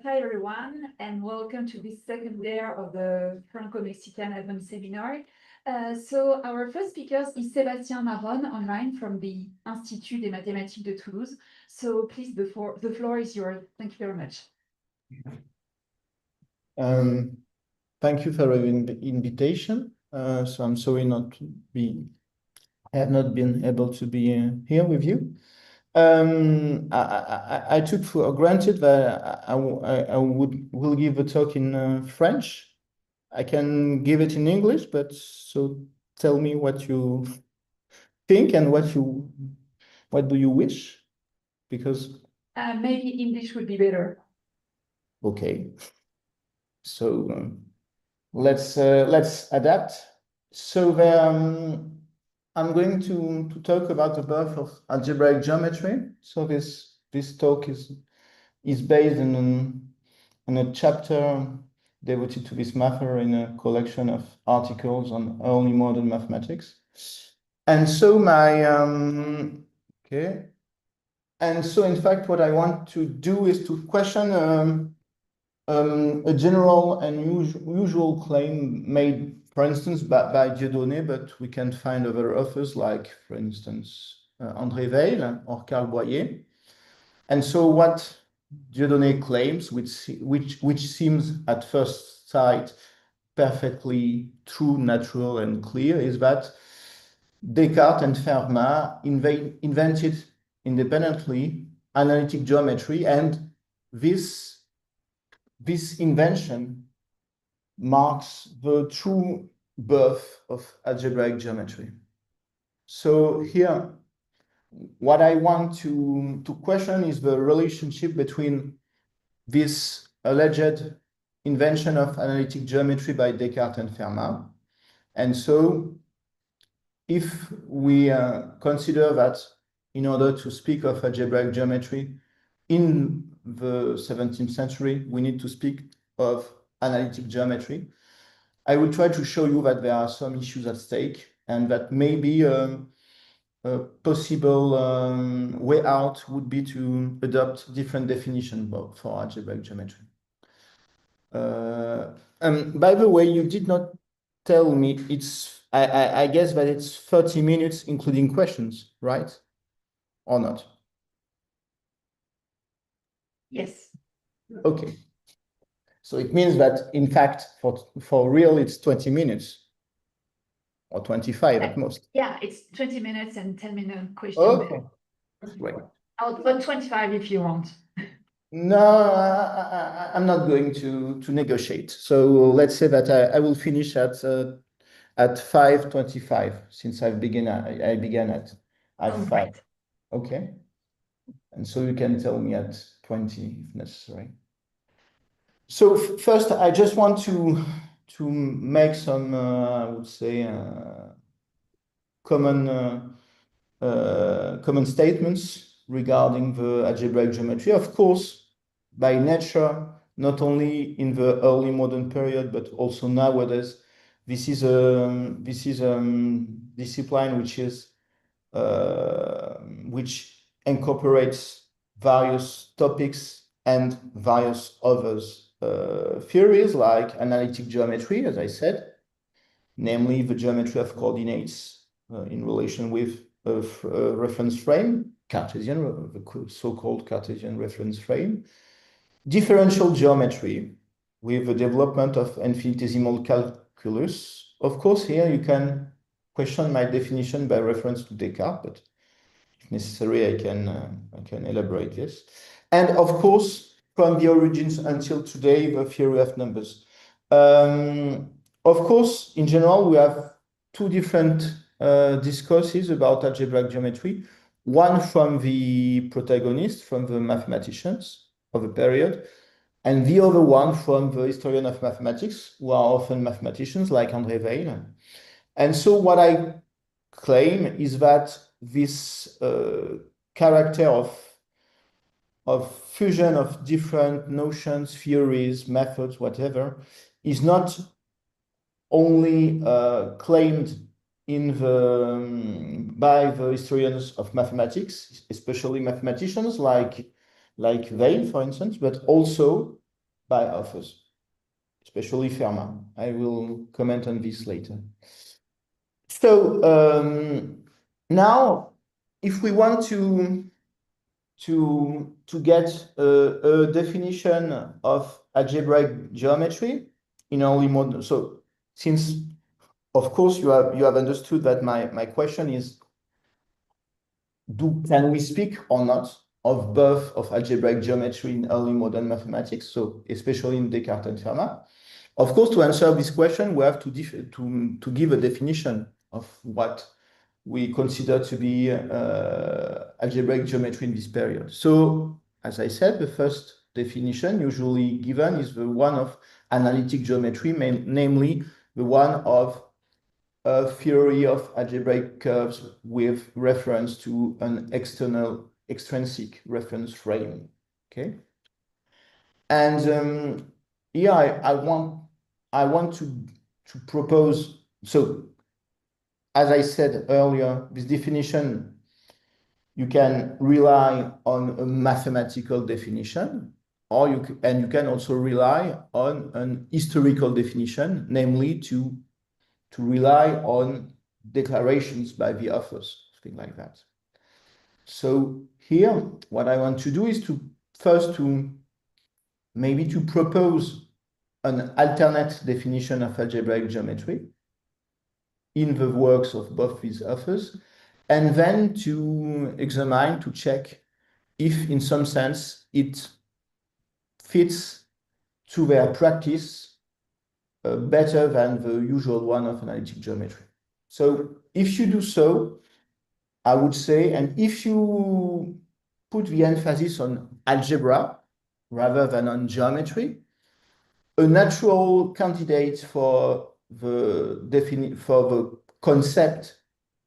Hi everyone, and welcome to this second day of the Franco-Mexican Advanced Seminar. So our first speaker is Sébastien Marron online from the Institut des Mathématiques de Toulouse. So please, the floor is yours. Thank you very much. Thank you for the invitation. So I'm sorry I have not been able to be here with you. I took for granted that I will give a talk in French. I can give it in English, but so tell me what you think and what do you wish? Because maybe English would be better. okay. So let's adapt. So I'm going to talk about the birth of algebraic geometry. So this talk is based on a chapter devoted to this matter in a collection of articles on early modern mathematics. And so And so in fact, what I want to do is to question a general and usual claim made, for instance, by Dieudonné, but we can find other authors like, for instance, André Weil or Carl Boyer. And so what Dieudonné claims, which seems at first sight perfectly true, natural, and clear, is that Descartes and Fermat invented independently analytic geometry, and this invention marks the true birth of algebraic geometry. So here, what I want to question is the relationship between this alleged invention of analytic geometry by Descartes and Fermat. And so if we consider that in order to speak of algebraic geometry in the 17th century, we need to speak of analytic geometry, I will try to show you that there are some issues at stake and that maybe a possible way out would be to adopt different definitions for algebraic geometry. By the way, you did not tell me I guess that it's 30 minutes including questions, right? Or not? Yes. Okay. So it means that, in fact, for real, it's 20 minutes or 25 at most. Yeah, it's 20 minutes and 10-minute question. Okay, great. I'll put 25 if you want. No, I'm not going to negotiate. So let's say that I will finish at 5:25 since I began at 5. Right. Okay. And so you can tell me at 20 if necessary. So first, I just want to make some, I would say, common statements regarding the algebraic geometry. Of course, by nature, not only in the early modern period, but also nowadays, this is a discipline which incorporates various topics and various others theories like analytic geometry, as I said, namely the geometry of coordinates in relation with a reference frame, Cartesian, the so-called Cartesian reference frame, differential geometry with the development of infinitesimal calculus. Of course, here you can question my definition by reference to Descartes, but if necessary, I can elaborate this. And of course, from the origins until today, the theory of numbers. Of course, in general, we have two different discourses about algebraic geometry. One from the protagonists, from the mathematicians of the period, and the other one from the historian of mathematics, who are often mathematicians like André Weil. And so what I claim is that this character of fusion of different notions, theories, methods, whatever, is not only claimed by the historians of mathematics, especially mathematicians like Weil, for instance, but also by authors, especially Fermat. I will comment on this later. So now, if we want to get a definition of algebraic geometry in early modern, so since of course you have understood that my question is, can we speak or not of birth of algebraic geometry in early modern mathematics, so especially in Descartes and Fermat? Of course, to answer this question, we have to give a definition of what we consider to be algebraic geometry in this period. So, as I said, the first definition usually given is the one of analytic geometry, namely the one of a theory of algebraic curves with reference to an extrinsic reference frame. Okay, and here I want to propose. So, as I said earlier, this definition, you can rely on a mathematical definition, or you can also rely on an historical definition, namely to rely on declarations by the authors, things like that. So here, what I want to do is to propose an alternate definition of algebraic geometry in the works of both these authors, and then to examine, to check if in some sense it fits to their practice better than the usual one of analytic geometry. So if you do so, I would say, and if you put the emphasis on algebra rather than on geometry, a natural candidate for the concept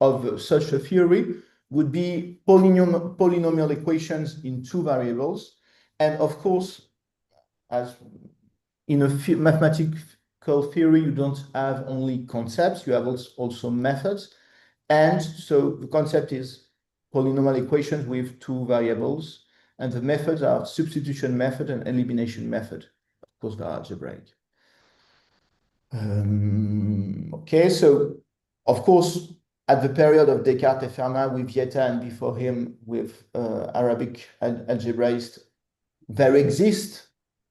of such a theory would be polynomial equations in two variables. And of course, as in a mathematical theory, you don't have only concepts, you have also methods. And so the concept is polynomial equations with two variables, and the methods are substitution method and elimination method. Of course, they are algebraic. Okay, so of course, at the period of Descartes and Fermat with Vieta, and before him with Arabic algebraists, there exists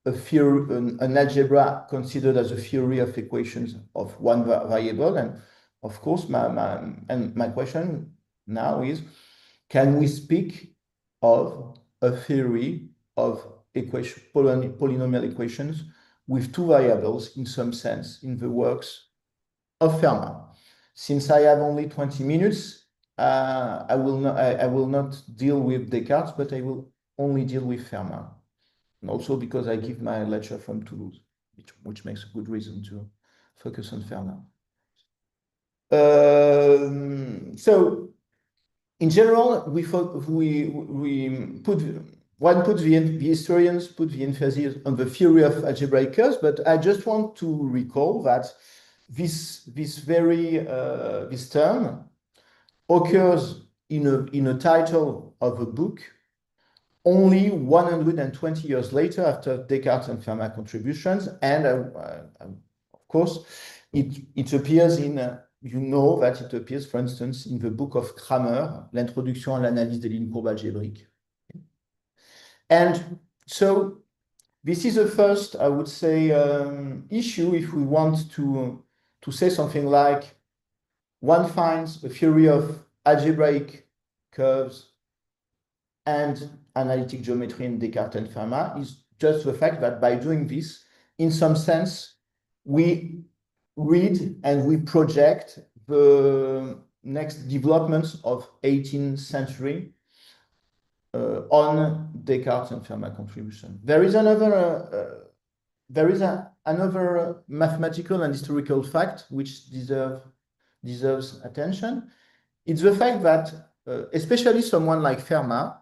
a theory, an algebra considered as a theory of equations of one variable. And of course, my question now is, can we speak of a theory of polynomial equations with two variables in some sense in the works of Fermat? Since I have only 20 minutes, I will not deal with Descartes, but I will only deal with Fermat. And also because I give my lecture from Toulouse, which makes a good reason to focus on Fermat. So, in general, the historians put the emphasis on the theory of algebraic curves, but I just want to recall that this term occurs in a title of a book only 120 years later after Descartes and Fermat contributions, and of course it appears in you know that it appears, for instance, in the book of Kramer, L'introduction à l'analyse des lignes courbes algébriques. And so this is the first, I would say, issue if we want to say something like one finds a theory of algebraic curves and analytic geometry in Descartes and Fermat is just the fact that by doing this, in some sense, we read and we project the next developments of 18th century on Descartes and Fermat contribution. There is another mathematical and historical fact which deserves attention. It's the fact that especially someone like Fermat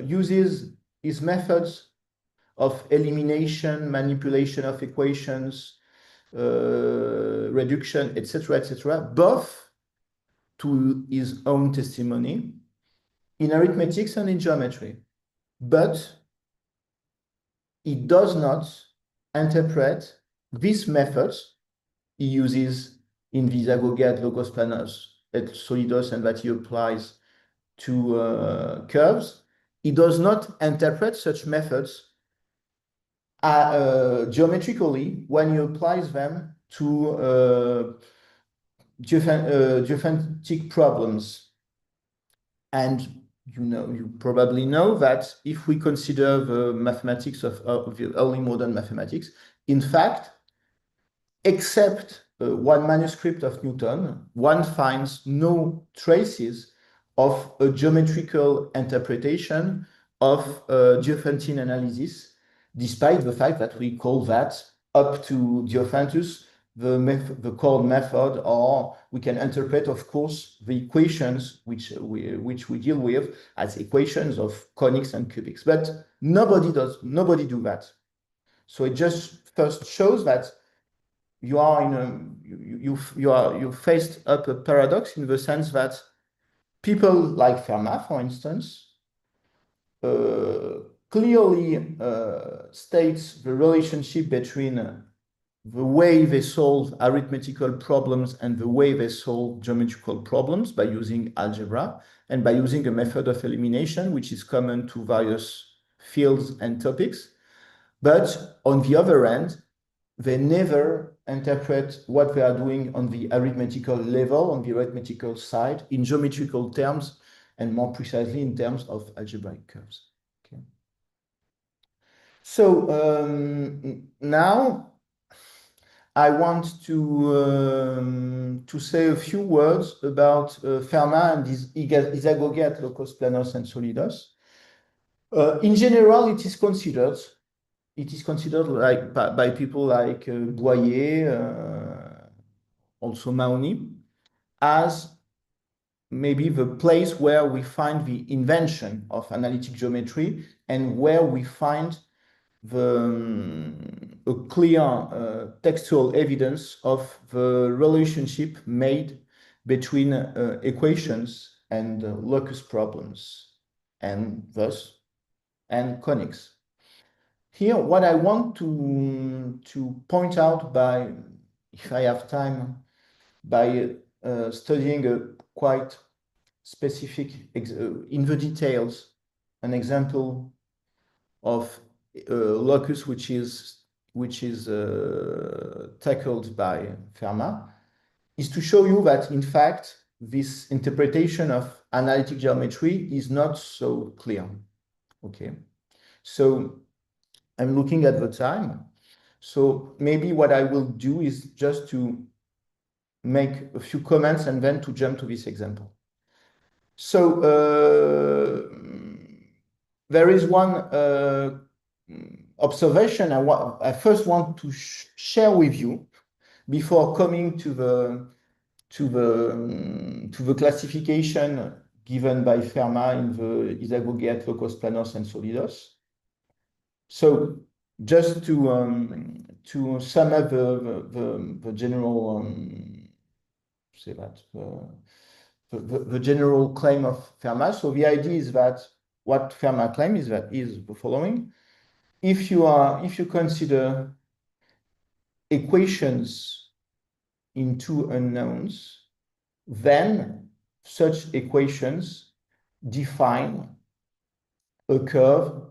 uses his methods of elimination, manipulation of equations, reduction, etc., both to his own testimony in arithmetics and in geometry. But it does not interpret these methods he uses in these aggregate low-cost planners at Solidos and that he applies to curves. He does not interpret such methods geometrically when he applies them to geophantic problems. And you probably know that if we consider the mathematics of the early modern mathematics, in fact, except one manuscript of Newton, one finds no traces of a geometrical interpretation of Diophantine analysis, despite the fact that we call that up to Diophantus the core method, or we can interpret, of course, the equations which we deal with as equations of conics and cubics. But nobody do that. So it just first shows that you are you faced up a paradox in the sense that people like Fermat, for instance, clearly states the relationship between the way they solve arithmetical problems and the way they solve geometrical problems by using algebra and by using a method of elimination, which is common to various fields and topics. But on the other hand, they never interpret what they are doing on the arithmetical level, on the arithmetical side, in geometrical terms, and more precisely in terms of algebraic curves. Okay. So now I want to say a few words about Fermat and his aggregate low-cost planners and solidos. In general, it is considered like by people like Boyer, also Mahony, as maybe the place where we find the invention of analytic geometry and where we find a clear textual evidence of the relationship made between equations and locus problems and thus conics. Here, what I want to point out by, if I have time, by studying a quite specific, in the details, an example of locus which is tackled by Fermat, is to show you that, in fact, this interpretation of analytic geometry is not so clear. Okay, so I'm looking at the time. So maybe what I will do is just to make a few comments and then to jump to this example. So there is one observation I first want to share with you before coming to the classification given by Fermat in the aggregate low-cost planners and solidos. So just to sum up the general say that the general claim of Fermat. So the idea is that what Fermat claims is the following: if you consider equations in two unknowns, then such equations define a curve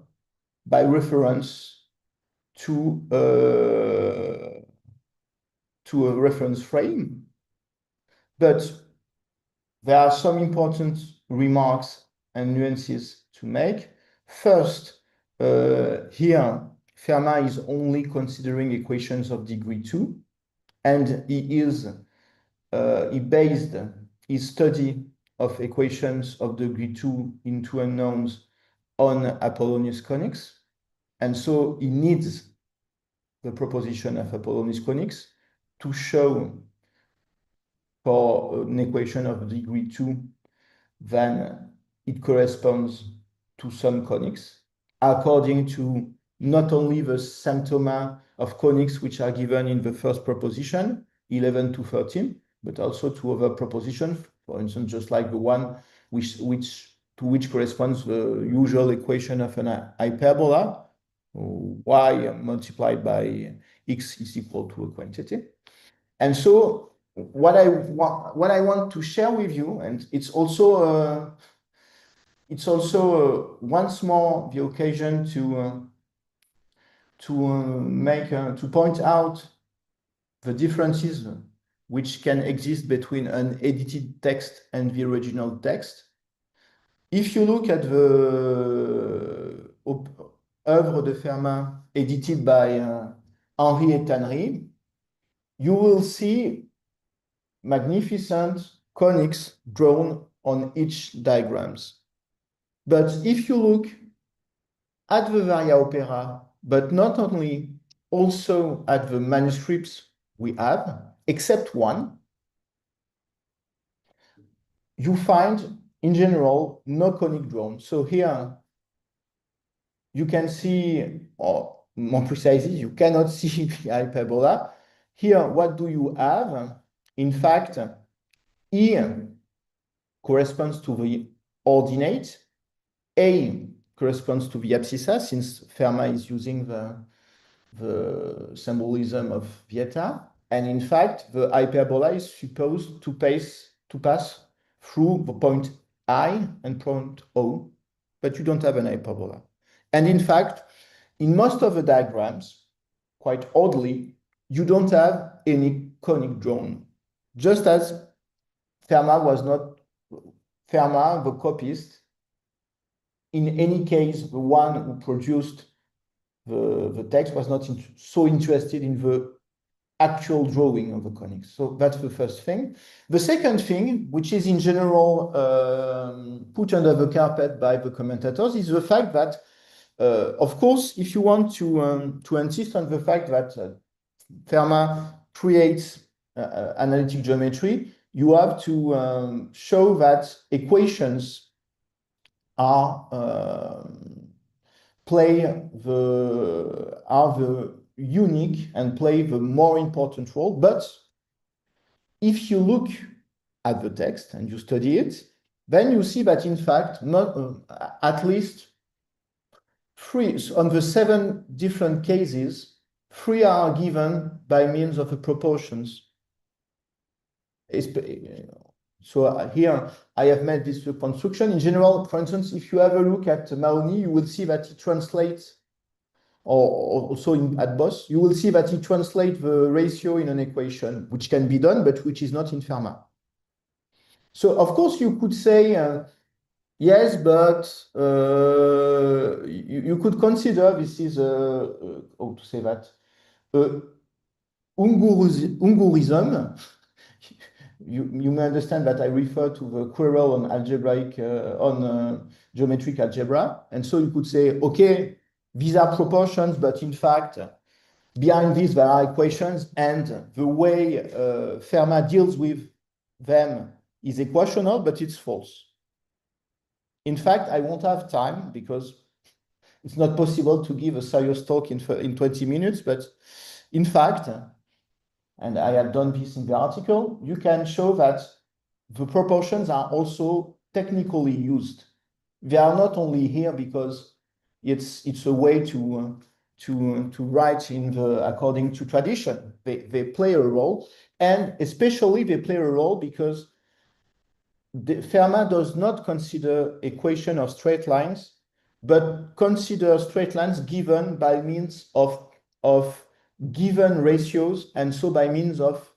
by reference to a reference frame. But there are some important remarks and nuances to make. First, here, Fermat is only considering equations of degree 2, and he based his study of equations of degree 2 in two unknowns on Apollonius conics. And so he needs the proposition of Apollonius conics to show for an equation of degree 2, then it corresponds to some conics, according to not only the symptoma of conics which are given in the first proposition, 11 to 13, but also to other propositions, for instance, just like the one to which corresponds the usual equation of an hyperbola, y multiplied by x is equal to a quantity. And so what I want to share with you, and it's also once more the occasion to point out the differences which can exist between an edited text and the original text. If you look at the œuvre de Fermat edited by Henri et Tannery, you will see magnificent conics drawn on each diagrams. But if you look at the Varia Opera, but not only, also at the manuscripts we have, except one, you find, in general, no conic drawn. So here, you can see, or more precisely, you cannot see the hyperbola. Here, what do you have? In fact, E corresponds to the ordinate, A corresponds to the abscissa, since Fermat is using the symbolism of Vieta. And in fact, the hyperbola is supposed to pass through the point I and point O, but you don't have an hyperbola. And in fact, in most of the diagrams, quite oddly, you don't have any conic drawn, just as Fermat, the copyist, in any case, the one who produced the text was not so interested in the actual drawing of the conics. So that's the first thing. The second thing, which is in general put under the carpet by the commentators, is the fact that, of course, if you want to insist on the fact that Fermat creates analytic geometry, you have to show that equations are the unique and play the more important role. But if you look at the text and you study it, then you see that in fact, at least 3 on the 7 different cases, 3 are given by means of the proportions. So here I have made this construction. In general, for instance, if you have a look at Mahony, you will see that he translates, or also at Boss, you will see that he translates the ratio in an equation, which can be done, but which is not in Fermat. So of course you could say, yes, but you could consider this is how to say that, Ungurism. You may understand that I refer to the quarrel on geometric algebra. And so you could say, okay, these are proportions, but in fact, behind these there are equations, and the way Fermat deals with them is equational, but it's false. In fact, I won't have time because it's not possible to give a serious talk in 20 minutes, but in fact, and I have done this in the article, you can show that the proportions are also technically used. They are not only here because it's a way to write according to tradition. They play a role, and especially they play a role because Fermat does not consider equation of straight lines, but consider straight lines given by means of given ratios, and so by means of,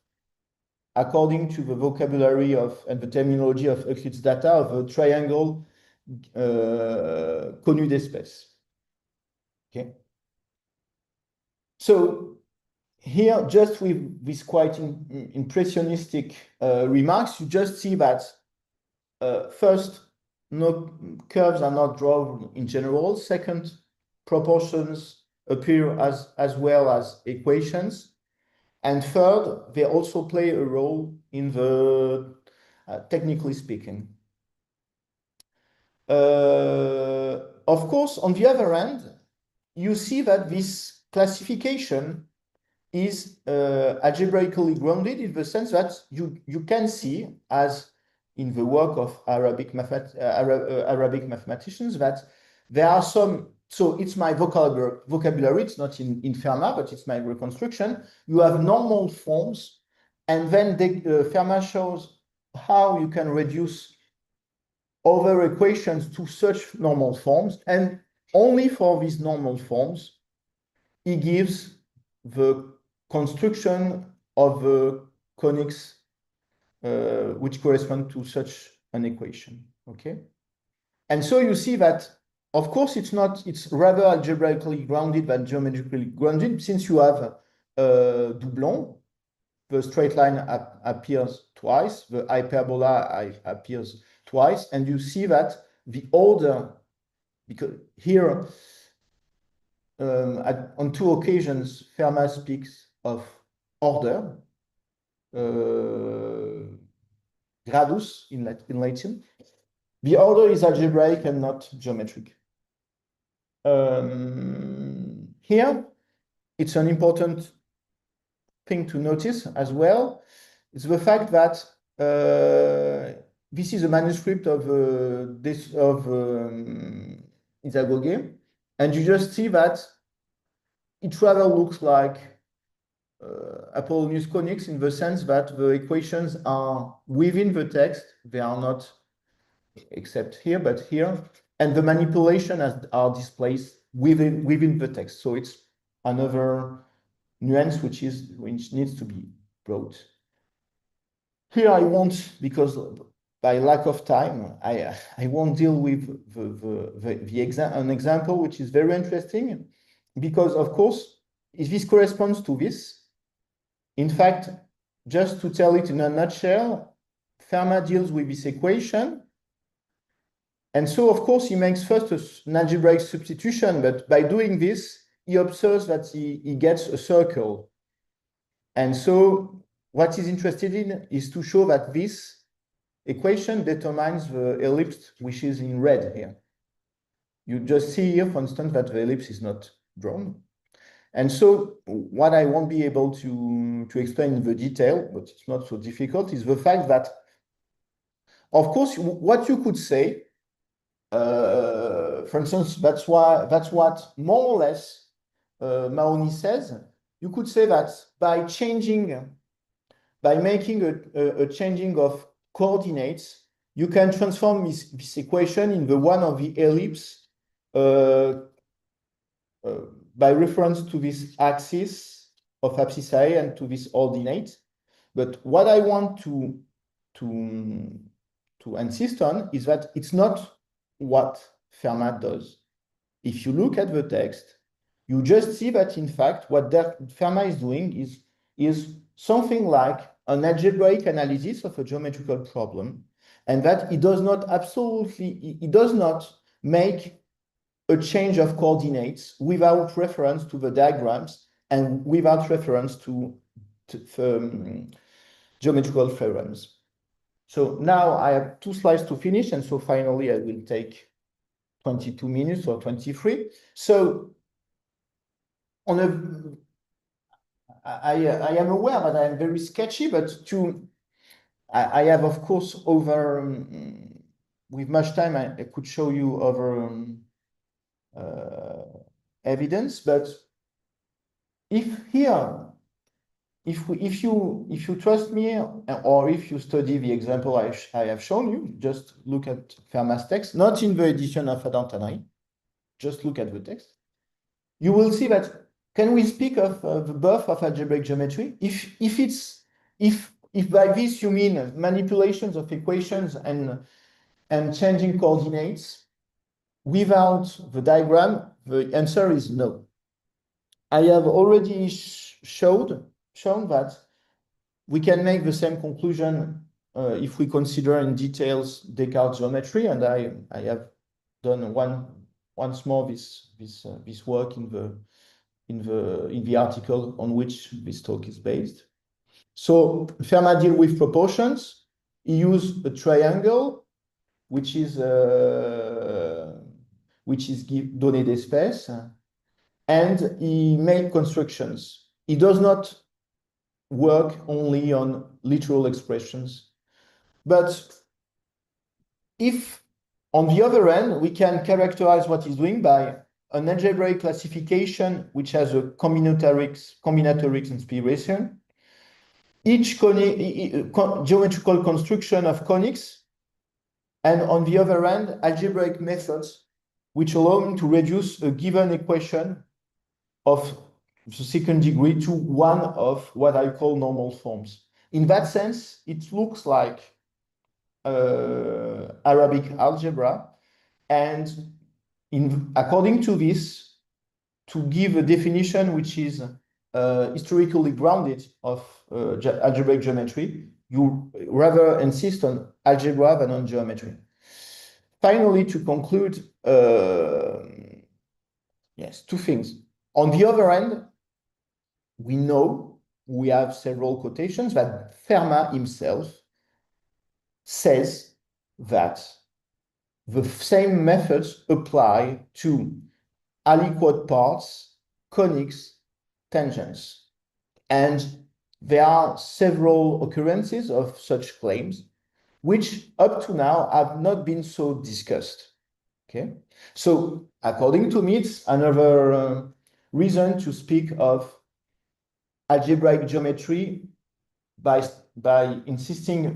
according to the vocabulary and the terminology of Euclid's data, of a triangle connu d'espèce. Okay. So here, just with these quite impressionistic remarks, you just see that first, no curves are not drawn in general. Second, proportions appear as well as equations. And third, they also play a role in the, technically speaking. Of course, on the other hand, you see that this classification is algebraically grounded in the sense that you can see, as in the work of Arabic mathematicians, that there are some so it's my vocabulary, it's not in Fermat, but it's my reconstruction. You have normal forms, and then Fermat shows how you can reduce other equations to such normal forms, and only for these normal forms, he gives the construction of the conics which correspond to such an equation, okay? And so you see that, of course, it's rather algebraically grounded than geometrically grounded, since you have doublon, the straight line appears twice, the hyperbola appears twice, and you see that the order, because here, on two occasions, Fermat speaks of order, gradus in Latin. The order is algebraic and not geometric. Here, it's an important thing to notice as well. It's the fact that this is a manuscript of Isagoge, and you just see that it rather looks like Apollonius conics in the sense that the equations are within the text. They are not, except here, but here, and the manipulation are displayed within the text. So it's another nuance which needs to be brought. Here I won't, because by lack of time, I won't deal with an example which is very interesting, because of course, if this corresponds to this, in fact, just to tell it in a nutshell, Fermat deals with this equation. And so, of course, he makes first an algebraic substitution, but by doing this, he observes that he gets a circle. And so what he's interested in is to show that this equation determines the ellipse, which is in red here. You just see here, for instance, that the ellipse is not drawn. And so what I won't be able to explain in the detail, but it's not so difficult, is the fact that, of course, what you could say, for instance, that's what more or less Mahony says. You could say that by making a changing of coordinates, you can transform this equation in the one of the ellipse by reference to this axis of abscissae and to this ordinate. But what I want to insist on is that it's not what Fermat does. If you look at the text, you just see that, in fact, what Fermat is doing is something like an algebraic analysis of a geometrical problem, and that it does not make a change of coordinates without reference to the diagrams and without reference to geometrical theorems. So now I have 2 slides to finish, and so finally I will take 22 minutes or 23. So I am aware that I am very sketchy, but I have, of course, with much time, I could show you other evidence. But if you trust me, or if you study the example I have shown you, just look at Fermat's text, not in the edition of Adam Tanay, just look at the text. You will see that, can we speak of the birth of algebraic geometry? If by this you mean manipulations of equations and changing coordinates without the diagram, the answer is no. I have already shown that we can make the same conclusion if we consider in details Descartes geometry, and I have done once more this work in the article on which this talk is based. So Fermat deals with proportions. He used a triangle, which is donné d'espèce, and he made constructions. He does not work only on literal expressions, but if on the other end we can characterize what he's doing by an algebraic classification which has a combinatorics inspiration, each geometrical construction of conics, and on the other hand, algebraic methods which allow me to reduce a given equation of the second degree to one of what I call normal forms. In that sense, it looks like Arabic algebra, and according to this, to give a definition which is historically grounded of algebraic geometry, you rather insist on algebra than on geometry. Finally, to conclude, yes, two things. On the other hand, we have several quotations that Fermat himself says that the same methods apply to aliquot parts, conics, tangents. And there are several occurrences of such claims, which up to now have not been so discussed. Okay, so according to me, it's another reason to speak of algebraic geometry by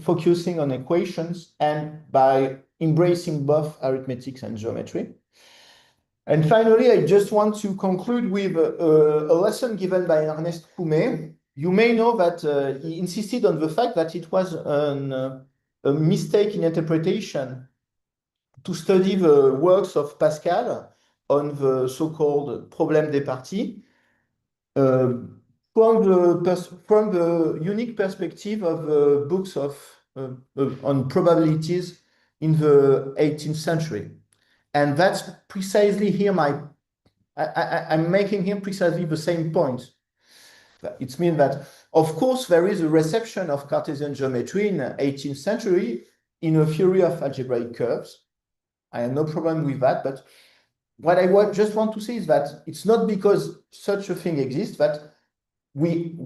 focusing on equations and by embracing both arithmetics and geometry. And finally, I just want to conclude with a lesson given by Ernest Coumet. You may know that he insisted on the fact that it was a mistake in interpretation to study the works of Pascal on the so-called problème des parties from the unique perspective of books on probabilities in the 18th century. And that's precisely here I'm making here precisely the same point. It means that, of course, there is a reception of Cartesian geometry in the 18th century in a theory of algebraic curves. I have no problem with that, but what I just want to say is that it's not because such a thing exists that we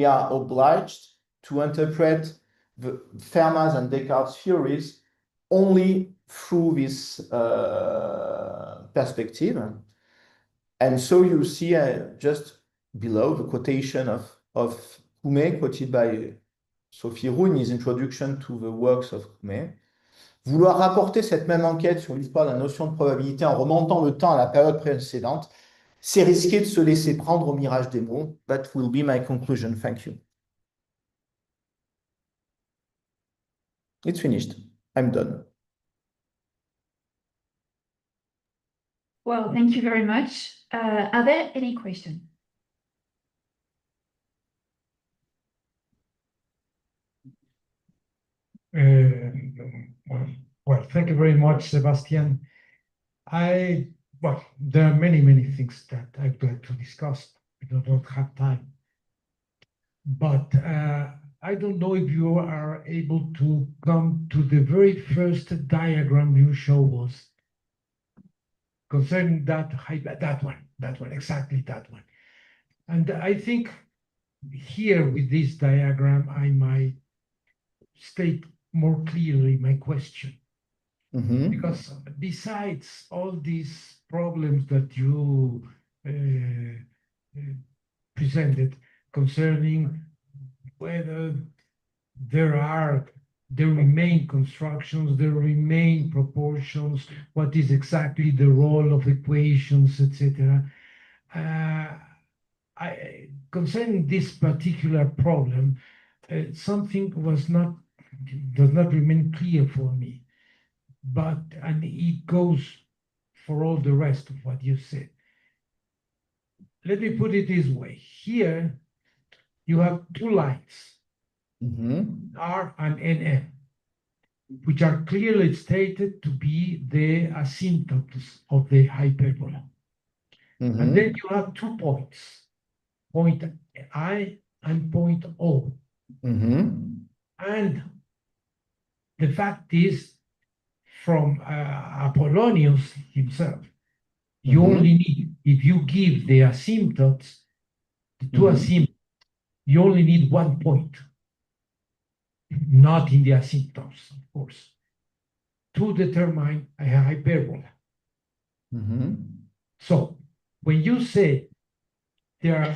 are obliged to interpret the Fermat's and Descartes' theories only through this perspective. And so you see just below the quotation of Coumet, quoted by Sophie Roux in his introduction to the works of Coumet. Vouloir rapporter cette même enquête sur l'histoire de la notion de probabilité en remontant le temps à la période précédente, c'est risquer de se laisser prendre au mirage des mots. That will be my conclusion. Thank you. It's finished. I'm done. Well, thank you very much. Are there any questions? Well, thank you very much, Sebastian. Well, there are many things that I'd like to discuss. We don't have time. But I don't know if you are able to come to the very first diagram you showed us concerning that one, exactly that one. And I think here with this diagram, I might state more clearly my question. Mm-hmm. Because besides all these problems that you presented concerning whether there remain constructions, there remain proportions, what is exactly the role of equations, etc. Concerning this particular problem, something does not remain clear for me. And it goes for all the rest of what you said. Let me put it this way. Here, you have two lines, Mm-hmm. R and NM, which are clearly stated to be the asymptotes of the hyperbola. Mm-hmm. And then you have 2 points, point I and point O. Mm-hmm. And the fact is, from Apollonius himself, you Mm-hmm. only need, if you give the asymptotes, the two Mm-hmm. asymptotes, you only need 1 point, not in the asymptotes, of course, to determine a hyperbola. Mm-hmm. So when you say there are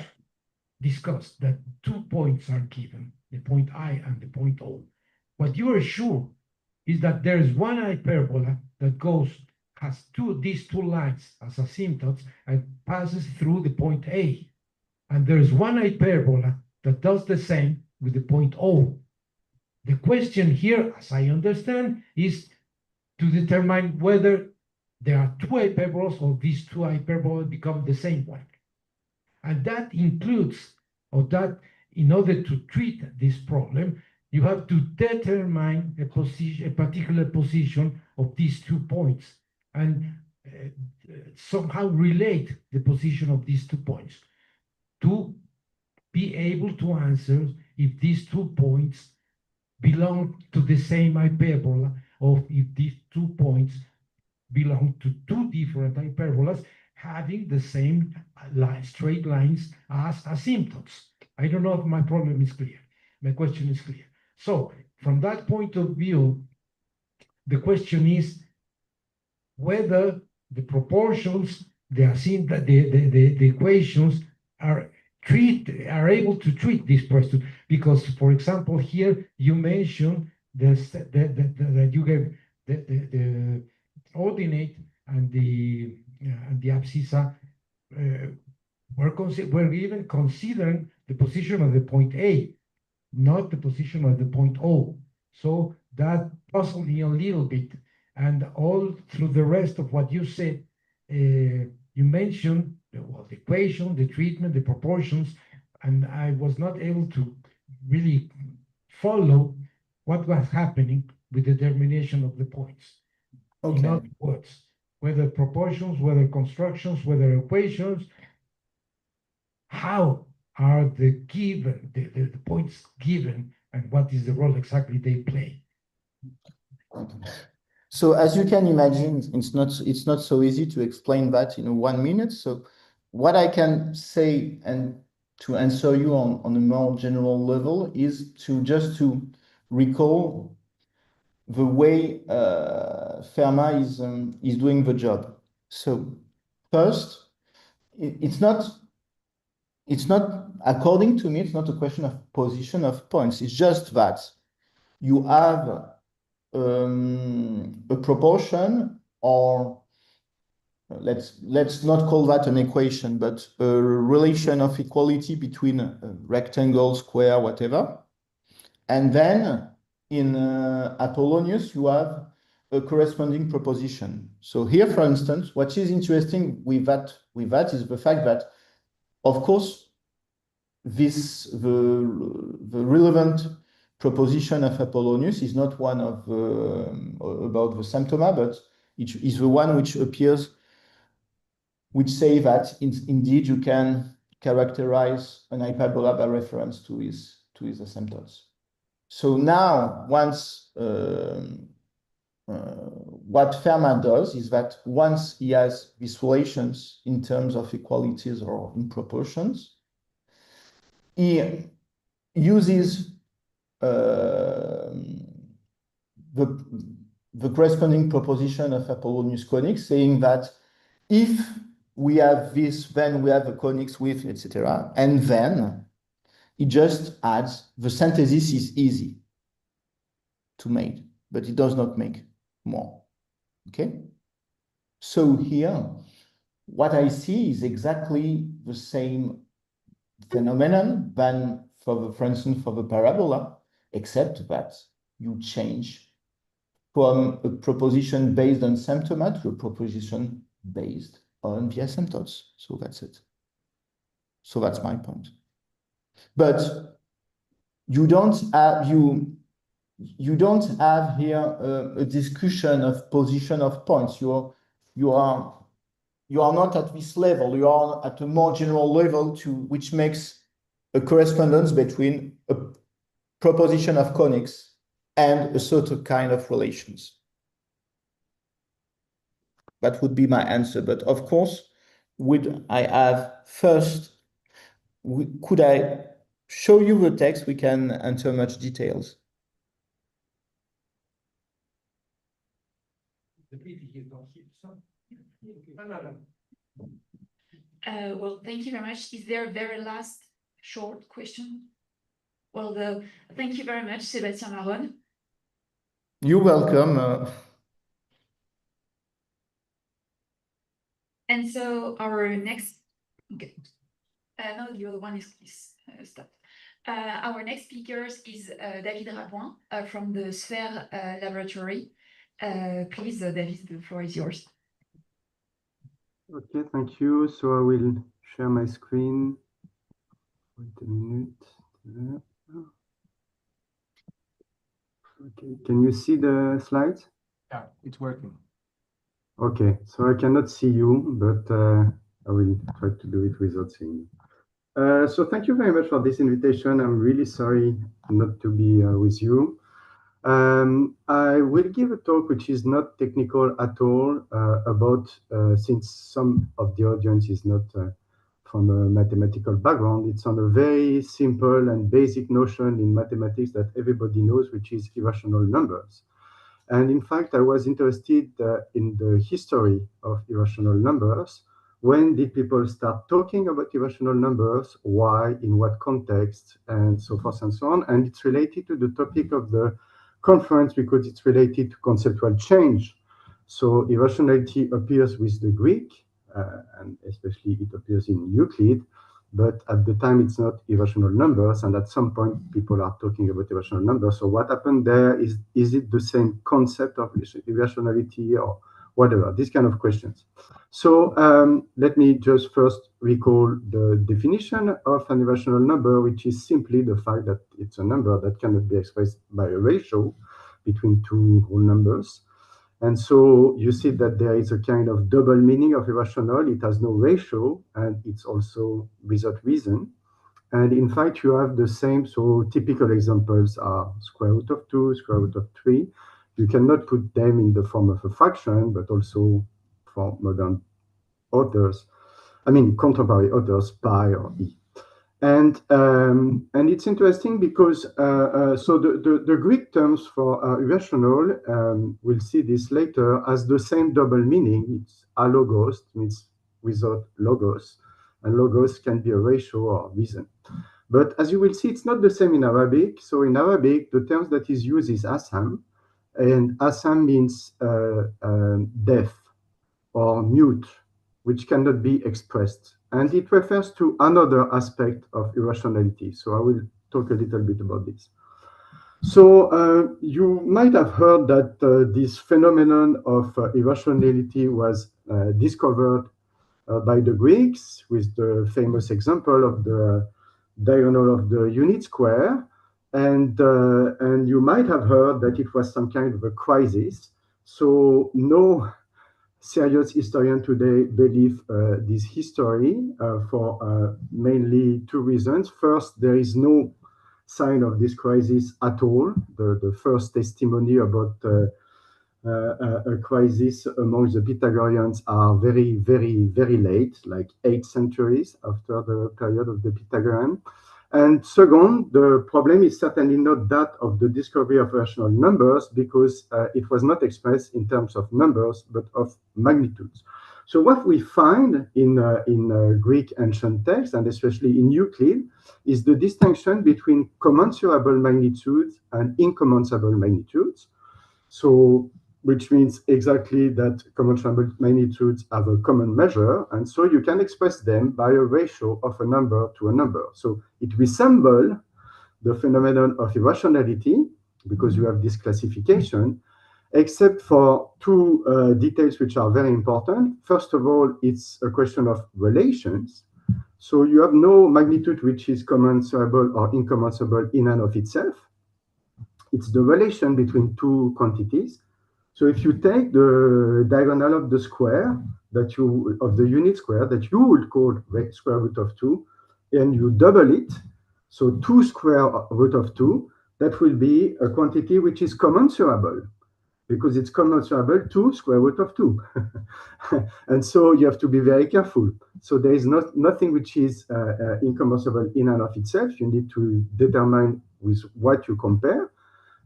discussed that 2 points are given, the point I and the point O, what you are sure is that there is one hyperbola that has these two lines as asymptotes and passes through the point A. And there is one hyperbola that does the same with the point O. The question here, as I understand, is to determine whether there are two hyperbolas or these two hyperbolas become the same one. And that includes, or that in order to treat this problem, you have to determine a particular position of these 2 points and somehow relate the position of these 2 points to be able to answer if these 2 points belong to the same hyperbola or if these 2 points belong to 2 different hyperbolas having the same straight lines as asymptotes. I don't know if my problem is clear. My question is clear. So from that point of view, the question is whether the proportions, the equations are able to treat this question. Because, for example, here you mentioned that you gave the ordinate and the abscissa were even considering the position of the point A, not the position of the point O. So that puzzled me a little bit. And all through the rest of what you said, you mentioned the equation, the treatment, the proportions, and I was not able to really follow what was happening with the determination of the points. Okay. In other words, whether proportions, whether constructions, whether equations, how are the points given, and what is the role exactly they play? So as you can imagine, it's not so easy to explain that in 1 minute. So what I can say, and to answer you on a more general level, is just to recall the way Fermat is doing the job. So first, it's not according to me, it's not a question of position of points. It's just that you have a proportion, or let's not call that an equation, but a relation of equality between a rectangle, square, whatever. And then in Apollonius, you have a corresponding proposition. So here, for instance, what is interesting with that is the fact that, of course, the relevant proposition of Apollonius is not one of about the symptoma, but it is the one which say that indeed you can characterize an hyperbola by reference to his asymptotes. So now, once what Fermat does is that once he has these relations in terms of equalities or in proportions, he uses the corresponding proposition of Apollonius conics, saying that if we have this, then we have a conics with, etc. And then it just adds, the synthesis is easy to make, but it does not make more. Okay? So here, what I see is exactly the same phenomenon than for instance, for the parabola, except that you change from a proposition based on symptoma to a proposition based on the asymptotes. So that's it. So that's my point. But you don't have here a discussion of position of points. You are not at this level. You are at a more general level which makes a correspondence between a proposition of conics and a certain kind of relations. That would be my answer. But of course, could I show you the text? We can enter much details. Well, thank you very much. Is there a very last short question? Well, thank you very much, Sébastien Maronne. You're welcome. And so our next, no, the other one is stopped. Our next speaker is David Rapoin from the SUHFECIM laboratory. Please, David, the floor is yours. Okay, thank you. So I will share my screen. Wait a minute. Okay, can you see the slides? Yeah, it's working. Okay, so I cannot see you, but I will try to do it without seeing you. So thank you very much for this invitation. I'm really sorry not to be with you. I will give a talk which is not technical at all about, since some of the audience is not from a mathematical background, it's on a very simple and basic notion in mathematics that everybody knows, which is irrational numbers. And in fact, I was interested in the history of irrational numbers. When did people start talking about irrational numbers? Why? In what context? And so forth and so on. And it's related to the topic of the conference because it's related to conceptual change. So irrationality appears with the Greek, and especially it appears in Euclid. But at the time, it's not irrational numbers. And at some point, people are talking about irrational numbers. So what happened there? Is it the same concept of irrationality or whatever? These kind of questions. So let me just first recall the definition of an irrational number, which is simply the fact that it's a number that cannot be expressed by a ratio between two whole numbers. And so you see that there is a kind of double meaning of irrational. It has no ratio, and it's also without reason. And in fact, you have the same. So typical examples are square root of 2, square root of 3. You cannot put them in the form of a fraction, but also for modern authors, contemporary authors, pi or e. And it's interesting because so the Greek terms for irrational, we'll see this later, has the same double meaning. It's alogos, means without logos, and logos can be a ratio or reason. But as you will see, it's not the same in Arabic. So in Arabic, the terms that is used is asam, and asam means deaf or mute, which cannot be expressed. And it refers to another aspect of irrationality. So I will talk a little bit about this. So you might have heard that this phenomenon of irrationality was discovered by the Greeks with the famous example of the diagonal of the unit square. And you might have heard that it was some kind of a crisis. So no serious historian today believe this history for mainly two reasons. First, there is no sign of this crisis at all. The first testimony about a crisis among the Pythagoreans are very, very, very late, like 8 centuries after the period of the Pythagorean. And second, the problem is certainly not that of the discovery of rational numbers, because it was not expressed in terms of numbers, but of magnitudes. So what we find in Greek ancient texts, and especially in Euclid, is the distinction between commensurable magnitudes and incommensurable magnitudes. So, which means exactly that commensurable magnitudes have a common measure, and so you can express them by a ratio of a number to a number. So it resembles the phenomenon of irrationality, because you have this classification, except for two details which are very important. First of all, it's a question of relations. So you have no magnitude which is commensurable or incommensurable in and of itself. It's the relation between two quantities. So if you take the diagonal of the square of the unit square that you would call square root of 2, and you double it, so 2 square root of 2, that will be a quantity which is commensurable, because it's commensurable to square root of 2. And so you have to be very careful. So there is nothing which is incommensurable in and of itself. You need to determine with what you compare.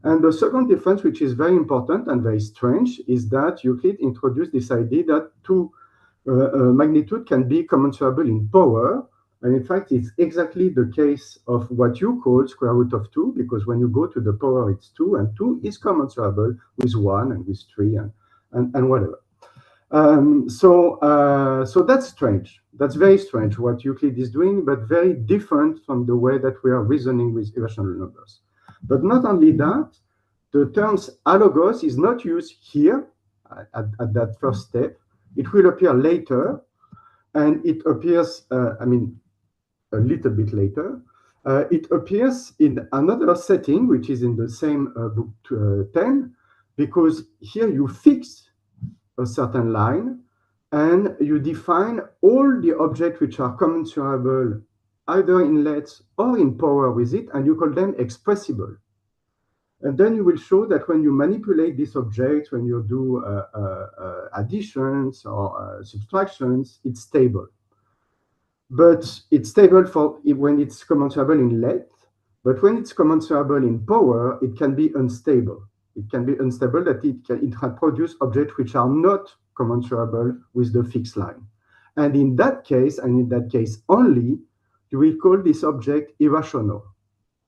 And the second difference, which is very important and very strange, is that Euclid introduced this idea that to magnitude can be commensurable in power. And in fact, it's exactly the case of what you call square root of 2, because when you go to the power, it's 2, and 2 is commensurable with 1 and with 3 and whatever. So that's strange. That's very strange what Euclid is doing, but very different from the way that we are reasoning with irrational numbers. But not only that, the terms alogous is not used here at that first step. It will appear later, and it appears, a little bit later. It appears in another setting, which is in the same book 10, because here you fix a certain line and you define all the objects which are commensurable either in length or in power with it, and you call them expressible. And then you will show that when you manipulate these objects, when you do additions or subtractions, it's stable. But it's stable for when it's commensurable in length, but when it's commensurable in power, it can be unstable. It can be unstable that it can produce objects which are not commensurable with the fixed line. And in that case, and in that case only, you will call this object irrational.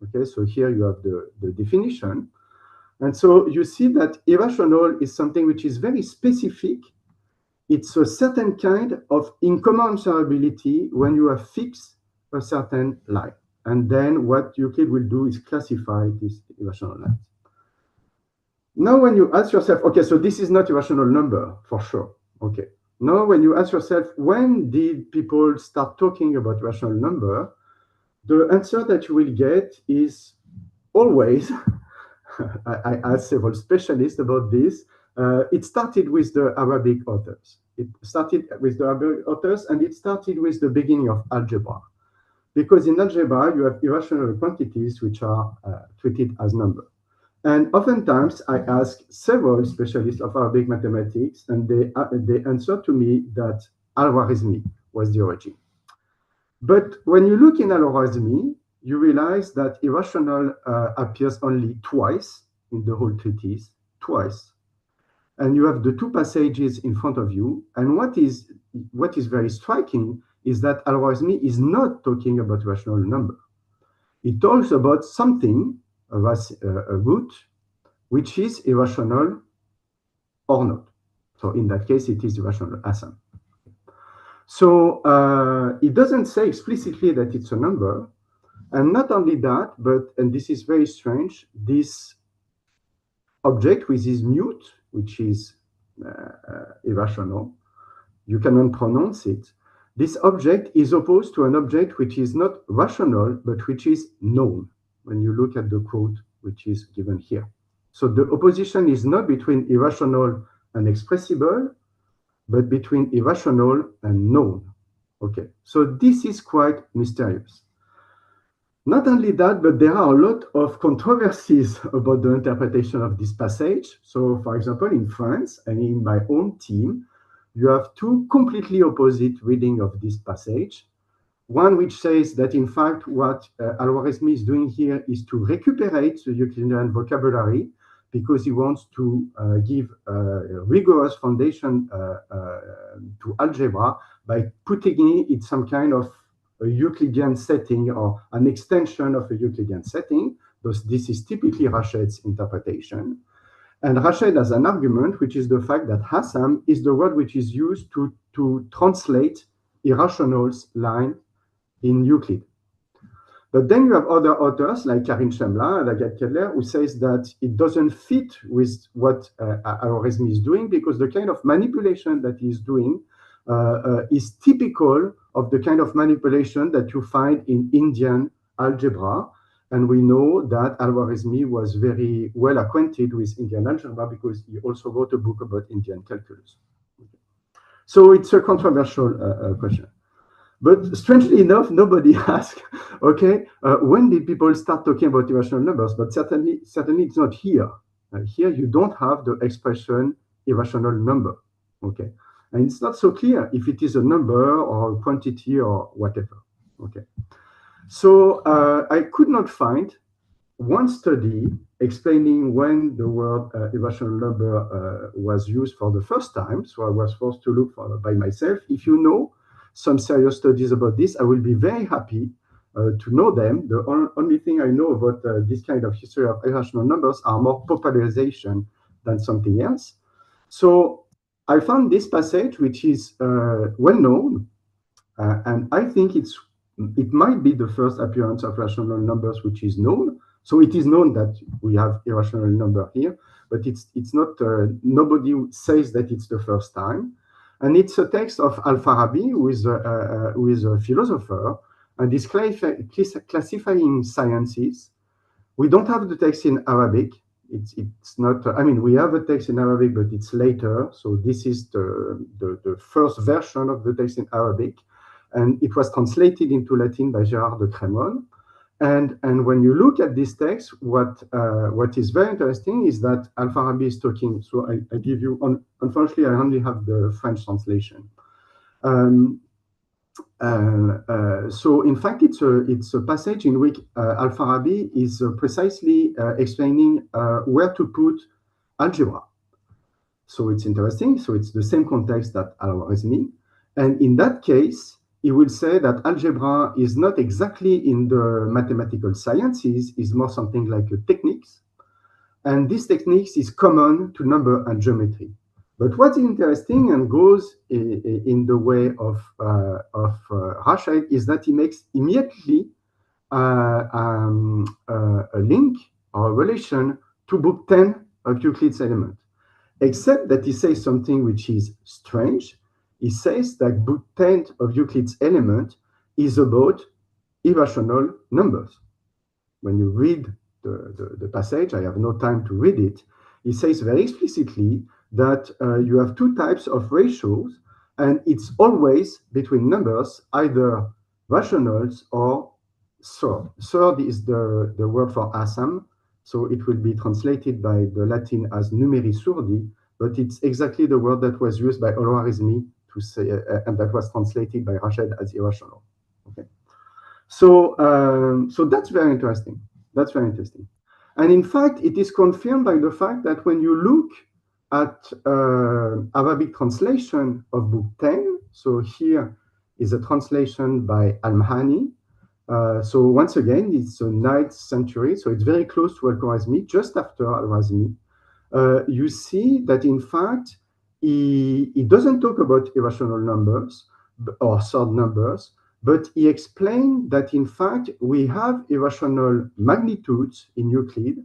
Okay, so here you have the definition. And so you see that irrational is something which is very specific. It's a certain kind of incommensurability when you have fixed a certain line. And then what Euclid will do is classify these irrational lines. Now, when you ask yourself, okay, so this is not irrational number for sure. Okay. Now, when you ask yourself, when did people start talking about rational number? The answer that you will get is always, I asked several specialists about this, it started with the Arabic authors. It started with the Arabic authors, and it started with the beginning of algebra. Because in algebra, you have irrational quantities which are treated as numbers. And oftentimes, I ask several specialists of Arabic mathematics, and they answer to me that Al-Khwarizmi was the origin. But when you look in Al-Khwarizmi, you realize that irrational appears only twice in the whole treatise, twice. And you have the two passages in front of you. And what is very striking is that Al-Khwarizmi is not talking about rational number. He talks about something, a root, which is irrational or not. So in that case, it is irrational Assam. So it doesn't say explicitly that it's a number. And not only that, but, and this is very strange, this object with this mute, which is irrational, you cannot pronounce it. This object is opposed to an object which is not rational, but which is known, when you look at the quote which is given here. So the opposition is not between irrational and expressible, but between irrational and known. Okay, so this is quite mysterious. Not only that, but there are a lot of controversies about the interpretation of this passage. So, for example, in France and in my own team, you have two completely opposite readings of this passage. One which says that, in fact, what Al-Khwarizmi is doing here is to recuperate the Euclidean vocabulary because he wants to give a rigorous foundation to algebra by putting it in some kind of a Euclidean setting or an extension of a Euclidean setting. Thus, this is typically Rashed's interpretation. And Rashed has an argument, which is the fact that Hassam is the word which is used to translate irrational's line in Euclid. But then you have other authors like Karin Shemla and Agathe Kedler who says that it doesn't fit with what Al-Khwarizmi is doing because the kind of manipulation that he's doing is typical of the kind of manipulation that you find in Indian algebra. And we know that Al-Khwarizmi was very well acquainted with Indian algebra because he also wrote a book about Indian calculus. So it's a controversial question. But strangely enough, nobody asked, okay, when did people start talking about irrational numbers? But certainly it's not here. Here you don't have the expression irrational number, okay? And it's not so clear if it is a number or a quantity or whatever, okay? So I could not find one study explaining when the word irrational number was used for the first time. So I was forced to look by myself. If you know some serious studies about this, I will be very happy to know them. The only thing I know about this kind of history of irrational numbers are more popularization than something else. So I found this passage, which is well known, and I think it might be the first appearance of rational numbers which is known. So it is known that we have irrational number here, but it's not, nobody says that it's the first time. And it's a text of Al-Farabi, who is a philosopher, and is classifying sciences. We don't have the text in Arabic. It's not, I mean, we have a text in Arabic, but it's later. So this is the first version of the text in Arabic. And it was translated into Latin by Gérard de Crémone. And when you look at this text, what is very interesting is that Al-Farabi is talking. So I give you, unfortunately, I only have the French translation. So in fact, it's a passage in which Al-Farabi is precisely explaining where to put algebra. So it's interesting. So it's the same context that Al-Khwarizmi. And in that case, he will say that algebra is not exactly in the mathematical sciences, is more something like a techniques. And this techniques is common to number and geometry. But what's interesting and goes in the way of Rashid is that he makes immediately a link or a relation to book 10 of Euclid's Element, except that he says something which is strange. He says that book 10 of Euclid's Element is about irrational numbers. When you read the passage, I have no time to read it, he says very explicitly that you have two types of ratios, and it's always between numbers, either rationals or third. Third is the word for Assam, so it will be translated by the Latin as numeri surdi, but it's exactly the word that was used by Al-Khwarizmi to say, and that was translated by Rashid as irrational. Okay, so so that's very interesting. That's very interesting, and in fact, it is confirmed by the fact that when you look at Arabic translation of book 10, so here is a translation by Al-Mahani. So once again, it's a 9th century, so it's very close to Al-Khwarizmi, just after Al-Khwarizmi. You see that in fact, he doesn't talk about irrational numbers or third numbers, but he explained that in fact, we have irrational magnitudes in Euclid.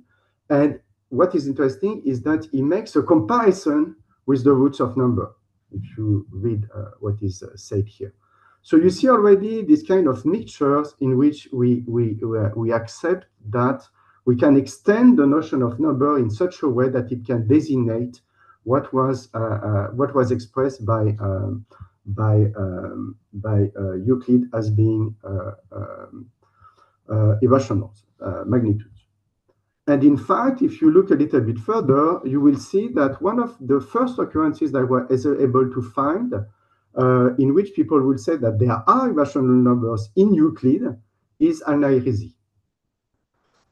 And what is interesting is that he makes a comparison with the roots of number, if you read what is said here. So you see already this kind of mixtures in which we accept that we can extend the notion of number in such a way that it can designate what was expressed by Euclid as being irrational magnitudes. And in fact, if you look a little bit further, you will see that one of the first occurrences that we're able to find in which people will say that there are irrational numbers in Euclid is Al-Nairizi.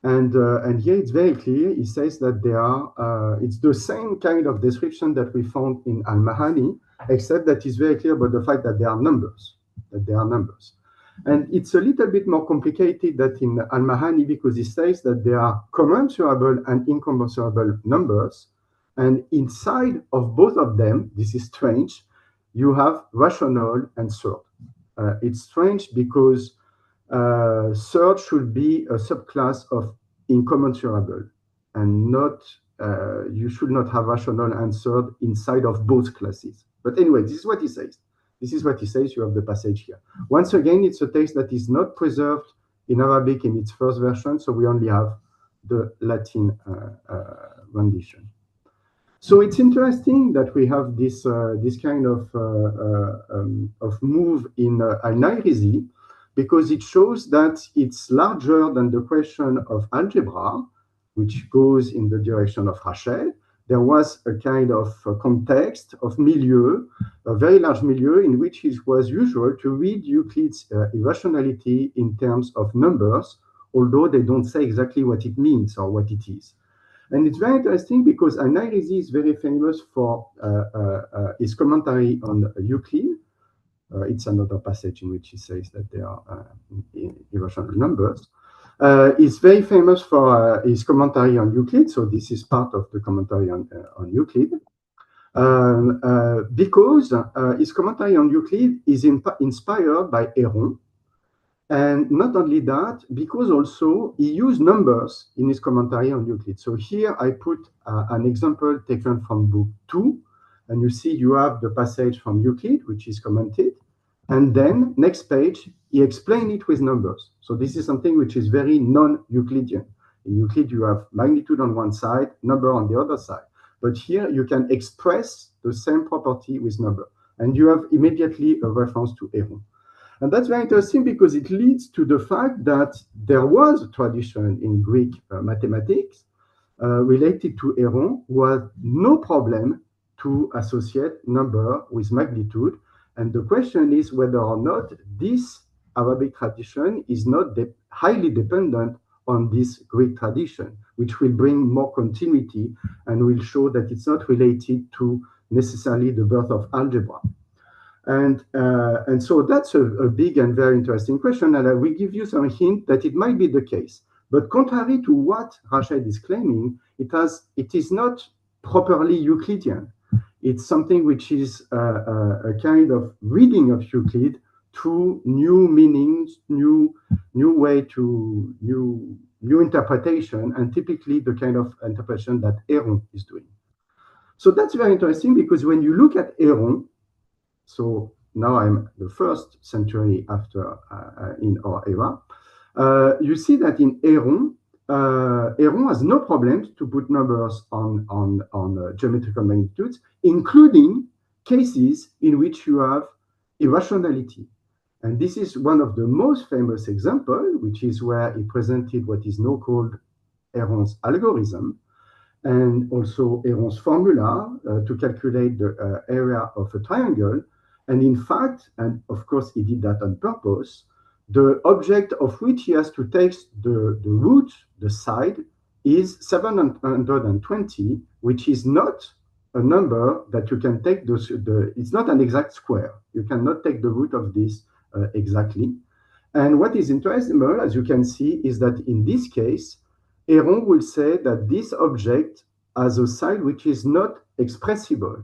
And here it's very clear. He says that there are, it's the same kind of description that we found in Al-Mahani, except that it's very clear about the fact that there are numbers, And it's a little bit more complicated than in Al-Mahani because he says that there are commensurable and incommensurable numbers. And inside of both of them, this is strange, you have rational and third. It's strange because third should be a subclass of incommensurable and not, you should not have rational and third inside of both classes. But anyway, this is what he says. This is what he says. You have the passage here. Once again, it's a text that is not preserved in Arabic in its first version, so we only have the Latin rendition. So it's interesting that we have this this kind of move in Al-Nairizi, because it shows that it's larger than the question of algebra, which goes in the direction of Rachel. There was a kind of context of milieu, a very large milieu in which it was usual to read Euclid's irrationality in terms of numbers although they don't say exactly what it means or what it is. And it's very interesting because Al-Nairizi is very famous for his commentary on Euclid. It's another passage in which he says that they are irrational numbers. He's very famous for his commentary on Euclid, so this is part of the commentary on Euclid. Because his commentary on Euclid is inspired by Héron. And not only that, because also he used numbers in his commentary on Euclid. So here I put an example taken from book 2. And you see you have the passage from Euclid, which is commented. And then next page, he explained it with numbers. So this is something which is very non-Euclidean. In Euclid, you have magnitude on one side, number on the other side. But here you can express the same property with number. And you have immediately a reference to Héron. And that's very interesting because it leads to the fact that there was a tradition in Greek mathematics related to Héron who had no problem to associate number with magnitude. And the question is whether or not this Arabic tradition is not highly dependent on this Greek tradition, which will bring more continuity and will show that it's not related to necessarily the birth of algebra. And so that's a big and very interesting question, and I will give you some hint that it might be the case. But contrary to what Rached is claiming, it is not properly Euclidean. It's something which is a kind of reading of Euclid through new meanings, new way to new interpretation, and typically the kind of interpretation that Héron is doing. So that's very interesting because when you look at Héron, so now I'm the 1st century after in our era, you see that in Héron, Héron has no problems to put numbers on geometrical magnitudes, including cases in which you have irrationality. And this is one of the most famous examples, which is where he presented what is now called Héron's algorithm, and also Héron's formula to calculate the area of a triangle. And in fact, and of course he did that on purpose, the object of which he has to take the root, the side, is 720, which is not a number that you can take, it's not an exact square. You cannot take the root of this exactly. And what is interesting, as you can see, is that in this case, Héron will say that this object has a side which is not expressible.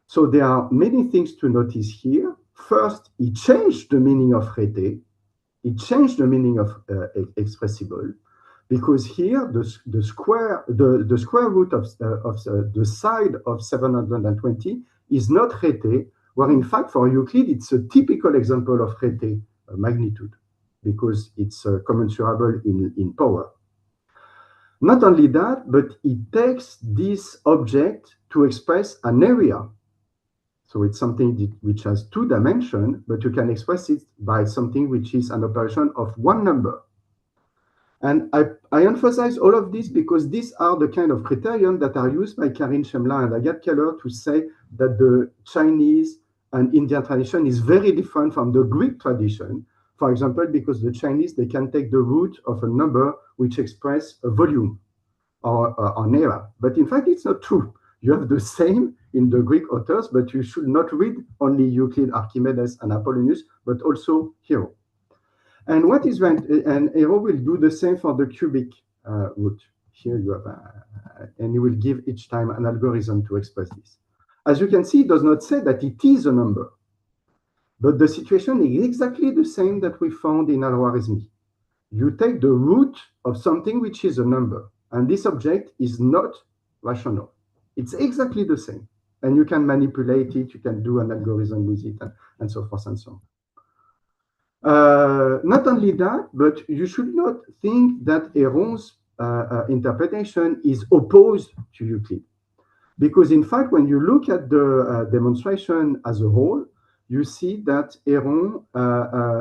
So there are many things to notice here. First, he changed the meaning of rete. He changed the meaning of expressible, because here the square root of the side of 720 is not rete, where in fact for Euclid it's a typical example of rete magnitude, because it's commensurable in power. Not only that, but it takes this object to express an area. So it's something which has 2 dimensions, but you can express it by something which is an operation of one number. And I emphasize all of this because these are the kind of criterion that are used by Karin Shemla and Agathe Keller to say that the Chinese and Indian tradition is very different from the Greek tradition. For example, because the Chinese, they can take the root of a number which express a volume or an area. But in fact, it's not true. You have the same in the Greek authors, but you should not read only Euclid, Archimedes, and Apollonius, but also Héron. And what is right, and Héron will do the same for the cubic root. Here you have, and he will give each time an algorithm to express this. As you can see, it does not say that it is a number, but the situation is exactly the same that we found in Al-Khwarizmi. You take the root of something which is a number, and this object is not rational. It's exactly the same. And you can manipulate it, you can do an algorithm with it, and so forth and so on. Not only that, but you should not think that Héron's interpretation is opposed to Euclid. Because in fact, when you look at the demonstration as a whole, you see that Héron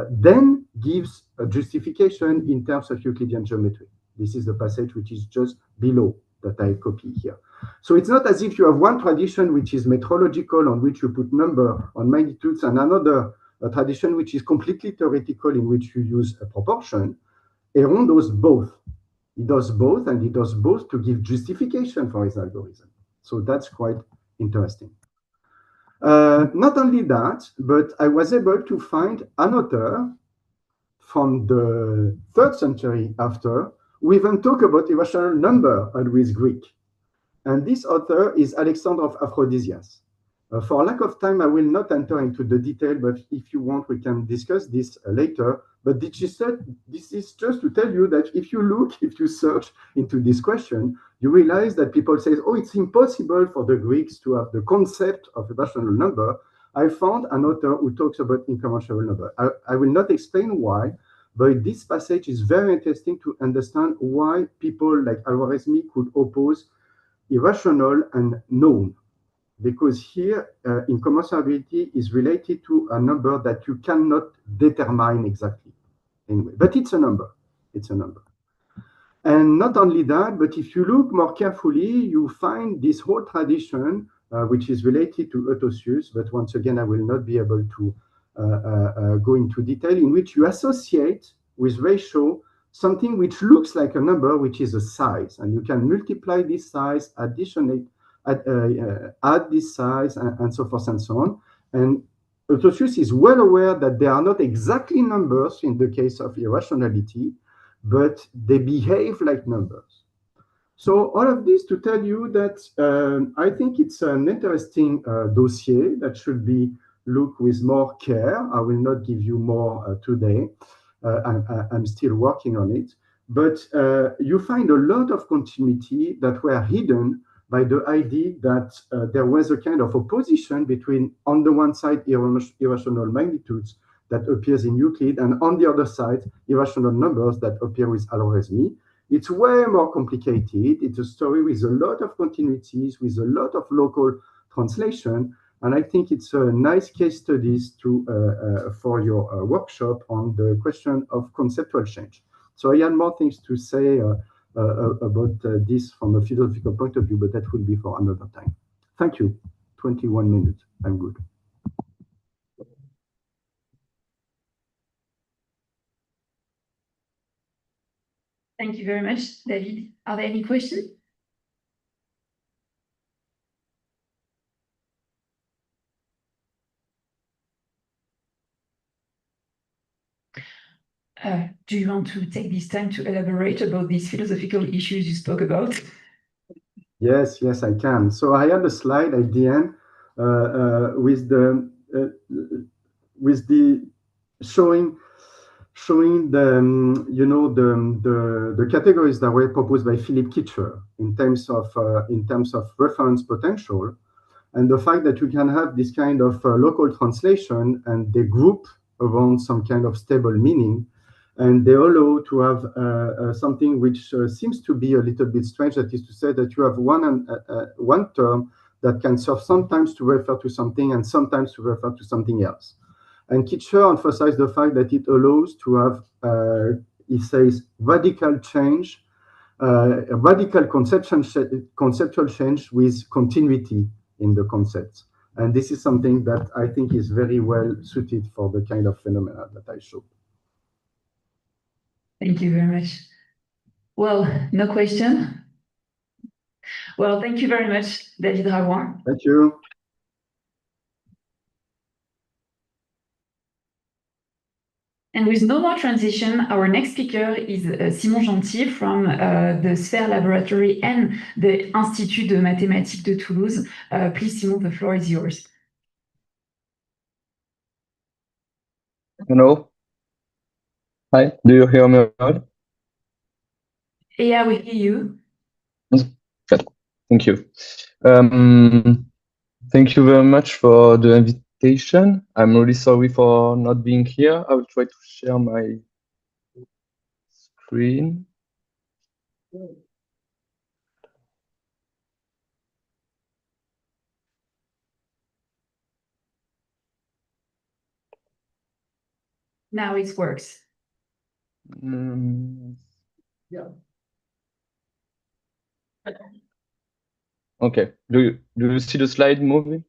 then gives a justification in terms of Euclidean geometry. This is the passage which is just below that I copy here. So it's not as if you have one tradition which is metrological, on which you put number on magnitudes, and another tradition which is completely theoretical, in which you use a proportion. Heron does both. He does both, and he does both to give justification for his algorithm. So that's quite interesting. Not only that, but I was able to find an author from the 3rd century after who even talk about irrational number with Greek. And this author is Alexander of Aphrodisias. For lack of time, I will not enter into the detail, but if you want, we can discuss this later. But this is just to tell you that if you search into this question, you realize that people say, oh, it's impossible for the Greeks to have the concept of a rational number. I found an author who talks about incommensurable number. I will not explain why, but this passage is very interesting to understand why people like Al-Khwarizmi could oppose irrational and known, because here incommensurability is related to a number that you cannot determine exactly anyway, but it's a number. And not only that, but if you look more carefully, you find this whole tradition which is related to Eutychius, but once again I will not be able to go into detail, in which you associate with ratio something which looks like a number, which is a size, and you can multiply this size, add this size, and so forth and so on. And Eutychius is well aware that they are not exactly numbers in the case of irrationality, but they behave like numbers. So all of this to tell you that I think it's an interesting dossier that should be looked with more care. I will not give you more today. I'm still working on it. But you find a lot of continuity that were hidden by the idea that there was a kind of opposition between, on the one side, irrational magnitudes that appears in Euclid, and on the other side, irrational numbers that appear with Al-Khwarizmi. It's way more complicated. It's a story with a lot of continuities, with a lot of local translation. And I think it's a nice case studies for your workshop on the question of conceptual change. So I had more things to say about this from a philosophical point of view, but that will be for another time. Thank you. 21 minutes. I'm good. Thank you very much, David. Are there any questions? Do you want to take this time to elaborate about these philosophical issues you spoke about? Yes, I can. So I had a slide at the end with the showing the the categories that were proposed by Philip Kitcher in terms of reference potential, and the fact that you can have this kind of local translation and they group around some kind of stable meaning, and they allow to have something which seems to be a little bit strange, that is to say that you have one term that can serve sometimes to refer to something and sometimes to refer to something else. And Kitcher emphasized the fact that it allows to have, he says, radical change, radical conceptual change with continuity in the concepts. And this is something that I think is very well suited for the kind of phenomena that I showed. Thank you very much. Well, no question. Well, thank you very much, David Ragoin. Thank you. And with no more transition, our next speaker is Simon Gentil from the SUHFECIM Laboratory and the Institut de Mathématiques de Toulouse. Please, Simon, the floor is yours. Hello. Hi, do you hear me well? Yeah, we hear you. Good. Thank you. Thank you very much for the invitation. I'm really sorry for not being here. I will try to share my screen. Now it works. Yeah. Okay. Do you see the slide moving?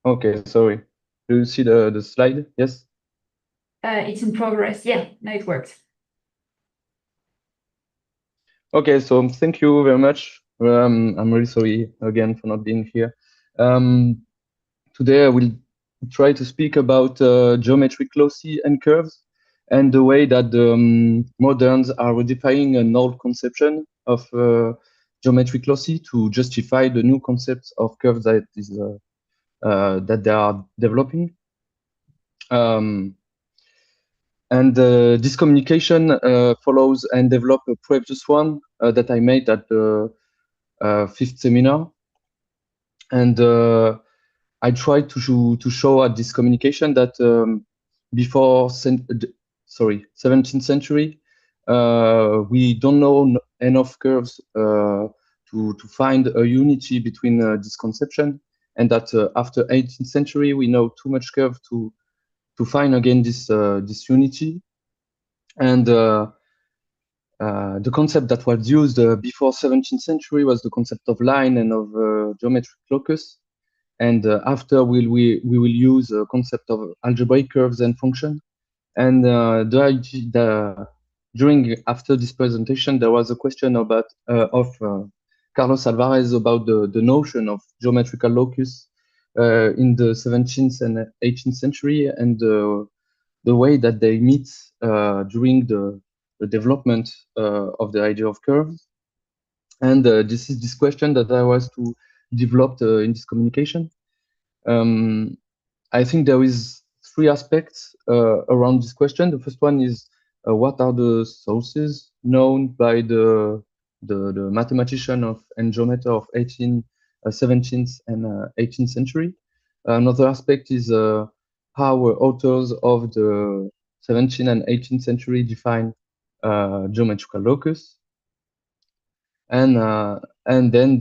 Okay, sorry. Do you see the slide? Yes? It's in progress. Yeah, now it works. Okay, so thank you very much. I'm really sorry again for not being here. Today I will try to speak about geometric loci and curves and the way that the moderns are redefining an old conception of geometric loci to justify the new concepts of curves that they are developing. This communication follows and develop a previous one that I made at the fifth seminar. And I tried to show at this communication that before 17th century, we don't know enough curves to find a unity between this conception, and that after 18th century, we know too much curve to find again this unity. And the concept that was used before 17th century was the concept of line and of geometric locus. And after we will use a concept of algebraic curves and function. And after this presentation, there was a question about of Carlos Alvarez about the notion of geometrical locus in the 17th and 18th century, and the way that they meet during the development of the idea of curves. And this is this question that I was to develop in this communication. I think there is three aspects around this question. The first one is what are the sources known by the mathematician and geometer of 17th and 18th century. Another aspect is how authors of the 17th and 18th century define geometrical locus. And then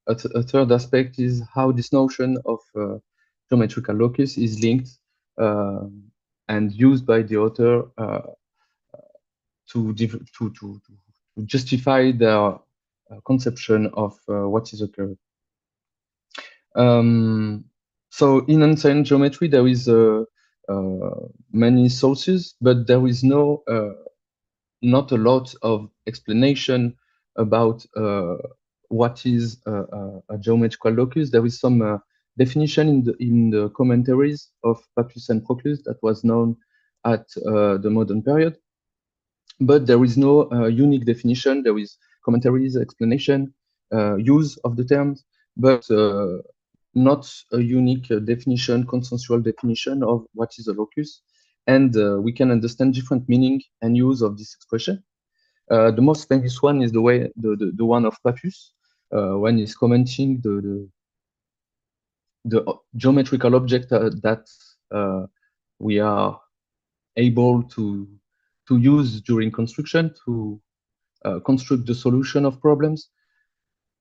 a third aspect is how this notion of geometrical locus is linked and used by the author to justify their conception of what is a curve. So in unsigned geometry, there is many sources, but there is not a lot of explanation about what is a geometrical locus. There is some definition in the commentaries of Pappus and Proclus that was known at the modern period, but there is no unique definition. There is commentaries, explanation, use of the terms, but not a unique definition, consensual definition of what is a locus. And we can understand different meaning and use of this expression. The most famous one is the one of Pappus, when he's commenting the geometrical object that we are able to use during construction to construct the solution of problems.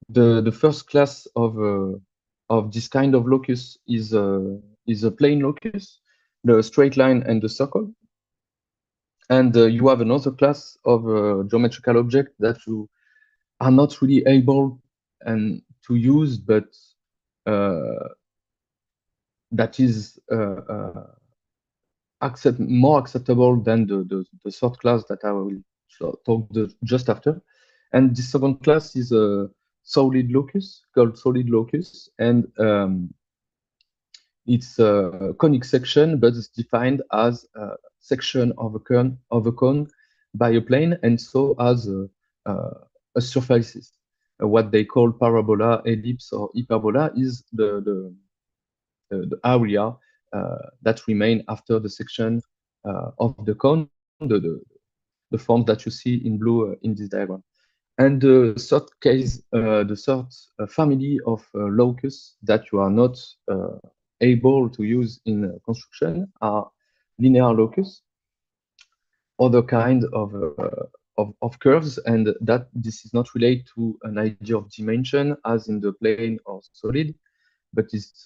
The first class of this kind of locus is a plane locus, the straight line and the circle. And you have another class of geometrical object that you are not really able to use, but that is more acceptable than the third class that I will talk just after. And the second class is a solid locus called solid locus, and it's a conic section, but it's defined as a section of a cone by a plane, and so as a surfaces. What they call parabola, ellipse, or hyperbola is the area that remain after the section of the cone, the forms that you see in blue in this diagram. And the third case, the third family of locus that you are not able to use in construction are linear locus, other kind of curves, and that this is not related to an idea of dimension as in the plane or solid, but it's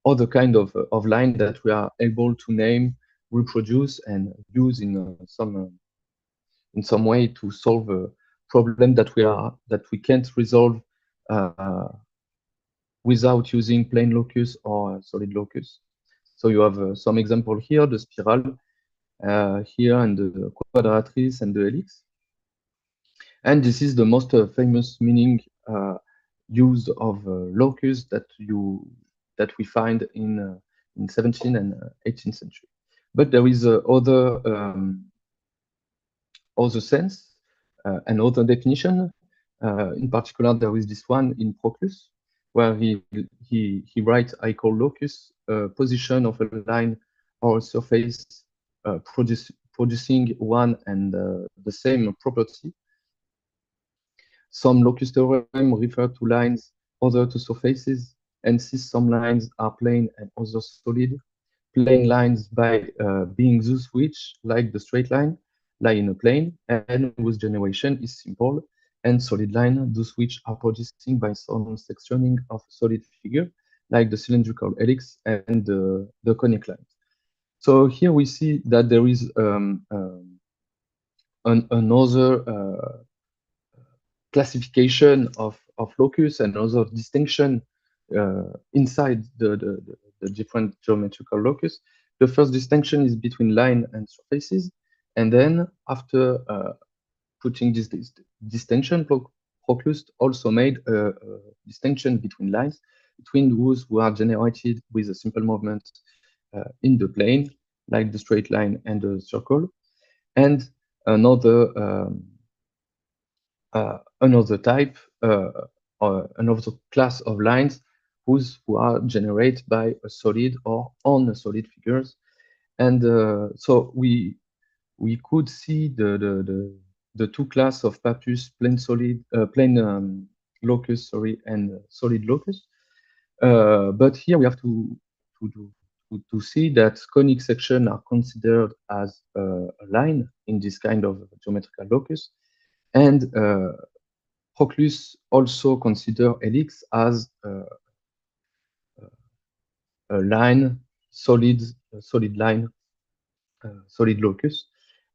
other kind of line that we are able to name, reproduce, and use in some way to solve a problem that we can't resolve without using plane locus or solid locus. So you have some example here, the spiral here, and the quadratrice and the helix. And this is the most famous meaning use of locus that we find in 17th and 18th century. But there is other sense and other definition. In particular, there is this one in Proclus, where he writes, I call locus position of a line or a surface producing one and the same property. Some locus theorem refer to lines, other to surfaces, and since some lines are plane and others solid, plane lines by being those which, like the straight line, lie in a plane and whose generation is simple, and solid line, those which are producing by some sectioning of solid figure, like the cylindrical helix and the conic lines. So here we see that there is another classification of locus and other distinction inside the different geometrical locus. The first distinction is between line and surfaces, and then after putting this distinction, Proclus also made a distinction between lines, between those who are generated with a simple movement in the plane, like the straight line and the circle, and another type, or another class of lines who are generated by a solid or on a solid figures. And so we could see the two class of Papus, plane locus, sorry, and solid locus. But here we have to see that conic section are considered as a line in this kind of geometrical locus, and Proclus also consider helix as a line, solid line, solid locus,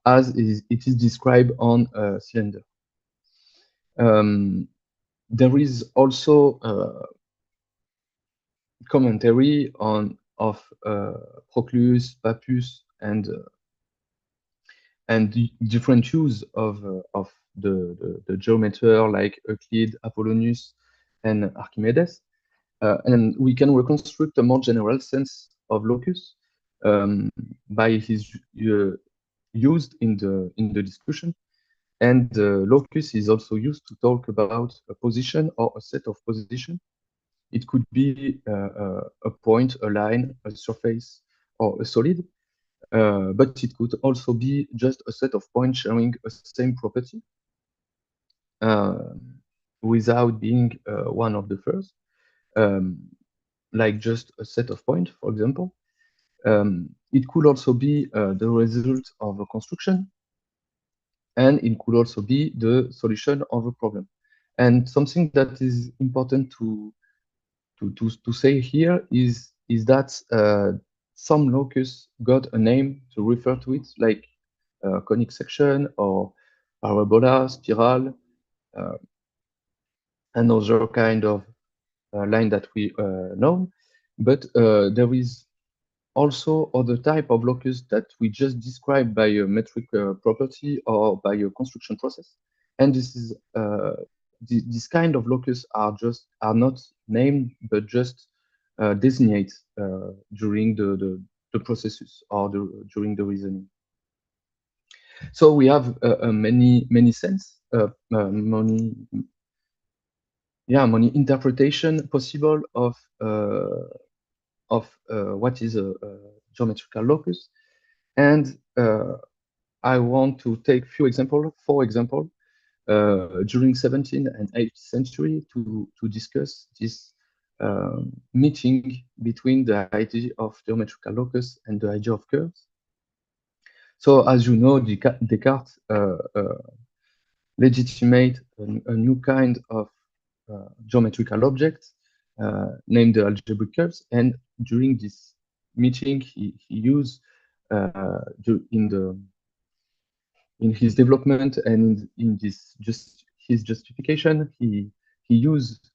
as it is described on a cylinder. There is also commentary of Proclus, Papus, and different use of the geometer like Euclid, Apollonius, and Archimedes. And we can reconstruct a more general sense of locus by his used in the discussion. And locus is also used to talk about a position or a set of position. It could be a point, a line, a surface, or a solid. But it could also be just a set of points sharing a same property without being one of the first, like just a set of points, for example. It could also be the result of a construction, and it could also be the solution of a problem. And something that is important to say here is that some locus got a name to refer to it, like conic section or parabola, spiral, another kind of line that we know. But there is also other type of locus that we just describe by a metric property or by a construction process. And this is this kind of locus are not named, but just designate during the processes or during the reasoning. So we have many sense, many interpretation possible of what is a geometrical locus, and I want to take four examples during 17th and 18th century to discuss this meeting between the idea of geometrical locus and the idea of curves. So, as you know, Descartes legitimate a new kind of geometrical object named the algebraic curves, and during this meeting he used in his development and in his justification, he used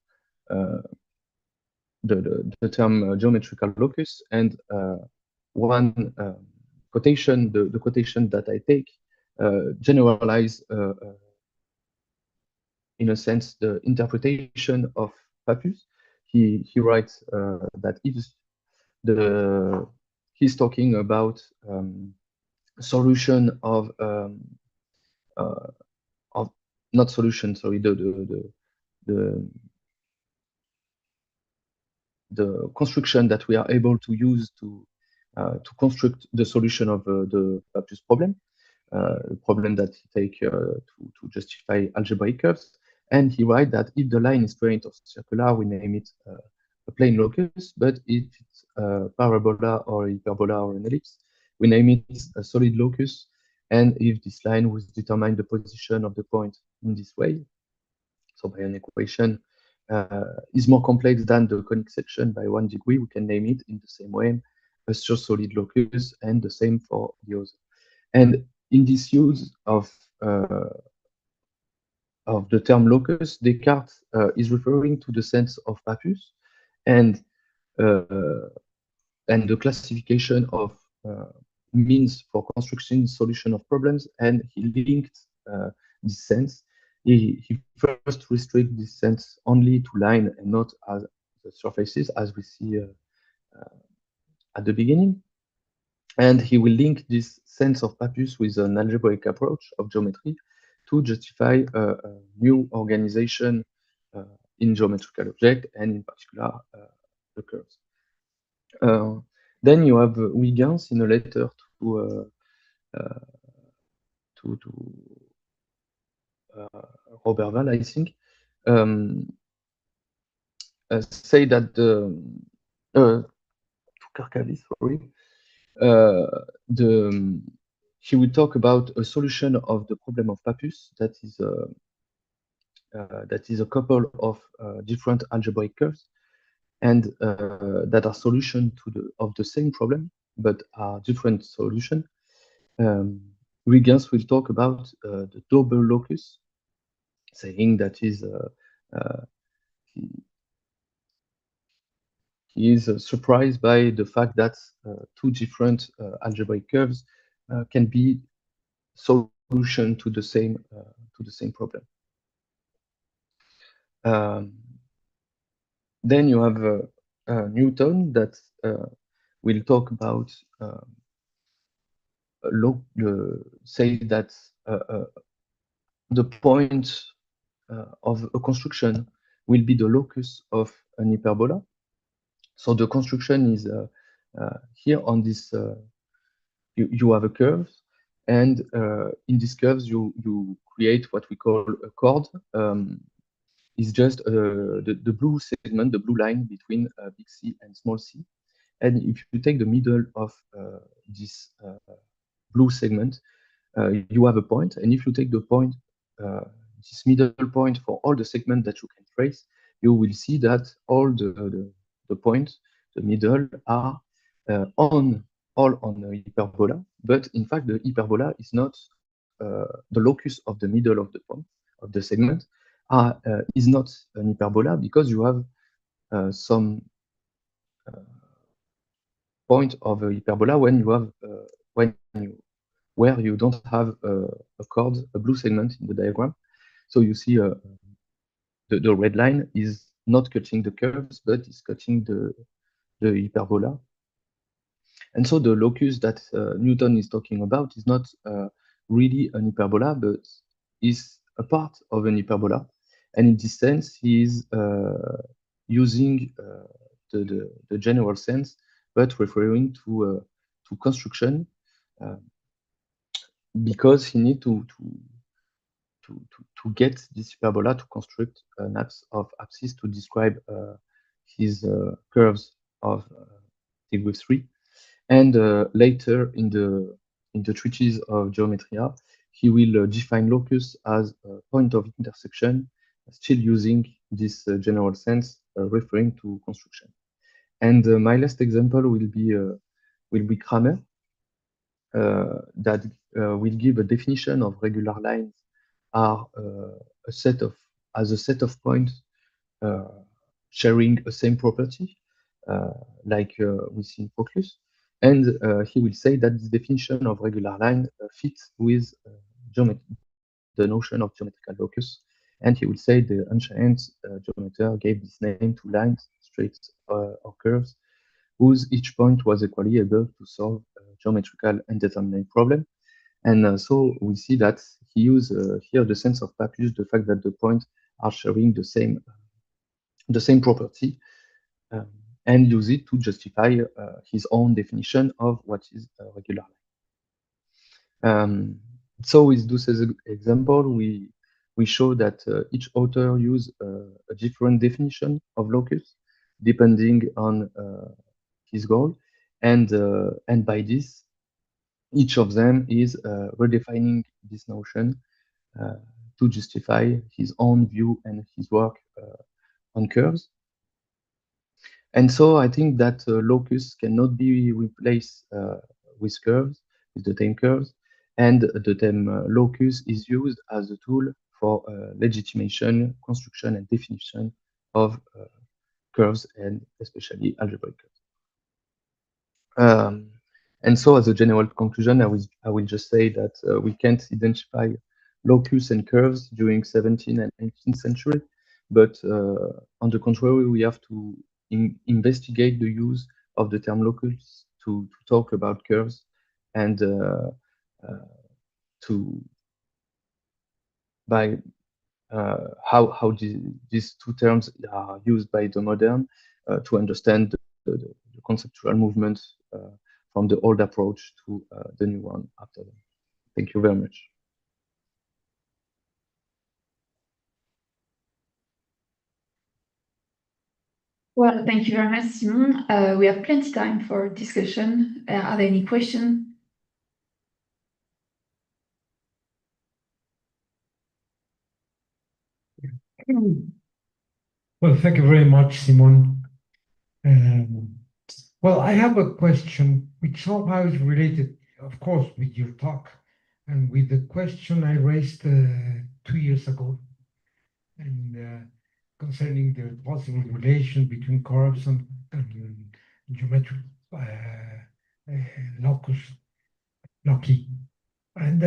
the term geometrical locus, and one quotation, the quotation that I take, generalize in a sense the interpretation of Pappus. He writes that if he's talking about solution of not solution, sorry, the construction that we are able to use to construct the solution of the Pappus problem, problem that he take to justify algebraic curves. And he writes that if the line is point or circular, we name it a plane locus, but if it's a parabola or a hyperbola or an ellipse, we name it a solid locus. And if this line will determine the position of the point in this way, so by an equation is more complex than the conic section by 1 degree, we can name it in the same way a solid locus, and the same for the other. And in this use of the term locus, Descartes is referring to the sense of Pappus and the classification of means for constructing solution of problems, and he linked this sense. He first restricts this sense only to line and not as the surfaces, as we see at the beginning. And he will link this sense of Pappus with an algebraic approach of geometry to justify a new organization in geometrical objects, and in particular the curves. Then you have Huygens in a letter to Robert Val, I think, say that to Kirkcaldy, sorry, he will talk about a solution of the problem of Pappus that is a couple of different algebraic curves, and that are solution of the same problem but are different solution. Huygens will talk about the double locus, saying that is he is surprised by the fact that two different algebraic curves can be solution to the same problem. Then you have Newton that will talk about say that the point of a construction will be the locus of an hyperbola. So the construction is here on this. You have a curve, and in these curves you create what we call a chord. Is just the blue segment, the blue line between big C and small c. And if you take the middle of this blue segment, you have a point. And if you take the point, this middle point for all the segments that you can trace, you will see that all the points, the middle, are all on the hyperbola. But in fact, the hyperbola is not the locus of the middle of the point, of the segment, is not an hyperbola, because you have some point of a hyperbola when you have where you don't have a chord, a blue segment in the diagram. So you see the red line is not cutting the curves, but is cutting the hyperbola. And so the locus that Newton is talking about is not really an hyperbola, but is a part of an hyperbola. And in this sense, he is using the general sense, but referring to construction, because he needs to get this hyperbola to construct an abscisse to describe his curves of degree 3. And later in the treatise of Geometria, he will define locus as a point of intersection, still using this general sense, referring to construction. And my last example will be Kramer, that will give a definition of regular lines are a set of points sharing a same property, like we see in focus. And he will say that this definition of regular line fits with the notion of geometrical locus. And he will say the ancient geometer gave this name to lines, streets, or curves, whose each point was equally able to solve a geometrical indeterminate problem. And so we see that he used here the sense of Pappus, the fact that the points are sharing the same property, and use it to justify his own definition of what is a regular line. So with this as an example, we show that each author use a different definition of locus depending on his goal, and by this, each of them is redefining this notion to justify his own view and his work on curves. And so I think that locus cannot be replaced with curves, with the term curves, and the term locus is used as a tool for legitimation, construction, and definition of curves, and especially algebraic curves. And so as a general conclusion, I will just say that we can't identify locus and curves during 17th and 18th century, but on the contrary, we have to investigate the use of the term locus to talk about curves, and how these two terms are used by the modern to understand the conceptual movement from the old approach to the new one after them. Thank you very much. Well, thank you very much, Simon. We have plenty of time for discussion. Are there any questions? Well, thank you very much, Simon. Well, I have a question which somehow is related, of course, with your talk and with the question I raised 2 years ago, and concerning the possible relation between curves and geometric locus, loci. And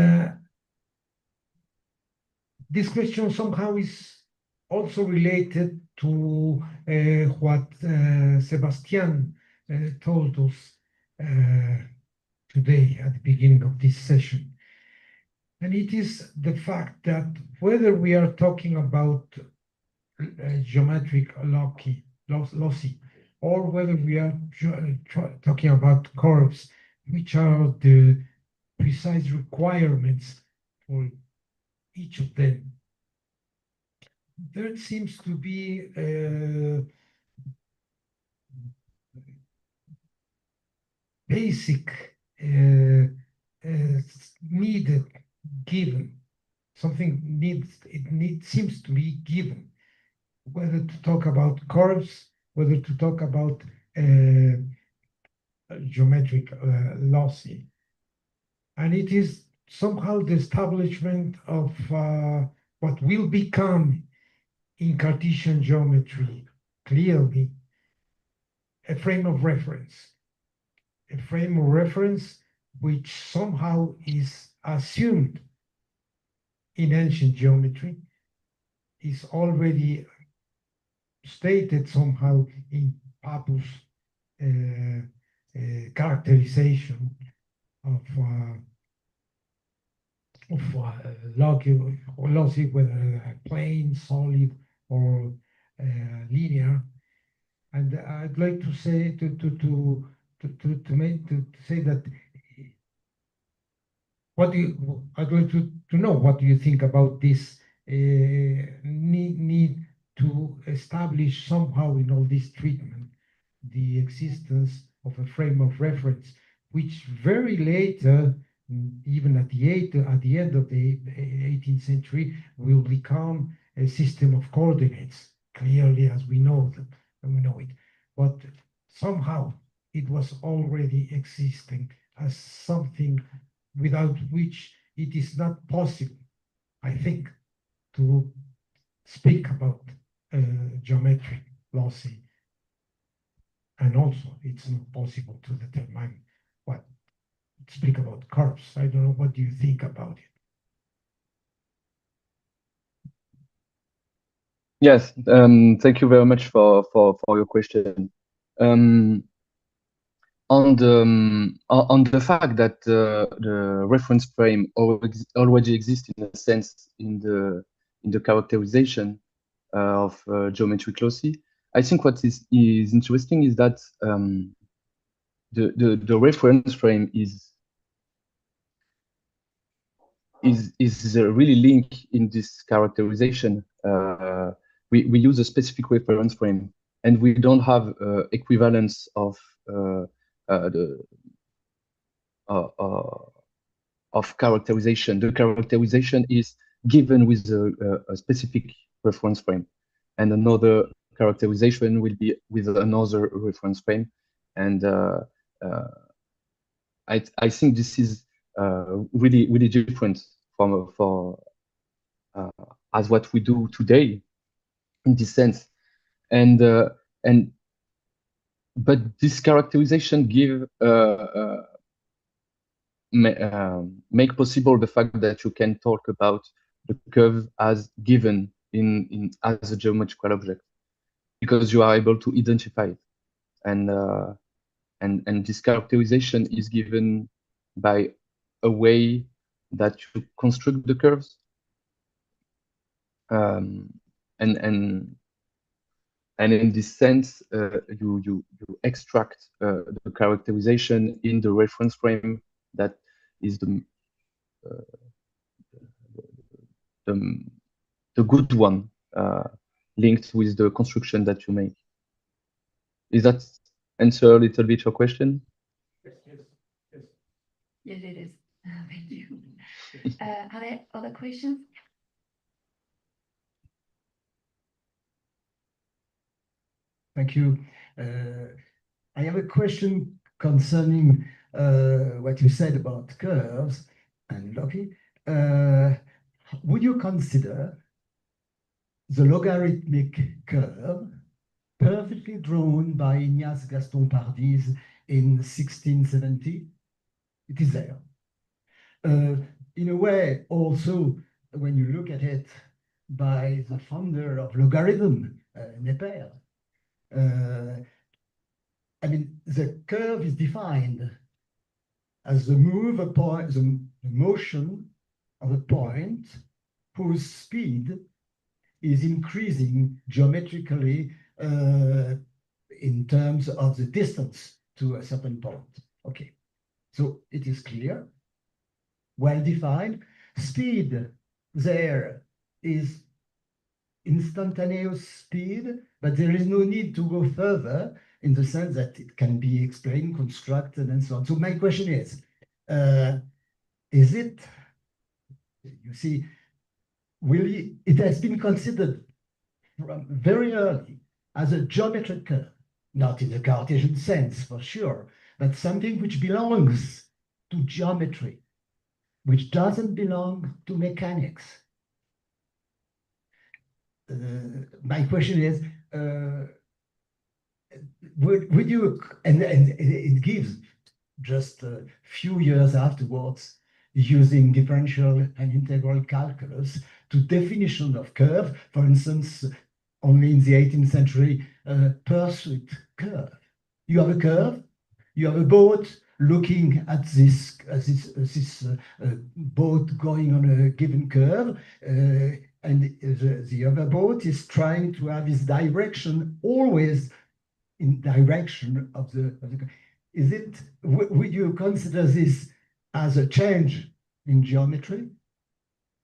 this question somehow is also related to what Sebastian told us today at the beginning of this session. And it is the fact that whether we are talking about geometric loci, or whether we are talking about curves, which are the precise requirements for each of them, there seems to be basic needed given, something seems to be given, whether to talk about curves, whether to talk about geometric loci. And it is somehow the establishment of what will become in Cartesian geometry clearly a frame of reference. A frame of reference which somehow is assumed in ancient geometry, is already stated somehow in Pappus' characterization of loci, whether plane, solid, or linear. And I'd like to say say that I'd like to know what do you think about this need to establish somehow in all this treatment the existence of a frame of reference, which very later, even at the end of the 18th century, will become a system of coordinates, clearly as we know it. But somehow it was already existing as something without which it is not possible, I think, to speak about geometry lossy. And also, it's not possible to determine what, speak about curves. I don't know, what do you think about it? Yes, thank you very much for your question. On the fact that the reference frame already exists in a sense in the characterization of geometric loci, I think what is interesting is that the reference frame is really linked in this characterization. We use a specific reference frame, and we don't have equivalence of of characterization. The characterization is given with a specific reference frame, and another characterization will be with another reference frame. And I think this is really different from as what we do today in this sense. And but this characterization make possible the fact that you can talk about the curve as given in as a geometrical object, because you are able to identify it. And this characterization is given by a way that you construct the curves. And in this sense, you extract the characterization in the reference frame that is the good one, linked with the construction that you make. Is that answer a little bit your question? Yes. Yes, it is. Thank you. Are there other questions? Thank you. I have a question concerning what you said about curves and Loki. Would you consider the logarithmic curve perfectly drawn by Ignace Gaston Pardis in 1670? It is there. In a way, also, when you look at it by the founder of logarithm, Neper, I mean, the curve is defined as the motion of a point whose speed is increasing geometrically in terms of the distance to a certain point. Okay, so it is clear, well defined. Speed there is instantaneous speed, but there is no need to go further in the sense that it can be explained, constructed, and so on. So my question is it, you see, it has been considered from very early as a geometric curve, not in the Cartesian sense for sure, but something which belongs to geometry, which doesn't belong to mechanics. My question is, would you, and it gives just a few years afterwards, using differential and integral calculus to definition of curve, for instance, only in the 18th century, pursuit curve. You have a curve, you have a boat looking at this boat going on a given curve, and the other boat is trying to have its direction always in direction of the is it, would you consider this as a change in geometry?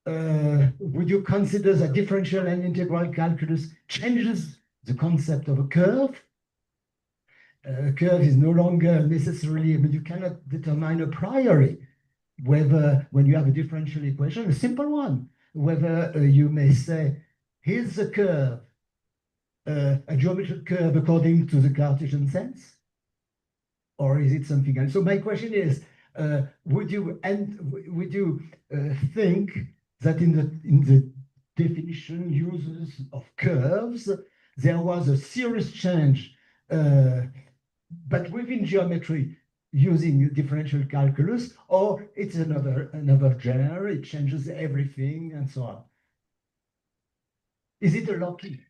Would you consider that differential and integral calculus changes the concept of a curve? A curve is no longer necessarily, but you cannot determine a priori whether, when you have a differential equation, a simple one, whether you may say, here's a curve, a geometric curve according to the Cartesian sense, or is it something else? So my question is, would you think that in the definition uses of curves, there was a serious change, but within geometry, using differential calculus, or it's another genre, it changes everything and so on. Is it a lucky?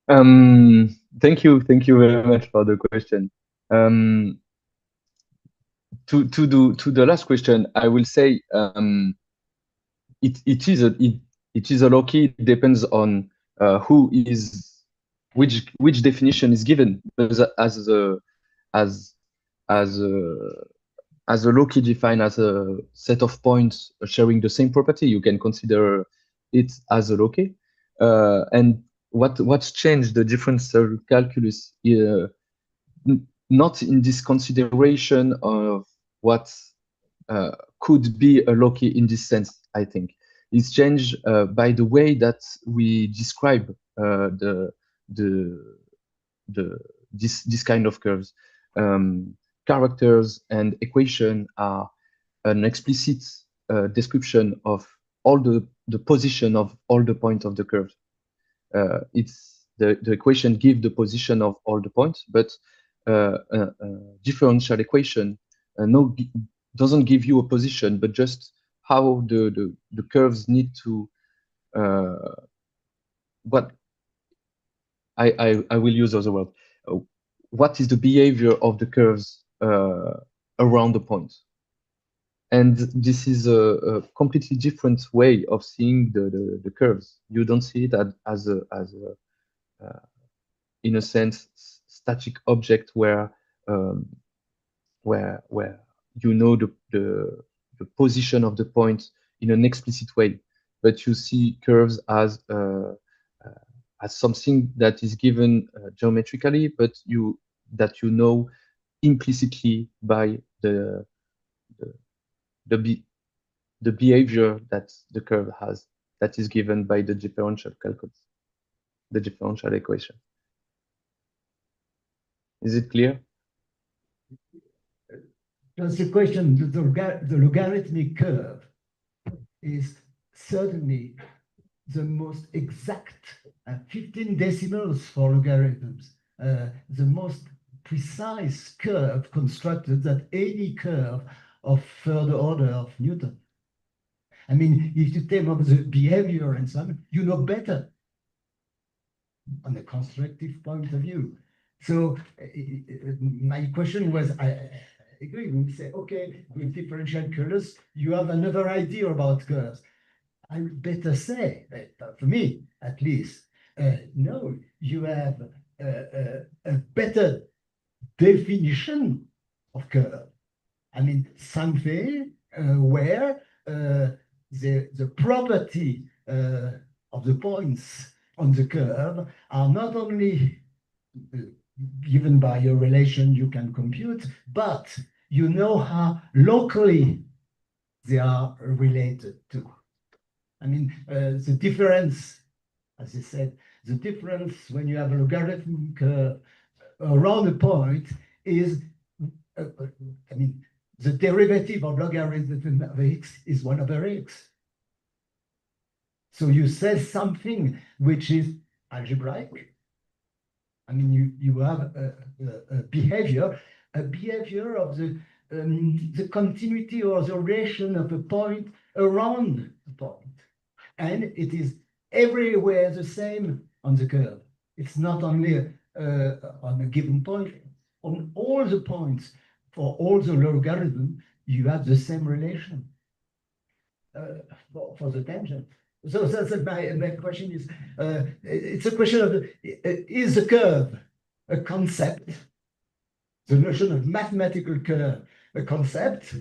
Thank you very much for the question. To the last question, I will say it is a loci. It depends on which definition is given. As a loci defined as a set of points sharing the same property, you can consider it as a loci. And what's changed the differential calculus? Not in this consideration of what could be a loci in this sense, I think. It's changed by the way that we describe this kind of curves. Characters and equation are an explicit description of all the position of all the points of the curve. It's the equation gives the position of all the points, but differential equation doesn't give you a position, but just how the curves need to. What I will use as well. What is the behavior of the curves around the point? And this is a completely different way of seeing the curves. You don't see it as a in a sense static object where you know the position of the point in an explicit way, but you see curves as something that is given geometrically, but that you know implicitly by the behavior that the curve has, that is given by the differential calculus, the differential equation. Is it clear? Just a question, the logarithmic curve is certainly the most exact, 15 decimals for logarithms, the most precise curve constructed that any curve of third order of Newton. I mean, if you tell of the behavior and so on, you know better on a constructive point of view. So my question was, I agree, we say, okay, with differential calculus, you have another idea about curves. I would better say, for me at least, no, you have a better definition of curve. I mean, something where the property of the points on the curve are not only given by a relation you can compute, but you know how locally they are related to. I mean, the difference, as I said, the difference when you have a logarithmic curve around a point is, I mean, the derivative of logarithm of x is 1 over x. So you say something which is algebraic. I mean, you have a behavior of the continuity or the relation of a point around the point. And it is everywhere the same on the curve. It's not only on a given point. On all the points, for all the logarithm, you have the same relation for the tangent. So that's my question is, it's a question of, is the curve a concept? The notion of mathematical curve, a concept?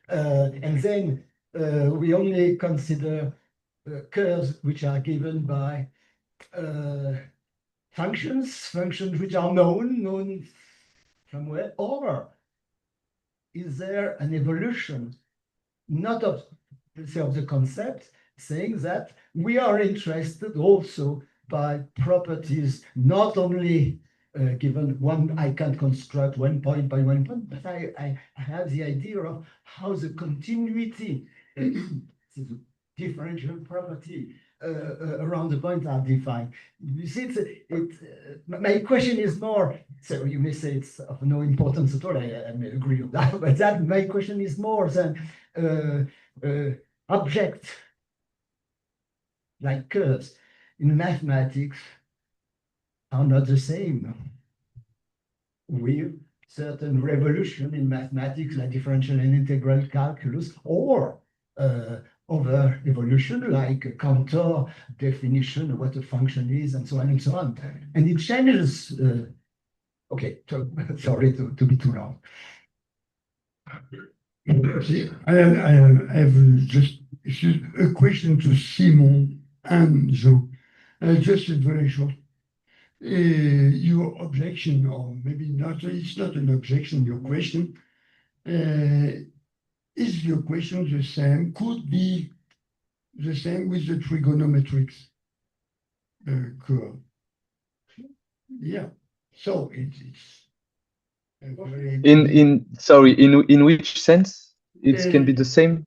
And then we only consider curves which are given by functions which are known somewhere, or is there an evolution, not of, say, of the concept, saying that we are interested also by properties not only given one, I can construct one point by one point, but I have the idea of how the continuity, the differential property around the point are defined. You see, my question is more, so you may say it's of no importance at all, I may agree on that, but that my question is more than object like curves in mathematics are not the same. With certain revolution in mathematics like differential and integral calculus, or other evolution like Cantor definition of what a function is, and so on and so on. And it changes. Okay, so, sorry to be too long. I have just a question to Simon and Joe. Just a very short. Your objection, or maybe not, it's not an objection, your question. Is your question the same, could be the same with the trigonometrics curve? Yeah, so it's in which sense it can be the same?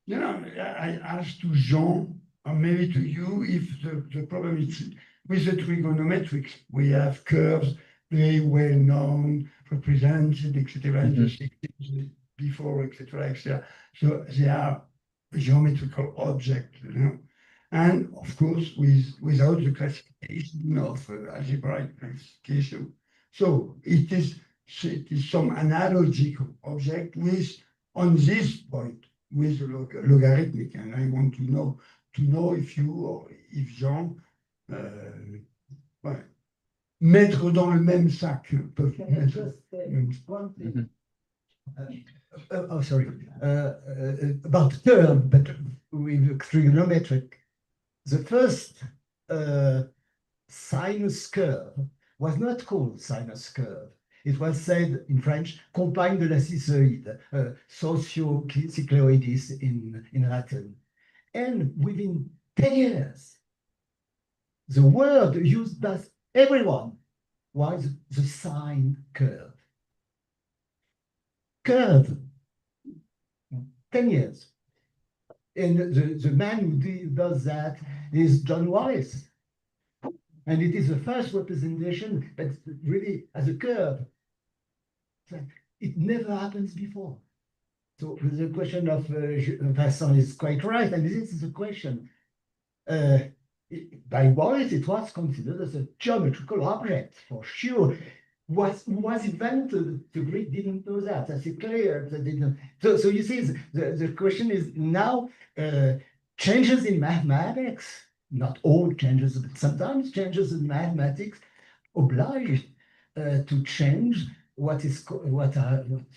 No, I asked to Jean, or maybe to you, if the problem is with the trigonometrics. We have curves very well known, represented, etc. in the 60s, before, etc., etc. So they are geometrical objects, you know. And of course, without the classification of algebraic classification. So it is some analogical object with, on this point, with logarithmic. And I want to know if you or if Jean mettre dans le même sac. Sorry. About term, but with trigonometric. The first sinus curve was not called sinus curve. It was said in French, compagne de la cissoïde, sociocycloidis in Latin. And within 10 years, the word used by everyone was the sine curve. Curve, 10 years. And the man who does that is John Wallace. And it is the first representation, but really as a curve. It never happens before. So the question of Vincent is quite right, and this is the question. By Wallace, it was considered as a geometrical object, for sure. Was invented, the Greek didn't know that. That's clear. They didn't. So you see, the question is now changes in mathematics, not all changes, but sometimes changes in mathematics oblige to change what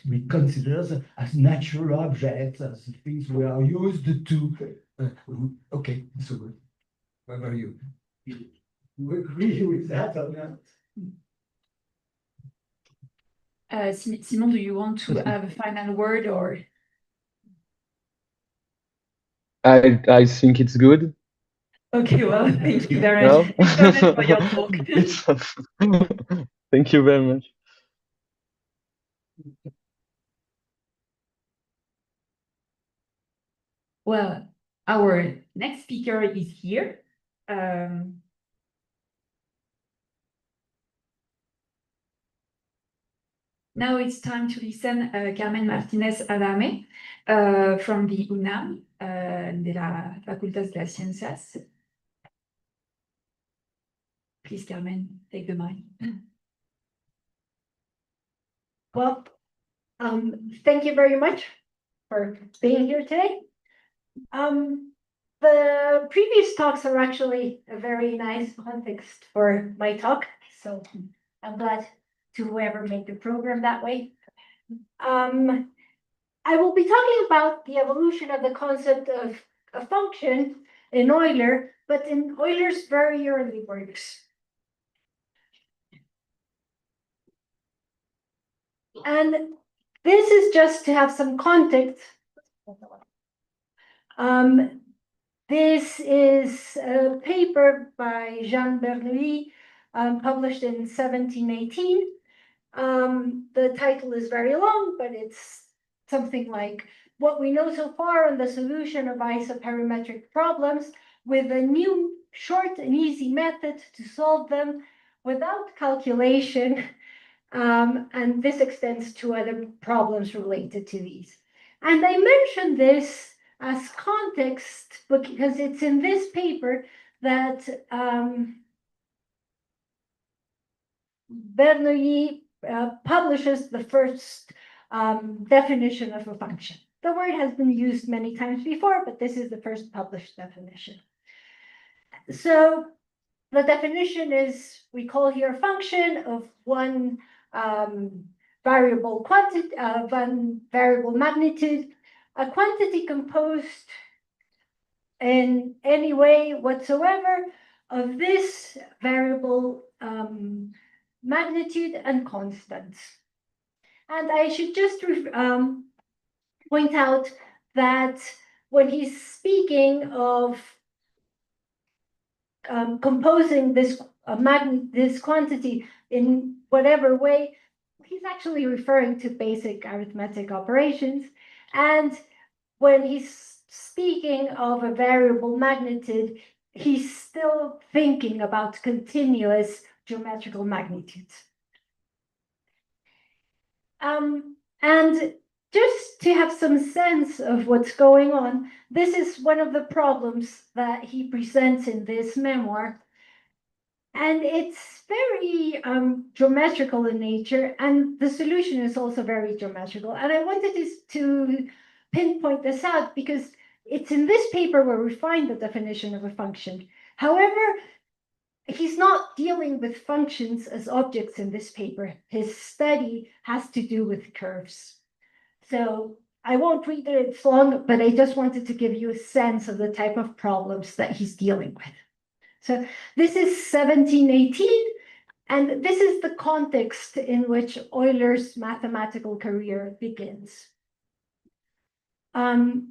we consider as natural objects, as things we are used to. Okay, so good. What about you? You agree with that or not? Simon, do you want to have a final word, or? I think it's good. Okay, well, thank you very much. For your talk. Thank you very much. Well, our next speaker is here. Now it's time to listen Carmen Martinez Adame from the UNAM, de la Facultad de las Ciencias. Please, Carmen, take the mic. Well, thank you very much for being here today. The previous talks are actually a very nice context for my talk, so I'm glad to whoever made the program that way. I will be talking about the evolution of the concept of a function in Euler, but in Euler's very early works. And this is just to have some context. This is a paper by Jean Bernoulli, published in 1718. The title is very long, but it's something like what we know so far on the solution of isoperimetric problems with a new short and easy method to solve them without calculation. And this extends to other problems related to these. And I mention this as context because it's in this paper that Bernoulli publishes the first definition of a function. The word has been used many times before, but this is the first published definition. So the definition is, we call here a function of one variable quantity, one variable magnitude, a quantity composed in any way whatsoever of this variable magnitude and constants. And I should just point out that when he's speaking of composing this this quantity in whatever way, he's actually referring to basic arithmetic operations. And when he's speaking of a variable magnitude, he's still thinking about continuous geometrical magnitudes. And just to have some sense of what's going on, this is one of the problems that he presents in this memoir. And it's very geometrical in nature, and the solution is also very geometrical. And I wanted to pinpoint this out because it's in this paper where we find the definition of a function. However, he's not dealing with functions as objects in this paper. His study has to do with curves. So I won't read it, it's long, but I just wanted to give you a sense of the type of problems that he's dealing with. So this is 1718, and this is the context in which Euler's mathematical career begins. And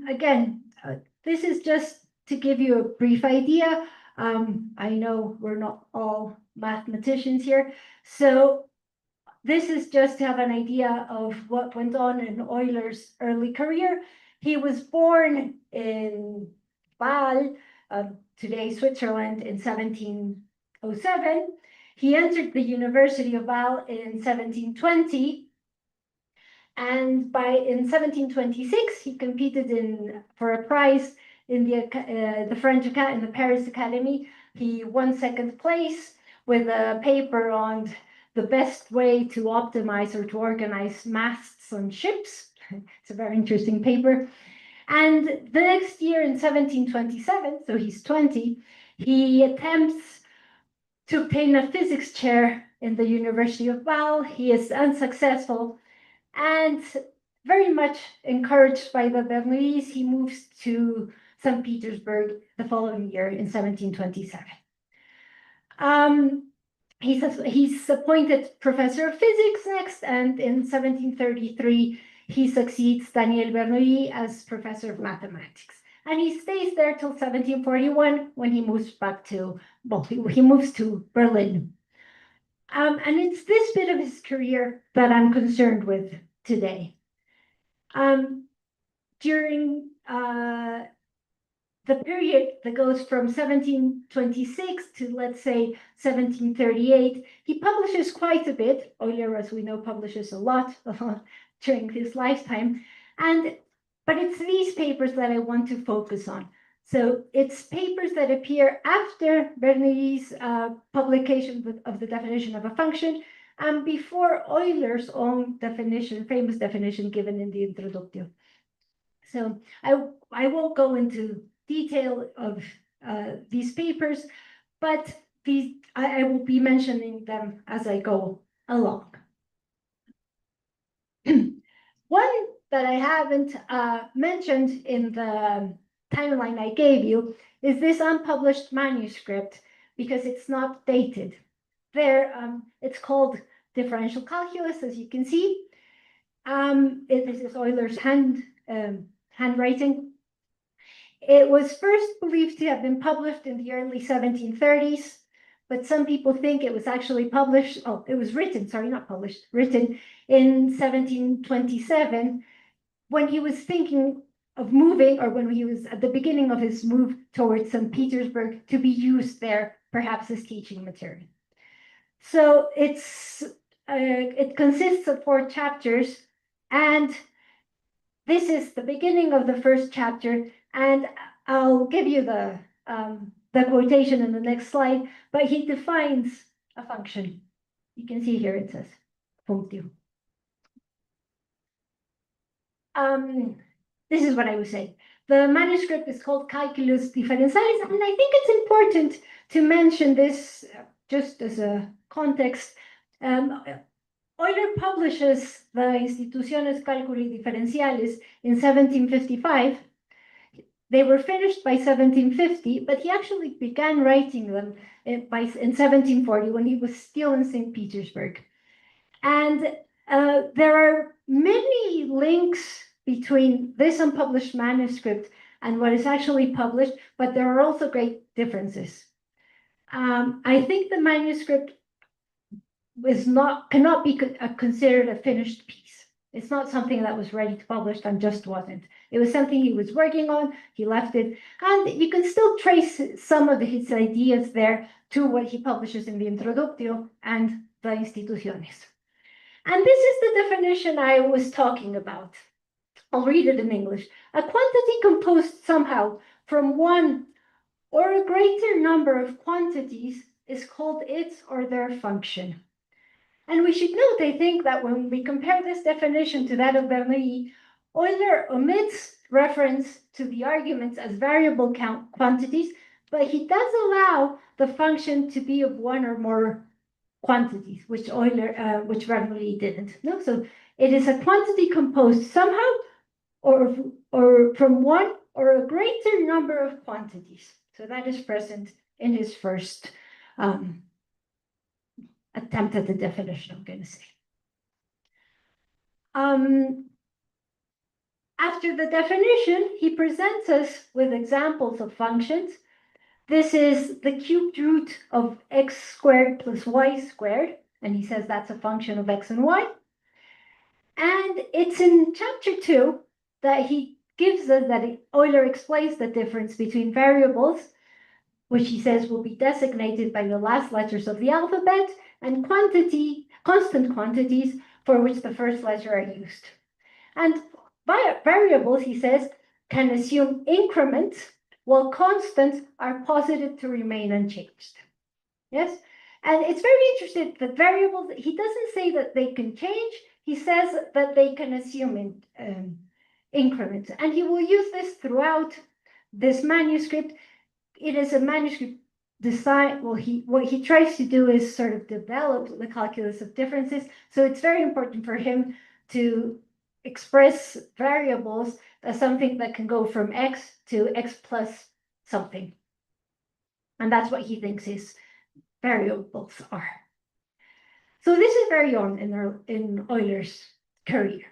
again, this is just to give you a brief idea. I know we're not all mathematicians here, so this is just to have an idea of what went on in Euler's early career. He was born in Bâle, today Switzerland, in 1707. He entered the University of Bâle in 1720. And in 1726, he competed for a prize in the Paris Academy. He won second place with a paper on the best way to optimize or to organize masts on ships. It's a very interesting paper. And the next year in 1727, so he's 20, he attempts to obtain a physics chair in the University of Bâle. He is unsuccessful, and very much encouraged by the Bernoullis, he moves to St. Petersburg the following year in 1727. He's appointed professor of physics next, and in 1733, he succeeds Daniel Bernoulli as professor of mathematics. And he stays there till 1741 when he moves back to, well, he moves to Berlin. And it's this bit of his career that I'm concerned with today. During the period that goes from 1726 to, let's say, 1738, he publishes quite a bit. Euler, as we know, publishes a lot during his lifetime. But it's these papers that I want to focus on. So it's papers that appear after Bernoulli's publication of the definition of a function and before Euler's own definition, famous definition given in the Introductio. So I won't go into detail of these papers, but I will be mentioning them as I go along. One that I haven't mentioned in the timeline I gave you is this unpublished manuscript because it's not dated. It's called Differential Calculus, as you can see. This is Euler's handwriting. It was first believed to have been published in the early 1730s, but some people think it was actually written in 1727. when he was thinking of moving, or when he was at the beginning of his move towards St. Petersburg, to be used there, perhaps as teaching material. So it consists of 4 chapters, and this is the beginning of the first chapter, and I'll give you the quotation in the next slide, but he defines a function. You can see here it says function. This is what I was saying. The manuscript is called Calculus Differentialis, and I think it's important to mention this just as a context. Euler publishes the Institutiones Calculi Differentialis in 1755. They were finished by 1750, but he actually began writing them in 1740 when he was still in St. Petersburg. And there are many links between this unpublished manuscript and what is actually published, but there are also great differences. I think the manuscript cannot be considered a finished piece. It's not something that was ready to publish and just wasn't. It was something he was working on, he left it, and you can still trace some of his ideas there to what he publishes in the Introductio and the Instituciones. And this is the definition I was talking about. I'll read it in English. A quantity composed somehow from one or a greater number of quantities is called its or their function. And we should note, I think, that when we compare this definition to that of Bernoulli, Euler omits reference to the arguments as variable quantities, but he does allow the function to be of one or more quantities, which Bernoulli didn't. No, so it is a quantity composed somehow or from one or a greater number of quantities. So that is present in his first attempt at the definition, I'm going to say. After the definition, he presents us with examples of functions. This is the cubed root of x squared plus y squared, and he says that's a function of x and y. And it's in chapter 2 that he gives us, that Euler explains the difference between variables, which he says will be designated by the last letters of the alphabet, and constant quantities for which the first letter are used. And variables, he says, can assume increments, while constants are posited to remain unchanged. Yes? And it's very interesting that variables, he doesn't say that they can change, he says that they can assume increments. And he will use this throughout this manuscript. It is a manuscript design. Well, what he tries to do is sort of develop the calculus of differences. So it's very important for him to express variables as something that can go from x to x plus something. And that's what he thinks his variables are. So this is very on in Euler's career.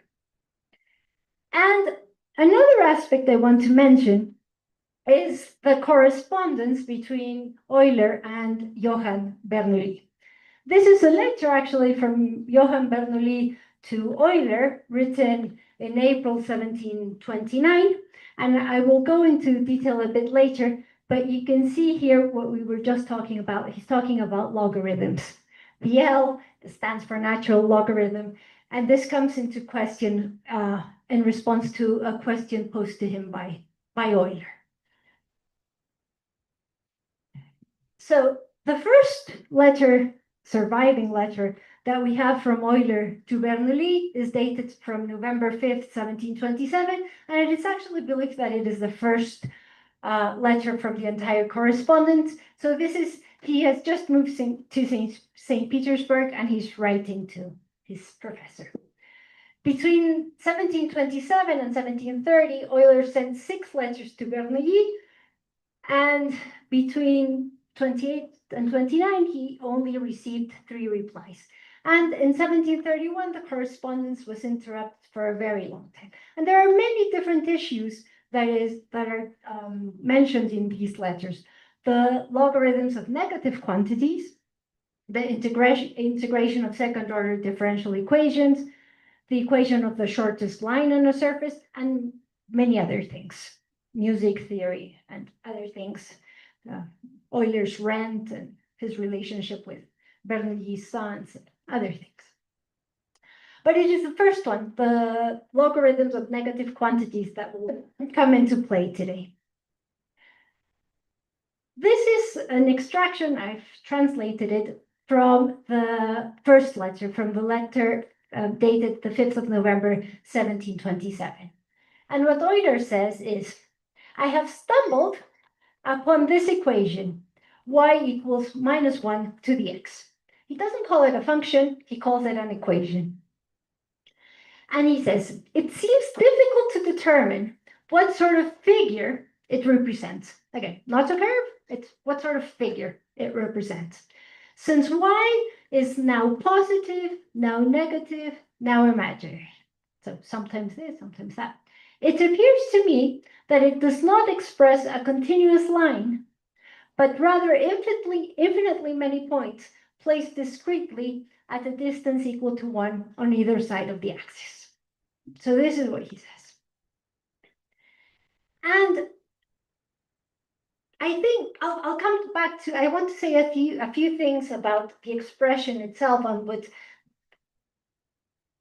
And another aspect I want to mention is the correspondence between Euler and Johann Bernoulli. This is a letter actually from Johann Bernoulli to Euler, written in April 1729, and I will go into detail a bit later, but you can see here what we were just talking about. He's talking about logarithms. The L stands for natural logarithm, and this comes into question in response to a question posed to him by Euler. So the first letter, surviving letter, that we have from Euler to Bernoulli is dated from November 5th, 1727, and it is actually believed that it is the first letter from the entire correspondence. So he has just moved to St. Petersburg, and he's writing to his professor. Between 1727 and 1730, Euler sent 6 letters to Bernoulli, and between 28 and 29, he only received 3 replies. And in 1731, the correspondence was interrupted for a very long time. And there are many different issues that are mentioned in these letters. The logarithms of negative quantities, the integration of second-order differential equations, the equation of the shortest line on a surface, and many other things, music theory and other things, Euler's rent and his relationship with Bernoulli's sons and other things. But it is the first one, the logarithms of negative quantities, that will come into play today. This is an extraction, I've translated it from the first letter, from the letter dated the 5th of November, 1727. And what Euler says is, I have stumbled upon this equation, y equals -1 to the x. He doesn't call it a function, he calls it an equation. And he says, it seems difficult to determine what sort of figure it represents. Again, not a curve, it's what sort of figure it represents. Since y is now positive, now negative, now imaginary. So sometimes this, sometimes that. It appears to me that it does not express a continuous line, but rather infinitely many points placed discretely at a distance equal to 1 on either side of the axis. So this is what he says. And I think I'll come back to, I want to say a few things about the expression itself, on what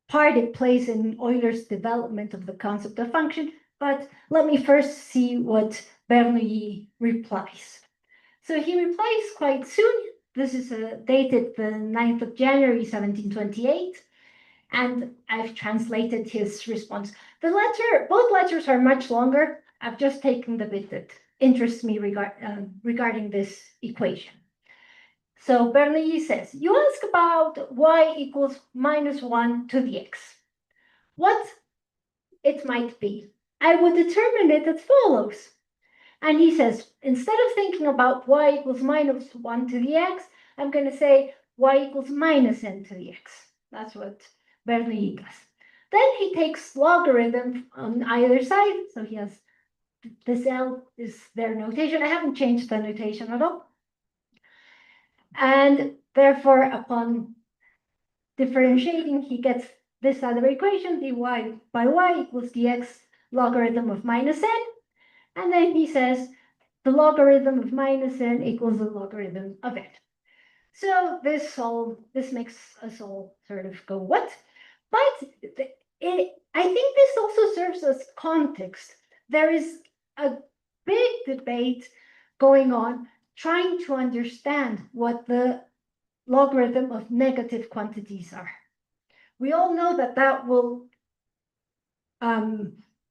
part it plays in Euler's development of the concept of function, but let me first see what Bernoulli replies. So he replies quite soon. This is dated the 9th of January, 1728, and I've translated his response. Both letters are much longer. I've just taken the bit that interests me regarding this equation. So Bernoulli says, you ask about y equals -1 to the x. What it might be, I would determine it as follows. And he says, instead of thinking about y equals -1 to the x, I'm going to say y equals -n to the x. That's what Bernoulli does. Then he takes logarithm on either side. So he has this L is their notation. I haven't changed the notation at all. And therefore, upon differentiating, he gets this other equation, dy by y equals dx logarithm of -n. And then he says the logarithm of -n equals the logarithm of n. So this makes us all sort of go, what? But I think this also serves as context. There is a big debate going on trying to understand what the logarithm of negative quantities are. We all know that that will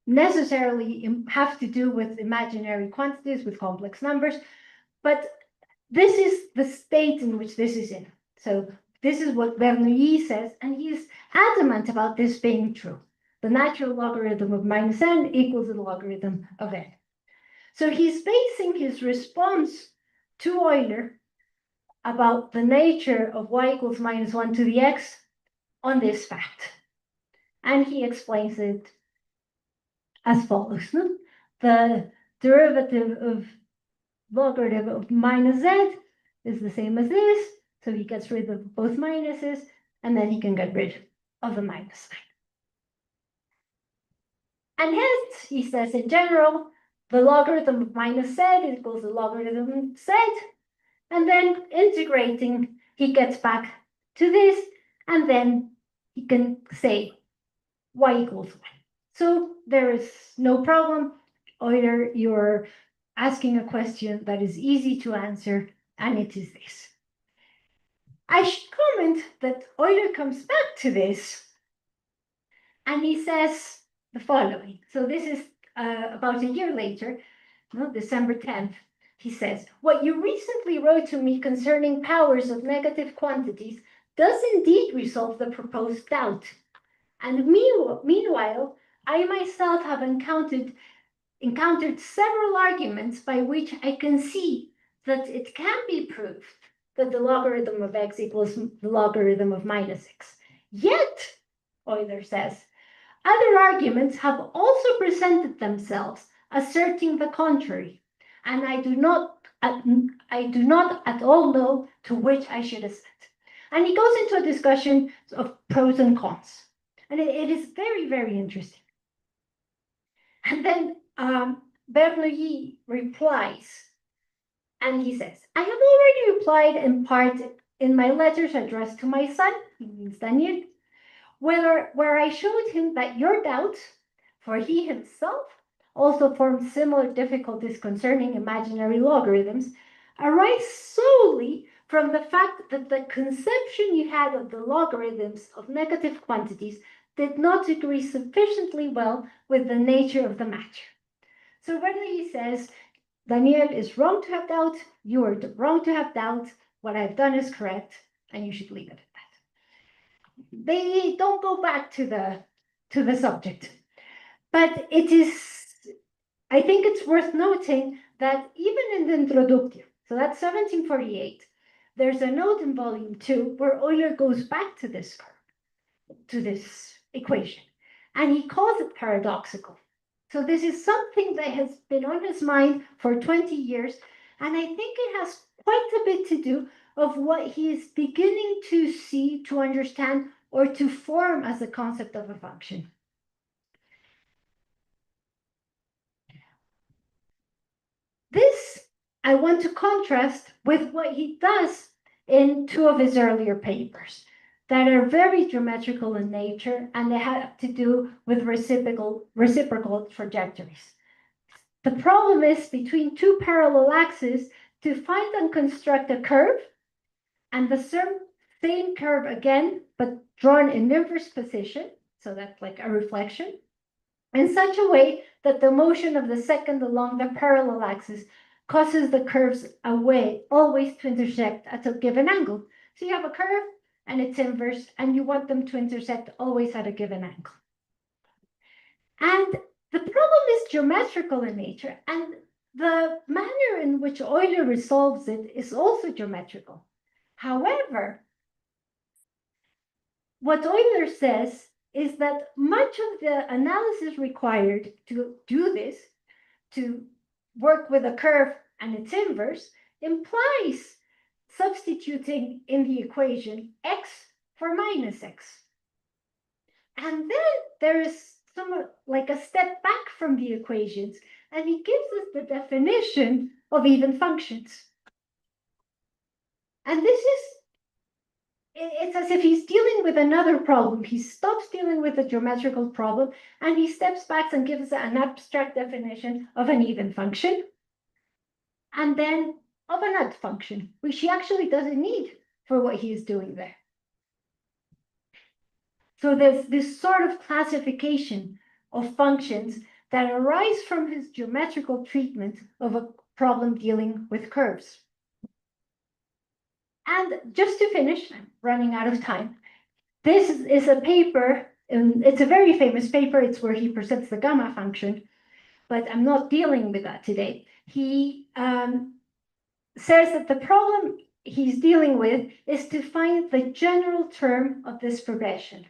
necessarily have to do with imaginary quantities, with complex numbers, but this is the state in which this is in. So this is what Bernoulli says, and he's adamant about this being true. The natural logarithm of -n equals the logarithm of n. So he's basing his response to Euler about the nature of y equals -1 to the x on this fact. And he explains it as follows. The derivative of logarithm of -z is the same as this, so he gets rid of both minuses, and then he can get rid of the minus sign. And hence, he says in general, the logarithm of -z equals the logarithm of z, and then integrating, he gets back to this, and then he can say y equals 1. So there is no problem. Euler, you're asking a question that is easy to answer, and it is this. I should comment that Euler comes back to this, and he says the following. So this is about a year later, December 10th. He says, what you recently wrote to me concerning powers of negative quantities does indeed resolve the proposed doubt. And meanwhile, I myself have encountered several arguments by which I can see that it can be proved that the logarithm of x equals the logarithm of -x. Yet, Euler says, other arguments have also presented themselves asserting the contrary, and I do not at all know to which I should assent. And he goes into a discussion of pros and cons. And it is very, very interesting. And then Bernoulli replies, and he says, I have already replied in part in my letters addressed to my son, he means Daniel, where I showed him that your doubts, for he himself also formed similar difficulties concerning imaginary logarithms, arise solely from the fact that the conception you had of the logarithms of negative quantities did not agree sufficiently well with the nature of the matter. So when he says, Daniel is wrong to have doubt, you are wrong to have doubt, what I've done is correct, and you should leave it at that. They don't go back to the subject. But it is, I think it's worth noting that even in the Introductio, so that's 1748, there's a note in volume 2 where Euler goes back to this curve, to this equation, and he calls it paradoxical. So this is something that has been on his mind for 20 years, and I think it has quite a bit to do of what he is beginning to see, to understand, or to form as a concept of a function. This I want to contrast with what he does in two of his earlier papers that are very geometrical in nature, and they have to do with reciprocal trajectories. The problem is between two parallel axes to find and construct a curve, and the same curve again, but drawn in inverse position, so that's like a reflection, in such a way that the motion of the second along the parallel axis causes the curves away always to intersect at a given angle. So you have a curve and it's inverse, and you want them to intersect always at a given angle. And the problem is geometrical in nature, and the manner in which Euler resolves it is also geometrical. However, what Euler says is that much of the analysis required to do this, to work with a curve and its inverse, implies substituting in the equation x for minus x. And then there is like a step back from the equations, and he gives us the definition of even functions. And this is, it's as if he's dealing with another problem. He stops dealing with a geometrical problem, and he steps back and gives an abstract definition of an even function, and then of an odd function, which he actually doesn't need for what he is doing there. So there's this sort of classification of functions that arise from his geometrical treatment of a problem dealing with curves. And just to finish, I'm running out of time. This is a paper, and it's a very famous paper. It's where he presents the gamma function, but I'm not dealing with that today. He says that the problem he's dealing with is to find the general term of this progression.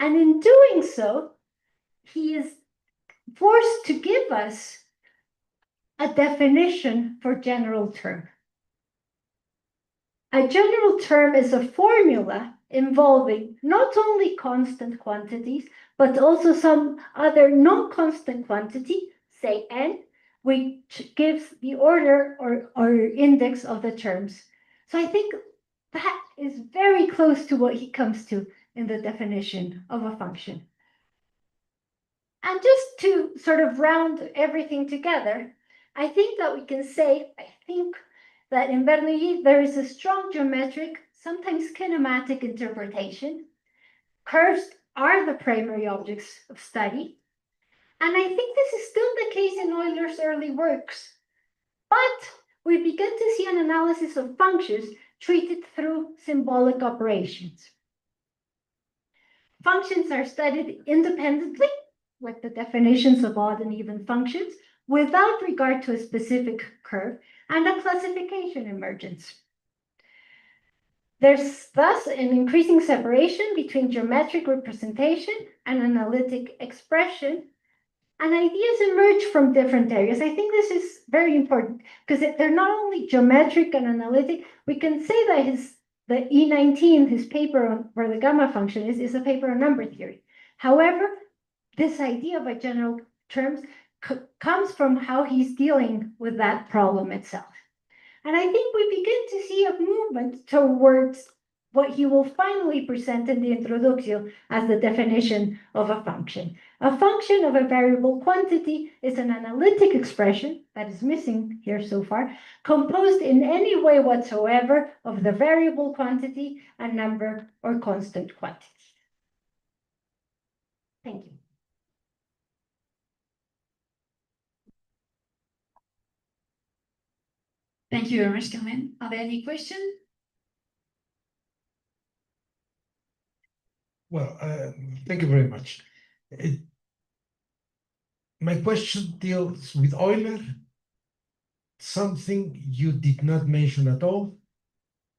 And in doing so, he is forced to give us a definition for general term. A general term is a formula involving not only constant quantities, but also some other non-constant quantity, say n, which gives the order or index of the terms. So I think that is very close to what he comes to in the definition of a function. And just to sort of round everything together, I think that we can say, that in Bernoulli there is a strong geometric, sometimes kinematic interpretation. Curves are the primary objects of study. And I think this is still the case in Euler's early works. But we begin to see an analysis of functions treated through symbolic operations. Functions are studied independently, with the definitions of odd and even functions, without regard to a specific curve, and a classification emergence. There's thus an increasing separation between geometric representation and analytic expression, and ideas emerge from different areas. I think this is very important because they're not only geometric and analytic. We can say that his the E19, his paper on where the gamma function is a paper on number theory. However, this idea by general terms comes from how he's dealing with that problem itself. And I think we begin to see a movement towards what he will finally present in the introduction as the definition of a function. A function of a variable quantity is an analytic expression, that is missing here so far, composed in any way whatsoever of the variable quantity, a number, or constant quantity. Thank you. Thank you very much, Carmen. Are there any questions? Well, thank you very much. My question deals with Euler, something you did not mention at all,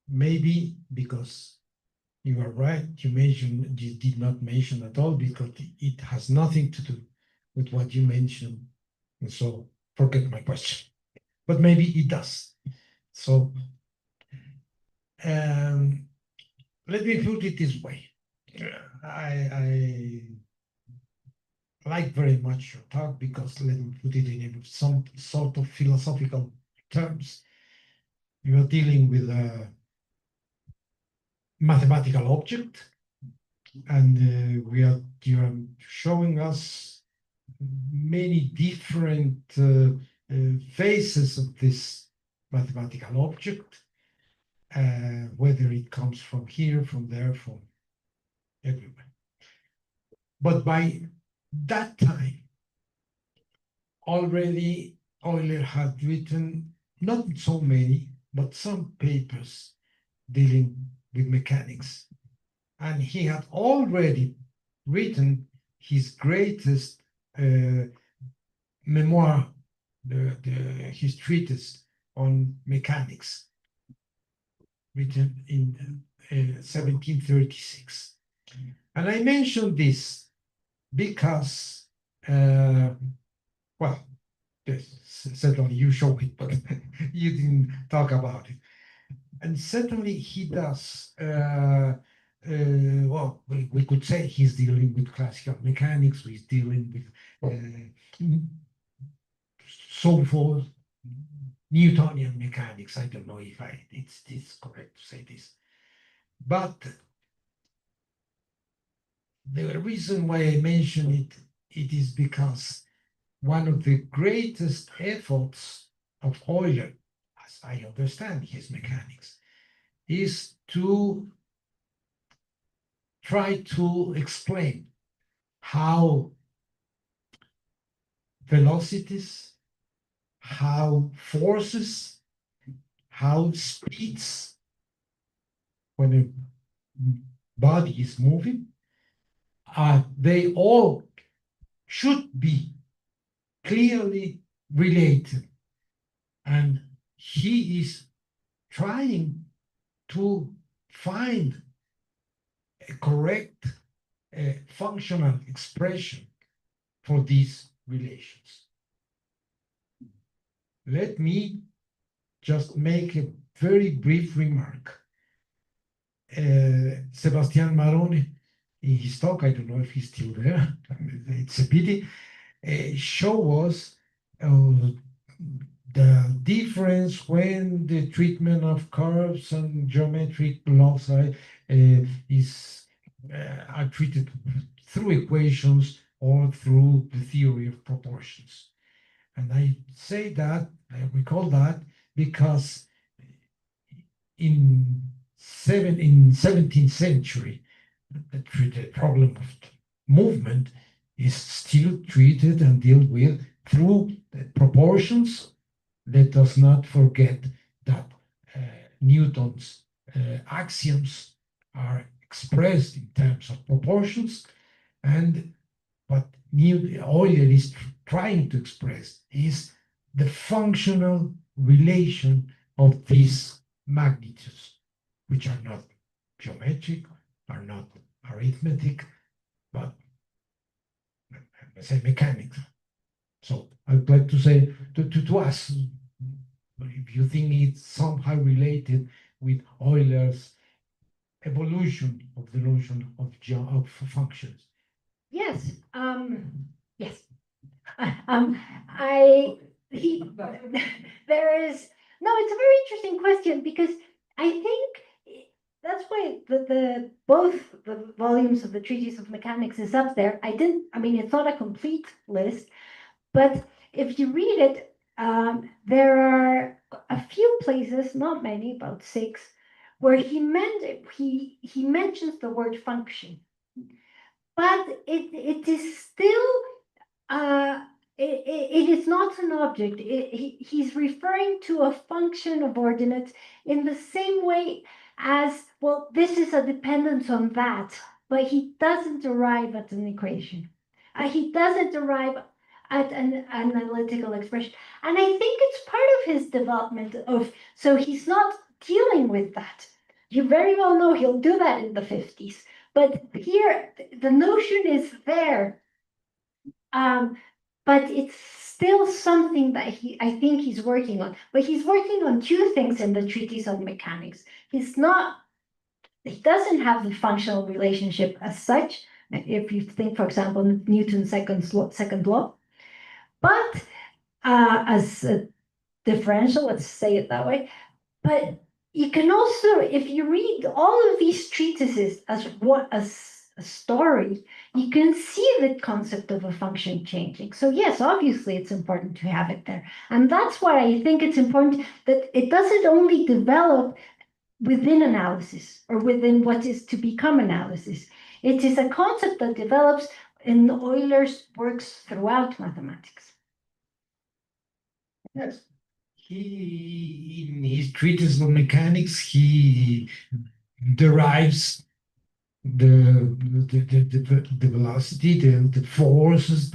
maybe because you are right, you did not mention at all because it has nothing to do with what you mentioned, and so forget my question. But maybe it does. So let me put it this way. I like very much your talk because let me put it in some sort of philosophical terms. You are dealing with a mathematical object, and you are showing us many different phases of this mathematical object, whether it comes from here, from there, from everywhere. But by that time, already Euler had written not so many, but some papers dealing with mechanics. And he had already written his greatest memoir, his treatise on mechanics, written in 1736. And I mentioned this because, well, certainly you show it, but you didn't talk about it. And certainly he does, well, we could say he's dealing with classical mechanics, he's dealing with so forth, Newtonian mechanics. I don't know if it's correct to say this. But the reason why I mention it is because one of the greatest efforts of Euler, as I understand his mechanics, is to try to explain how velocities, how forces, how speeds, when a body is moving, they all should be clearly related. And he is trying to find a correct functional expression for these relations. Let me just make a very brief remark. Sebastian Marone, in his talk, I don't know if he's still there, it's a pity, show us the difference when the treatment of curves and geometric laws are treated through equations or through the theory of proportions. And I say that, I recall that, because in 17th century, the problem of movement is still treated and dealt with through the proportions. Let us not forget that Newton's axioms are expressed in terms of proportions, and what Euler is trying to express is the functional relation of these magnitudes, which are not geometric, are not arithmetic, but let's say mechanics. So I'd like to say to us, if you think it's somehow related with Euler's evolution of the notion of functions. Yes, yes. There is, no, it's a very interesting question because I think that's why both the volumes of the Treatise of Mechanics is up there. I mean, it's not a complete list, but if you read it, there are a few places, not many, about 6, where he mentions the word function, but it is still it is not an object. He's referring to a function of ordinates in the same way as, well, this is a dependence on that, but he doesn't arrive at an equation. He doesn't arrive at an analytical expression. And I think it's part of his development so he's not dealing with that. You very well know he'll do that in the 50s. But here, the notion is there. But it's still something that I think he's working on. But he's working on 2 things in the Treatise on Mechanics. He doesn't have the functional relationship as such. If you think, for example, Newton's second law, but as a differential, let's say it that way. But you can also, if you read all of these treatises as a story, you can see the concept of a function changing. So yes, obviously it's important to have it there. And that's why I think it's important that it doesn't only develop within analysis or within what is to become analysis. It is a concept that develops in Euler's works throughout mathematics. Yes. In his treatise of mechanics, he derives the velocity, the forces,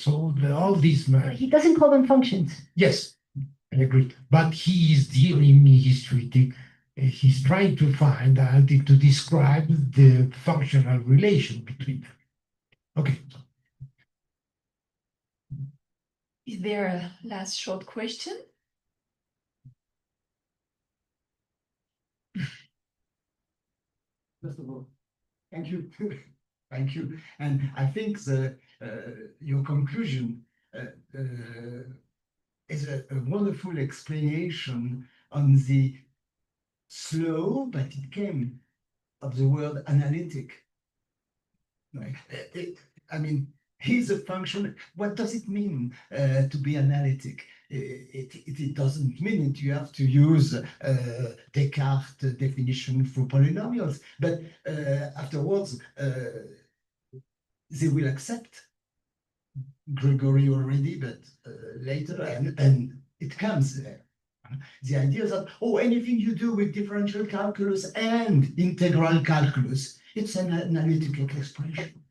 all these. He doesn't call them functions. Yes, I agree. But he is dealing in his treatise. He's trying to find out to describe the functional relation between them. Okay. Is there a last short question? First of all, thank you. Thank you. And I think your conclusion is a wonderful explanation on the slow, but it came of the word analytic. Right? I mean, here's a function. What does it mean to be analytic? It doesn't mean it. You have to use Descartes' definition for polynomials, but afterwards they will accept Gregory already, but later, and it comes there. The idea is that, anything you do with differential calculus and integral calculus, it's an analytical expression.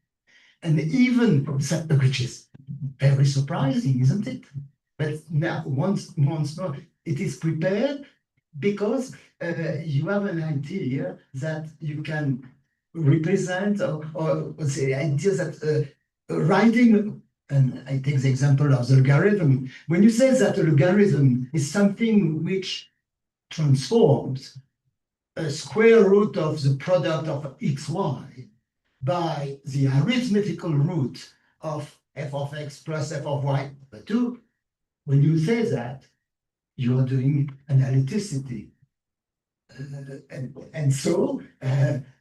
And even, which is very surprising, isn't it? But now, once more, it is prepared because you have an idea that you can represent, or say, ideas that writing, and I take the example of the logarithm. When you say that a logarithm is something which transforms a square root of the product of xy by the arithmetical root of f of x plus f of y over 2, when you say that, you are doing analyticity. And so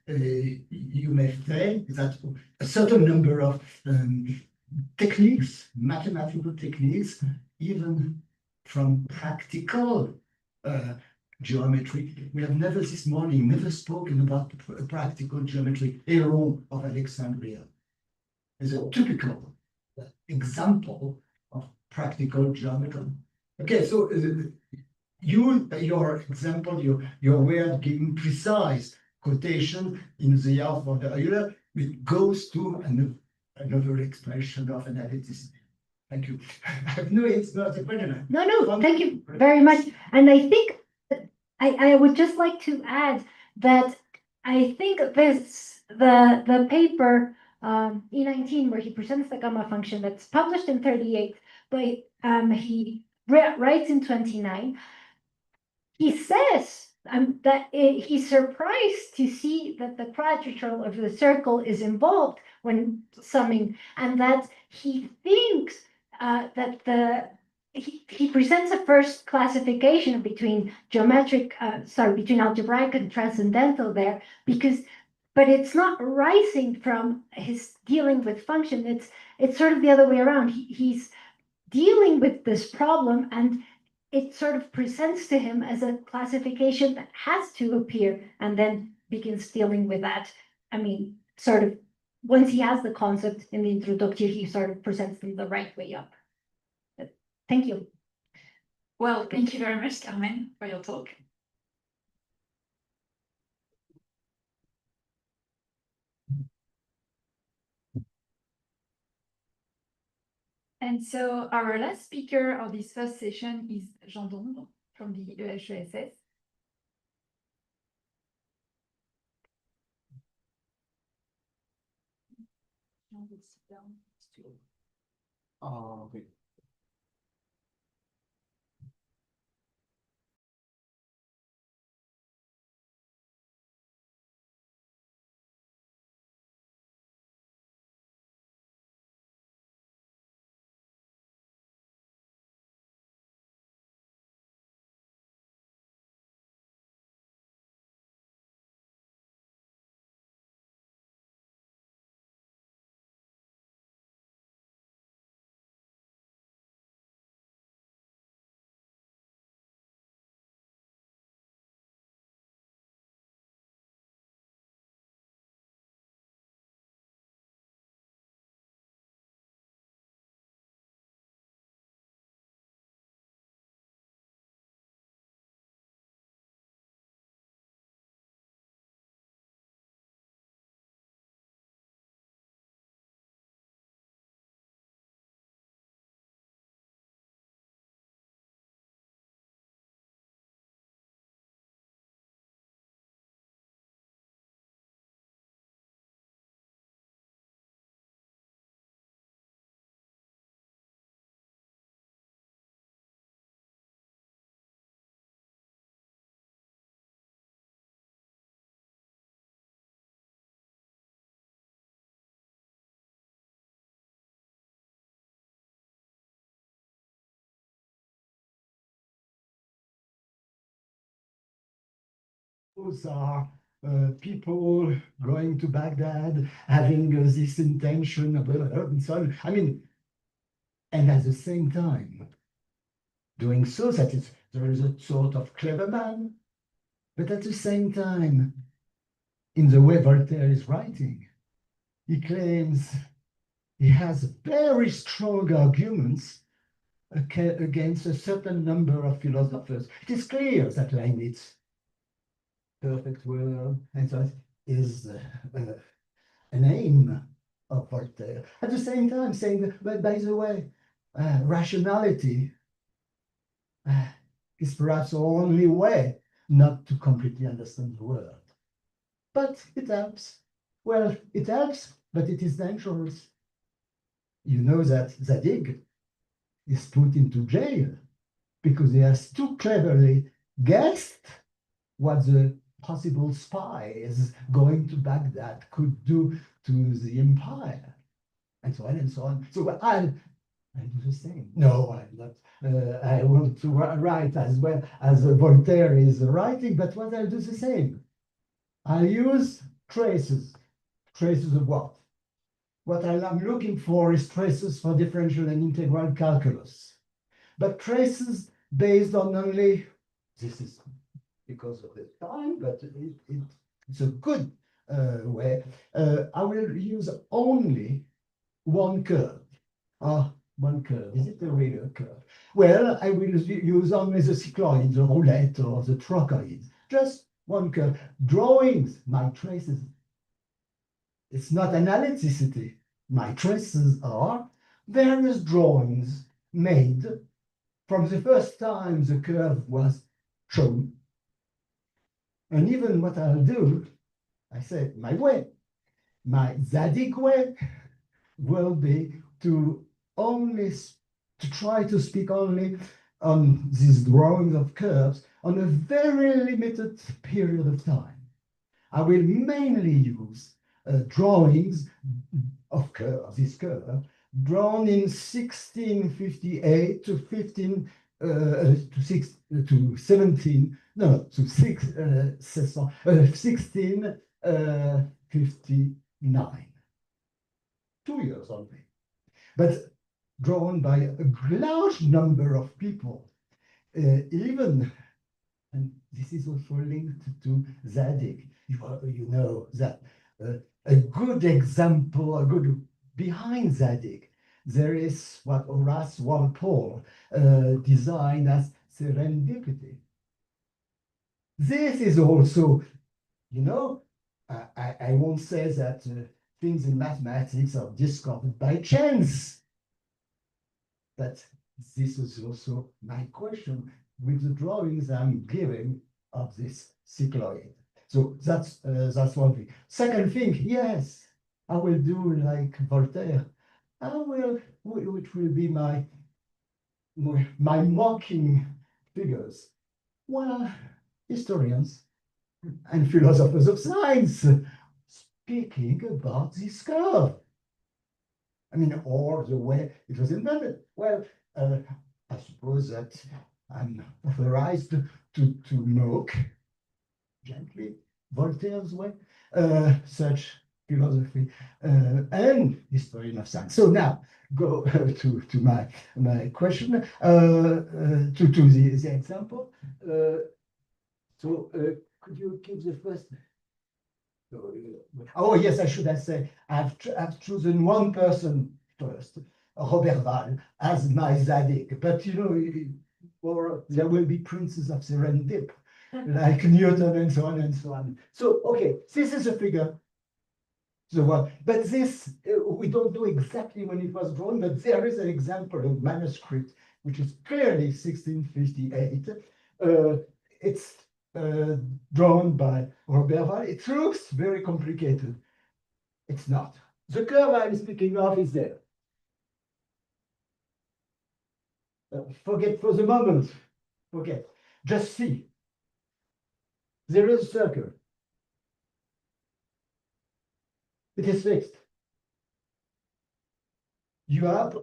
you may say that a certain number of techniques, mathematical techniques, even from practical geometry. We have never this morning, spoken about practical geometry. Aaron of Alexandria is a typical example of practical geometry. Okay, so your example, your way of giving precise quotation in the year for the Euler, it goes to another expression of analysis. Thank you. No, it's not a question. No, thank you very much. And I think I would just like to add that I think the paper E19 where he presents the gamma function that's published in 38, but he writes in 29. He says he's surprised to see that the quadrature of the circle is involved when summing, and that he thinks that he presents a first classification between between algebraic and transcendental there, but it's not rising from his dealing with function. It's sort of the other way around. He's dealing with this problem, and it sort of presents to him as a classification that has to appear, and then begins dealing with that. I mean, sort of, once he has the concept in the introduction, he sort of presents them the right way up. But thank you. Well, thank you very much, Carmen, for your talk. And so our last speaker of this first session is Jean Dombre from the SUHFECIM. Okay. Those are people going to Baghdad, having this intention, and so on. I mean, and at the same time, doing so that there is a sort of clever man, but at the same time, in the way Voltaire is writing, he claims he has very strong arguments against a certain number of philosophers. It is clear that Leibniz, perfect world, and so is an aim of Voltaire. At the same time, saying, but by the way, rationality is perhaps the only way not to completely understand the world. But it helps. Well, it helps, but it is dangerous. You know that Zadig is put into jail because he has too cleverly guessed what the possible spies going to Baghdad could do to the empire, and so on and so on. So I'll do the same. No, I'm not. I want to write as well as Voltaire is writing, but what I'll do the same. I'll use traces. Traces of what? What I'm looking for is traces for differential and integral calculus. But traces based on only, this is because of the time, but it's a good way. I will use only one curve. One curve. Is it a real curve? Well, I will use only the cycloid, the roulette, or the trochoid. Just one curve. Drawings, my traces. It's not analyticity. My traces are various drawings made from the first time the curve was shown. And even what I'll do, I say my way, my Zadig way will be to try to speak only on these drawings of curves on a very limited period of time. I will mainly use drawings of curves, this curve, drawn in 1658 to 1659. 2 years only, but drawn by a large number of people, even, and this is also linked to Zadig. You know that a good example, behind Zadig, there is what Horace Walpole designed as serendipity. This is also, you know, I won't say that things in mathematics are discovered by chance, but this is also my question with the drawings I'm giving of this cycloid. So that's one thing. Second thing, yes, I will do like Voltaire. Which will be my mocking figures. Well, historians and philosophers of science speaking about this curve. I mean, or the way it was invented. Well, I suppose that I'm authorized to mock gently Voltaire's way, such philosophy and historian of science. So now go to my question, to the example. Could you give the first? Oh yes, I should have said I've chosen one person first, Robert Val, as my Zadig. But you know, or there will be princes of Serendip, like Newton and so on and so on. So okay, this is a figure. The one, but this we don't know exactly when it was drawn, but there is an example of manuscript which is clearly 1658. It's drawn by Robert Val. It looks very complicated. It's not. The curve I'm speaking of is there. Forget for the moment. Forget. Just see. There is a circle. It is fixed. You have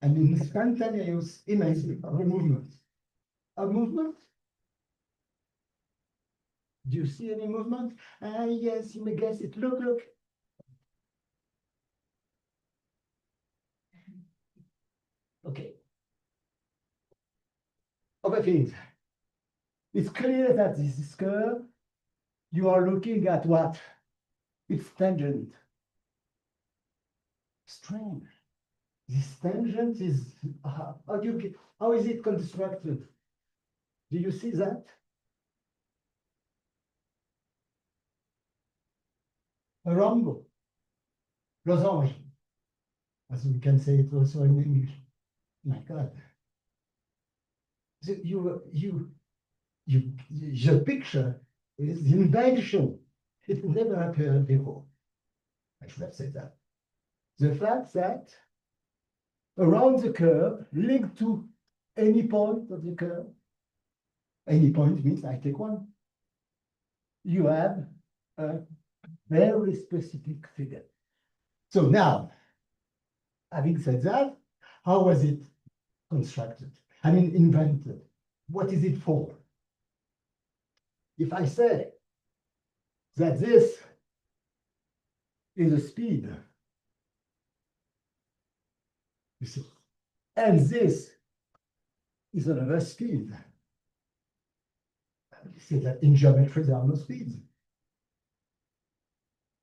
an instantaneous image of a movement. A movement? Do you see any movement? Yes, you may guess it. Look, look. Okay. Other things. It's clear that this is curve. You are looking at what? Its tangent. Strange. This tangent is how is it constructed? Do you see that? A rhombo, losange, as we can say it also in English. My God. So the picture is the invention. It never appeared before. I should have said that. The fact that around the curve, linked to any point of the curve, any point means I take one, you have a very specific figure. So now, having said that, how was it constructed? I mean, invented. What is it for? If I say that this is a speed, you see, and this is another speed, you see that in geometry there are no speeds.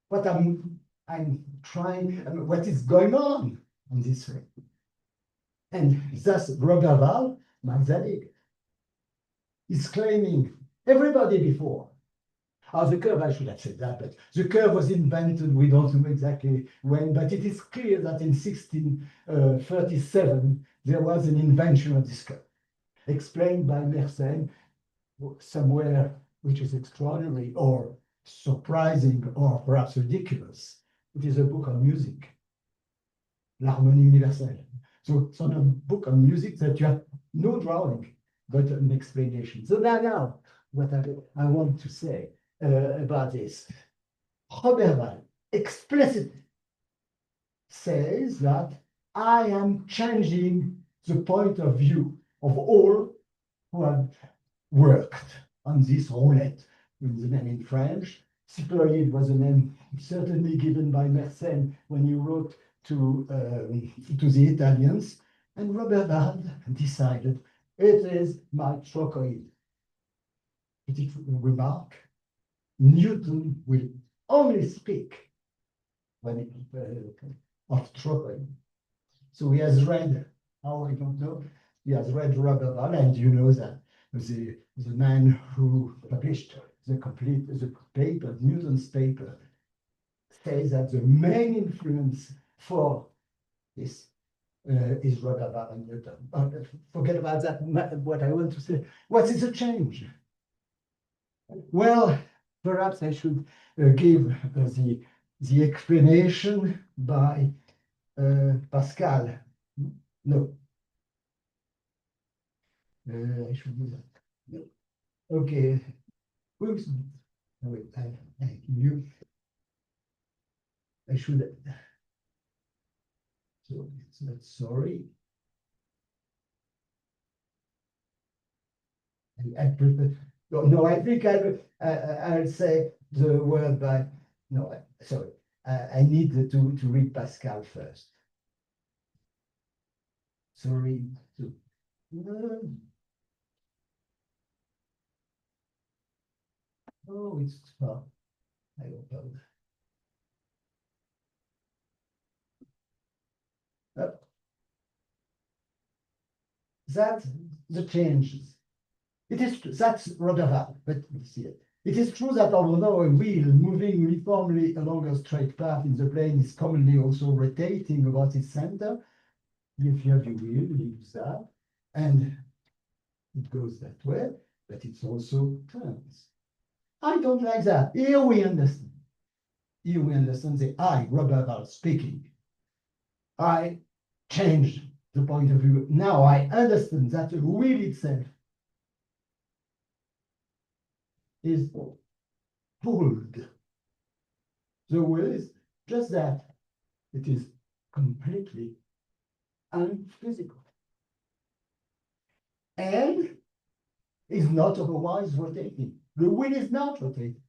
What I'm trying, what is going on this way? And thus Robert Val, my Zadig, is claiming everybody before. The curve, I should have said that, but the curve was invented, we don't know exactly when, but it is clear that in 1637, there was an invention of this curve, explained by Mersenne somewhere, which is extraordinary or surprising or perhaps ridiculous. It is a book on music, L'Harmonie Universelle. So it's on a book on music that you have no drawing. but an explanation. So now what I want to say about this. Robert Val explicitly says that I am changing the point of view of all who have worked on this roulette, with the name in French. Cycloid was a name certainly given by Mersenne when he wrote to the Italians, and Robert Val decided it is my trochoid. Petit remark, Newton will only speak when it of trochoid. So he has read, how I don't know, he has read Robert Val, and you know that the man who published the paper, Newton's paper, says that the main influence for this is Robert Val and Newton. But forget about that. What I want to say, what is the change? Well, perhaps I should give the explanation by Pascal. No. I should do that. No. Okay. Oops. No, wait, you. I should. So it's not sorry. I prefer. No, I think I'll say the word by. No, sorry. I need to read Pascal first. Sorry. Oh, it's far. I don't know. That's the changes. It is that's Robert Val, but we see it. It is true that although a wheel moving uniformly along a straight path in the plane is commonly also rotating about its center, if you have your wheel, you use that, and it goes that way, but it also turns. I don't like that. Here we understand. Here we understand the I, Robert Val, speaking. I changed the point of view. Now I understand that the wheel itself is pulled. The wheel is just that. It is completely unphysical. And is not otherwise rotating. The wheel is not rotating.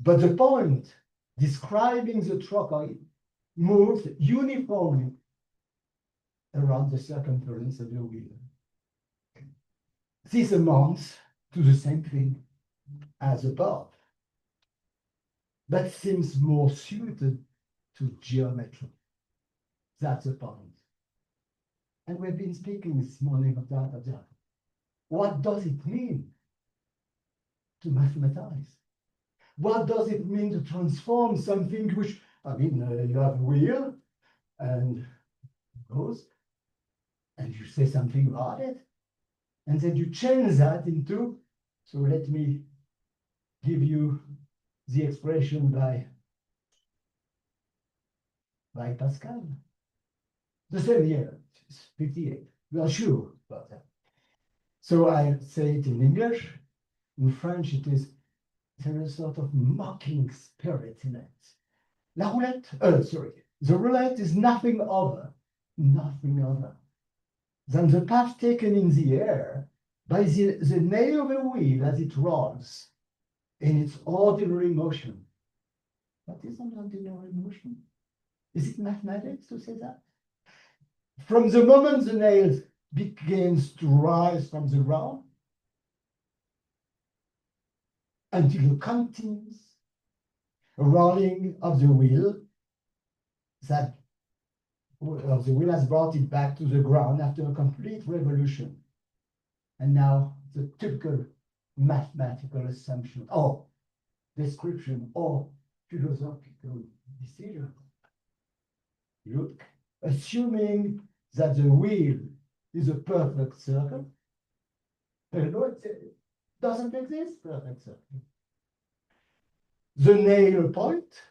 But the point describing the trochoid moves uniformly around the circumference of the wheel. This amounts to the same thing as above, but seems more suited to geometry. That's the point. And we've been speaking this morning of that. What does it mean to mathematize? What does it mean to transform something which, you have a wheel and it goes, and you say something about it, and then you change that into, so let me give you the expression by Pascal. The same year, 58. We are sure about that. So I say it in English. In French, it is, there is a sort of mocking spirit in it. La roulette, the roulette is nothing other than the path taken in the air by the nail of a wheel as it rolls in its ordinary motion. What is an ordinary motion? Is it mathematics to say that? From the moment the nail begins to rise from the ground until the continuous rolling of the wheel, that the wheel has brought it back to the ground after a complete revolution. And now the typical mathematical assumption or description or philosophical decision. Look, assuming that the wheel is a perfect circle, it doesn't exist, perfect circle. The nail point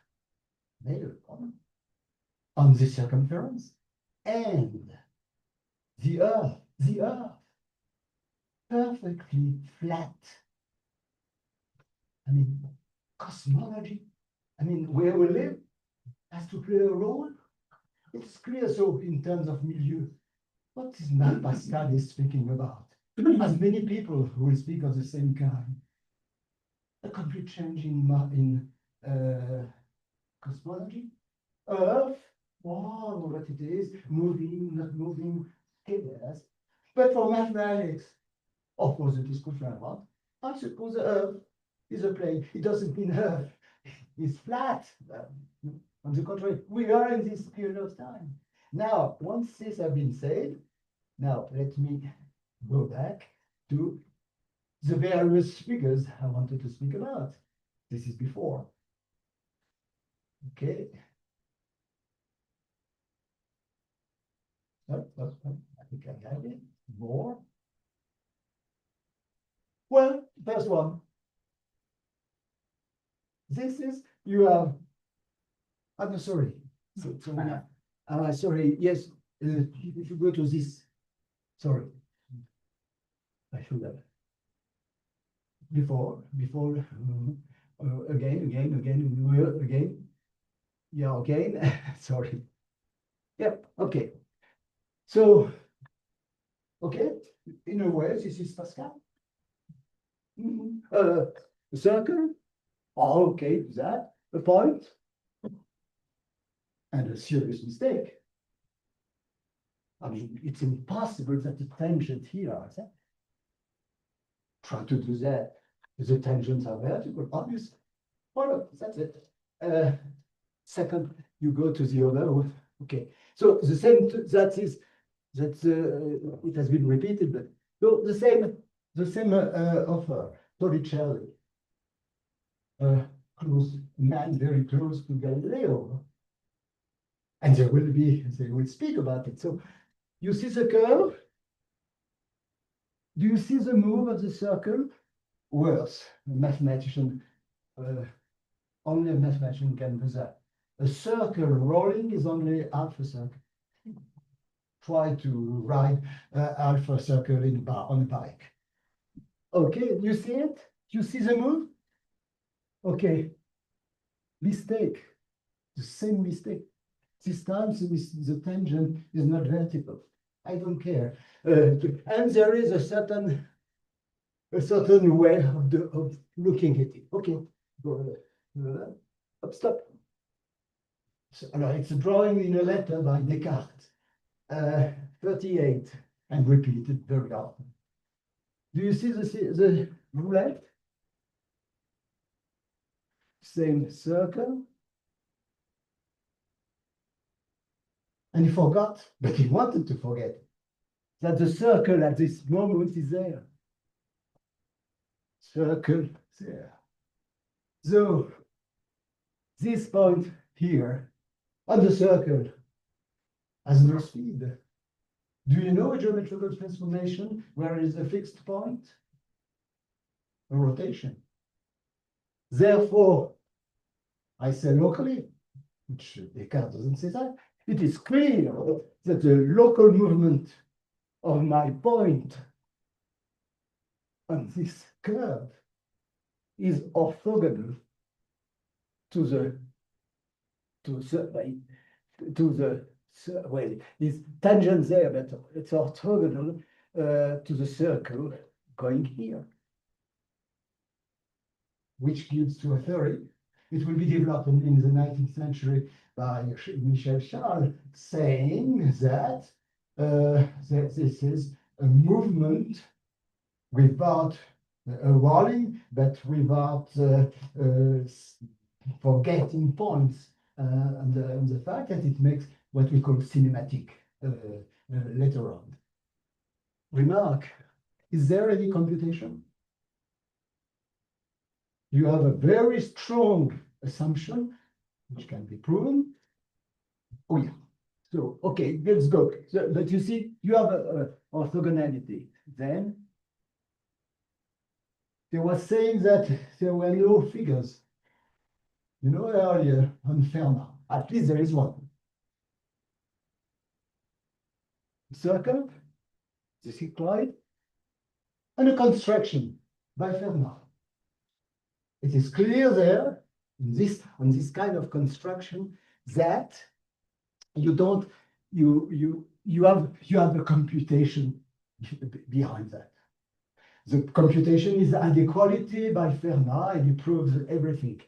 on the circumference, and the earth, perfectly flat. I mean, cosmology, I mean, where we live has to play a role. It's clear, so in terms of milieu, what is Pascal is speaking about? As many people who will speak of the same kind. A complete change in cosmology. Earth, wow, what it is, moving, not moving, yes. But for mathematics, of course, the discussion about, I suppose Earth is a plane. It doesn't mean Earth is flat. On the contrary, we are in this period of time. Now, once this has been said, now let me go back to the various figures I wanted to speak about. This is before. Okay. I think I got it. More. Well, first one. This is, you have, I'm sorry. Sorry, yes, if you go to this, sorry. I should have. Before, again. Yeah, again, sorry. Yep, okay. So, okay, in a way, this is Pascal. A circle, oh, okay, that, a point, and a serious mistake. I mean, it's impossible that the tangent here is that. Try to do that. The tangents are vertical, obviously. Well, that's it. Second, you go to the other one. Okay. So the same, it has been repeated, but so the same of Torricelli. Close man, very close to Galileo. And they will speak about it. So you see the curve? Do you see the move of the circle? Worse, a mathematician, only a mathematician can do that. A circle rolling is only half a circle. Try to ride half a circle on a bike. Okay, you see it? You see the move? Okay. Mistake. The same mistake. This time the tangent is not vertical. I don't care. And there is a certain way of looking at it. Okay. Stop. So, it's a drawing in a letter by Descartes. 38 and repeated very often. Do you see the roulette? Same circle. And he forgot, but he wanted to forget that the circle at this moment is there. Circle there. So this point here on the circle has no speed. Do you know a geometrical transformation where is a fixed point? A rotation. Therefore, I say locally, which Descartes doesn't say that, it is clear that the local movement of my point on this curve is orthogonal to the well, it's tangent there, but it's orthogonal to the circle going here, which gives to a theory. It will be developed in the 19th century by Michel Charles, saying that this is a movement without a rolling, but without forgetting points, and the fact that it makes what we call cinematic later on. Remark, is there any computation? You have a very strong assumption, which can be proven. Oh yeah, so okay, let's go. So, but you see, you have a orthogonality. Then they were saying that there were no figures. You know, earlier on Fermat, at least there is one. Circle, the cycloid, and a construction by Fermat. It is clear there, on this kind of construction, that you don't, you have the computation behind that. The computation is inequality by Fermat, and it proves everything.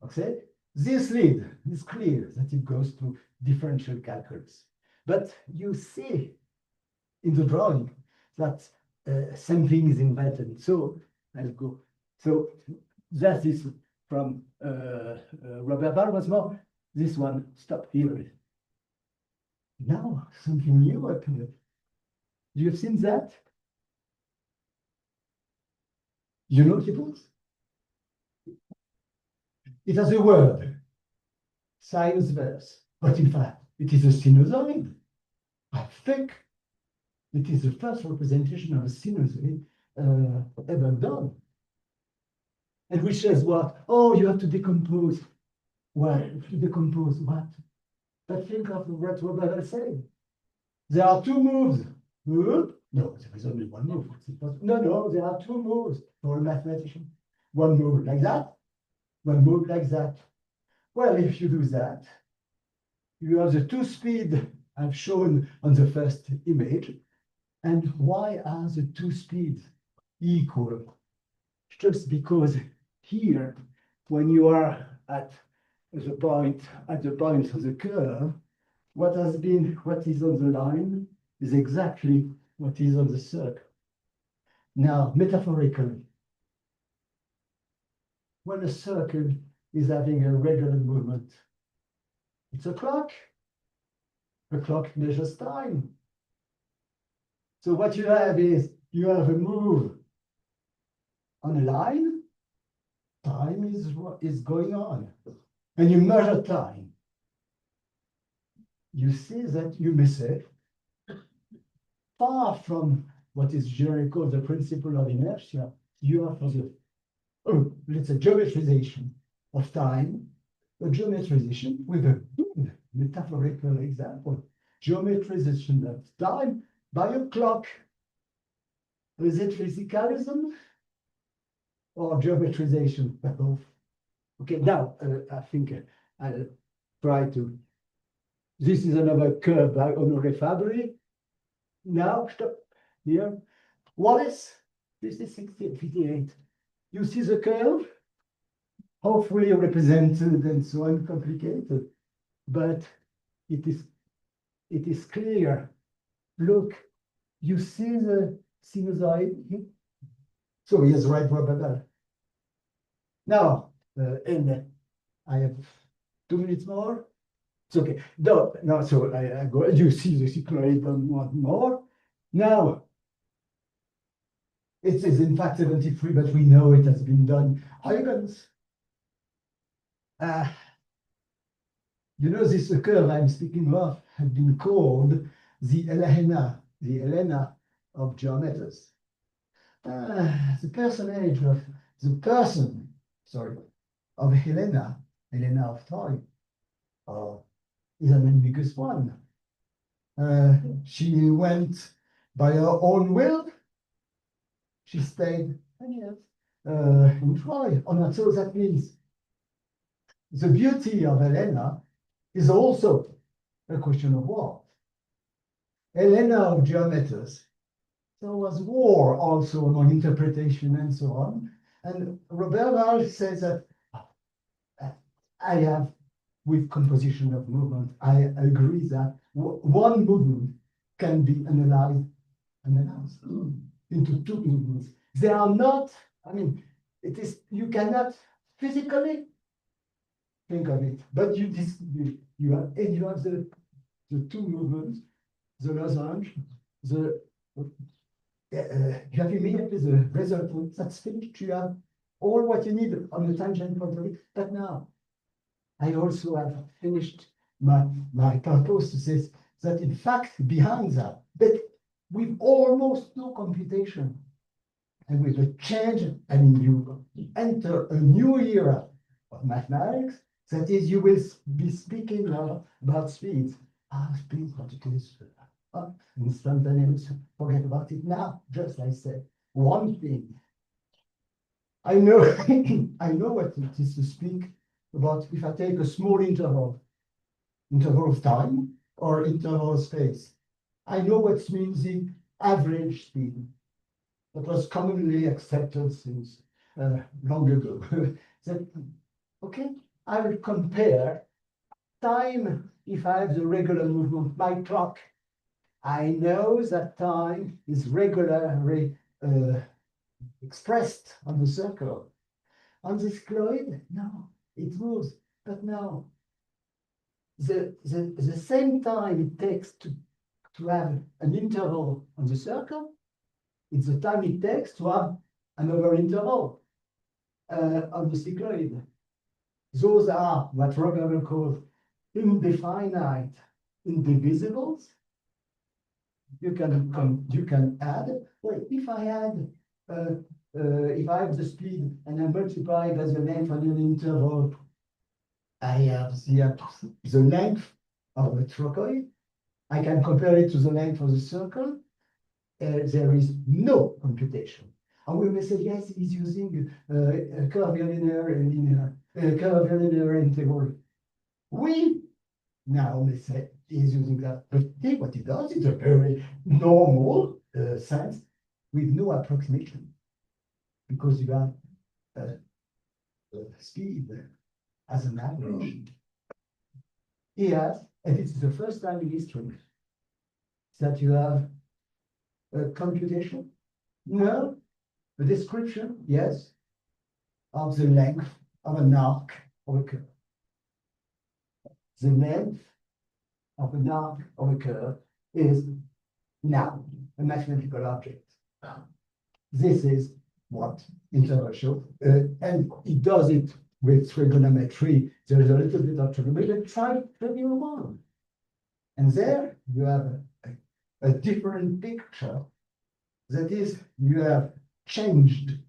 Okay? This lead is clear that it goes to differential calculus. But you see in the drawing that something is invented. So I'll go. So that is from Robert Val was more. This one, stop here. Now something new appeared. You've seen that? You know what it was? It has a word, sinus verse, but in fact, it is a sinusoid. I think it is the first representation of a sinusoid ever done. And which says what? Oh, you have to decompose. Well, to decompose what? But think of what Robert said. There are two moves. Move? No, there is only one move. No, there are two moves for a mathematician. One move like that, one move like that. Well, if you do that, you have the two speed I've shown on the first image. And why are the two speeds equal? Just because here, when you are at the point of the curve, what is on the line is exactly what is on the circle. Now, metaphorically, when a circle is having a regular movement, it's a clock. A clock measures time. So what you have is, you have a move on a line, time is what is going on, and you measure time. You see that you may say, far from what is generally called the principle of inertia, you have for the, let's say, geometrization of time, a geometrization with a good metaphorical example, geometrization of time by a clock. Is it physicalism or geometrization? Both. Okay, now I think I'll try to. This is another curve by Honoré Fabry. Now, stop here. Wallace, this is 1658. You see the curve? Hopefully represented and so uncomplicated, but it is clear. Look, you see the sinusoid? So he is right, Robert. Now, and I have 2 minutes more. It's okay. No, so I go, you see the cycloid on one more. Now, it is in fact 73, but we know it has been done. Huygens. You know, this curve I'm speaking of has been called the Helena of geometers. The person of Helena of Troy, is an ambiguous one. She went by her own will. She stayed 10 years in Troy. So that means the beauty of Helena is also a question of war. Helena of geometers. There was war also among interpretation and so on. And Robert Val says that I have, with composition of movement, I agree that one movement can be analyzed into two movements. They are not, I mean, you cannot physically think of it, but you have the two movements, the losange, you have immediately the resultant that's finished. You have all what you need on the tangent property. But now, I also have finished my purpose to say that in fact behind that, but with almost no computation and with a change, and you enter a new era of mathematics. That is, you will be speaking about speeds. Speed, what it is, instantaneous, forget about it now, just like I said. one thing. I know, I know what it is to speak about if I take a small interval of time or interval of space. I know what means the average speed that was commonly accepted since long ago. That, okay, I will compare time if I have the regular movement of my clock. I know that time is regularly expressed on the circle. On the cycloid, no, it moves, but no. The same time it takes to have an interval on the circle, it's the time it takes to have another interval on the cycloid. Those are what Robert calls indefinite indivisibles. You can add. Well, if I have the speed and I multiply by the length of an interval, I have the length of the trochoid. I can compare it to the length of the circle. There is no computation. And we may say, yes, he's using a curvilinear integral. We now may say he's using that, but what he does is a very normal sense with no approximation, because you have speed as an average. He has, and it's the first time in history that you have a computation, no, a description, yes, of the length of an arc of a curve. The length of an arc of a curve is now a mathematical object. This is what interval shows, and it does it with trigonometry. There is a little bit of trigonometry. Try trivial one, and there you have a different picture. That is, you have transformed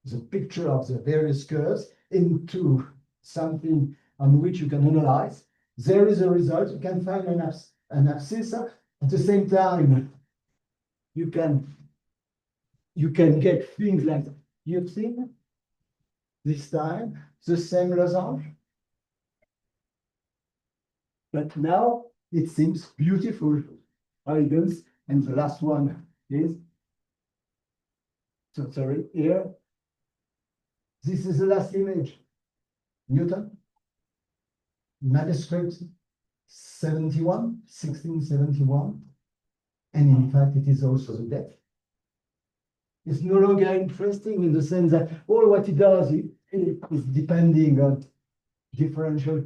the picture of the various curves into something on which you can analyze. There is a result. You can find an abscissa. At the same time, you can get things like you've seen this time the same losange, but now it seems beautiful elegance. And the last one is, so sorry, here. This is the last image. Newton, manuscript 1671. And in fact, it is also the depth. It's no longer interesting in the sense that all what it does is depending on differential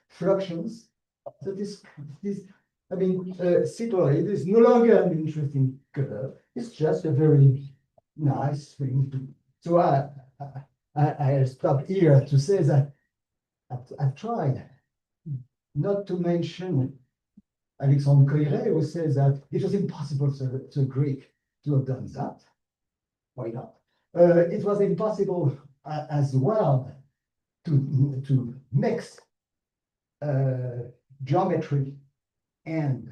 fluxions. So cycloid is no longer an interesting curve. It's just a very nice thing. So I'll stop here to say that I've tried not to mention Alexandre Coiré, who says that it was impossible for the Greek to have done that. Why not? It was impossible as well to mix geometry and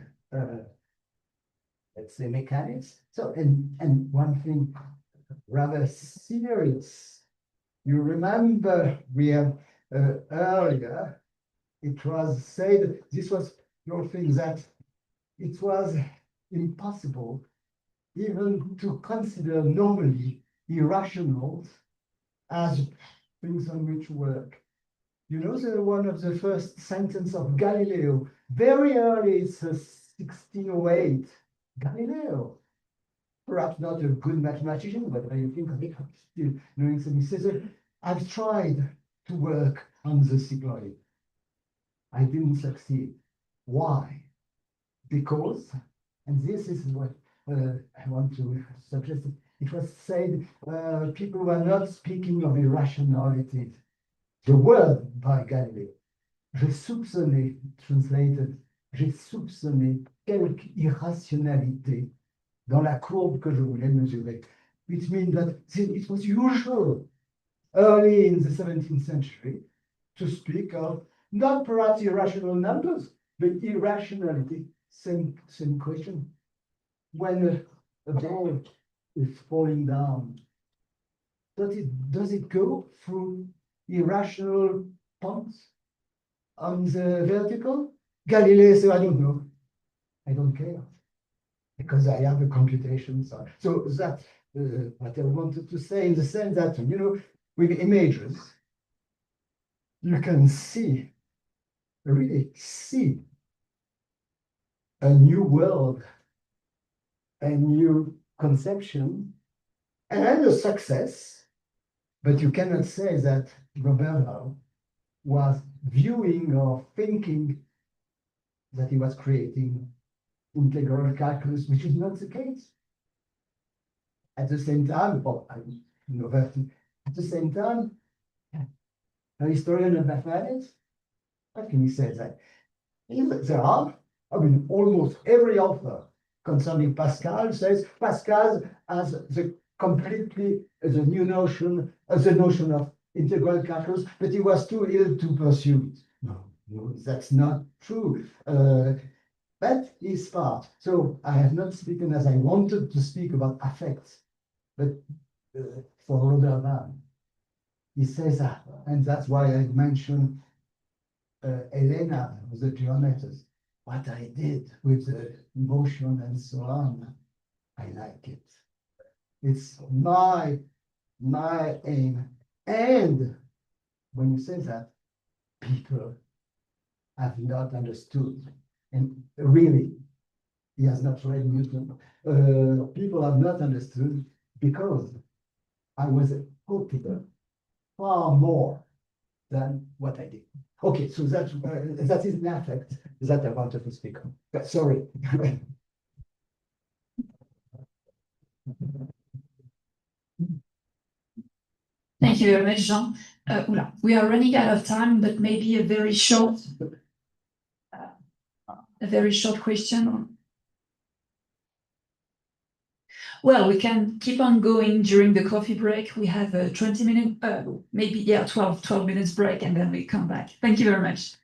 let's say mechanics. So and one thing rather serious. You remember we have earlier it was said, this was your thing, that it was impossible even to consider normally irrationals as things on which work. You know, one of the first sentence of Galileo, very early, it's 1608. Galileo, perhaps not a good mathematician, but I think of it, still knowing some. He says, I've tried to work on the cycloid. I didn't succeed. Why? Because, and this is what I want to suggest, it was said people were not speaking of irrationality. The word by Galileo, j'ai soupçonné, translated, j'ai soupçonné quelque irrationalité dans la courbe que je voulais mesurer. Which means that it was usual early in the 17th century to speak of not perhaps irrational numbers, but irrationality. Same question. When a ball is falling down, does it go through irrational points on the vertical? Galileo said, I don't know. I don't care because I have a computation. So that's what I wanted to say in the sense that, you know, with images, you can see, really see a new world, a new conception, and a success. But you cannot say that Roberto was viewing or thinking that he was creating integral calculus, which is not the case. At the same time, at the same time, a historian of mathematics, what can he say that? There are, I mean, almost every author concerning Pascal says Pascal has the completely the new notion, the notion of integral calculus, but he was too ill to pursue it. No, that's not true. That is part. So I have not spoken as I wanted to speak about affects, but for Robert Van, he says that, and that's why I mentioned Elena, the geometers. What I did with the motion and so on, I like it. It's my aim. And when you say that, people have not understood. And really, he has not read Newton. People have not understood because I was hoping far more than what I did. Okay, so that is an effect that I wanted to speak on. Sorry. Thank you very much, Jean. We are running out of time, but maybe a very short question. Well, we can keep on going during the coffee break. We have a 20-minute, maybe, 12 minutes break, and then we come back. Thank you very much.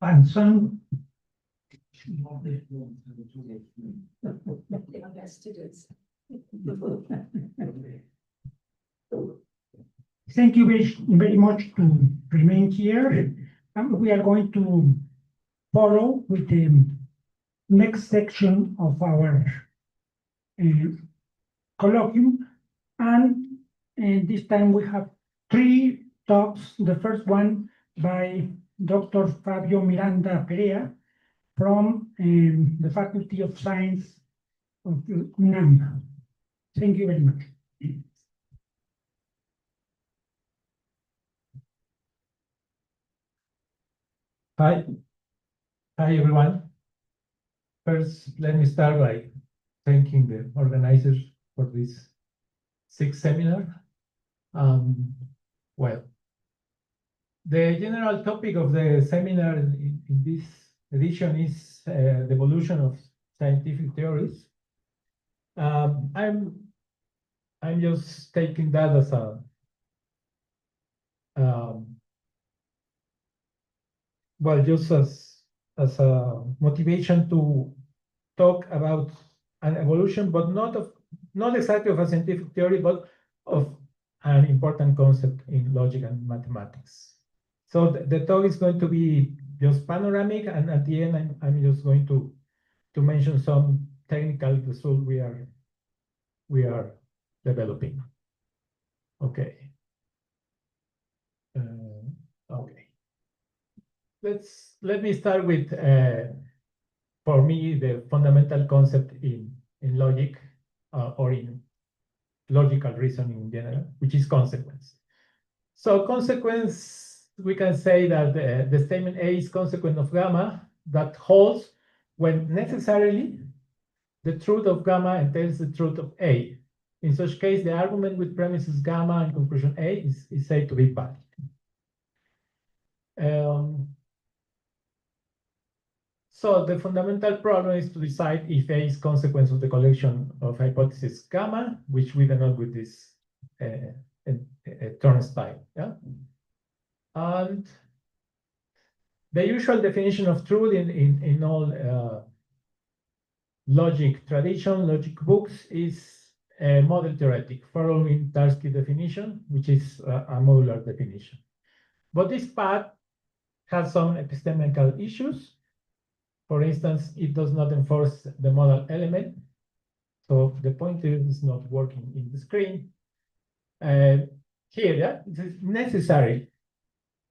and some thank you very much to remain here. We are going to follow with the next section of our colloquium. And this time we have 3 talks. The first one by Dr. Fabio Miranda Perea from the Faculty of Science of UNAM. Thank you very much. Hi everyone. First, let me start by thanking the organizers for this 6th seminar. Well, the general topic of the seminar in this edition is the evolution of scientific theories. I'm just taking that as a well, just as a motivation to talk about an evolution, but not exactly of a scientific theory, but of an important concept in logic and mathematics. So the talk is going to be just panoramic, and at the end, I'm just going to mention some technical results we are developing. Okay. Okay. Let me start with for me the fundamental concept in logic or in logical reasoning in general, which is consequence. So consequence, we can say that the statement A is consequent of gamma that holds when necessarily the truth of gamma entails the truth of A. In such case, the argument with premises gamma and conclusion A is said to be valid. So the fundamental problem is to decide if A is consequence of the collection of hypothesis gamma, which we denote with this turnstile. Yeah? And the usual definition of truth in all logic tradition, logic books, is a model theoretic, following Tarski's definition, which is a modular definition. But this path has some epistemical issues. For instance, it does not enforce the modal element. So the pointer is not working in the screen. Here, yeah, it is necessary.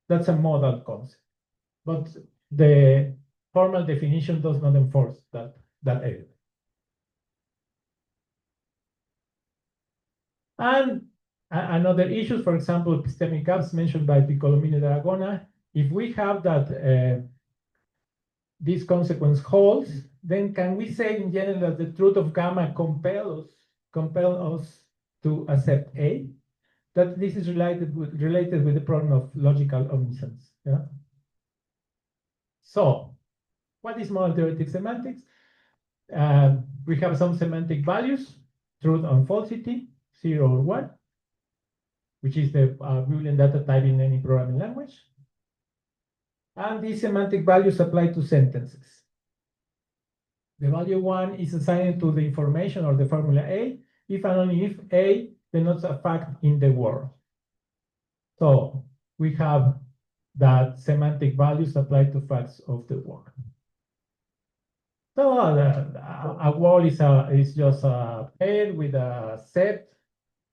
That's a modal concept. But the formal definition does not enforce that element. And another issue, for example, epistemic gaps mentioned by Piccolomini de Aragona. If we have that this consequence holds, then can we say in general that the truth of gamma compel us to accept A? That this is related with the problem of logical omniscience. Yeah. So, what is model theoretic semantics? We have some semantic values: truth and falsity, 0 or 1, which is the Boolean data type in any programming language. And these semantic values apply to sentences. The value 1 is assigned to the information or the formula A, if and only if A denotes a fact in the word. So we have that semantic values apply to facts of the word. So a word is just a pair with a set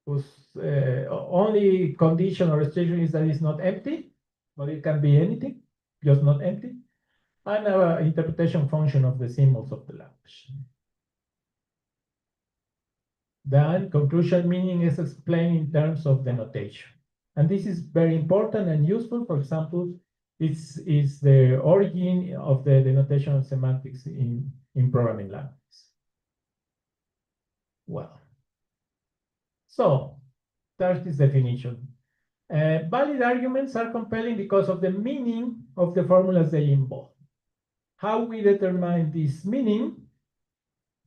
whose only condition or restriction is that it's not empty, but it can be anything, just not empty, and an interpretation function of the symbols of the language. Then conclusion meaning is explained in terms of the notation. And this is very important and useful. For example, it's the origin of the denotation of semantics in programming languages. Well, so that's this definition. Valid arguments are compelling because of the meaning of the formulas they involve. How we determine this meaning?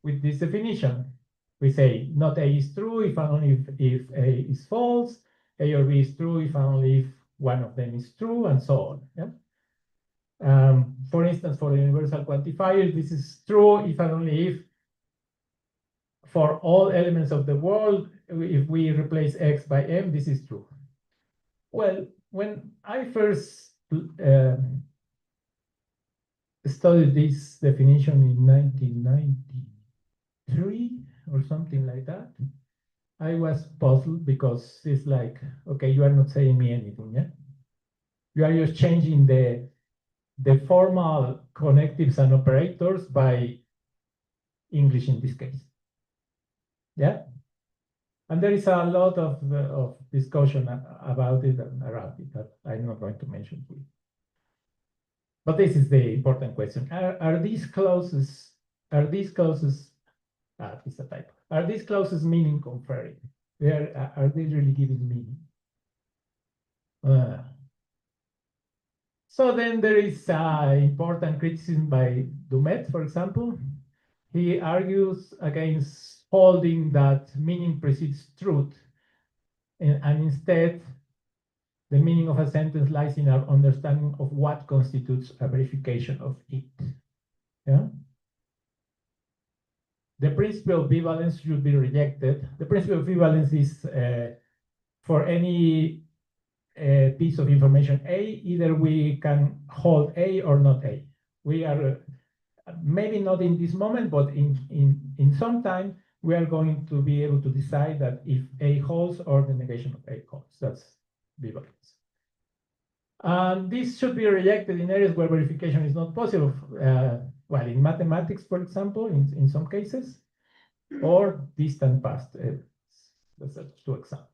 With this definition. We say not A is true if only if A is false, A or B is true if only if one of them is true, and so on. Yeah? For instance, for the universal quantifier, this is true if and only if for all elements of the world, if we replace X by M, this is true. Well, when I first studied this definition in 1993 or something like that, I was puzzled because it's like, okay, you are not saying me anything, yeah? You are just changing the formal connectives and operators by English in this case. Yeah? And there is a lot of discussion about it and around it that I'm not going to mention here. But this is the important question. Are these clauses, this is a type. Are these clauses meaning conferring? Are they really giving meaning? So then there is important criticism by Dumet, for example. He argues against holding that meaning precedes truth, and instead the meaning of a sentence lies in our understanding of what constitutes a verification of it. Yeah? The principle of equivalence should be rejected. The principle of equivalence is for any piece of information A, either we can hold A or not A. We are maybe not in this moment, but in some time, we are going to be able to decide that if A holds or the negation of A holds. That's equivalence. And this should be rejected in areas where verification is not possible. Well, in mathematics, for example, in some cases, or distant past. That's two examples.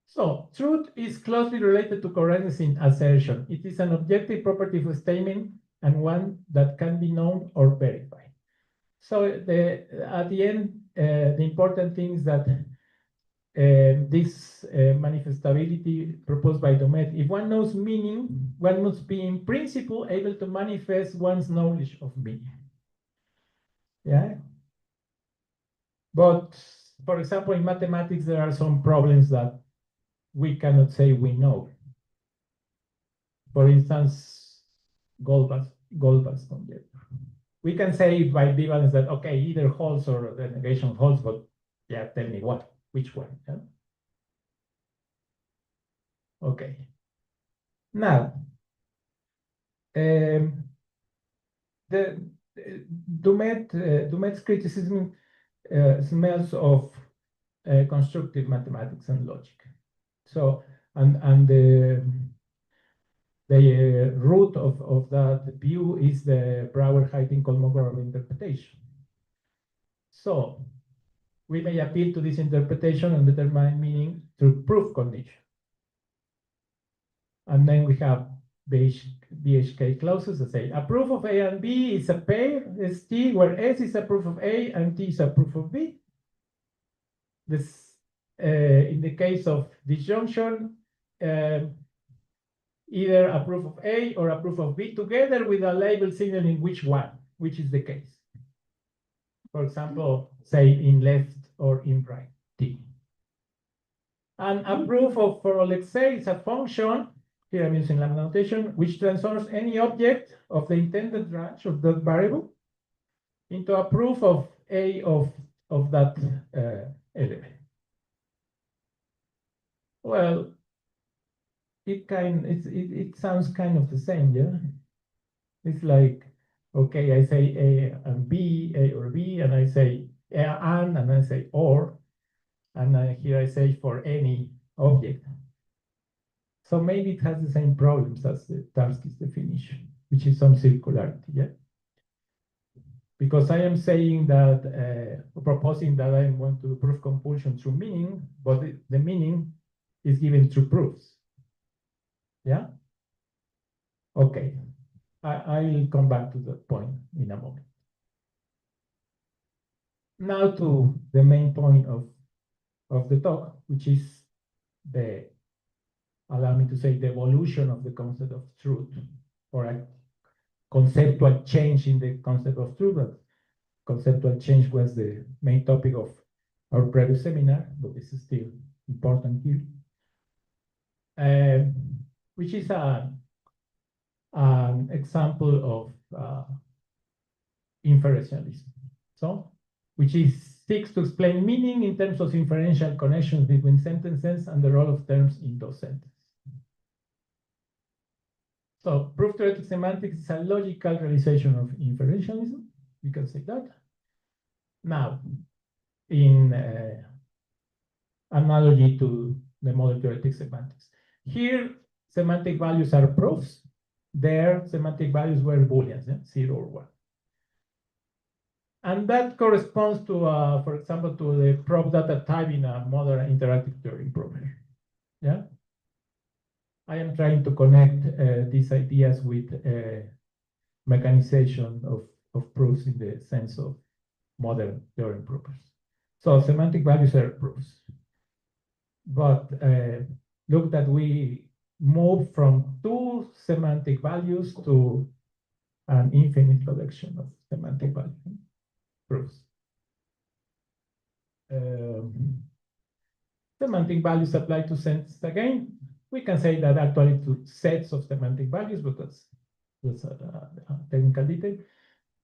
So, truth is closely related to correctness in assertion. It is an objective property of a statement and one that can be known or verified. So, at the end, the important thing is that this manifestability proposed by Dumet, if one knows meaning, one must be in principle able to manifest one's knowledge of meaning. Yeah. But, for example, in mathematics, there are some problems that we cannot say we know. For instance, Goldbach's conjecture. We can say by equivalence that, okay, either holds or the negation holds, but yeah, tell me what, which one? Yeah? Okay. Now, Dumet's criticism smells of constructive mathematics and logic. So, and the root of that view is the Brouwer-Haitink-Kolmogorov interpretation. So, we may appeal to this interpretation and determine meaning through proof condition. And then we have BHK clauses that say a proof of A and B is a pair, ST, where S is a proof of A and T is a proof of B. This, in the case of disjunction, either a proof of A or a proof of B together with a label signaling which one, which is the case. For example, say in left or in right T. And a proof of, for let's say, it's a function, here I'm using lambda notation, which transforms any object of the intended range of that variable into a proof of A of that element. Well, it sounds kind of the same, yeah? It's like, okay, I say A and B, A or B, and I say and I say or, and here I say for any object. So maybe it has the same problems as the Tarski's definition, which is some circularity, yeah? Because I am saying that, proposing that I want to prove compulsion through meaning, but the meaning is given through proofs. Yeah? Okay. I will come back to that point in a moment. Now to the main point of the talk, which is the, allow me to say, the evolution of the concept of truth, or a conceptual change in the concept of truth. But conceptual change was the main topic of our previous seminar, but this is still important here. which is an example of inferentialism. So, which seeks to explain meaning in terms of inferential connections between sentences and the role of terms in those sentences. So, proof-theoretic semantics is a logical realization of inferentialism. You can say that. Now, in analogy to the model-theoretic semantics. Here, semantic values are proofs. There, semantic values were Booleans, 0 or 1. And that corresponds to, for example, to the proof data type in a modern interactive Turing program. Yeah? I am trying to connect these ideas with mechanization of proofs in the sense of modern Turing proofs. So semantic values are proofs. But look that we move from 2 semantic values to an infinite collection of semantic values. Proofs. Semantic values apply to sentences again. We can say that actually to sets of semantic values, but that's a technical detail.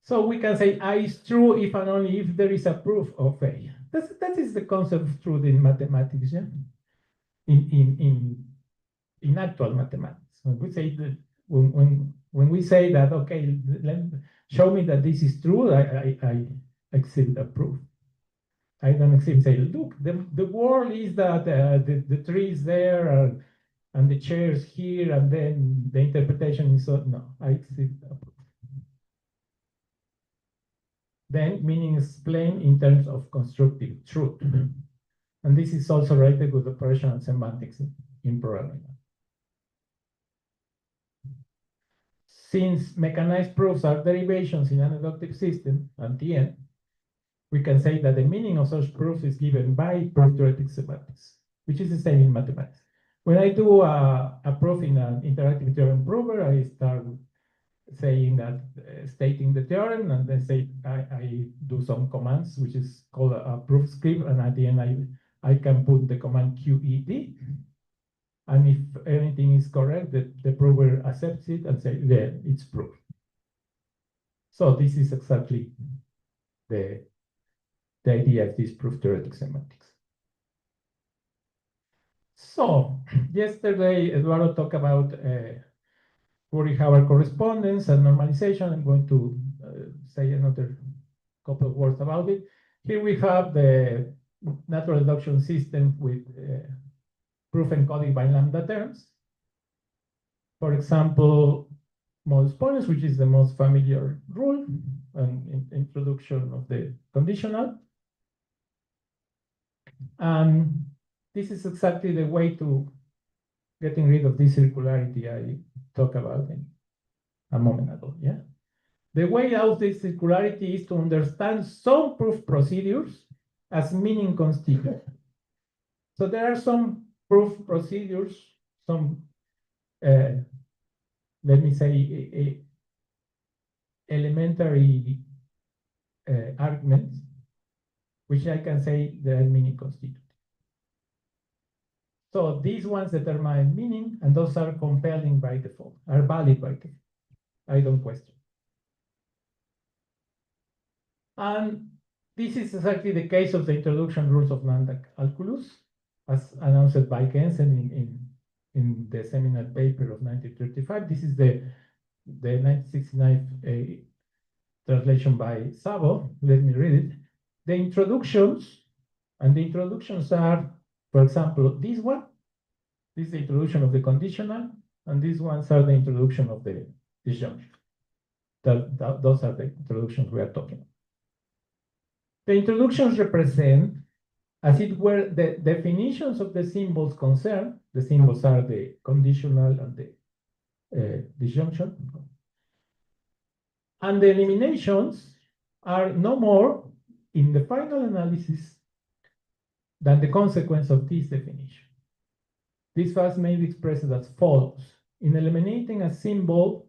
So we can say I is true if and only if there is a proof of A. That is the concept of truth in mathematics, yeah? In actual mathematics. When we say that when we say that, okay, show me that this is true, I accept a proof. I don't accept, say, look, the world is that the trees there and the chairs here, and then the interpretation is so, no, I accept a proof. Then meaning is explained in terms of constructive truth. And this is also related with operational semantics in programming. Since mechanized proofs are derivations in an inductive system, at the end, we can say that the meaning of such proofs is given by proof-theoretic semantics, which is the same in mathematics. When I do a proof in an interactive theorem prover, I start saying that, stating the theorem, and then say I do some commands, which is called a proof script, and at the end I can put the command QED, and if anything is correct, the prover accepts it and say, yeah, it's proof. So this is exactly the idea of this proof-theoretic semantics. So yesterday, Eduardo talked about Curry-Howard correspondence and normalization. I'm going to say another couple of words about it. Here we have the natural reduction system with proof encoding by lambda terms. For example, modus ponens, which is the most familiar rule, and introduction of the conditional. And this is exactly the way to getting rid of this circularity I talked about a moment ago. Yeah, the way out of this circularity is to understand some proof procedures as meaning constituent. So there are some proof procedures, some let me say elementary arguments, which I can say they are meaning constituent. So these ones determine meaning, and those are compelling by default, are valid by default. I don't question. And this is exactly the case of the introduction rules of lambda calculus, as announced by Gensen in the seminal paper of 1935. This is the 1969 translation by Szabo. Let me read it. The introductions are, for example, this one. This is the introduction of the conditional, and these ones are the introduction of the disjunction. Those are the introductions we are talking about. The introductions represent, as it were, the definitions of the symbols concerned. The symbols are the conditional and the disjunction. And the eliminations are no more, in the final analysis, than the consequence of this definition. This fact may be expressed as follows. In eliminating a symbol,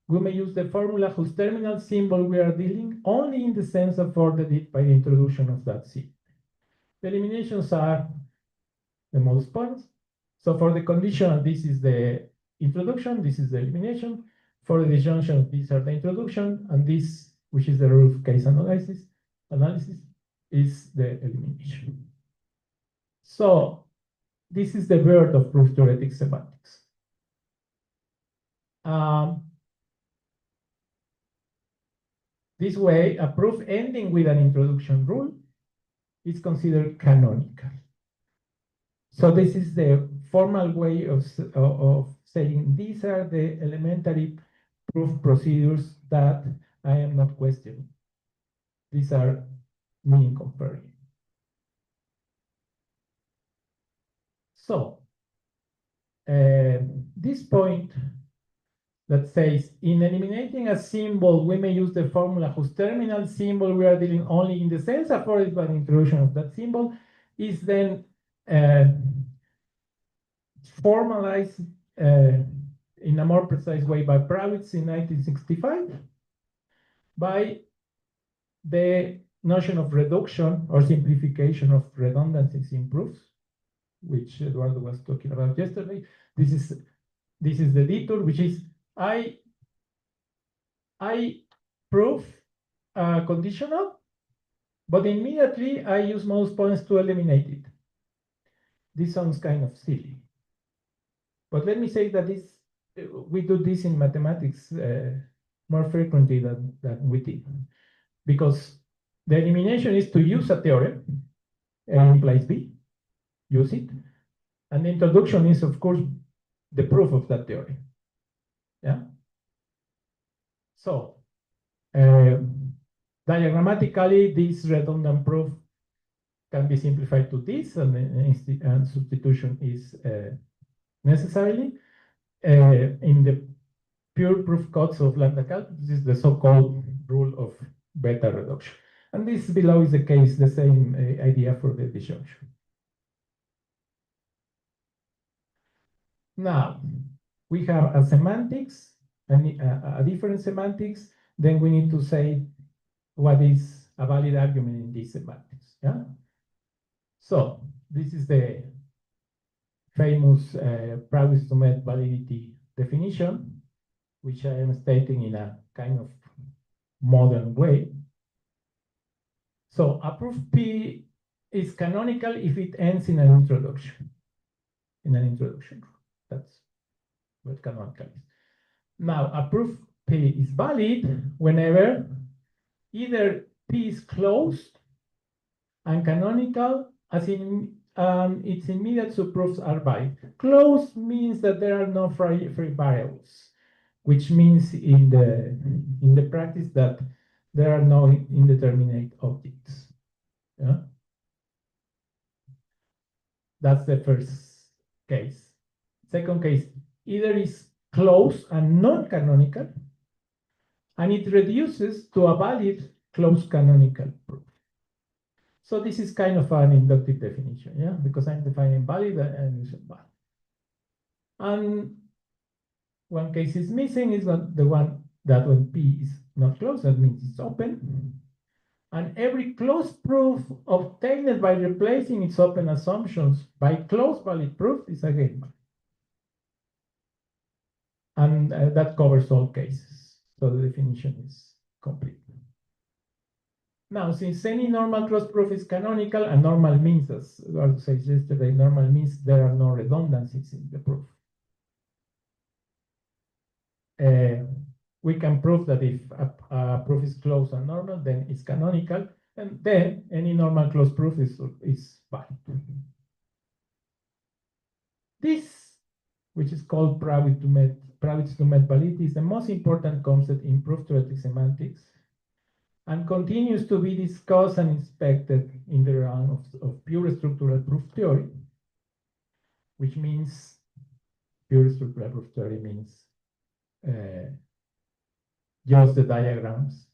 we may use the formula whose terminal symbol we are dealing only in the sense afforded it by the introduction of that symbol. The eliminations are the modus ponens. So for the conditional, this is the introduction, this is the elimination. For the disjunction, these are the introduction, and this, which is the roof case analysis, is the elimination. So this is the birth of proof theoretic semantics. This way, a proof ending with an introduction rule is considered canonical. So this is the formal way of saying these are the elementary proof procedures that I am not questioning. These are meaning conferring. So this point that says, in eliminating a symbol, we may use the formula whose terminal symbol we are dealing only in the sense afforded by the introduction of that symbol, is then formalized in a more precise way by Prawitz in 1965 by the notion of reduction or simplification of redundancies in proofs, which Eduardo was talking about yesterday. This is the detour, which is I prove conditional, but immediately I use most points to eliminate it. This sounds kind of silly, but let me say that we do this in mathematics more frequently than we did, because the elimination is to use a theorem, A implies B, use it, and the introduction is, of course, the proof of that theorem. Yeah. So diagrammatically, this redundant proof can be simplified to this, and substitution is necessarily in the pure proof codes of lambda calculus. This is the so-called rule of beta reduction, and this below is the case, the same idea for the disjunction. Now we have a semantics and a different semantics. Then we need to say what is a valid argument in this semantics. Yeah. So this is the famous Prawitz to Met validity definition, which I am stating in a kind of modern way. So a proof P is canonical if it ends in an introduction. That's what canonical is. Now, a proof P is valid whenever either P is closed and canonical, as in its immediate subproofs are valid. Closed means that there are no free variables, which means in the practice that there are no indeterminate objects. Yeah? That's the first case. Second case, either is closed and non-canonical, and it reduces to a valid closed canonical proof. So this is kind of an inductive definition, yeah, because I'm defining valid and using valid. And one case is missing is the one that when P is not closed, that means it's open. And every closed proof obtained by replacing its open assumptions by closed valid proof is again valid. And that covers all cases. So the definition is complete. Now, since any normal closed proof is canonical, and normal means, as Eduardo said yesterday, normal means there are no redundancies in the proof. We can prove that if a proof is closed and normal, then it's canonical, and then any normal closed proof is valid. This, which is called Prawitz to Met validity, is the most important concept in proof theoretic semantics, and continues to be discussed and inspected in the realm of pure structural proof theory, which means pure structural proof theory means just the diagrams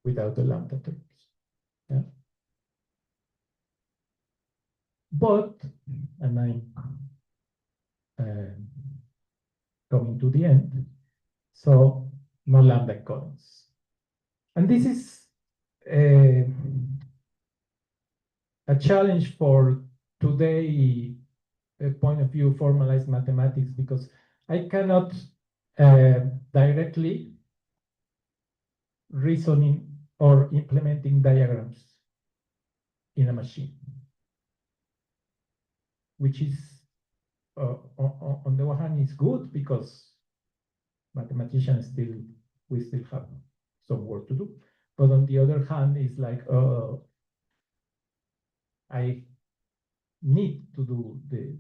without the lambda terms. Yeah. But, and I'm coming to the end, so no lambda columns. And this is a challenge for today point of view formalized mathematics, because I cannot directly reasoning or implementing diagrams in a machine, which is on the one hand is good because mathematicians we still have some work to do, but on the other hand, it's like I need to do the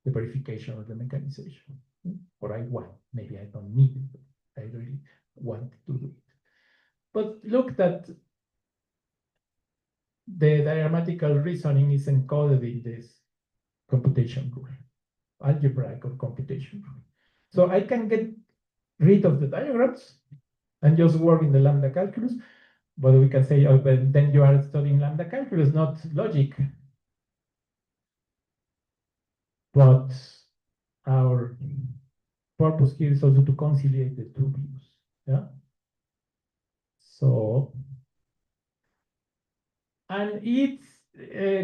verification or the mechanization, or I want. Maybe I don't need it, but I really want to do it. But look that the diagrammatical reasoning is encoded in this computation rule, algebraic or computation rule. So I can get rid of the diagrams and just work in the lambda calculus, but we can say, oh, but then you are studying lambda calculus, not logic. But our purpose here is also to conciliate the two views. Yeah. So, and it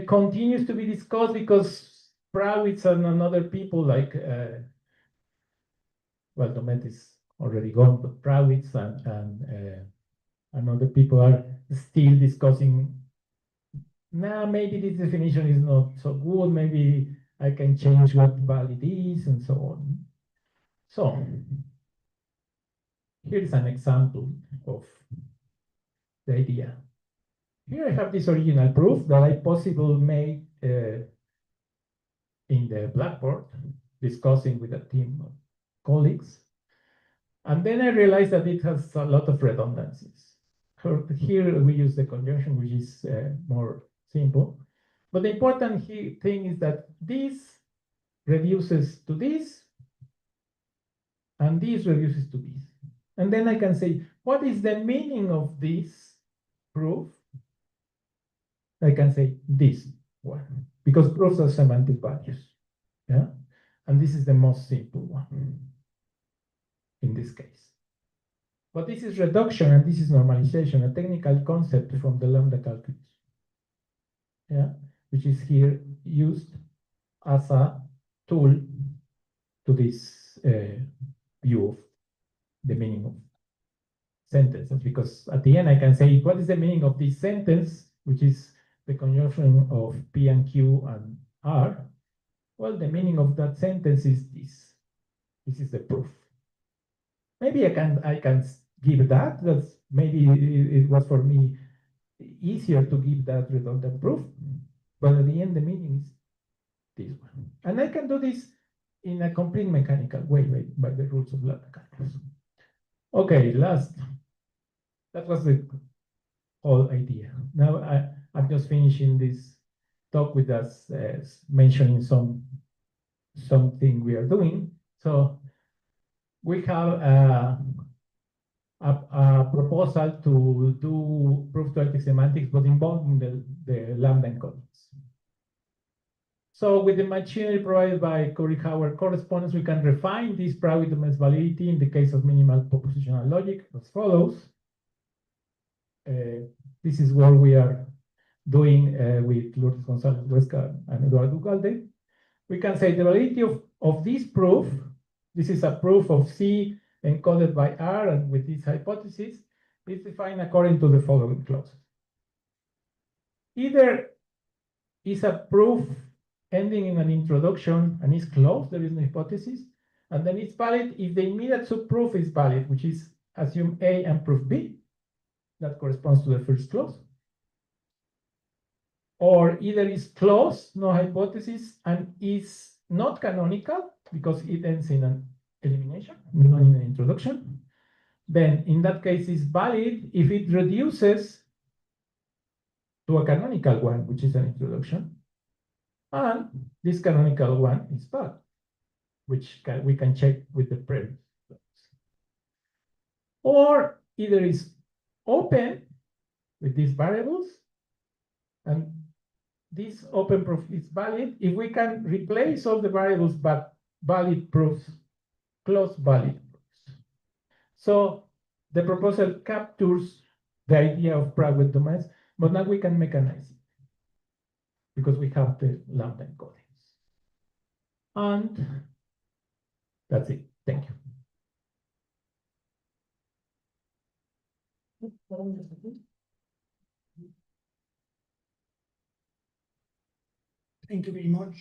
continues to be discussed because Prawitz and other people like, well, Domet is already gone, but Prawitz and other people are still discussing, nah, maybe this definition is not so good, maybe I can change what valid is, and so on. So, here's an example of the idea. Here I have this original proof that I possibly made in the Blackboard, discussing with a team of colleagues. And then I realized that it has a lot of redundancies. Here we use the conjunction, which is more simple. But the important thing is that this reduces to this, and this reduces to this. And then I can say, what is the meaning of this proof? I can say this one, because proofs are semantic values. Yeah, and this is the most simple one in this case. But this is reduction and this is normalization, a technical concept from the lambda calculus. Yeah, which is here used as a tool to this view of the meaning of sentences, because at the end I can say, what is the meaning of this sentence, which is the conjunction of P and Q and R? Well, the meaning of that sentence is this. This is the proof. Maybe I can give that. That's maybe it was for me easier to give that redundant proof, but at the end the meaning is this one. And I can do this in a complete mechanical way by the rules of lambda calculus. Okay, that was the whole idea. Now I'm just finishing this talk with us mentioning something we are doing. So we have a proposal to do proof-to-electric semantics, but involving the lambda encodings. So with the machinery provided by Curry-Howard correspondence, we can refine this Prawitz domain's validity in the case of minimal propositional logic as follows. This is what we are doing with Lourdes González Huesca and Eduardo Ugalde. We can say the validity of this proof, this is a proof of C encoded by R and with this hypothesis, is defined according to the following clauses. Either is a proof ending in an introduction and is closed, there is no hypothesis, and then it's valid if the immediate subproof is valid, which is assume A and proof B. That corresponds to the first clause. Or either is closed, no hypothesis, and is not canonical because it ends in an elimination, not in an introduction. Then in that case is valid if it reduces to a canonical one, which is an introduction. And this canonical one is valid, which we can check with the previous. Or either is open with these variables, and this open proof is valid if we can replace all the variables but valid proofs, closed valid proofs. So the proposal captures the idea of Prawitz domains, but now we can mechanize it because we have the lambda encodings. And that's it. Thank you. Thank you very much.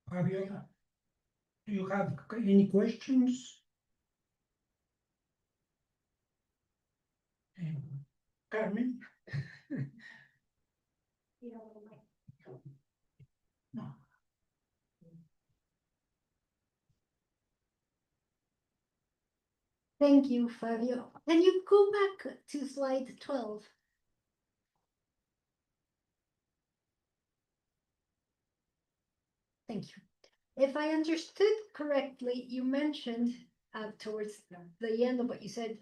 Fabio, do you have any questions? Carmen? No. Thank you, Fabio. Can you go back to slide 12? Thank you. If I understood correctly, you mentioned towards the end of what you said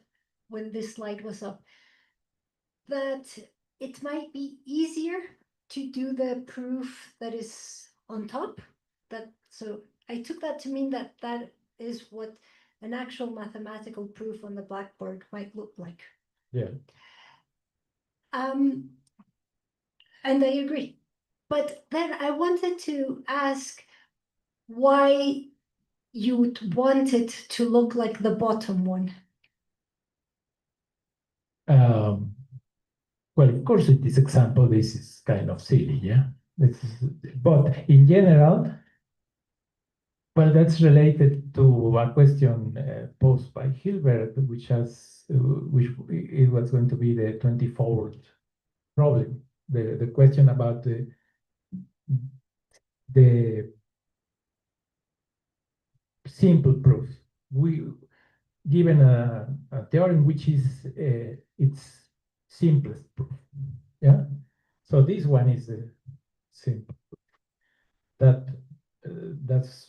when this slide was up, that it might be easier to do the proof that is on top. So I took that to mean that that is what an actual mathematical proof on the blackboard might look like. Yeah. And I agree. But then I wanted to ask why you would want it to look like the bottom one. Well, of course, in this example, this is kind of silly, yeah? But in general, well, that's related to a question posed by Hilbert, which it was going to be the 24th problem. The question about the simple proof. Given a theorem which is its simplest proof. Yeah. So this one is simple. That's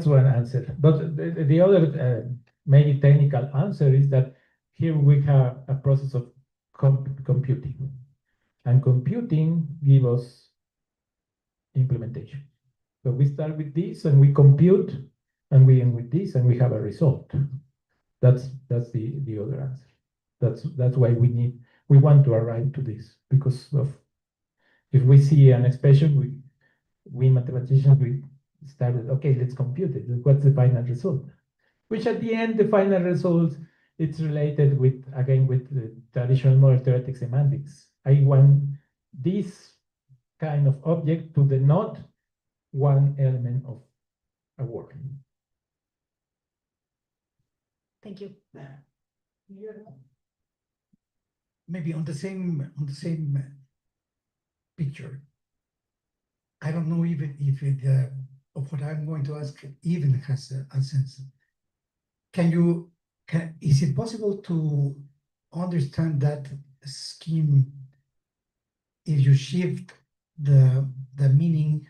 one answer. But the other maybe technical answer is that here we have a process of computing, and computing gives us implementation. So we start with this and we compute, and we end with this and we have a result. That's the other answer. That's why we want to arrive to this, because of if we see an expression, we mathematicians we started, okay, let's compute it. What's the final result? Which at the end, the final result, it's related with the traditional model theoretic semantics. I want this kind of object to denote one element of a word. Thank you. Maybe on the same picture. I don't know even if it of what I'm going to ask even has a sense. Is it possible to understand that scheme if you shift the meaning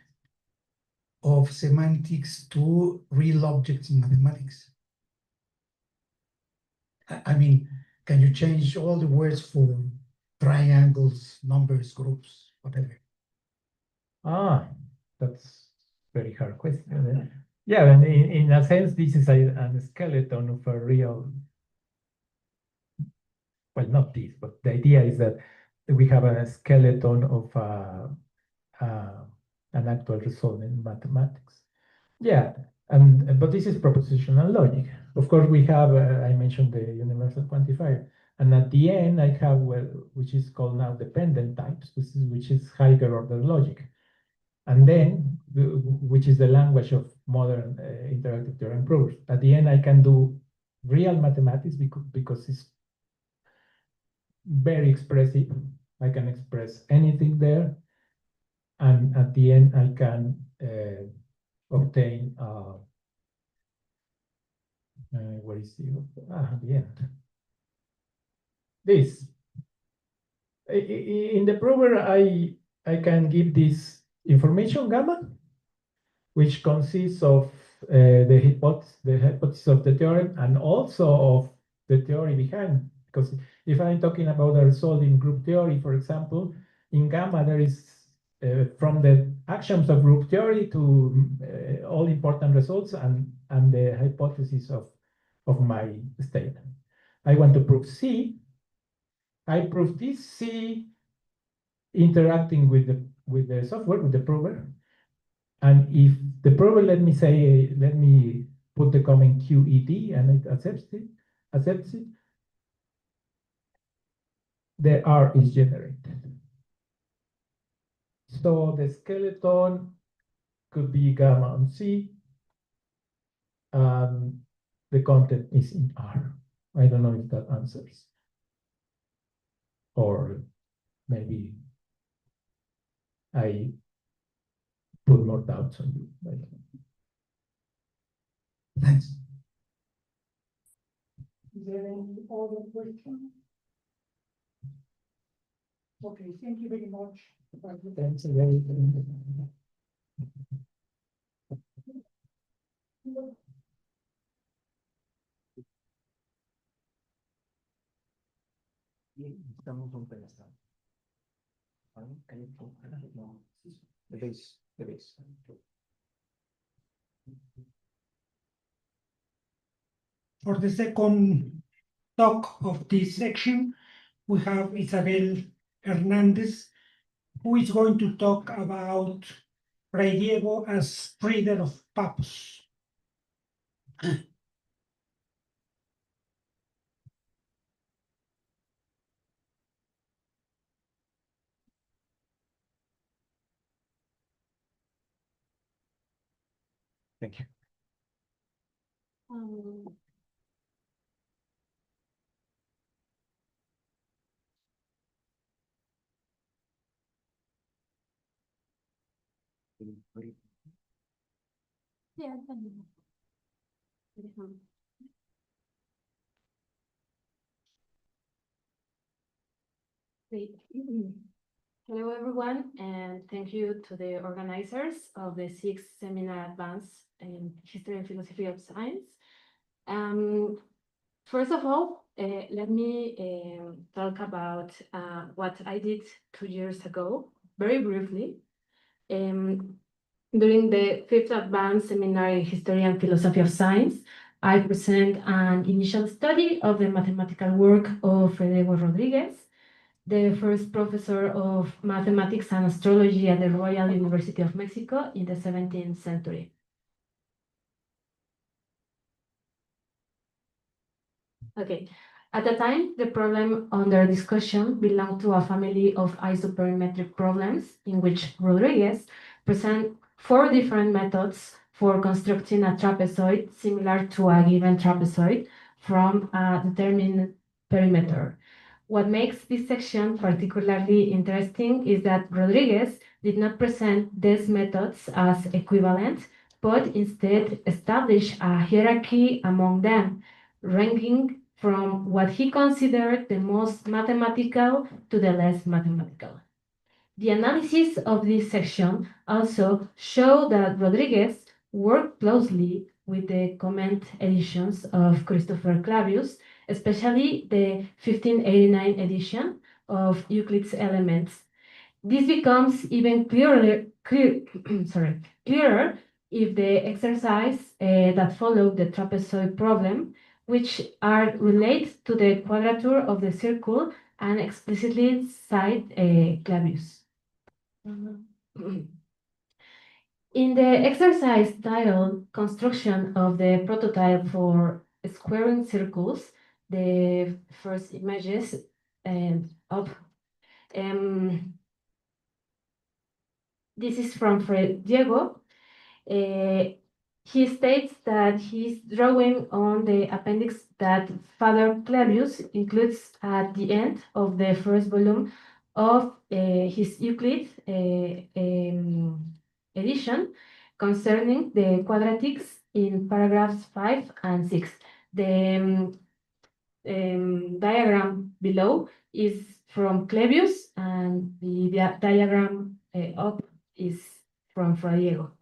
of semantics to real objects in mathematics? I mean, can you change all the words for triangles, numbers, groups, whatever? That's a very hard question. Yeah, and in a sense, this is a skeleton of a real, well, not this, but the idea is that we have a skeleton of an actual result in mathematics. Yeah, but this is propositional logic. Of course, we have, I mentioned the universal quantifier, and at the end, I have, which is called now dependent types, which is higher order logic. And then, which is the language of modern interactive theorem proofs. At the end, I can do real mathematics because it's very expressive. I can express anything there. And at the end, I can obtain, where is the end? This. In the prover, I can give this information gamma, which consists of the hypothesis of the theorem and also of the theory behind. Because if I'm talking about a result in group theory, for example, in gamma there is from the axioms of group theory to all important results and the hypothesis of my statement. I want to prove C. I prove this C interacting with the software, with the prover. And if the prover let me put the comment QED and it accepts it, the R is generated. So the skeleton could be gamma on C, and the content is in R. I don't know if that answers. Or maybe I put more doubts on you. Thanks. Is there any other question? Okay, thank you very much. Thanks again. The base. For the second talk of this section, we have Isabel Hernandez, who is going to talk about Fray Diego as breeder of papos. Thank you. Hello, everyone, and thank you to the organizers of the sixth seminar advance in history and philosophy of science. First of all, let me talk about what I did 2 years ago, very briefly. During the fifth advanced seminar in history and philosophy of science, I present an initial study of the mathematical work of Federico Rodriguez, the first professor of mathematics and astrology at the Royal University of Mexico in the 17th century. Okay, at the time, the problem under discussion belonged to a family of isoperimetric problems in which Rodriguez present 4 different methods for constructing a trapezoid similar to a given trapezoid from a determined perimeter. What makes this section particularly interesting is that Rodriguez did not present these methods as equivalent, but instead established a hierarchy among them, ranking from what he considered the most mathematical to the less mathematical. The analysis of this section also showed that Rodriguez worked closely with the comment editions of Christopher Clavius, especially the 1589 edition of Euclid's Elements. This becomes even clearer if the exercise that followed the trapezoid problem, which are related to the quadrature of the circle and explicitly cite Clavius. In the exercise titled Construction of the Prototype for Squaring Circles, the first images up. This is from Fray Diego. He states that he's drawing on the appendix that Father Clavius includes at the end of the first volume of his Euclid edition concerning the quadratics in paragraphs 5 and 6. The diagram below is from Clavius, and the diagram up is from Fray Diego.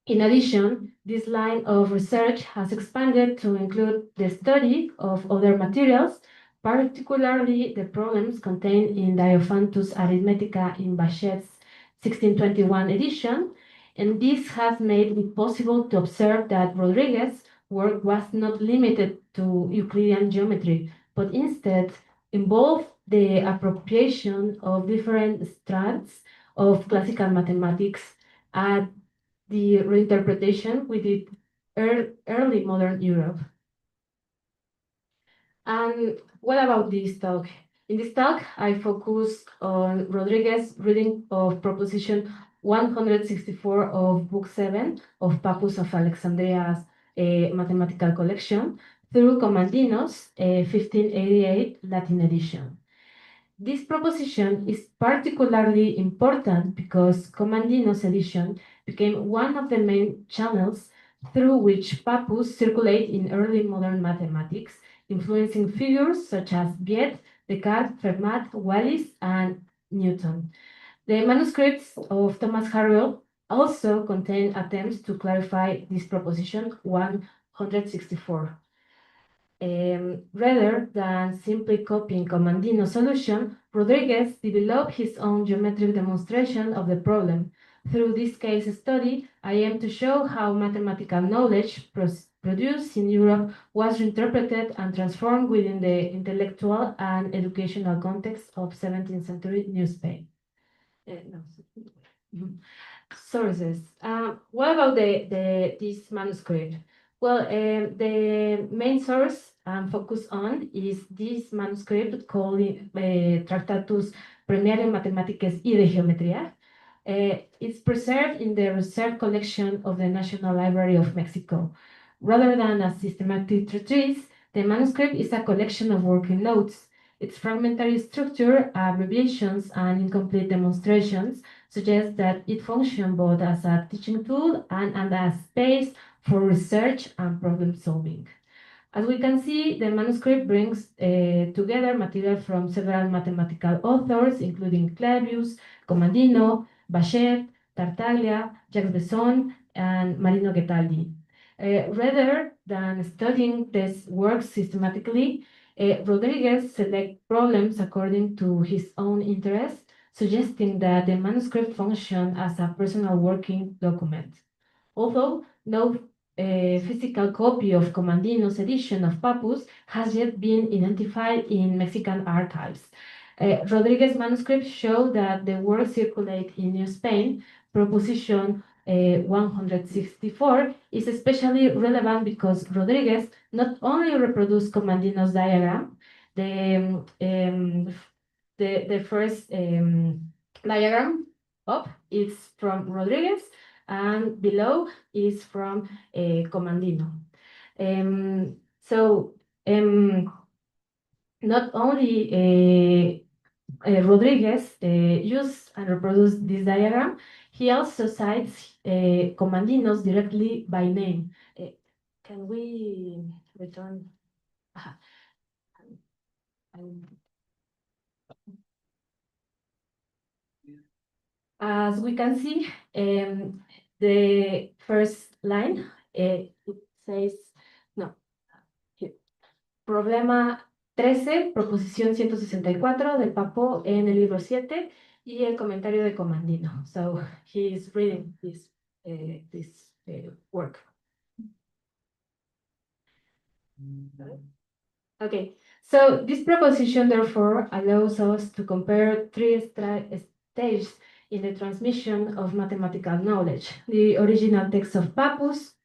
In addition, this line of research has expanded to include the study of other materials, particularly the problems contained in Diophantus Arithmetica in Bachet's 1621 edition, and this has made it possible to observe that Rodriguez's work was not limited to Euclidean geometry, but instead involved the appropriation of different strands of classical mathematics at the reinterpretation within early modern Europe. And what about this talk? In this talk, I focus on Rodriguez's reading of Proposition 164 of Book 7 of Pappus of Alexandria's mathematical collection through Comandino's 1588 Latin edition. This proposition is particularly important because Comandino's edition became one of the main channels through which Pappus circulate in early modern mathematics, influencing figures such as Viet, Descartes, Fermat, Wallis, and Newton. The manuscripts of Thomas Harriot also contain attempts to clarify this proposition 164. Rather than simply copying Comandino's solution, Rodriguez developed his own geometric demonstration of the problem. Through this case study, I aim to show how mathematical knowledge produced in Europe was reinterpreted and transformed within the intellectual and educational context of 17th century New Spain. Sources. What about this manuscript? Well, the main source I'm focused on is this manuscript called Tractatus Premiere Mathematiques y de Geometría. It's preserved in the reserve collection of the National Library of Mexico. Rather than a systematic treatise, the manuscript is a collection of working notes. Its fragmentary structure, abbreviations, and incomplete demonstrations suggest that it functions both as a teaching tool and as space for research and problem solving. As we can see, the manuscript brings together material from several mathematical authors, including Clavius, Comandino, Bachet, Tartaglia, Jacques Besson, and Marino Getaldi. Rather than studying these works systematically, Rodriguez selects problems according to his own interests, suggesting that the manuscript functions as a personal working document. Although no physical copy of Comandino's edition of Pappus has yet been identified in Mexican archives, Rodriguez's manuscripts show that the works circulate in New Spain. Proposition 164 is especially relevant because Rodriguez not only reproduced Comandino's diagram, the first diagram up is from Rodriguez, and below is from Comandino. Not only Rodriguez used and reproduced this diagram, he also cites Comandino's directly by name. Can we return? As we can see, the first line, it says, no, here. Problema 13, proposición 164 del Papo en el libro 7 y el comentario de Comandino. So he is reading this work. Okay, so this proposition therefore allows us to compare three stages in the transmission of mathematical knowledge: the original text of Pappus,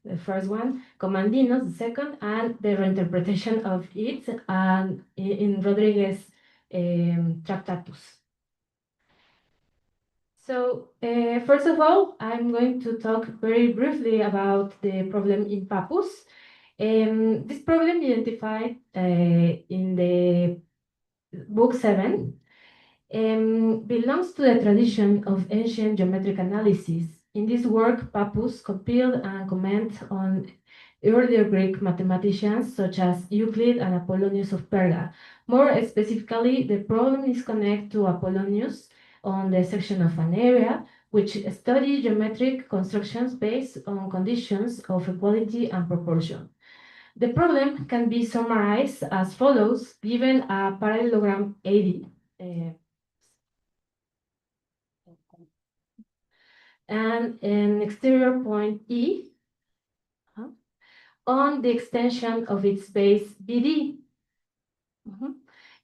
the first one, Comandino, the second, and the reinterpretation of it and in Rodriguez Tractatus. So first of all, I'm going to talk very briefly about the problem in Pappus. This problem identified in the book 7 belongs to the tradition of ancient geometric analysis. In this work, Pappus compiled and commented on earlier Greek mathematicians such as Euclid and Apollonius of Perga. More specifically, the problem is connected to Apollonius on the section of an area, which studies geometric constructions based on conditions of equality and proportion. The problem can be summarized as follows, given a parallelogram AD. And an exterior point E on the extension of its base BD.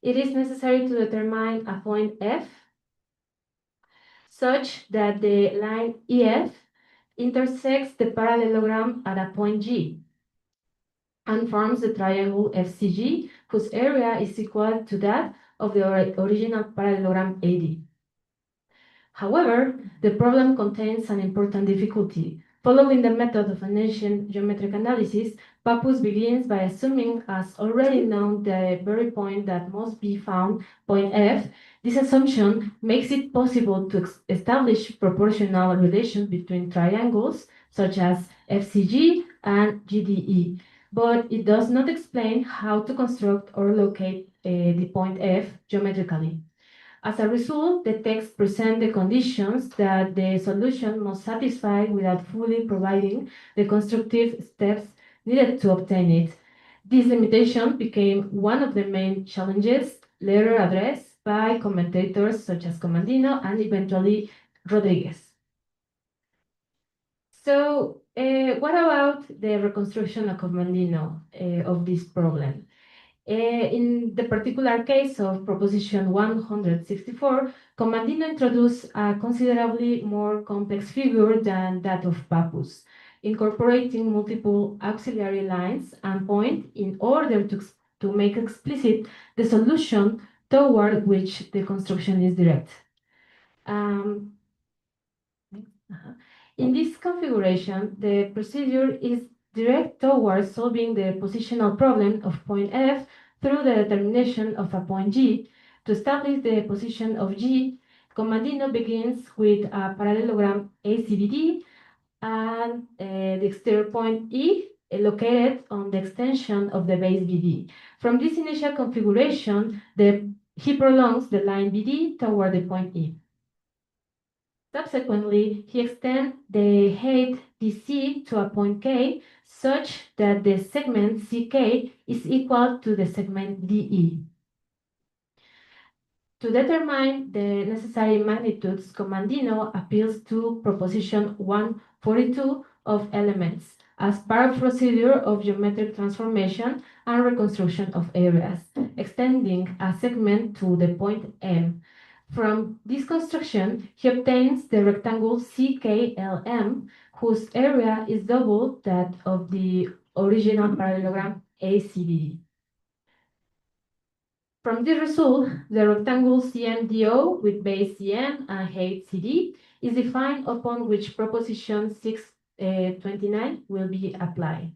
It is necessary to determine a point F such that the line EF intersects the parallelogram at a point G and forms the triangle FCG, whose area is equal to that of the original parallelogram AD. However, the problem contains an important difficulty. Following the method of Venetian geometric analysis, Pappus begins by assuming as already known the very point that must be found, point F. This assumption makes it possible to establish proportional relations between triangles, such as FCG and GDE, but it does not explain how to construct or locate the point F geometrically. As a result, the text presents the conditions that the solution must satisfy without fully providing the constructive steps needed to obtain it. This limitation became one of the main challenges later addressed by commentators such as Comandino and eventually Rodriguez. So, what about the reconstruction of Comandino of this problem? In the particular case of Proposition 164, Comandino introduced a considerably more complex figure than that of Pappus, incorporating multiple auxiliary lines and points in order to make explicit the solution toward which the construction is direct. In this configuration, the procedure is direct towards solving the positional problem of point F through the determination of a point G. To establish the position of G, Comandino begins with a parallelogram ACBD and the exterior point E located on the extension of the base BD. From this initial configuration, he prolongs the line BD toward the point E. Subsequently, he extends the height DC to a point K such that the segment CK is equal to the segment DE. To determine the necessary magnitudes, Comandino appeals to Proposition 142 of elements as part of procedure of geometric transformation and reconstruction of areas, extending a segment to the point M. From this construction, he obtains the rectangle CKLM, whose area is double that of the original parallelogram ACBD. From this result, the rectangle CMDO with base CM and height CD is defined upon which Proposition 629 will be applied.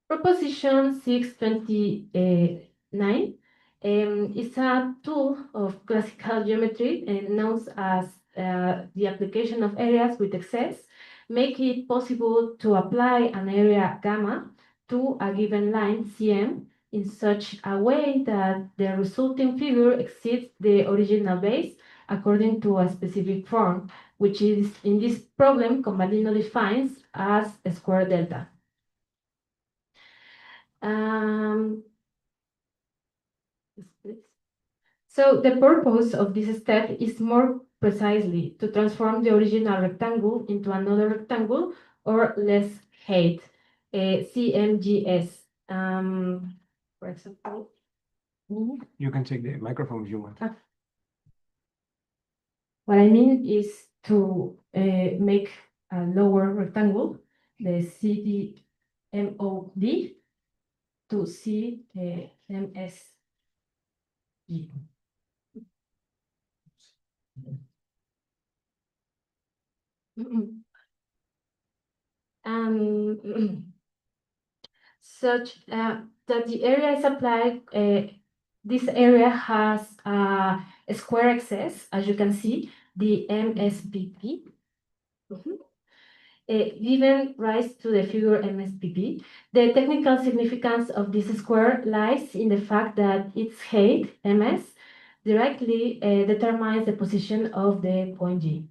Proposition 629 is a tool of classical geometry known as the application of areas with excess, make it possible to apply an area gamma to a given line CM in such a way that the resulting figure exceeds the original base according to a specific form, which is in this problem Comandino defines as a square delta. So the purpose of this step is more precisely to transform the original rectangle into another rectangle or less height, CMGS. For example, you can take the microphone if you want. What I mean is to make a lower rectangle, the CDMOD, to CMSG. Such that the area is applied, this area has a square excess, as you can see, the MSPP, given rise to the figure MSPP. The technical significance of this square lies in the fact that its height, MS, directly determines the position of the point G.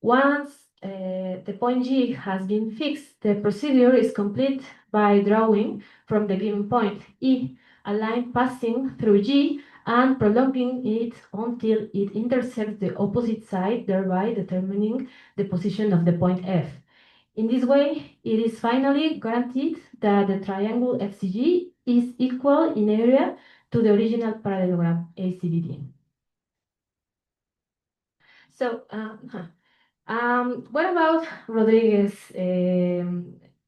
Once the point G has been fixed, the procedure is complete by drawing from the given point E a line passing through G and prolonging it until it intersects the opposite side, thereby determining the position of the point F. In this way, it is finally guaranteed that the triangle FCG is equal in area to the original parallelogram ACBD. What about Rodriguez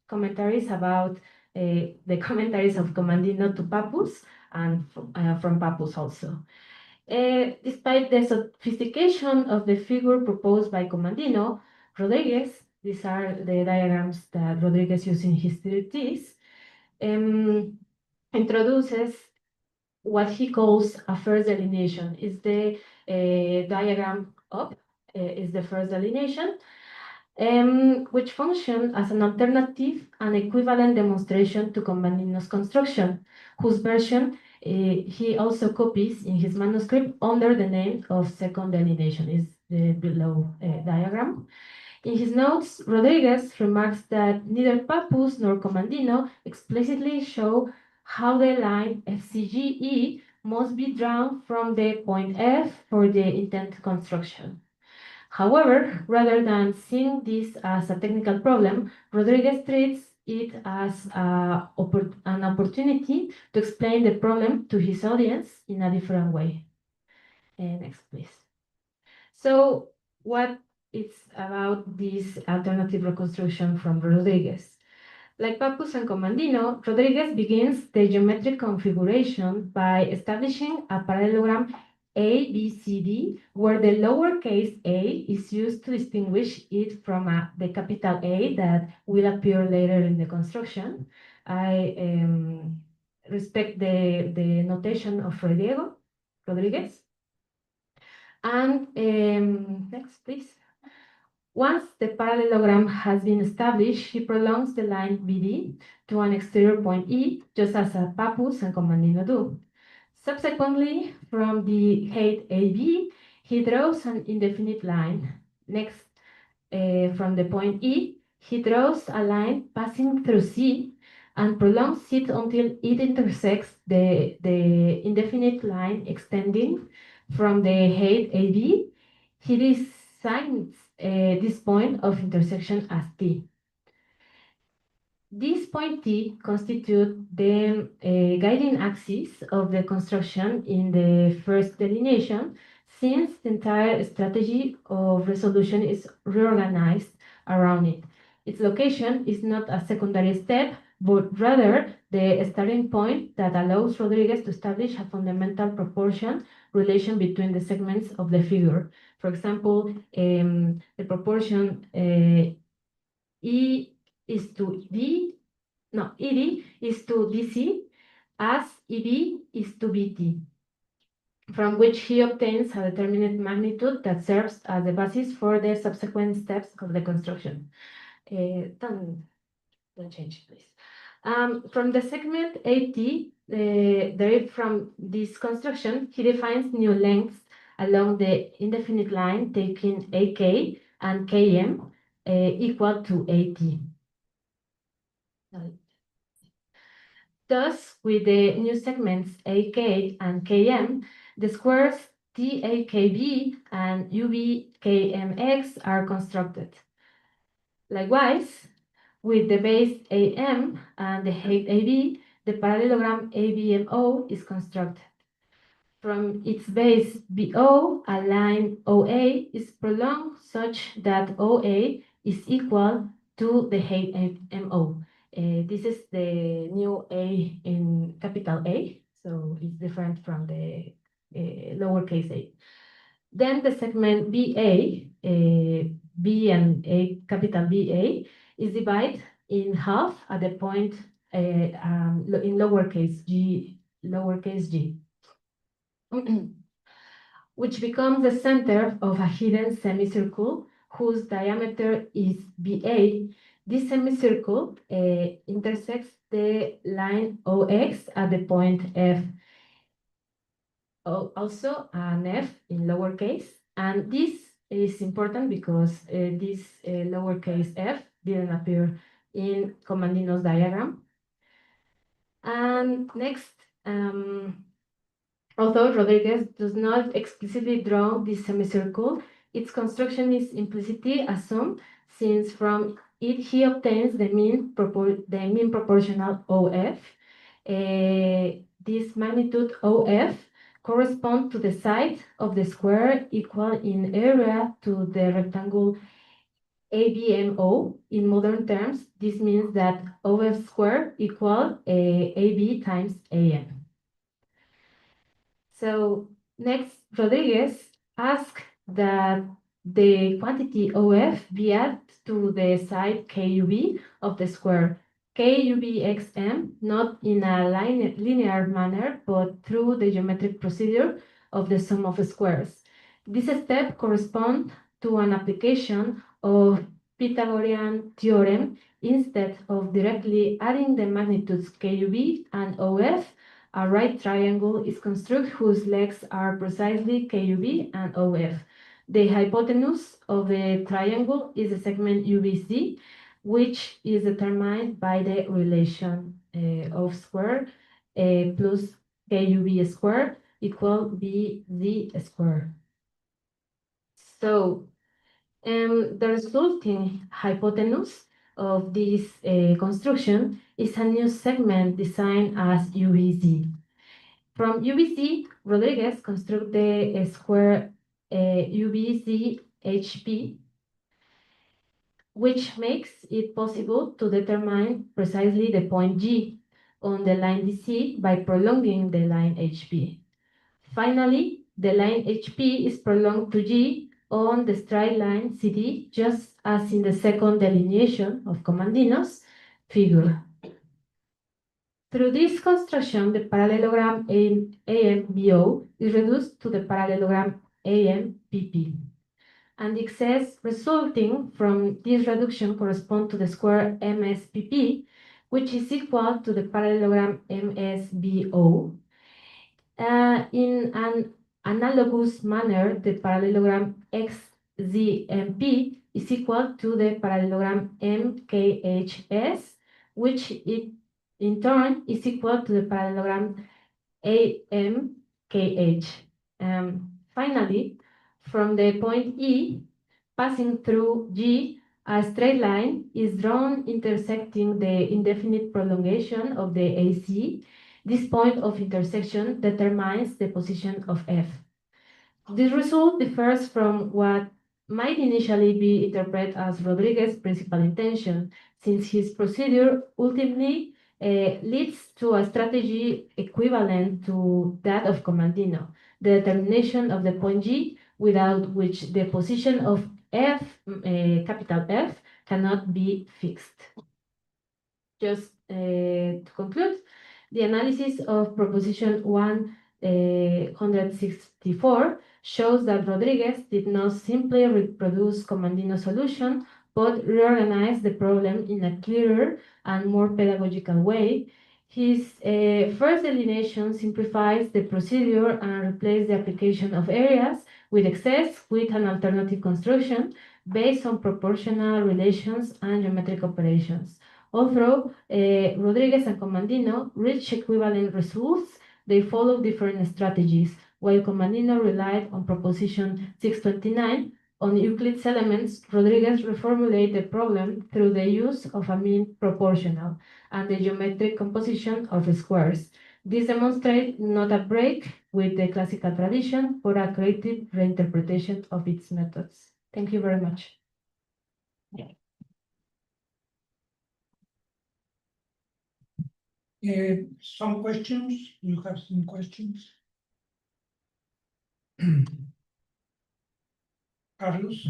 commentaries about the commentaries of Comandino to Papus and from Papus also? Despite the sophistication of the figure proposed by Comandino, Rodriguez, these are the diagrams that Rodriguez used in his treatise, introduces what he calls a first delineation. Is the diagram up, is the first delineation, which function as an alternative and equivalent demonstration to Comandino's construction, whose version he also copies in his manuscript under the name of second delineation, is the below diagram. In his notes, Rodriguez remarks that neither Papus nor Comandino explicitly show how the line FCGE must be drawn from the point F for the intent construction. However, rather than seeing this as a technical problem, Rodriguez treats it as an opportunity to explain the problem to his audience in a different way. Next, please. So, what is about this alternative reconstruction from Rodriguez? Like Papus and Comandino, Rodriguez begins the geometric configuration by establishing a parallelogram ABCD, where the lowercase a is used to distinguish it from the capital A that will appear later in the construction. I respect the notation of Rodriguez. And next, please. Once the parallelogram has been established, he prolongs the line BD to an exterior point E, just as Papus and Comandino do. Subsequently, from the height AB, he draws an indefinite line. Next, from the point E, he draws a line passing through C and prolongs it until it intersects the indefinite line extending from the height AB. He designs this point of intersection as T. This point T constitutes the guiding axis of the construction in the first delineation, since the entire strategy of resolution is reorganized around it. Its location is not a secondary step, but rather the starting point that allows Rodriguez to establish a fundamental proportion relation between the segments of the figure. For example, the proportion E is to D, no, ED is to DC, as EB is to BT, from which he obtains a determinate magnitude that serves as the basis for the subsequent steps of the construction. Don't change, please. From the segment AT, derived from this construction, he defines new lengths along the indefinite line, taking AK and KM equal to AT. Thus, with the new segments AK and KM, the squares TAKB and UBKMX are constructed. Likewise, with the base AM and the height AB, the parallelogram ABMO is constructed. From its base BO, a line OA is prolonged such that OA is equal to the height MO. This is the new A in capital A, so it's different from the lowercase a. Then the segment BA, B and A, capital BA, is divided in half at the point in lowercase g, which becomes the center of a hidden semicircle whose diameter is BA. This semicircle intersects the line OX at the point F, also an F in lowercase. And this is important because this lowercase f didn't appear in Comandino's diagram. And next, although Rodriguez does not explicitly draw this semicircle, its construction is implicitly assumed, since from it he obtains the mean proportional OF. This magnitude OF correspond to the side of the square equal in area to the rectangle ABMO. In modern terms, this means that OF square equal AB times AM. So next, Rodriguez asked that the quantity OF be added to the side KUB of the square, KUBXM, not in a linear manner, but through the geometric procedure of the sum of squares. This step corresponds to an application of Pythagorean theorem. Instead of directly adding the magnitudes KUB and OF, a right triangle is constructed whose legs are precisely KUB and OF. The hypotenuse of the triangle is the segment UBC, which is determined by the relation of square plus KUB squared equal BZ squared. So the resulting hypotenuse of this construction is a new segment designed as UBC. From UBC, Rodriguez constructed the square UBC HP, which makes it possible to determine precisely the point G on the line DC by prolonging the line HP. Finally, the line HP is prolonged to G on the straight line CD, just as in the second delineation of Comandino's figure. Through this construction, the parallelogram AMBO is reduced to the parallelogram AMPP. And the excess resulting from this reduction corresponds to the square MSPP, which is equal to the parallelogram MSBO. In an analogous manner, the parallelogram XZMP is equal to the parallelogram MKHS, which in turn is equal to the parallelogram AMKH. Finally, from the point E, passing through G, a straight line is drawn intersecting the indefinite prolongation of the AC. This point of intersection determines the position of F. This result differs from what might initially be interpreted as Rodriguez's principal intention, since his procedure ultimately leads to a strategy equivalent to that of Comandino, the determination of the point G, without which the position of F, capital F, cannot be fixed. Just to conclude, the analysis of proposition 164 shows that Rodriguez did not simply reproduce Comandino's solution, but reorganized the problem in a clearer and more pedagogical way. His first delineation simplifies the procedure and replaces the application of areas with excess with an alternative construction based on proportional relations and geometric operations. Although Rodriguez and Comandino reached equivalent results, they followed different strategies. While Comandino relied on proposition 629 on Euclid's elements, Rodriguez reformulated the problem through the use of a mean proportional and the geometric composition of squares. This demonstrates not a break with the classical tradition, but a creative reinterpretation of its methods. Thank you very much. Some questions? You have some questions? Carlos?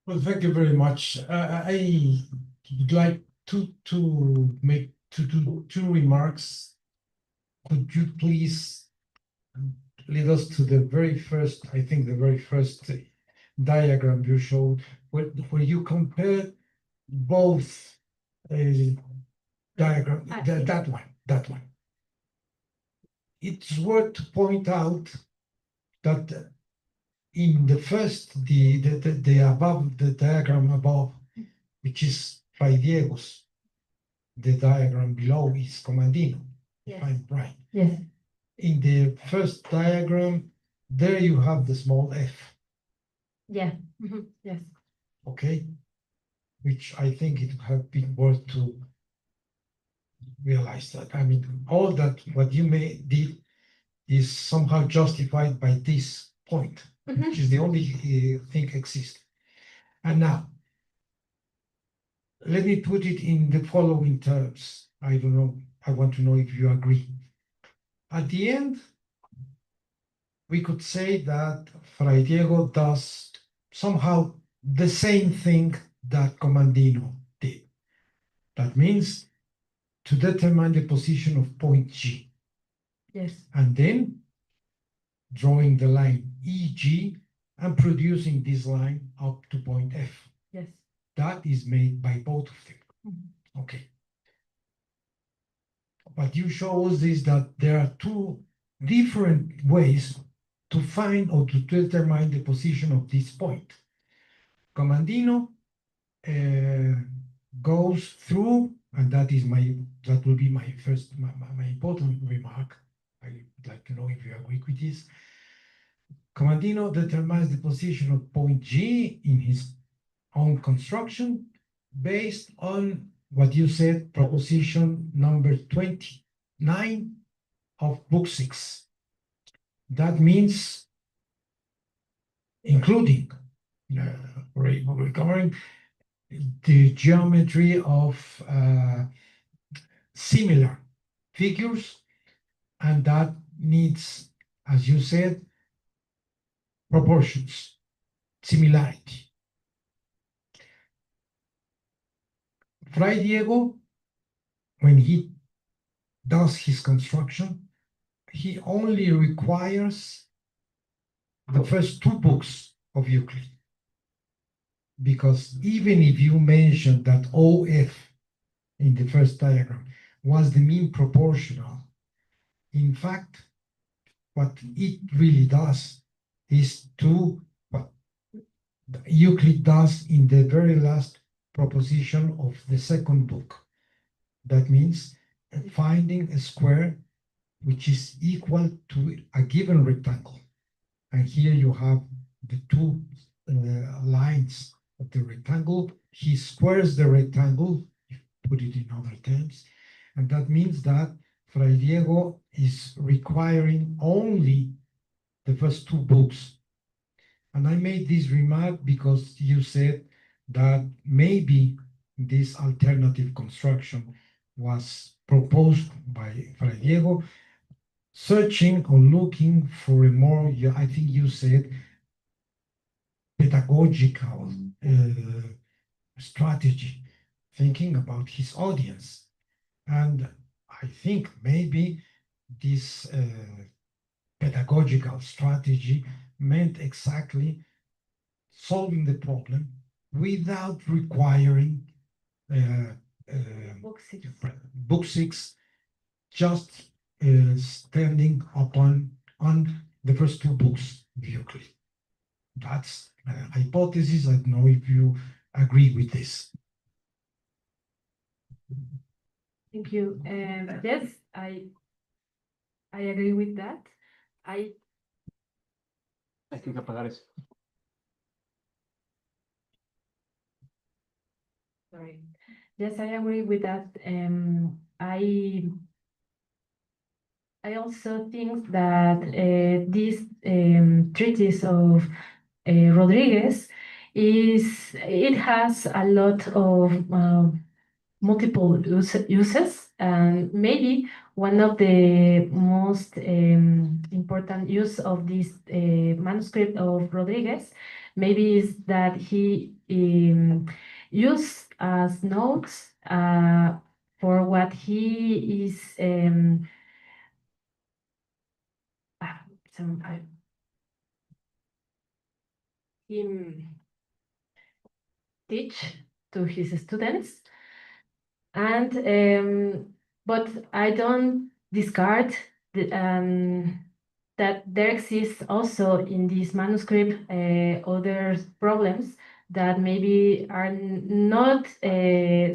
Well, thank you very much. I would like to make two remarks. Could you please lead us to the very first, I think the very first diagram you showed, where you compared both diagram, that one. It's worth to point out that in the first, the above, the diagram above, which is Fray Diego's, the diagram below is Comandino, if I'm right. Yes. In the first diagram, there you have the small f. Yeah. Yes. Okay. Which I think it would have been worth to realize that. I mean, all that what you did is somehow justified by this point, which is the only thing exists. And now, let me put it in the following terms. I don't know. I want to know if you agree. At the end, we could say that Fray Diego does somehow the same thing that Comandino did. That means to determine the position of point G. Yes. And then drawing the line EG and producing this line up to point F. Yes. That is made by both of them. Okay. What you show us is that there are two different ways to find or to determine the position of this point. Comandino goes through, and that will be my first, my important remark. I'd like to know if you agree with this. Comandino determines the position of point G in his own construction based on what you said, proposition number 29 of book 6. That means including, recovering the geometry of similar figures, and that needs, as you said, proportions, similarity. Fray Diego, when he does his construction, he only requires the first two books of Euclid. Because even if you mention that OF in the first diagram was the mean proportional, in fact, what it really does is what Euclid does in the very last proposition of the second book. That means finding a square which is equal to a given rectangle. And here you have the two lines of the rectangle. He squares the rectangle, put it in other terms, and that means that Fray Diego is requiring only the first two books. And I made this remark because you said that maybe this alternative construction was proposed by Fray Diego, searching or looking for a more, I think you said, pedagogical strategy, thinking about his audience. And I think maybe this pedagogical strategy meant exactly solving the problem without requiring book 6, just standing on the first two books of Euclid. That's a hypothesis. I don't know if you agree with this. Thank you. Yes, I agree with that. Hay que apagar eso. Sorry. Yes, I agree with that. I also think that this treatise of Rodriguez it has a lot of multiple uses, and maybe one of the most important use of this manuscript of Rodriguez maybe is that he used as notes for what he is him teach to his students, and but I don't discard that there exists also in this manuscript other problems that maybe are not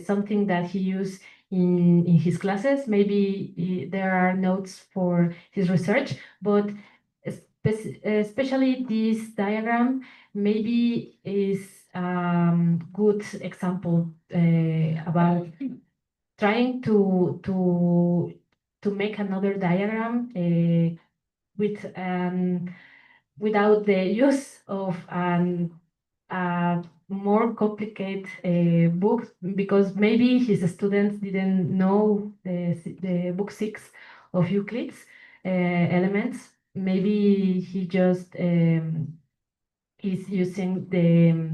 something that he used in his classes. Maybe there are notes for his research, but especially this diagram maybe is good example about trying to make another diagram with without the use of a more complicated book, because maybe his students didn't know the book 6 of Euclid's elements. Maybe he just is using the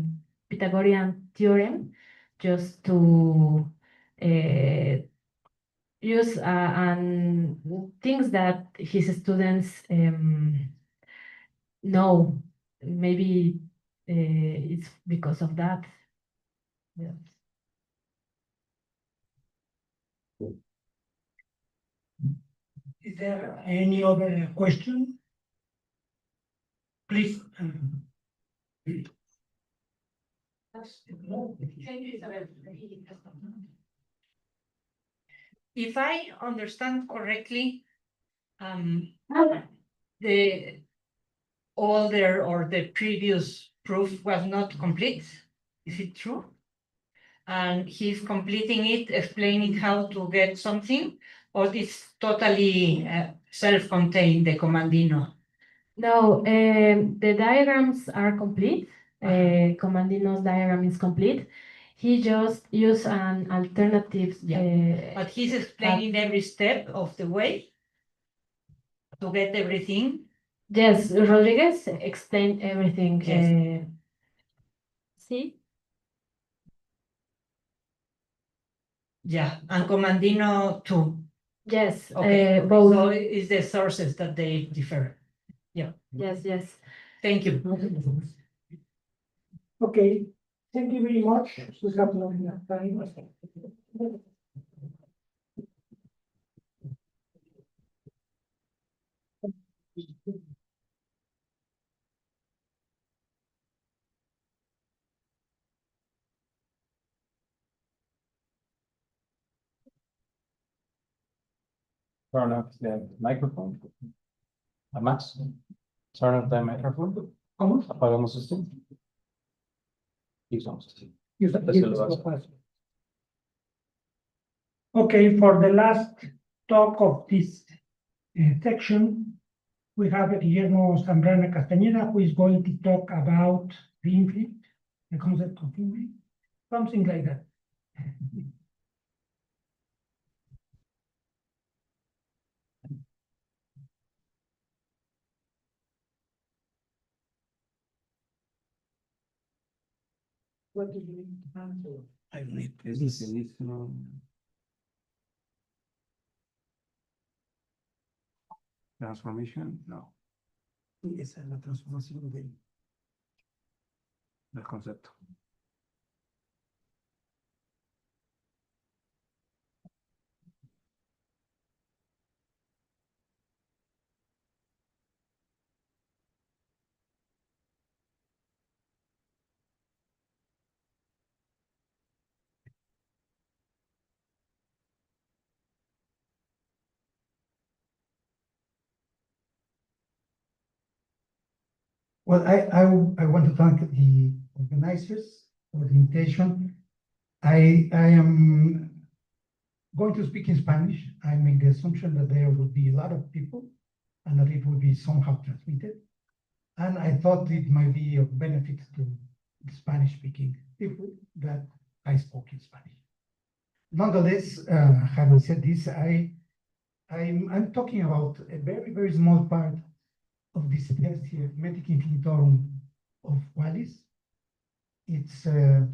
Pythagorean theorem just to use and things that his students know. Maybe it's because of that. Yeah. Is there any other question? Please. If I understand correctly, the older or the previous proof was not complete. Is it true? And he's completing it, explaining how to get something, or it's totally self-contained, the Comandino? No, the diagrams are complete. Comandino's diagram is complete. He just used an alternative. But he's explaining every step of the way to get everything. Yes, Rodriguez explained everything. Yes. See? Yeah, and Comandino too. Yes, Okay, both. so it's the sources that they differ. Yeah. Yes, yes. Thank you. Okay, thank you very much. We have no enough time. Turn off the microphone. Max, turn off the microphone. ¿Cómo? Apagamos esto. Y usamos así. Okay, for the last talk of this section, we have Guillermo Zambrana Castañeda, who is going to talk about the infinite, the concept of infinite, something like that. What do you need to answer? I don't need this. Transformation, no. Esa es la transformación del concepto. Well, I want to thank the organizers for the invitation. I am going to speak in Spanish. I make the assumption that there will be a lot of people and that it will be somehow transmitted. And I thought it might be of benefit to the Spanish-speaking people that I spoke in Spanish. Nonetheless, having said this, I'm talking about a very, very small part of this text here, Metric Infinitorum of Wallis. It's I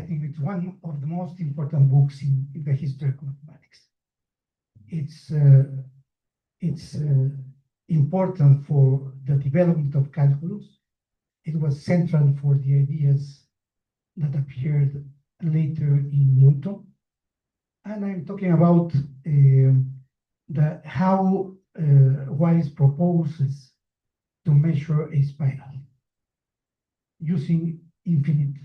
think it's one of the most important books in the history of mathematics. It's important for the development of calculus. It was central for the ideas that appeared later in Newton. And I'm talking about how Wallis proposes to measure a spiral using infinite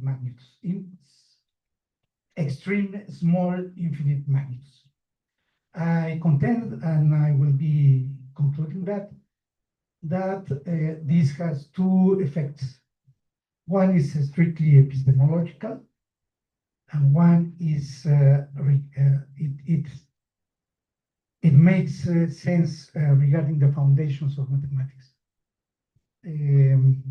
magnitudes, extreme small infinite magnitudes. I contend, and I will be concluding that that this has two effects. One is strictly epistemological, and one is it makes sense regarding the foundations of mathematics. In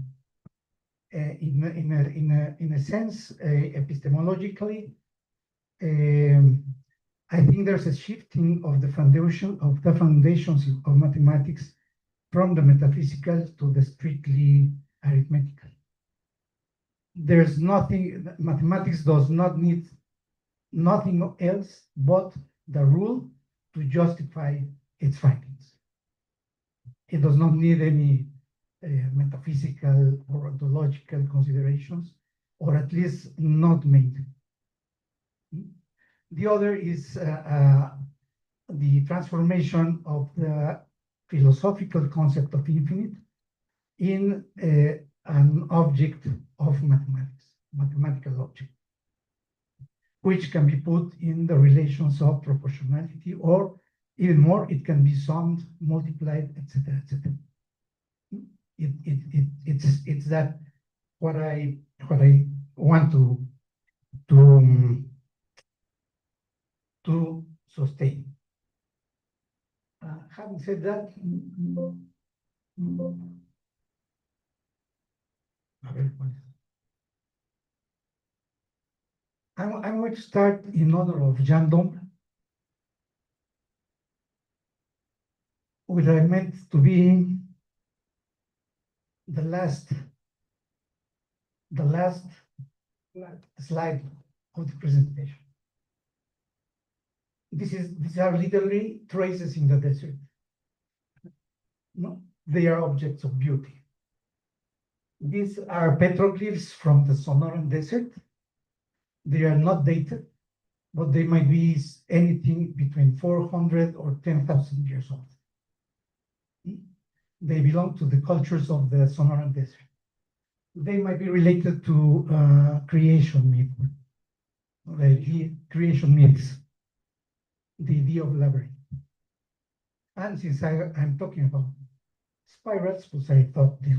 a sense, epistemologically, I think there's a shifting of the foundations of mathematics from the metaphysical to the strictly arithmetical. There's nothing, mathematics does not need nothing else but the rule to justify its findings. It does not need any metaphysical or ontological considerations, or at least not made. The other is the transformation of the philosophical concept of infinite in an object of mathematics, mathematical object, which can be put in the relations of proportionality, or even more, it can be summed, multiplied, etc., etc. It's that what I want to sustain. Having said that, I'm going to start in honor of Jan Dom, which I meant to be the last slide of the presentation. These are literally traces in the desert. No, they are objects of beauty. These are petroglyphs from the Sonoran Desert. They are not dated, but they might be anything between 400 or 10,000 years old. They belong to the cultures of the Sonoran Desert. They might be related to creation myth, the creation myths, the idea of labyrinth. And since I'm talking about spirals, because I thought this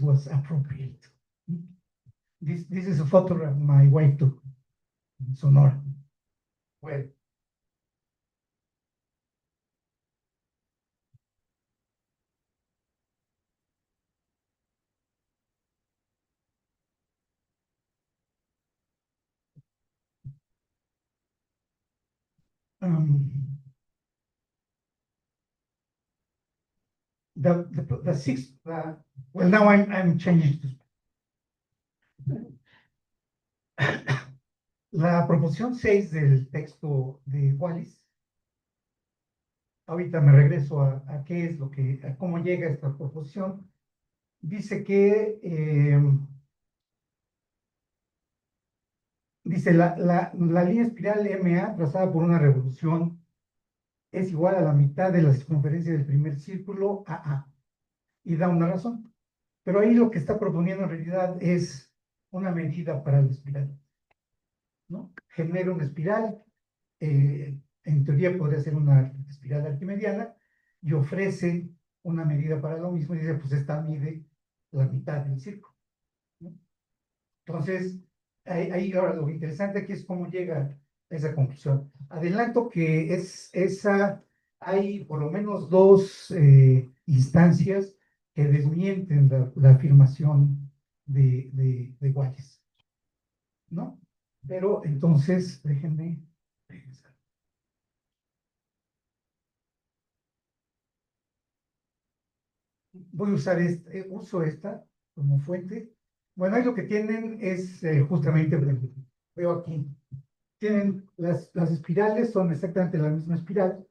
was appropriate. This is a photograph my wife took in Sonora. Well, the sixth, well, now I'm changing to la proposición 6 del texto de Wallis. Ahorita me regreso a qué es lo que, a cómo llega esta proposición. Dice que dice la línea espiral MA trazada por una revolución es igual a la mitad de la circunferencia del primer círculo AA, y da una razón. Pero ahí lo que está proponiendo en realidad es una medida para la espiral, ¿no? Genera una espiral, en teoría podría ser una espiral arquimediana, y ofrece una medida para lo mismo, y dice, pues esta mide la mitad del círculo, ¿no? Entonces, ahí ahora lo interesante aquí es cómo llega a esa conclusión. Adelanto que hay por lo menos dos instancias que desmienten la afirmación de Wallis, ¿no? Pero entonces, déjenme regresar. Voy a usar uso esta como fuente. Bueno, ahí lo que tienen es justamente, veo aquí, tienen las espirales, son exactamente la misma espiral.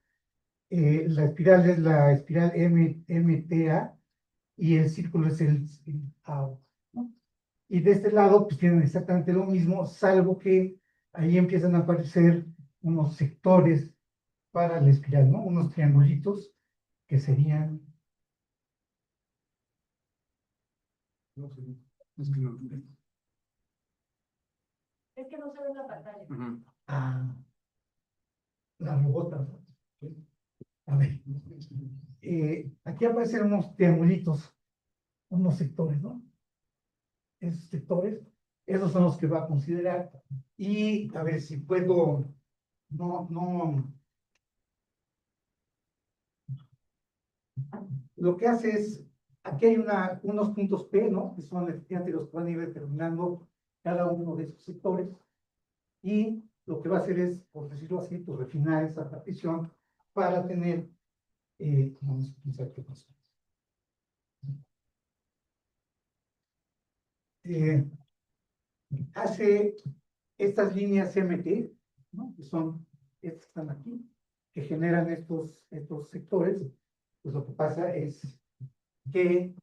La espiral es la espiral MTA y el círculo es el AO, ¿no? Y de este lado, pues tienen exactamente lo mismo, salvo que ahí empiezan a aparecer unos sectores para la espiral, ¿no? Unos triangulitos que serían... No sé, es que no... Es que no se ve en la pantalla. La rebota. A ver. aquí aparecen unos triangulitos, unos sectores, ¿no? Esos sectores, esos son los que va a considerar. Y a ver si puedo, lo que hace es, aquí hay unos puntos P, ¿no? Que son efectivamente los que van a ir determinando cada uno de esos sectores. Y lo que va a hacer es, por decirlo así, pues refinar esa partición para tener, vamos a pensar qué pasa. Hace estas líneas MT, ¿no? Que son estas que están aquí, que generan estos sectores. Pues lo que pasa es que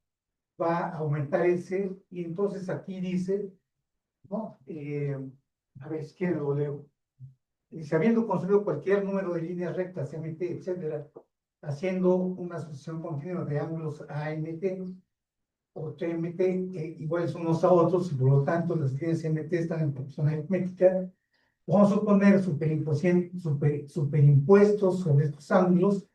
va a aumentar ese, y entonces aquí dice, ¿no? A ver, si quieren lo leo. Dice, habiendo construido cualquier número de líneas rectas, MT, etcétera, haciendo una asociación continua de ángulos AMT o TMT iguales unos a otros, y por lo tanto las líneas MT están en proporción aritmética, vamos a suponer superimpuestos sobre estos ángulos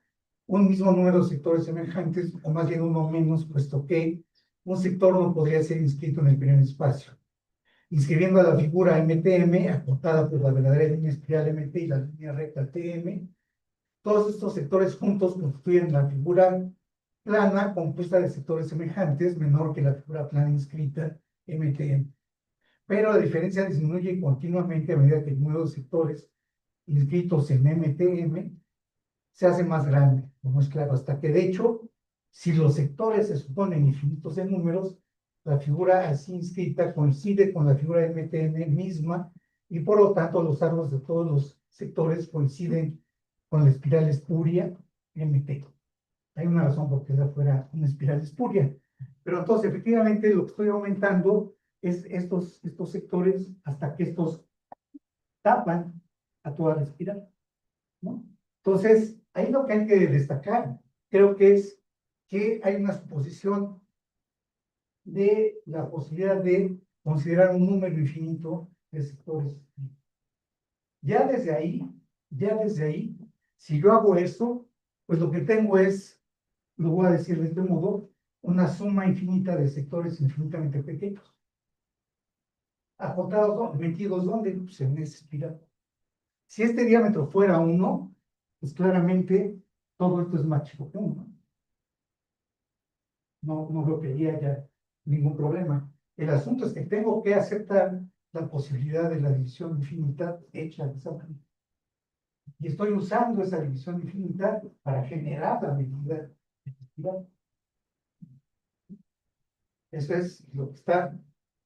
un mismo número de sectores semejantes, o más bien uno menos, puesto que un sector no podría ser inscrito en el primer espacio. Inscribiendo a la figura MTM, acortada por la verdadera línea espiral MT y la línea recta TM, todos estos sectores juntos constituyen la figura plana compuesta de sectores semejantes, menor que la figura plana inscrita MTM. Pero la diferencia disminuye continuamente a medida que el número de sectores inscritos en MTM se hace más grande, como es claro, hasta que de hecho, si los sectores se suponen infinitos en números, la figura así inscrita coincide con la figura MTM misma, y por lo tanto los árboles de todos los sectores coinciden con la espiral espuria MT. Hay una razón por qué esa fuera una espiral espuria. Pero entonces, efectivamente, lo que estoy aumentando es estos sectores hasta que estos tapan a toda la espiral, ¿no? Entonces, ahí lo que hay que destacar, creo que es que hay una suposición de la posibilidad de considerar un número infinito de sectores. Ya desde ahí, si yo hago eso, pues lo que tengo es, lo voy a decir de este modo, una suma infinita de sectores infinitamente pequeños. Acotados, metidos, ¿dónde? Pues en esa espiral. Si este diámetro fuera 1, pues claramente todo esto es más chico que 1. No veo que haya ningún problema. El asunto es que tengo que aceptar la posibilidad de la división infinita hecha de esa manera. Y estoy usando esa división infinita para generar la medida efectiva. Eso es lo que está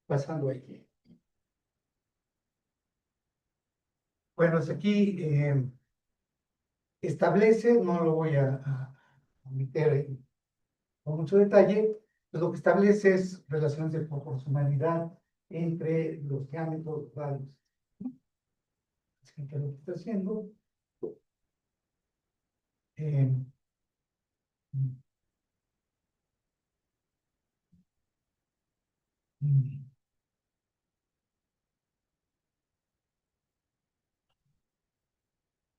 pasando aquí. Bueno, es aquí establece, no lo voy a meter con mucho detalle, pues lo que establece es relaciones de proporcionalidad entre los diámetros radios. Así que lo que está haciendo.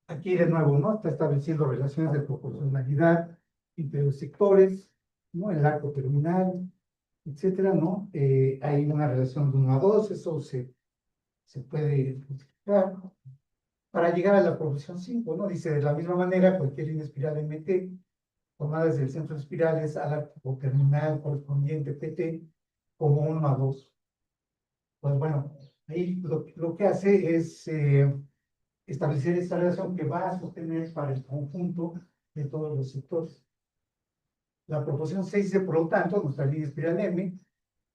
Aquí de nuevo, ¿no? Está estableciendo relaciones de proporcionalidad entre los sectores, ¿no? El arco terminal, etcétera, ¿no? Hay una relación de 1 a 2, eso se puede justificar, ¿no? Para llegar a la proporción 5, ¿no? Dice, de la misma manera, cualquier línea espiral MT, formada desde el centro de espirales al arco terminal correspondiente PT, como 1 a 2. Pues bueno, ahí lo que hace es establecer esta relación que va a sostener para el conjunto de todos los sectores. La proporción 6 dice, por lo tanto, nuestra línea espiral M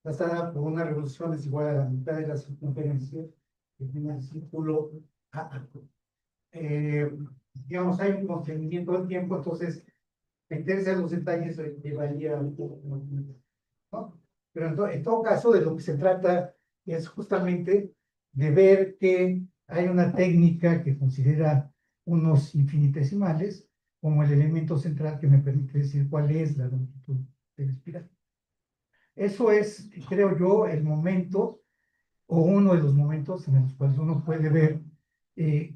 está dada por una revolución es igual a la mitad de la circunferencia que tiene el círculo AA. Digamos, hay un constreñimiento del tiempo, entonces, meterse a los detalles llevaría un poco, ¿no? Pero en todo caso, de lo que se trata es justamente de ver que hay una técnica que considera unos infinitesimales como el elemento central que me permite decir cuál es la longitud de la espiral. Eso es, creo yo, el momento o uno de los momentos en los cuales uno puede ver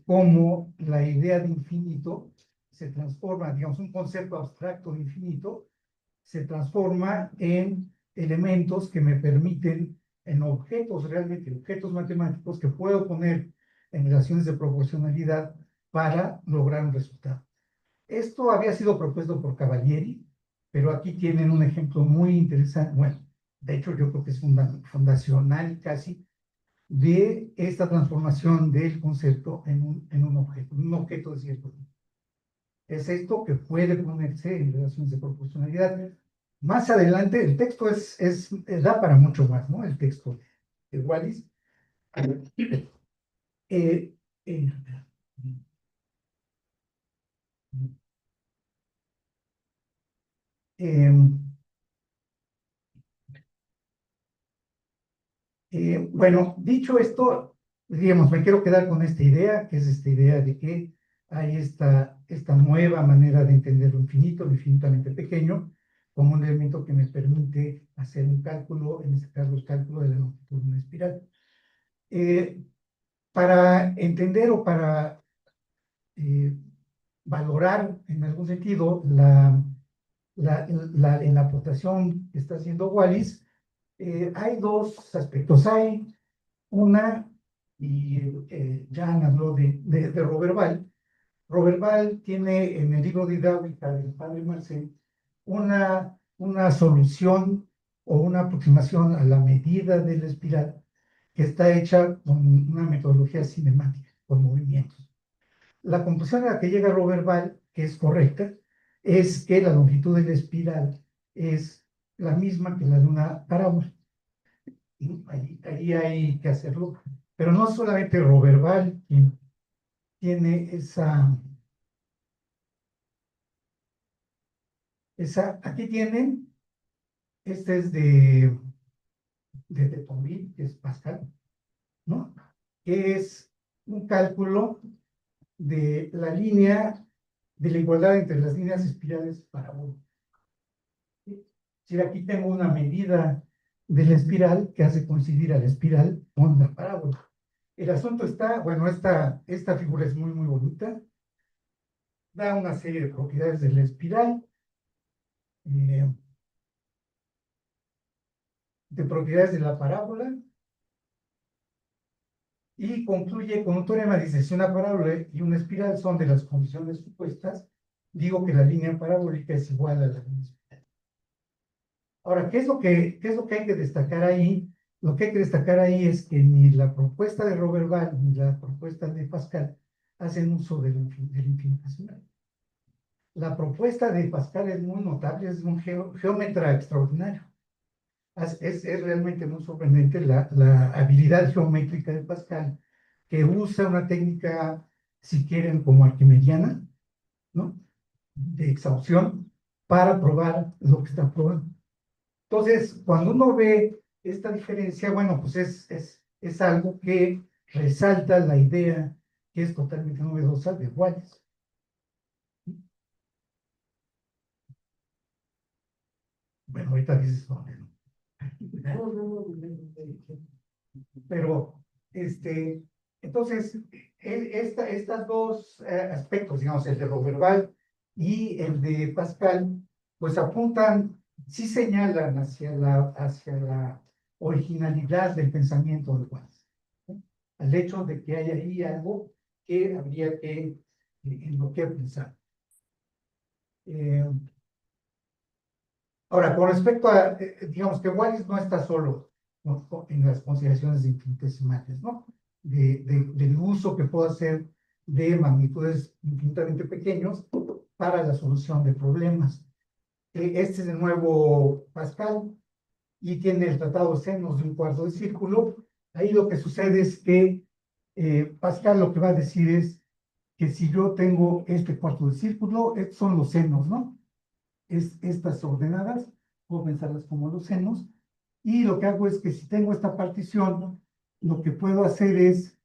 cómo la idea de infinito se transforma, digamos, un concepto abstracto de infinito, se transforma en elementos que me permiten, en objetos realmente, objetos matemáticos que puedo poner en relaciones de proporcionalidad para lograr un resultado. Esto había sido propuesto por Cavalieri, pero aquí tienen un ejemplo muy interesante, bueno, de hecho yo creo que es fundacional casi, de esta transformación del concepto en un objeto de cierto tipo. Es esto que puede ponerse en relaciones de proporcionalidad. Más adelante, el texto da para mucho más, ¿no? El texto de Wallis. Eh, eh, bueno, dicho esto, digamos, me quiero quedar con esta idea, que es esta idea de que hay esta nueva manera de entender lo infinito, lo infinitamente pequeño, como un elemento que me permite hacer un cálculo, en este caso el cálculo de la longitud de una espiral. Para entender o para valorar en algún sentido en la aportación que está haciendo Wallis, hay dos aspectos. Hay una, y Jan habló de Robert Ball. Robert Ball tiene en el libro de hidráulica del padre Marcel una solución o una aproximación a la medida de la espiral que está hecha con una metodología cinemática, con movimientos. La conclusión a la que llega Robert Ball, que es correcta, es que la longitud de la espiral es la misma que la de una parábola. Ahí hay que hacerlo. Pero no solamente Robert Ball quien tiene aquí tienen, este es de Tonville, que es Pascal, ¿no? Que es un cálculo de la línea, de la igualdad entre las líneas espirales parabólicas. Si aquí tengo una medida de la espiral que hace coincidir a la espiral con la parábola. El asunto está, bueno, esta figura es muy, muy bonita. Da una serie de propiedades de la espiral, de propiedades de la parábola, y concluye con un teorema. Dice, si una parábola y una espiral son de las condiciones supuestas, digo que la línea parabólica es igual a la línea espiral. Ahora, ¿qué es lo que hay que destacar ahí? Lo que hay que destacar ahí es que ni la propuesta de Robert Ball ni la propuesta de Pascal hacen uso del infinitesimal. La propuesta de Pascal es muy notable, es un geómetra extraordinario. Es realmente muy sorprendente la habilidad geométrica de Pascal, que usa una técnica, si quieren, como arquimediana, ¿no? De exhaustión, para probar lo que está probando. Entonces, cuando uno ve esta diferencia, bueno, pues es algo que resalta la idea que es totalmente novedosa de Wallis. Bueno, ahorita dices dónde, ¿no? Pero, entonces, estas dos aspectos, digamos, el de Robert Ball y el de Pascal, pues apuntan, sí señalan hacia la originalidad del pensamiento de Wallis, ¿no? Al hecho de que hay ahí algo que habría en lo que pensar. Ahora, con respecto a, digamos que Wallis no está solo en las consideraciones de infinitesimales, ¿no? Del uso que puedo hacer de magnitudes infinitamente pequeños para la solución de problemas. Este es de nuevo Pascal y tiene el tratado de senos de un cuarto de círculo. Ahí lo que sucede es que Pascal lo que va a decir es que si yo tengo este cuarto de círculo, estos son los senos, ¿no? Estas ordenadas, puedo pensarlas como los senos, y lo que hago es que si tengo esta partición, lo que puedo hacer es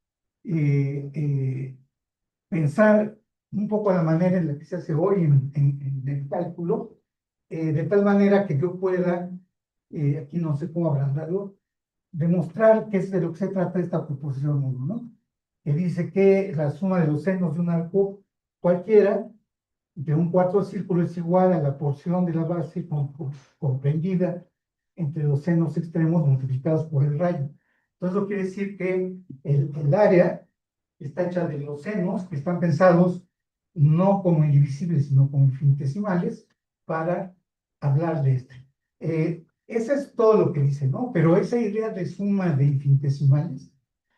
pensar un poco la manera en la que se hace hoy en el cálculo, de tal manera que yo pueda, aquí no sé cómo abrandarlo, demostrar que es de lo que se trata esta proposición 1, ¿no? Que dice que la suma de los senos de un arco cualquiera que un cuarto círculo es igual a la porción de la base comprendida entre los senos extremos multiplicados por el rayo. Entonces, eso quiere decir que el área está hecha de los senos que están pensados no como indivisibles, sino como infinitesimales, para hablar de este. Eso es todo lo que dice, ¿no? Pero esa idea de suma de infinitesimales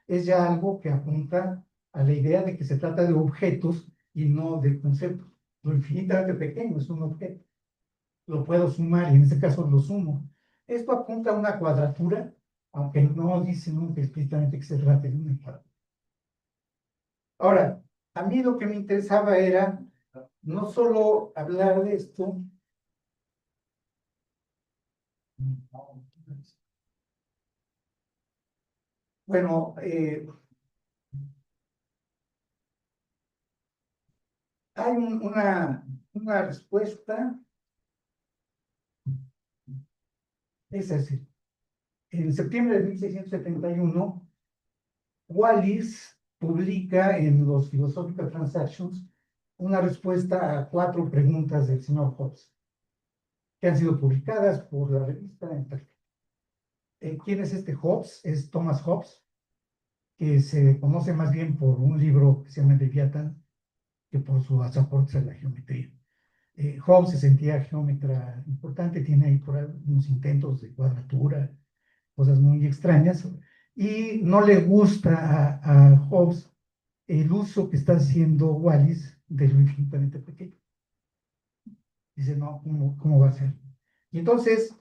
es ya algo que apunta a la idea de que se trata de objetos y no de conceptos. Lo infinitamente pequeño es un objeto. Lo puedo sumar y en este caso lo sumo. Esto apunta a una cuadratura, aunque no dice nunca explícitamente que se trate de una cuadratura. Ahora, a mí lo que me interesaba era no solo hablar de esto, bueno, hay una respuesta, es así. En septiembre de 1671, Wallis publica en los Philosophical Transactions una respuesta a 4 preguntas del señor Hobbes, que han sido publicadas por la revista. ¿Quién es este Hobbes? Es Thomas Hobbes, que se conoce más bien por un libro que se llama Leviatán, que por sus aportes a la geometría. Hobbes se sentía geómetra importante, tiene ahí por ahí unos intentos de cuadratura, cosas muy extrañas, y no le gusta a Hobbes el uso que está haciendo Wallis de lo infinitamente pequeño. Dice, no, ¿cómo va a ser? Y entonces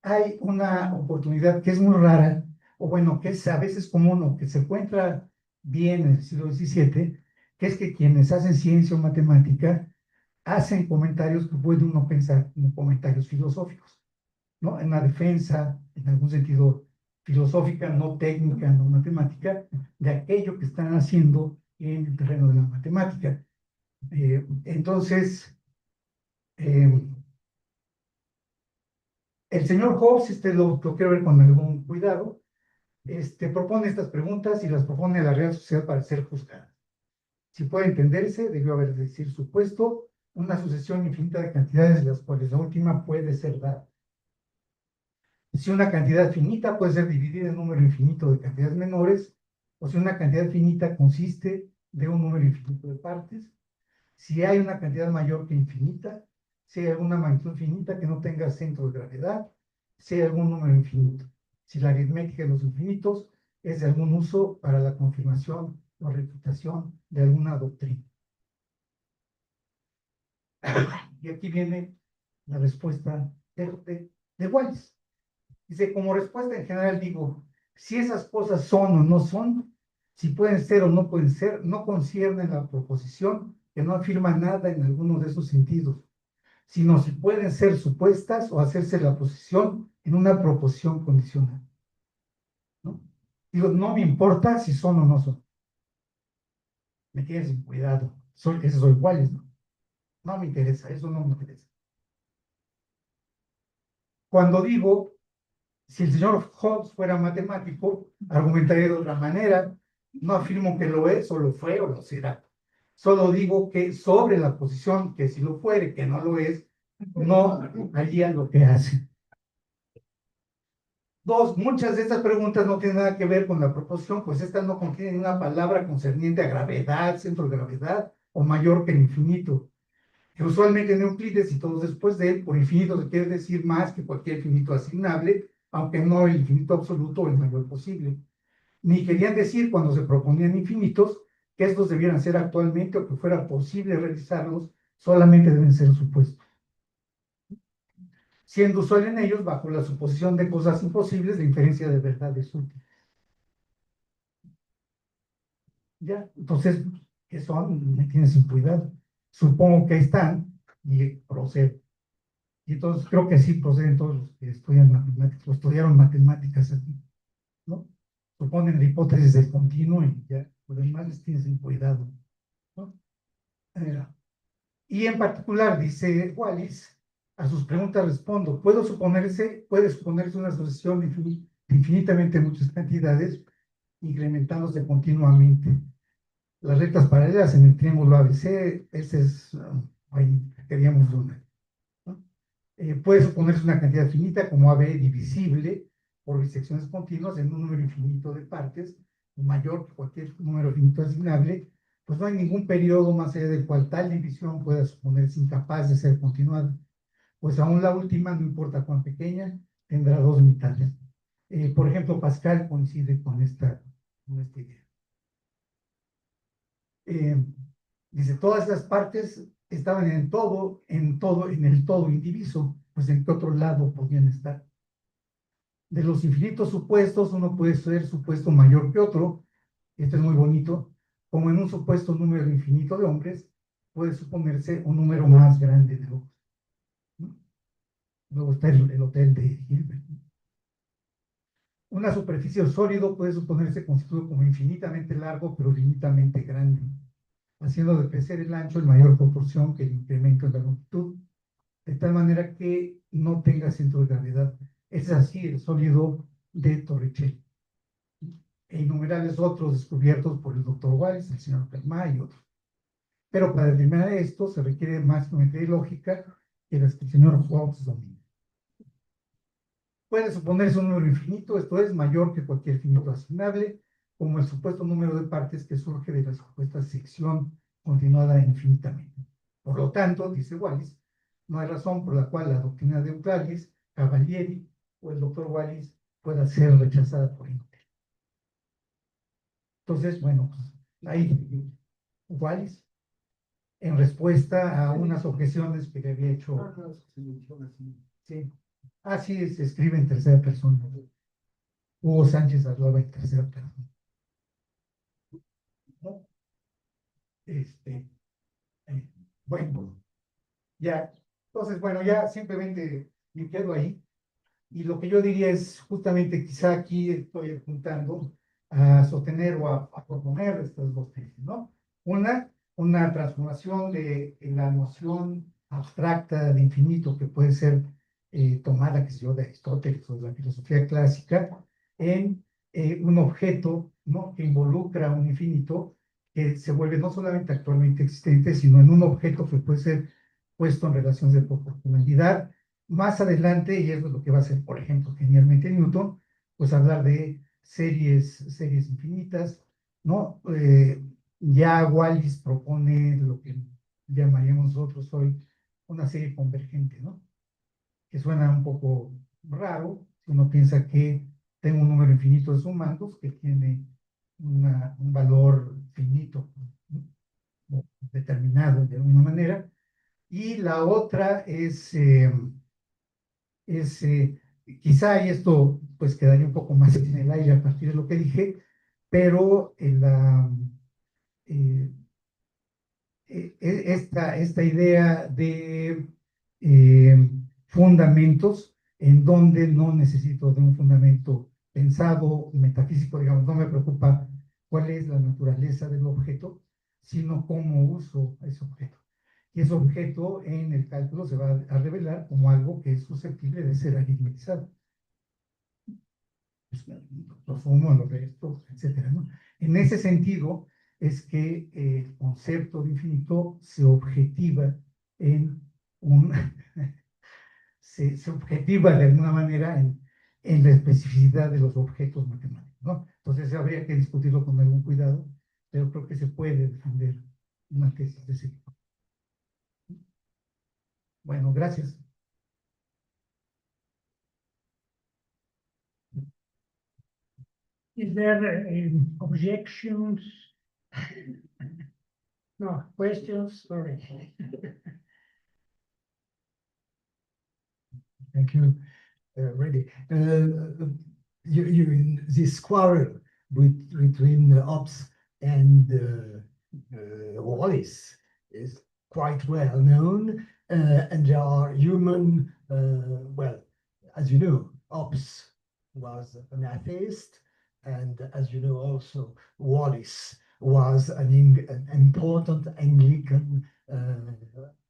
hay una oportunidad que es muy rara, o bueno, que es a veces común o que se encuentra bien en el siglo XVII, que es que quienes hacen ciencia o matemática hacen comentarios que puede uno pensar como comentarios filosóficos, ¿no? En la defensa, en algún sentido filosófica, no técnica, no matemática, de aquello que están haciendo en el terreno de la matemática. Entonces, el señor Hobbes, lo quiero ver con algún cuidado, propone estas preguntas y las propone a la Real Sociedad para ser juzgada. Si puede entenderse, debió haber decir supuesto una sucesión infinita de cantidades, de las cuales la última puede ser dada. Si una cantidad finita puede ser dividida en un número infinito de cantidades menores, o si una cantidad finita consiste de un número infinito de partes, si hay una cantidad mayor que infinita, si hay alguna magnitud finita que no tenga centro de gravedad, si hay algún número infinito, si la aritmética de los infinitos es de algún uso para la confirmación o refutación de alguna doctrina. Y aquí viene la respuesta de Wallis. Dice, como respuesta en general digo, si esas cosas son o no son, si pueden ser o no pueden ser, no conciernen la proposición, que no afirma nada en alguno de esos sentidos, sino si pueden ser supuestas o hacerse la posición en una proposición condicional. ¿No? Digo, no me importa si son o no son. Me tienen sin cuidado. Esos son iguales, ¿no? No me interesa, eso no me interesa. Cuando digo, si el señor Hobbes fuera matemático, argumentaría de otra manera. No afirmo que lo es, o lo fue, o lo será. Solo digo que sobre la posición que si lo fuere, que no lo es, no haría lo que hace. Dos, muchas de estas preguntas no tienen nada que ver con la proposición, pues estas no contienen una palabra concerniente a gravedad, centro de gravedad, o mayor que el infinito. Que usualmente en Euclides y todos después de él, por infinito se quiere decir más que cualquier infinito asignable, aunque no el infinito absoluto o el mayor posible. Ni querían decir cuando se proponían infinitos que estos debieran ser actualmente o que fuera posible realizarlos, solamente deben ser supuestos. Siendo usual en ellos, bajo la suposición de cosas imposibles, la inferencia de verdad es útil. Ya, entonces, ¿qué son? Me tienen sin cuidado. Supongo que están y procedo. Y entonces creo que sí proceden todos los que estudian matemáticas, o estudiaron matemáticas aquí, ¿no? Suponen la hipótesis del continuo y ya, por demás les tienes sin cuidado, ¿no? Y en particular, dice Wallis, a sus preguntas respondo, puede suponerse una sucesión de infinitamente muchas cantidades, incrementándose continuamente. Las rectas paralelas en el triángulo ABC, ese es ahí queríamos una, ¿no? Puede suponerse una cantidad finita como AB divisible por bisecciones continuas en un número infinito de partes, mayor que cualquier número finito asignable, pues no hay ningún periodo más allá del cual tal división pueda suponerse incapaz de ser continuada. Pues aún la última, no importa cuán pequeña, tendrá dos mitades. Por ejemplo, Pascal coincide con esta idea. Dice, todas las partes estaban en el todo, en el todo indiviso, pues en qué otro lado podían estar. De los infinitos supuestos, uno puede ser supuesto mayor que otro, esto es muy bonito, como en un supuesto número infinito de hombres, puede suponerse un número más grande de hombres. Luego está el hotel de Hilbert. Una superficie sólido puede suponerse constituido como infinitamente largo, pero finitamente grande, haciendo decrecer el ancho en mayor proporción que el incremento en la longitud, de tal manera que no tenga centro de gravedad. Es así el sólido de Torricelli. E innumerables otros descubiertos por el doctor Wallis, el señor Fermat y otros. Pero para determinar esto se requiere más geometría y lógica que las que el señor Hobbes domina. Puede suponerse un número infinito, esto es mayor que cualquier finito asignable, como el supuesto número de partes que surge de la supuesta sección continuada infinitamente. Por lo tanto, dice Wallis, no hay razón por la cual la doctrina de Euclides, Cavalieri o el doctor Wallis pueda ser rechazada por él. Entonces, bueno, pues, ahí Wallis, en respuesta a unas objeciones que le había hecho. Sí. Así se escribe en tercera persona. Hugo Sánchez hablaba en tercera persona. Bueno, ya. Entonces, bueno, ya simplemente me quedo ahí. Y lo que yo diría es justamente, quizá aquí estoy apuntando a sostener o a proponer estas dos tesis, ¿no? Una transformación de la noción abstracta de infinito que puede ser tomada, que sé yo, de Aristóteles o de la filosofía clásica, en un objeto, ¿no?, que involucra un infinito que se vuelve no solamente actualmente existente, sino en un objeto que puede ser puesto en relaciones de proporcionalidad. Más adelante, y eso es lo que va a hacer, por ejemplo, genialmente Newton, pues hablar de series infinitas, ¿no? Ya Wallis propone lo que llamaríamos nosotros hoy una serie convergente, ¿no? Que suena un poco raro si uno piensa que tengo un número infinito de sumandos que tiene un valor finito, ¿no?, determinado de alguna manera. Y la otra es quizá, y esto pues quedaría un poco más en el aire a partir de lo que dije, pero eh, esta idea de fundamentos en donde no necesito de un fundamento pensado, metafísico, digamos, no me preocupa cuál es la naturaleza del objeto, sino cómo uso ese objeto. Y ese objeto en el cálculo se va a revelar como algo que es susceptible de ser aritmetizado. Pues, lo sumo, lo resto, etcétera, ¿no? En ese sentido es que el concepto de infinito se objetiva en se objetiva de alguna manera en la especificidad de los objetos matemáticos, ¿no? Entonces habría que discutirlo con algún cuidado, pero creo que se puede defender una tesis de ese tipo. Bueno, gracias. Is there objections? No, questions? Sorry. Thank you. Ready. This quarrel between Hobbes and Wallis is quite well known, and there are human, well, as you know, Hobbes was an atheist, and as you know also, Wallis was an important Anglican,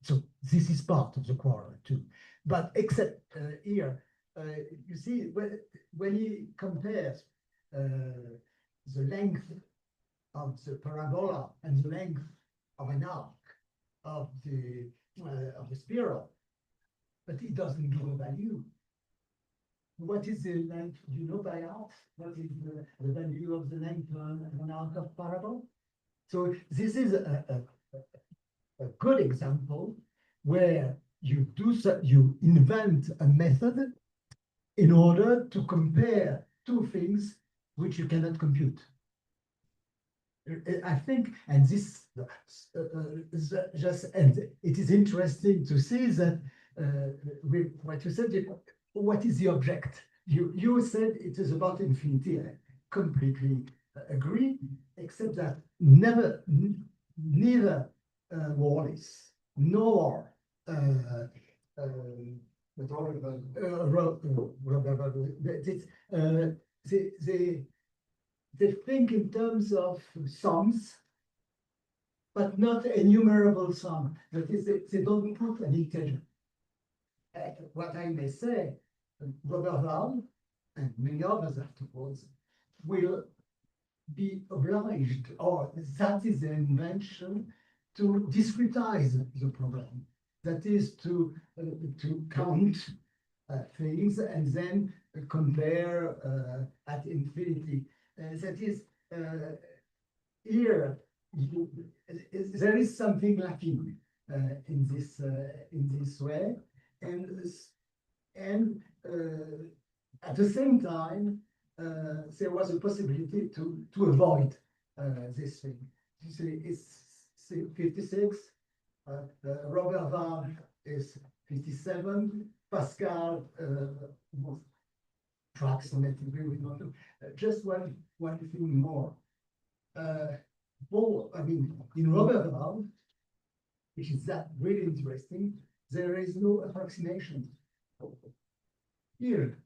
so this is part of the quarrel too. But except here, you see, when he compares the length of the parabola and the length of an arc of the of the spiral, but it doesn't give a value. What is the length? Do you know by heart? What is the value of the length on an arc of parable? So this is a good example where you invent a method in order to compare two things which you cannot compute. I think, and this and it is interesting to see that with what you said, what is the object? You said it is about infinity. I completely agree, except that neither Wallis nor they think in terms of sums, but not enumerable sum. That is, they don't put an integer. What I may say, Robert Val and many others afterwards will be obliged, or that is the invention, to discretize the problem. That is to count things and then compare at infinity. That is, here there is something lacking in this way, and at the same time, there was a possibility to avoid this thing. It's 56. Robert Val is 57. Pascal approximately, we don't know. Just one thing more. I mean, in Robert Val, which is that really interesting, there is no approximation. Here,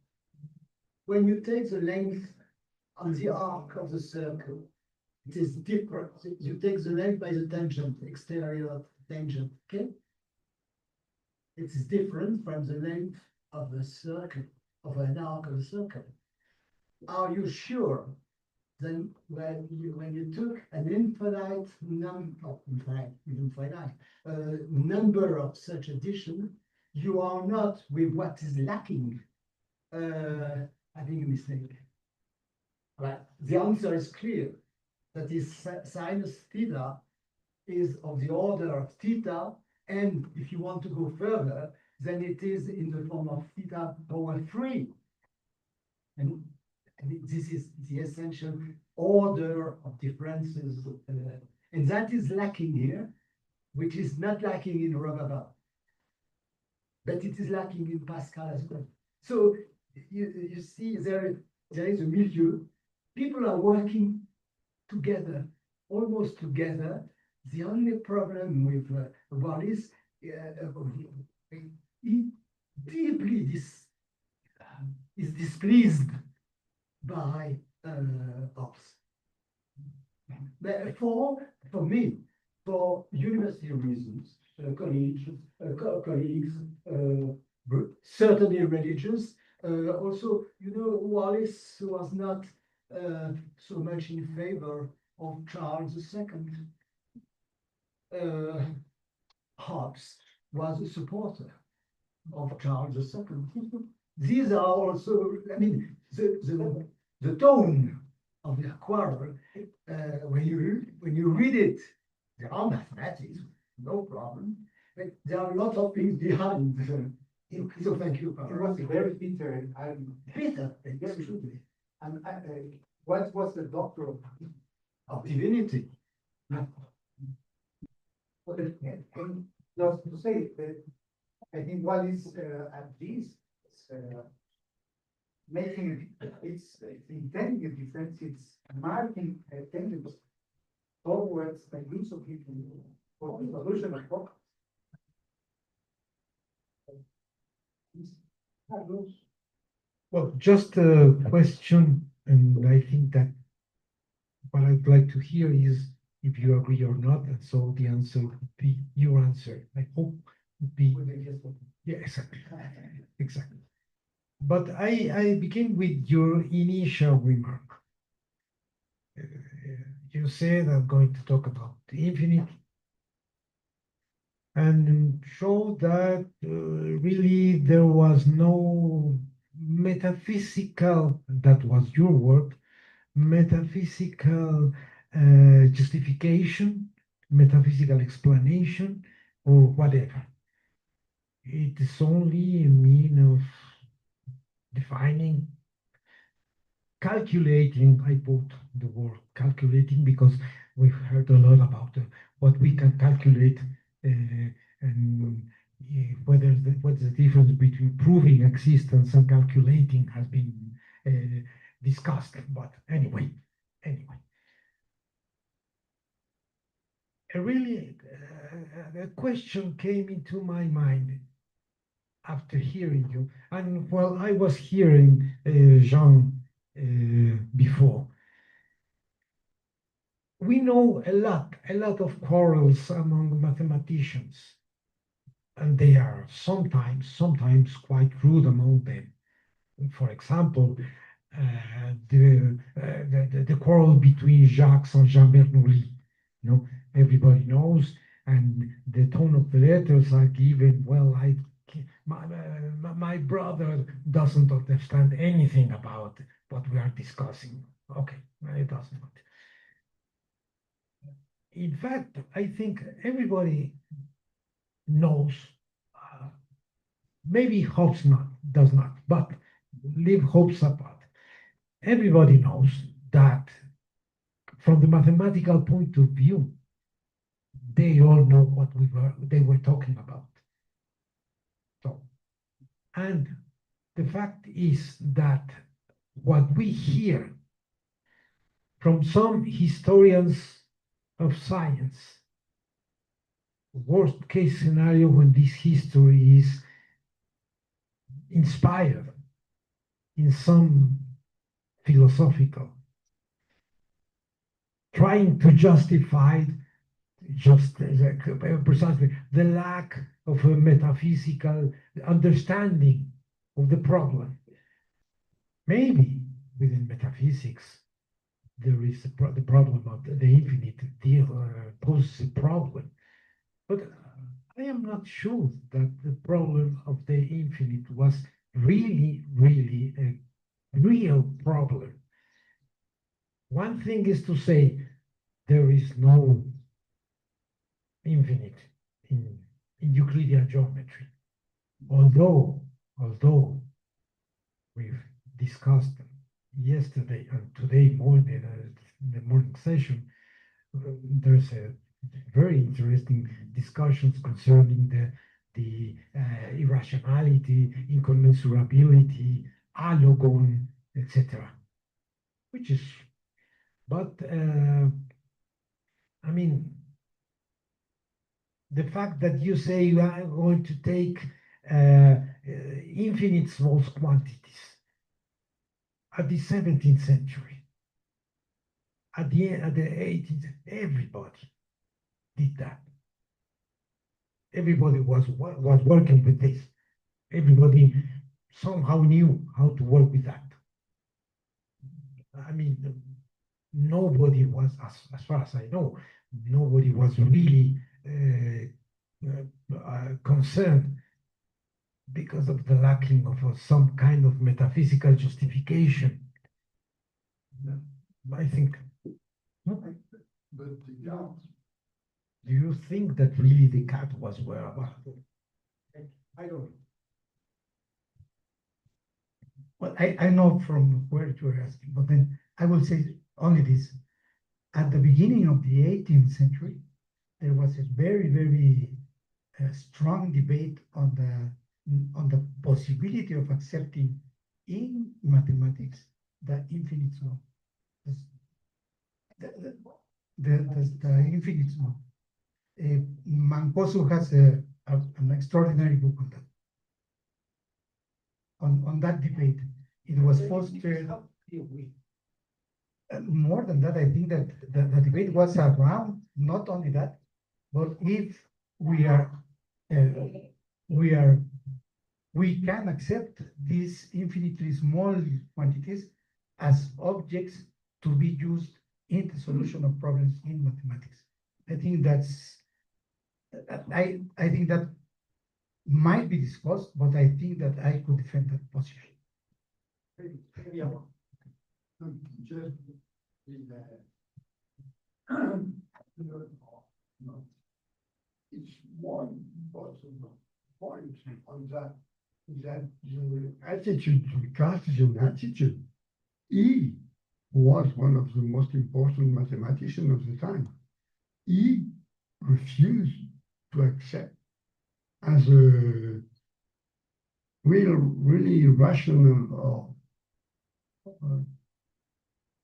when you take the length on the arc of the circle, it is different. You take the length by the tangent, exterior tangent, okay? It is different from the length of the circle, of an arc of a circle. Are you sure then when you took an infinite number of such addition, you are not with what is lacking having a mistake? Right. The answer is clear. That is sinus theta is of the order of theta, and if you want to go further, then it is in the form of theta power 3. And this is the essential order of differences, and that is lacking here, which is not lacking in Robert Val, but it is lacking in Pascal as well. So you see, there is a milieu. People are working together, almost together. The only problem with Wallis, he deeply is displeased by us. But for me, for university reasons, colleagues, certainly religious. Also, Wallis was not so much in favor of Charles II. Hobbes was a supporter of Charles II. These are also, I mean, the tone of the quarrel, when you read it, there are mathematics, no problem, but there are a lot of things behind. So thank you. It was very bitter. Bitter, absolutely. And what was the doctor of divinity? Well, and just to say that I think what is at least making it's intending a difference, it's marking a tendency towards the use of it for the solution of problems. Well, just a question, and I think that what I'd like to hear is if you agree or not, and so the answer would be your answer. I hope would be yeah, exactly, exactly. But I begin with your initial remark. You said I'm going to talk about the infinite. and show that really there was no metaphysical, that was your word, metaphysical justification, metaphysical explanation, or whatever. It is only a mean of defining, calculating. I put the word calculating because we've heard a lot about what we can calculate and what's the difference between proving existence and calculating has been discussed. But anyway, really a question came into my mind after hearing you, and while I was hearing Jean before. We know a lot of quarrels among mathematicians, and they are sometimes quite rude among them. For example, the quarrel between Jacques and Jean Bernoulli. Everybody knows, and the tone of the letters are given. Well, my brother doesn't understand anything about what we are discussing. Okay, it doesn't. In fact, I think everybody knows, maybe hopes not, does not, but leave hopes apart. Everybody knows that from the mathematical point of view, they all know what they were talking about. So, and the fact is that what we hear from some historians of science, worst case scenario when this history is inspired in some philosophical, trying to justify precisely the lack of a metaphysical understanding of the problem. Maybe within metaphysics, there is the problem of the infinite poses a problem. But I am not sure that the problem of the infinite was really a real problem. One thing is to say there is no infinite in Euclidean geometry. Although we've discussed yesterday and today more in the morning session, there's a very interesting discussions concerning the irrationality, incommensurability, allogon, etc. Which is, but I mean, the fact that you say you are going to take infinite small quantities at the 17th century, at the 18th, everybody did that. Everybody was working with this. Everybody somehow knew how to work with that. I mean, nobody was, as far as I know, nobody was really concerned because of the lacking of some kind of metaphysical justification. I think. But do you think that really the cat was where about? I don't know. Well, I know from where you are asking, but then I will say only this. At the beginning of the 18th century, there was a very strong debate on the possibility of accepting in mathematics the infinite sum. The infinite sum. Mancosu has an extraordinary book on that. On that debate, it was fostered. More than that, I think that the debate was around not only that, but if we can accept these infinitely small quantities as objects to be used in the solution of problems in mathematics. I think that's I think that might be discussed, but I think that I could defend that position. Just it's one possible point on that, that the attitude to Cartesian attitude, he was one of the most important mathematicians of the time. He refused to accept as a really rational or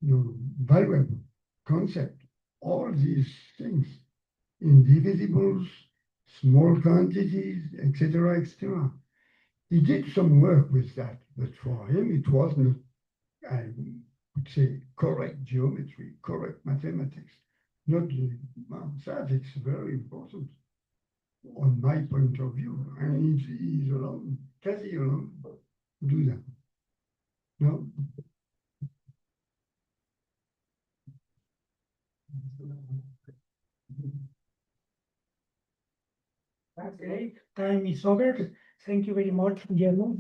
valuable concept. All these things, indivisibles, small quantities, etc., etc. He did some work with that, but for him it was not, I would say, correct geometry, correct mathematics. Not that it's very important on my point of view. And he's alone, quasi alone, to do that. No? Okay, time is over. Thank you very much, Guillermo.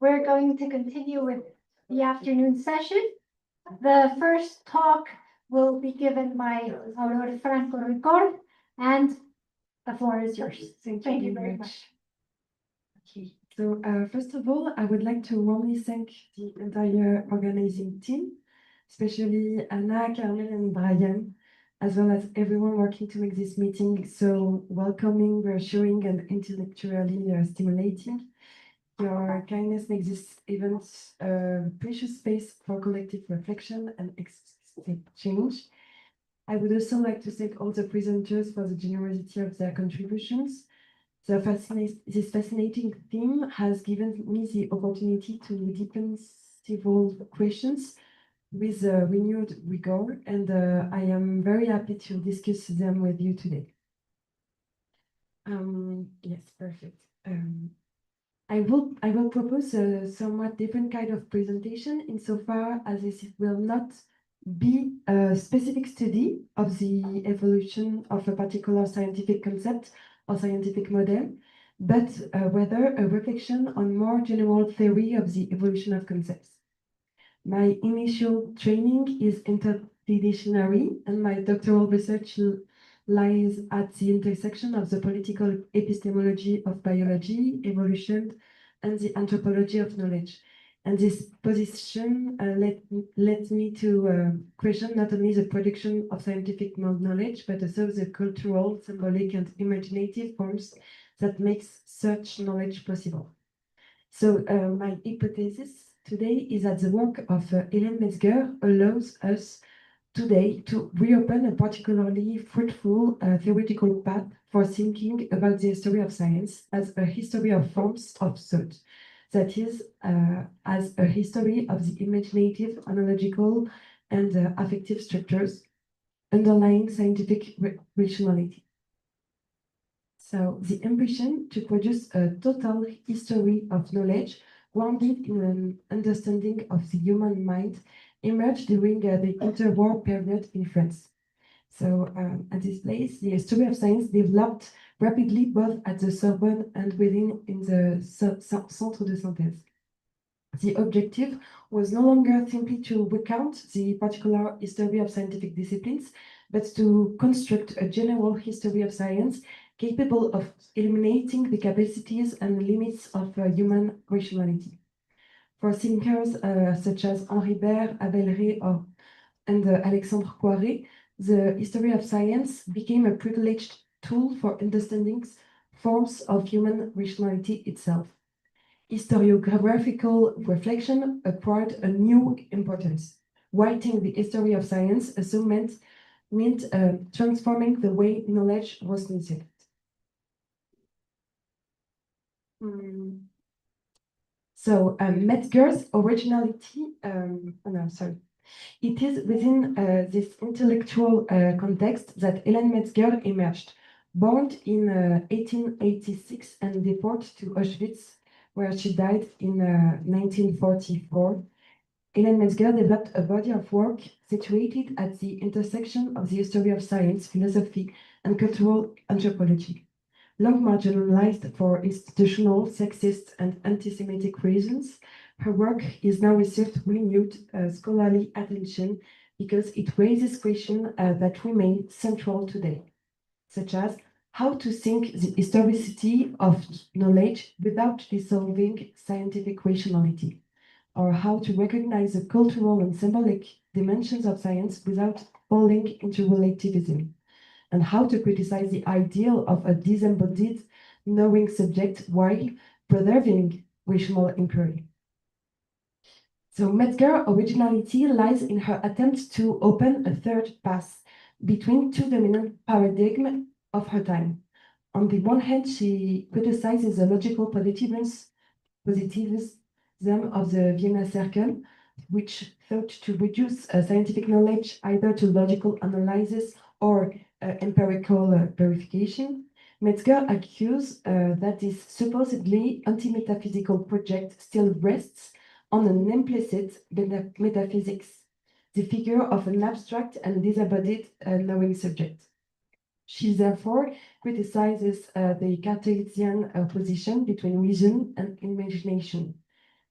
We're going to continue with the afternoon session. The first talk will be given by Aurora Franco-Mexican, and the floor is yours. Thank you very much. Okay. So first of all, I would like to warmly thank the entire organizing team, especially Anna, Carmen, and Brian, as well as everyone working to make this meeting so welcoming, reassuring, and intellectually stimulating. Your kindness makes this event a precious space for collective reflection and exchange. I would also like to thank all the presenters for the generosity of their contributions. This fascinating theme has given me the opportunity to deepen several questions with renewed rigor, and I am very happy to discuss them with you today. Yes, perfect. I will propose a somewhat different kind of presentation insofar as this will not be a specific study of the evolution of a particular scientific concept or scientific model, but rather a reflection on more general theory of the evolution of concepts. My initial training is interdisciplinary, and my doctoral research lies at the intersection of the political epistemology of biology, evolution, and the anthropology of knowledge. And this position led me to question not only the production of scientific knowledge, but also the cultural, symbolic, and imaginative forms that makes such knowledge possible. So my hypothesis today is that the work of Hélène Metzger allows us today to reopen a particularly fruitful theoretical path for thinking about the history of science as a history of forms of thought. That is, as a history of the imaginative, analogical, and affective structures underlying scientific rationality. So the ambition to produce a total history of knowledge grounded in an understanding of the human mind emerged during the interwar period in France. So at this place, the history of science developed rapidly both at the Sorbonne and within in the Centre de Synthèse. The objective was no longer simply to recount the particular history of scientific disciplines, but to construct a general history of science capable of eliminating the capacities and limits of human rationality. For thinkers such as Henri Baird, Abel Rey, and Alexandre Poiré, the history of science became a privileged tool for understanding forms of human rationality itself. Historiographical reflection acquired a new importance. Writing the history of science also meant transforming the way knowledge was conceived. So Metzger's originality, It is within this intellectual context that Hélène Metzger emerged. Born in 1886 and deported to Auschwitz, where she died in 1944, Hélène Metzger developed a body of work situated at the intersection of the history of science, philosophy, and cultural anthropology. Long marginalized for institutional, sexist, and anti-Semitic reasons, her work is now received renewed scholarly attention because it raises questions that remain central today, such as how to think the historicity of knowledge without dissolving scientific rationality, or how to recognize the cultural and symbolic dimensions of science without falling into relativism, and how to criticize the ideal of a disembodied knowing subject while preserving rational inquiry. So Metzger's originality lies in her attempt to open a third path between two dominant paradigms of her time. On the one hand, she criticizes the logical positivism of the Vienna Circle, which sought to reduce scientific knowledge either to logical analysis or empirical verification. Metzger accused that this supposedly anti-metaphysical project still rests on an implicit metaphysics, the figure of an abstract and disembodied knowing subject. She therefore criticizes the Cartesian opposition between reason and imagination.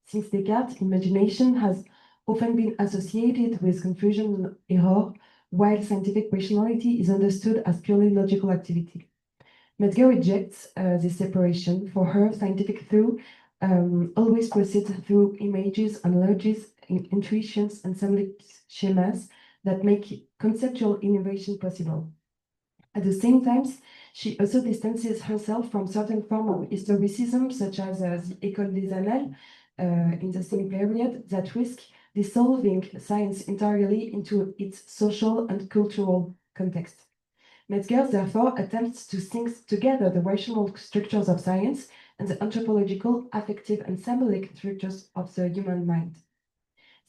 Since Descartes, imagination has often been associated with confusion and error, while scientific rationality is understood as purely logical activity. Metzger rejects this separation. For her, scientific thought always proceeds through images, analogies, intuitions, and symbolic schemas that make conceptual innovation possible. At the same time, she also distances herself from certain forms of historicism, such as the École des Annales in the same period, that risk dissolving science entirely into its social and cultural context. Metzger therefore attempts to sync together the rational structures of science and the anthropological, affective, and symbolic structures of the human mind.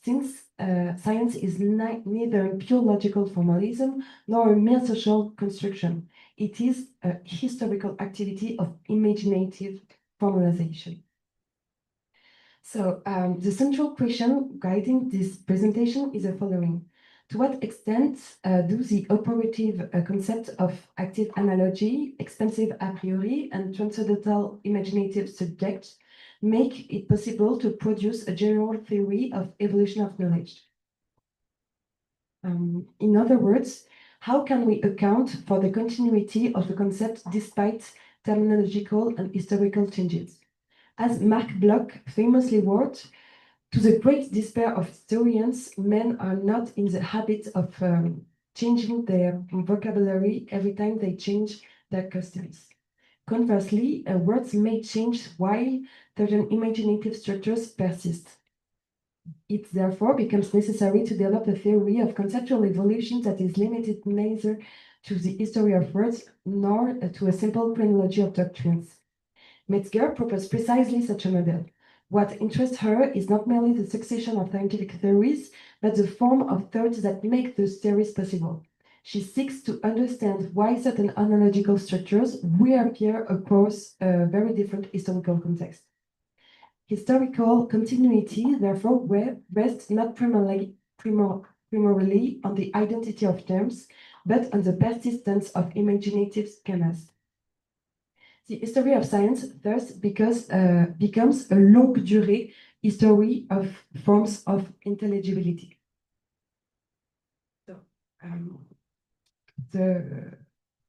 Since science is neither pure logical formalism nor a mere social construction, it is a historical activity of imaginative formalization. So the central question guiding this presentation is the following. To what extent do the operative concepts of active analogy, extensive a priori, and transcendental imaginative subjects make it possible to produce a general theory of evolution of knowledge? In other words, how can we account for the continuity of the concept despite terminological and historical changes? As Marc Bloch famously wrote, to the great despair of historians, men are not in the habit of changing their vocabulary every time they change their customs. Conversely, words may change while certain imaginative structures persist. It therefore becomes necessary to develop a theory of conceptual evolution that is limited neither to the history of words nor to a simple chronology of doctrines. Metzger proposed precisely such a model. What interests her is not merely the succession of scientific theories, but the form of thought that make those theories possible. She seeks to understand why certain analogical structures reappear across a very different historical context. Historical continuity, therefore, rests not primarily on the identity of terms, but on the persistence of imaginative schemas. The history of science thus becomes a longue durée history of forms of intelligibility. So, the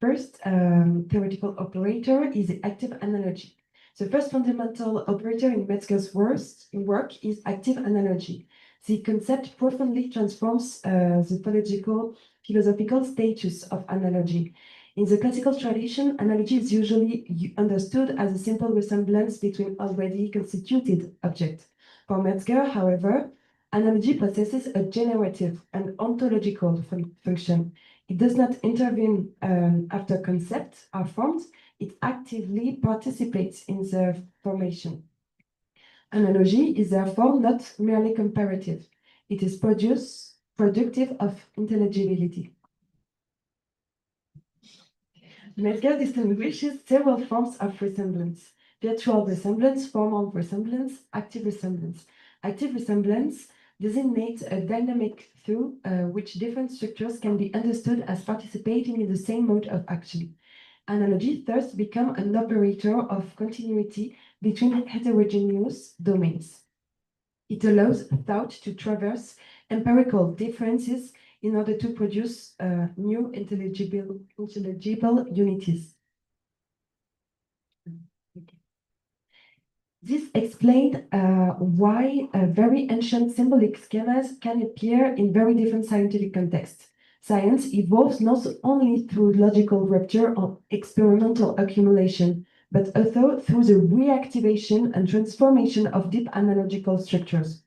first theoretical operator is the active analogy. The first fundamental operator in Metzger's work is active analogy. The concept profoundly transforms the philosophical status of analogy. In the classical tradition, analogy is usually understood as a simple resemblance between already constituted objects. For Metzger, however, analogy possesses a generative and ontological function. It does not intervene after concepts are formed, it actively participates in their formation. Analogy is therefore not merely comparative. It is productive of intelligibility. Metzger distinguishes several forms of resemblance: virtual resemblance, formal resemblance, active resemblance. Active resemblance designates a dynamic through which different structures can be understood as participating in the same mode of action. Analogy thus becomes an operator of continuity between heterogeneous domains. It allows thought to traverse empirical differences in order to produce new intelligible unities. This explains why very ancient symbolic schemas can appear in very different scientific contexts. Science evolves not only through logical rupture or experimental accumulation, but also through the reactivation and transformation of deep analogical structures.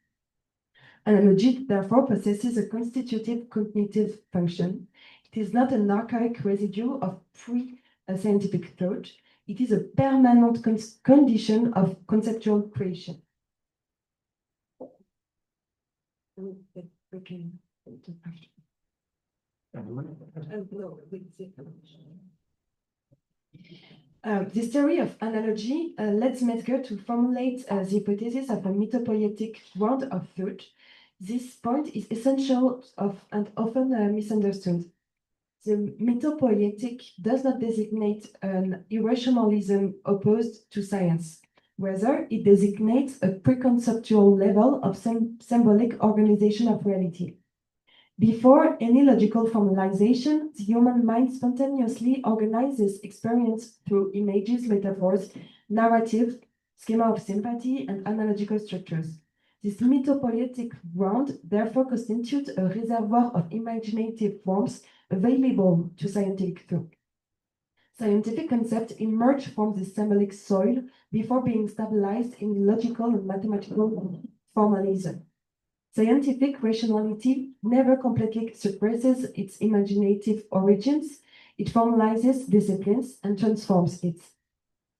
Analogy, therefore, possesses a constitutive cognitive function. It is not an archaic residue of pre-scientific thought. It is a permanent condition of conceptual creation. This theory of analogy led Metzger to formulate the hypothesis of a mythopoietic ground of thought. This point is essential and often misunderstood. The mythopoietic does not designate an irrationalism opposed to science. Rather, it designates a preconceptual level of symbolic organization of reality. Before any logical formalization, the human mind spontaneously organizes experience through images, metaphors, narrative, schema of sympathy, and analogical structures. This mythopoietic ground therefore constitutes a reservoir of imaginative forms available to scientific thought. Scientific concepts emerge from this symbolic soil before being stabilized in logical and mathematical formalism. Scientific rationality never completely suppresses its imaginative origins. It formalizes disciplines and transforms it.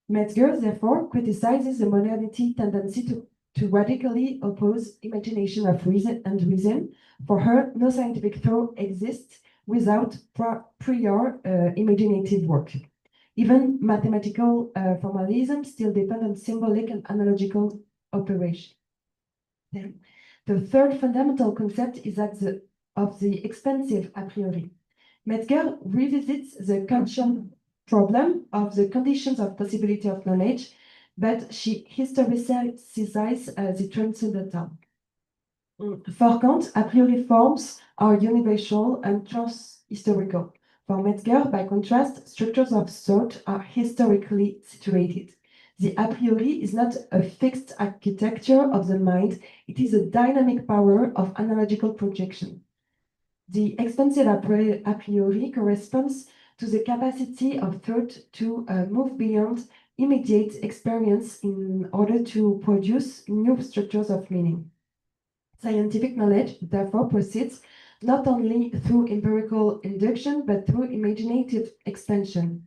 Metzger, therefore, criticizes the modernity tendency to radically oppose imagination of reason and reason. For her, no scientific thought exists without prior imaginative work. Even mathematical formalism still depends on symbolic and analogical operation. Then, the third fundamental concept is that of the expansive a priori. Metzger revisits the Kantian problem of the conditions of possibility of knowledge, but she historicizes the transcendental. For Kant, a priori forms are universal and transhistorical. For Metzger, by contrast, structures of thought are historically situated. The a priori is not a fixed architecture of the mind, it is a dynamic power of analogical projection. The expansive a priori corresponds to the capacity of thought to move beyond immediate experience in order to produce new structures of meaning. Scientific knowledge, therefore, proceeds not only through empirical induction, but through imaginative expansion.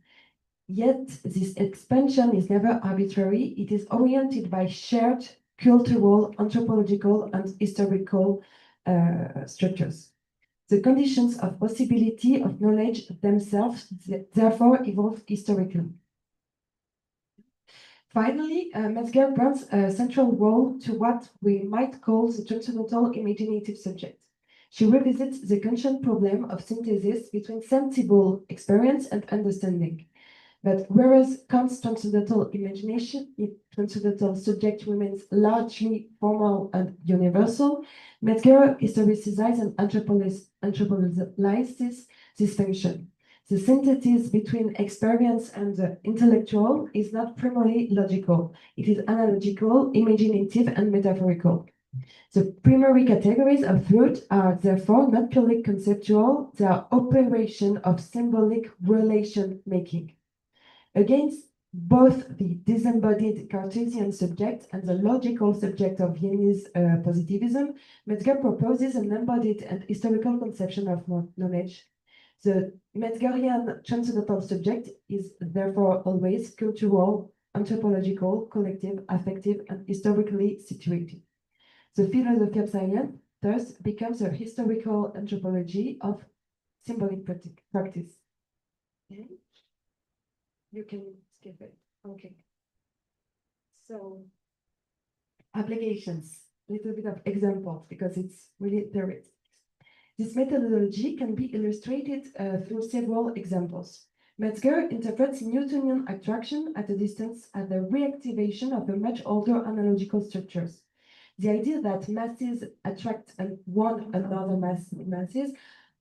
Yet, this expansion is never arbitrary. It is oriented by shared cultural, anthropological, and historical structures. The conditions of possibility of knowledge themselves, therefore, evolve historically. Finally, Metzger grants a central role to what we might call the transcendental imaginative subject. She revisits the Kantian problem of synthesis between sensible experience and understanding. But whereas Kant's transcendental transcendental subject remains largely formal and universal, Metzger historicizes and anthropologizes this function. The synthesis between experience and the intellectual is not primarily logical. It is analogical, imaginative, and metaphorical. The primary categories of thought are therefore not purely conceptual, they are operation of symbolic relation making. Against both the disembodied Cartesian subject and the logical subject of Viennese positivism, Metzger proposes an embodied and historical conception of knowledge. The Metzgerian transcendental subject is therefore always cultural, anthropological, collective, affective, and historically situated. The philosophy of science thus becomes a historical anthropology of symbolic practice. Okay. You can skip it. Okay. So, applications, a little bit of examples because it's really theoretical. This methodology can be illustrated through several examples. Metzger interprets Newtonian attraction at a distance as the reactivation of a much older analogical structures. The idea that masses attract one another masses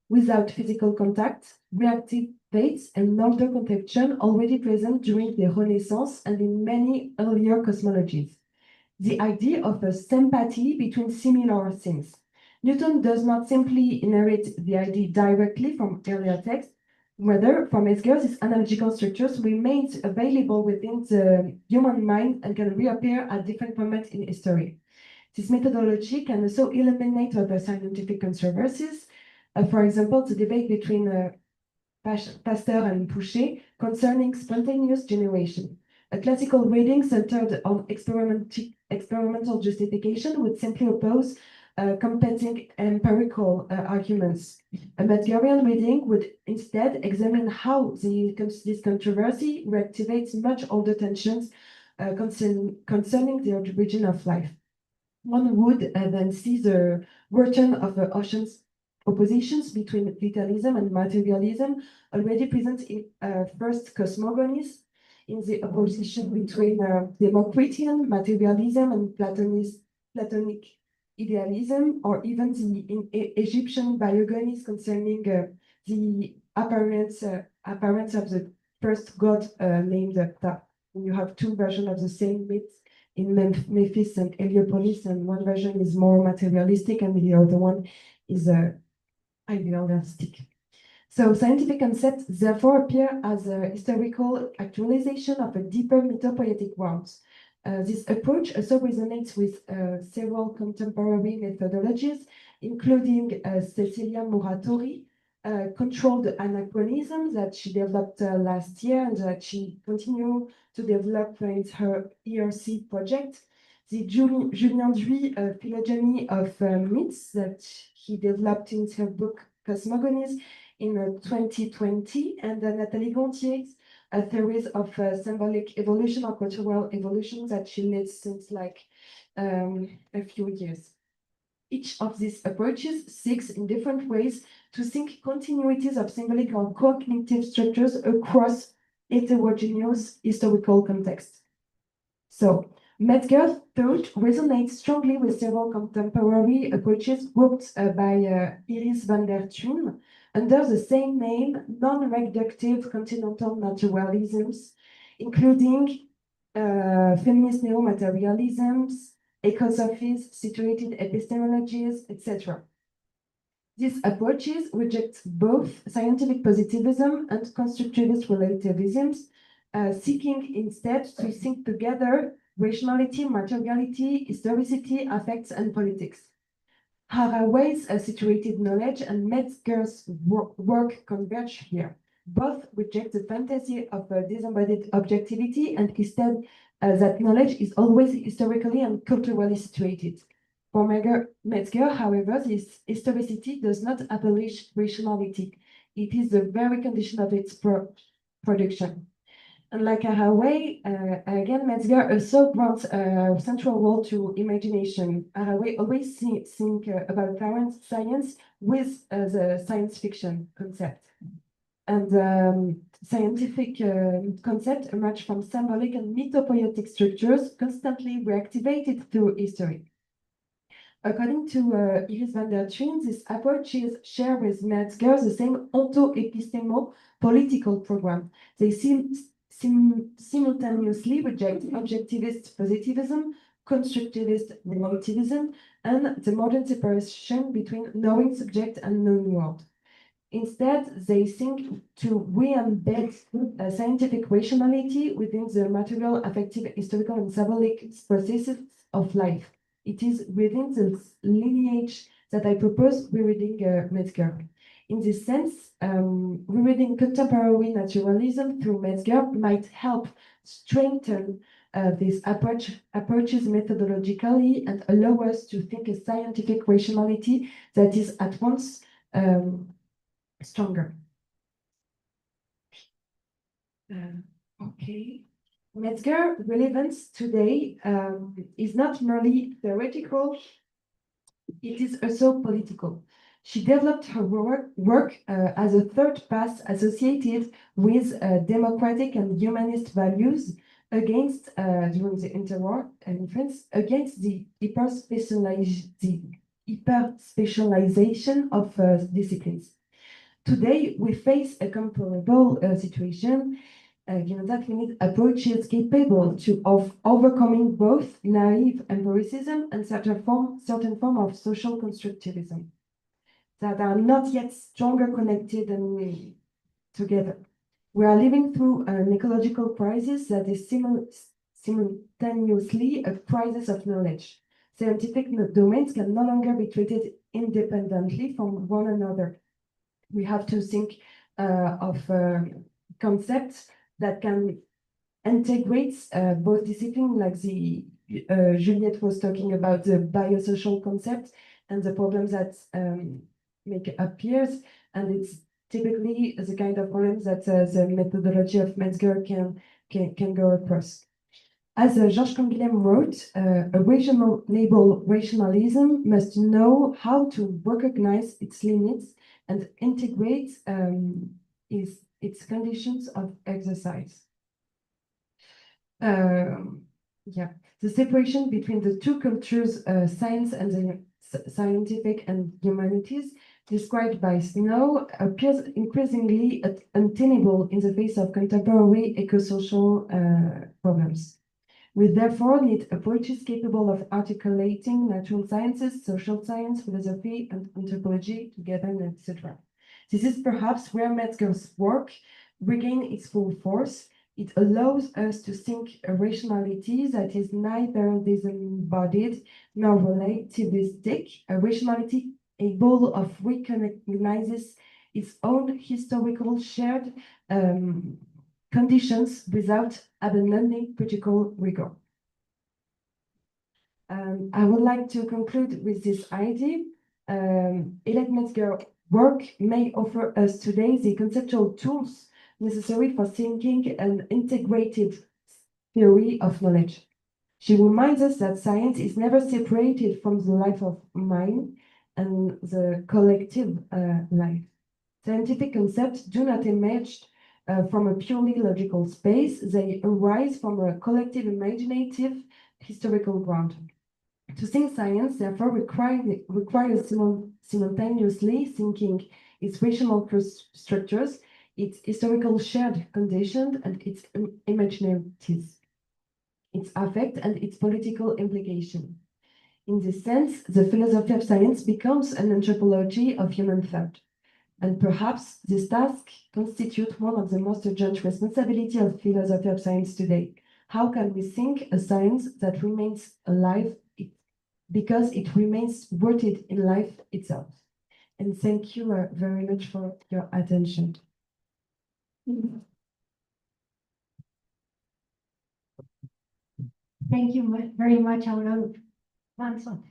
without physical contact reactivates an older conception already present during the Renaissance and in many earlier cosmologies. The idea of a sympathy between similar things. Newton does not simply inherit the idea directly from earlier texts. Rather, for Metzger, these analogical structures remain available within the human mind and can reappear at different moments in history. This methodology can also eliminate other scientific controversies. For example, the debate between Pasteur and Pouchet concerning spontaneous generation. A classical reading centered on experimental justification would simply oppose competing empirical arguments. A Metzgerian reading would instead examine how this controversy reactivates much older tensions concerning the origin of life. One would then see the return of the oceans oppositions between vitalism and materialism already present in first cosmogonies, in the opposition between Democritian materialism and Platonic idealism, or even the Egyptian biogonies concerning the appearance of the first god named Ptah. You have two versions of the same myth in Memphis and Heliopolis, and one version is more materialistic and the other one is idealistic. So scientific concepts therefore appear as a historical actualization of a deeper mythopoetic world. This approach also resonates with several contemporary methodologies, including Cecilia Muratori, controlled anachronism that she developed last year and that she continued to develop in her ERC project, the Julien Duy phylogeny of myths that he developed in her book Cosmogonies in 2020, and Nathalie Gontier's theories of symbolic evolution or cultural evolution that she leads since like a few years. Each of these approaches seeks in different ways to think continuities of symbolic or cognitive structures across heterogeneous historical contexts. So, Metzger's thought resonates strongly with several contemporary approaches grouped by Iris van der Thun under the same name, non-reductive continental naturalisms, including feminist neo-materialisms, ecosophies, situated epistemologies, etc. These approaches reject both scientific positivism and constructivist relativisms, seeking instead to think together rationality, materiality, historicity, affects, and politics. Haraway's situated knowledge and Metzger's work converge here. Both reject the fantasy of disembodied objectivity and instead that knowledge is always historically and culturally situated. For Metzger, however, this historicity does not abolish rationality. It is the very condition of its production. Unlike Haraway, again, Metzger also grants a central role to imagination. Haraway always think about science with the science fiction concept. And scientific concepts emerge from symbolic and mythopoetic structures constantly reactivated through history. According to Iris van der Thun, these approaches share with Metzger the same onto-epistemo political program. They simultaneously reject objectivist positivism, constructivist relativism, and the modern separation between knowing subject and known world. Instead, they think to re-embed scientific rationality within the material, affective, historical, and symbolic processes of life. It is within this lineage that I propose rereading Metzger. In this sense, rereading contemporary naturalism through Metzger might help strengthen these approaches methodologically and allow us to think a scientific rationality that is at once stronger. Okay. Metzger relevance today is not merely theoretical, it is also political. She developed her work as a third path associated with democratic and humanist values against, during the interwar in France, against the hyper-specialization of disciplines. Today, we face a comparable situation, given that we need approaches capable of overcoming both naive empiricism and certain form of social constructivism that are not yet stronger connected and together. We are living through an ecological crisis that is simultaneously a crisis of knowledge. Scientific domains can no longer be treated independently from one another. We have to think of concepts that can integrate both disciplines, like Juliette was talking about the biosocial concept and the problems that make appears, and it's typically the kind of problems that the methodology of Metzger can go across. As Georges Canguilhem wrote, a reasonable rationalism must know how to recognize its limits and integrate its conditions of exercise. Yeah, the separation between the two cultures, science and the scientific and humanities, described by Snow, appears increasingly untenable in the face of contemporary eco-social problems. We therefore need approaches capable of articulating natural sciences, social science, philosophy, and anthropology together, etc. This is perhaps where Metzger's work regains its full force. It allows us to think a rationality that is neither disembodied nor relativistic, a rationality able of recognizes its own historical shared conditions without abandoning critical rigor. I would like to conclude with this idea. Elliot Metzger's work may offer us today the conceptual tools necessary for thinking an integrated theory of knowledge. She reminds us that science is never separated from the life of mind and the collective life. Scientific concepts do not emerge from a purely logical space. They arise from a collective imaginative historical ground. To think science, therefore, requires simultaneously thinking its rational structures, its historical shared conditions, and its imaginarities, its affect, and its political implication. In this sense, the philosophy of science becomes an anthropology of human thought. And perhaps this task constitutes one of the most urgent responsibilities of philosophy of science today. How can we think a science that remains alive because it remains rooted in life itself? And thank you very much for your attention. Thank you very much, Aurore. Vincent.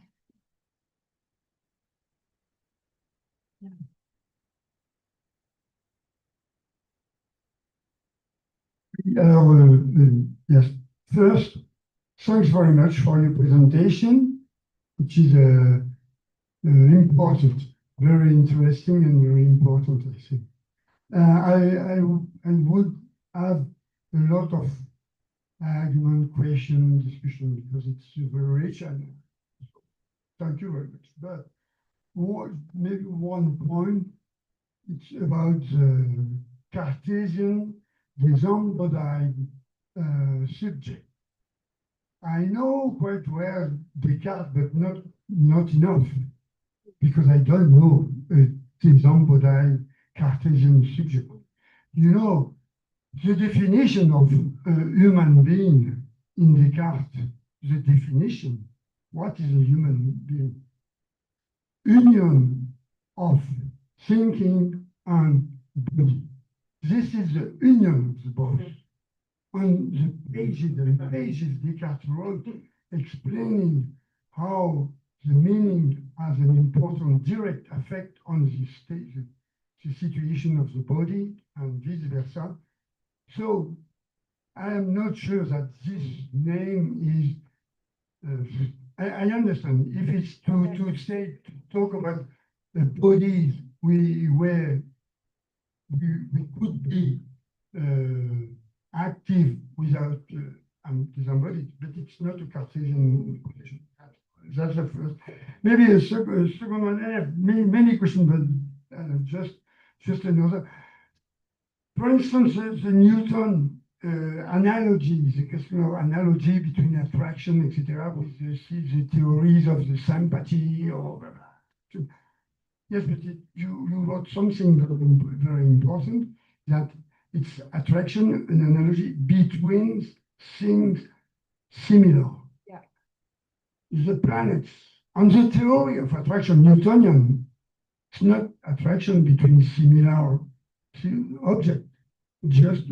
Yes, first, thanks very much for your presentation, which is important, very interesting and very important, I think. I would have a lot of argument, question, discussion, because it's very rich, and thank you very much. But maybe one point, it's about the Cartesian disembodied subject. I know quite well Descartes, but not enough, because I don't know a disembodied Cartesian subject. You know, the definition of a human being in Descartes, the definition, what is a human being? Union of thinking and body. This is the union of the both. On the pages Descartes wrote explaining how the meaning has an important direct effect on the situation of the body and vice versa. So I am not sure that this name is, I understand if it's to talk about the bodies where we could be active without disembodied, but it's not a Cartesian position. That's the first. Maybe a second one. I have many questions, but just another. For instance, the Newton analogy, the question of analogy between attraction, etc., with the theories of the sympathy or yes, but you wrote something very important, that it's attraction, an analogy between things similar. Yeah. The planets, and the theory of attraction, Newtonian, it's not attraction between similar objects, just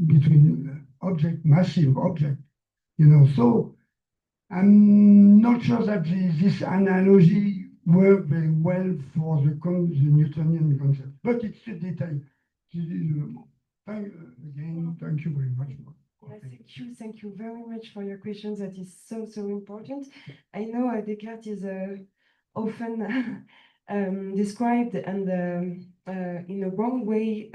between massive object, you know. So I'm not sure that this analogy works very well for the Newtonian concept, but it's a detail. Thank you very much. Yes, thank you very much for your questions. That is so, so important. I know Descartes is often described and in a wrong way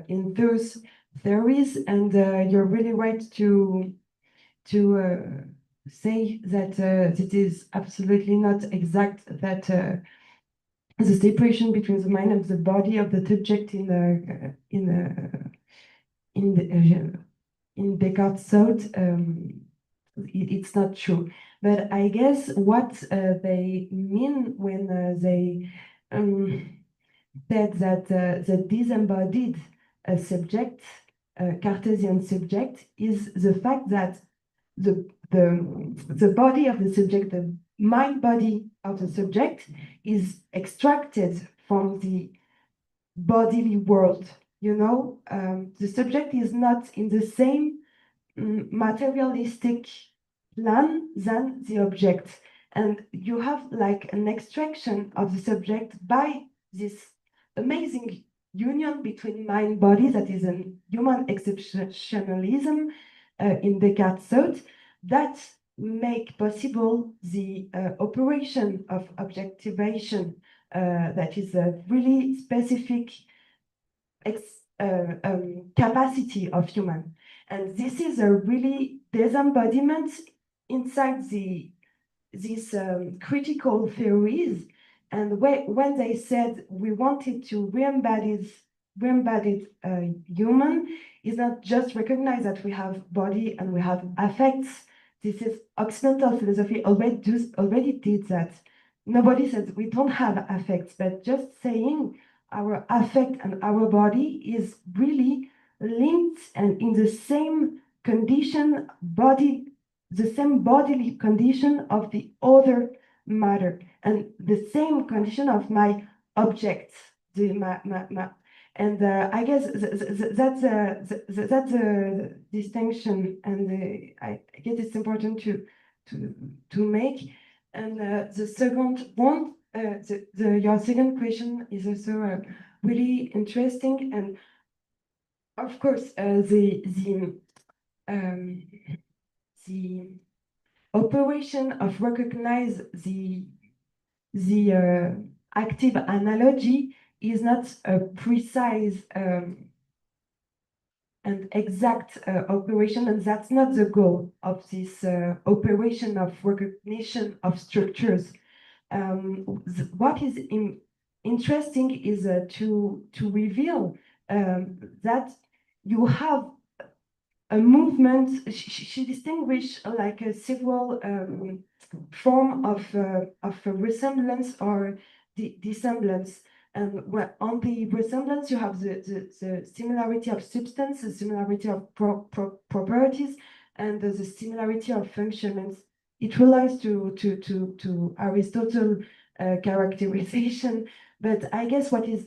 in those theories, and you're really right to say that it is absolutely not exact that the separation between the mind and the body of the subject in Descartes' thought, it's not true. But I guess what they mean when they said that the disembodied subject, Cartesian subject, is the fact that the body of the subject, the mind body of the subject, is extracted from the bodily world. You know, the subject is not in the same materialistic plan than the object. And you have like an extraction of the subject by this amazing union between mind body, that is a human exceptionalism in Descartes' thought, that make possible the operation of objectivation that is a really specific capacity of human. And this is a really disembodiment inside these critical theories. And when they said we wanted to re-embodied human, is not just recognize that we have body and we have affects. This is Occidental philosophy already did that. Nobody says we don't have affects, but just saying our affect and our body is really linked and in the same condition, the same bodily condition of the other matter, and the same condition of my objects. And I guess that's a distinction, and I guess it's important to make. And the second one, your second question is also really interesting, and of course the operation of recognize the active analogy is not a precise and exact operation, and that's not the goal of this operation of recognition of structures. What is interesting is to reveal that you have a movement. She distinguished like a several form of resemblance or dissemblance. And on the resemblance, you have the similarity of substance, the similarity of properties, and the similarity of function. And it relies to Aristotle characterization. But I guess what is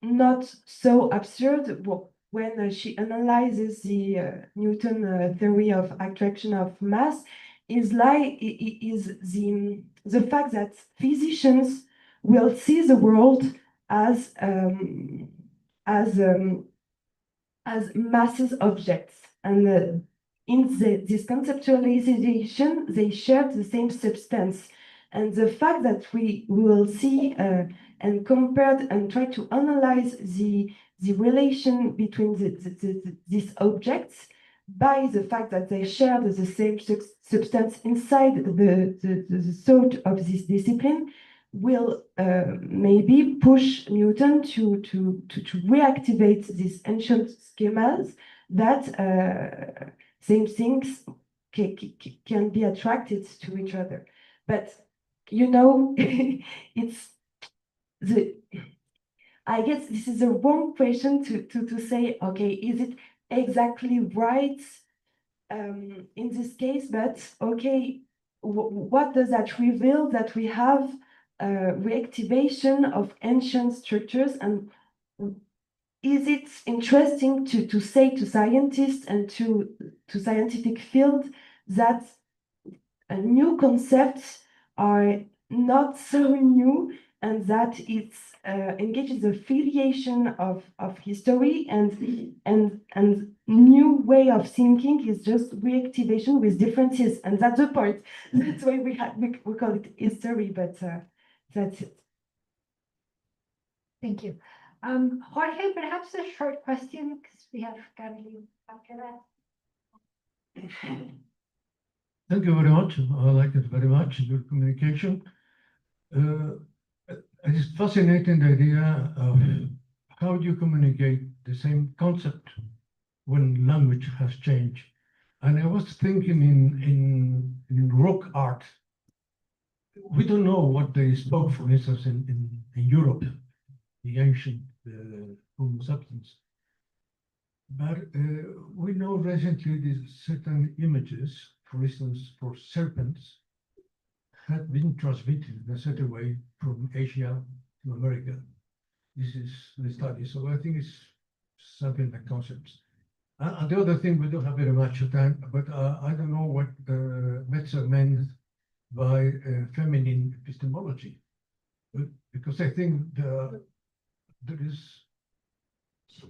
not so absurd when she analyzes the Newton theory of attraction of mass is the fact that physicians will see the world as masses objects, and in this conceptualization they share the same substance, and the fact that we will see and compare and try to analyze the relation between these objects by the fact that they share the same substance inside the thought of this discipline will maybe push Newton to reactivate these ancient schemas that same things can be attracted to each other. But you know, I guess this is a wrong question to say, okay, is it exactly right in this case? But okay, what does that reveal? That we have reactivation of ancient structures, and is it interesting to say to scientists and to scientific field that new concepts are not so new, and that it's engaged in the filiation of history and new way of thinking is just reactivation with differences, and that's the point. That's why we call it history, but that's it. Thank you. Jorge, perhaps a short question because we have Carly after that. Thank you very much. I like it very much, your communication. It's fascinating the idea of how you communicate the same concept when language has changed. And I was thinking in rock art, we don't know what they spoke, for instance, in Europe, the ancient Homo sapiens. But we know recently these certain images, for instance, for serpents, had been transmitted in a certain way from Asia to America. This is the study. So I think it's something like concepts. And the other thing, we don't have very much time, but I don't know what Metzer meant by feminine epistemology, because I think there is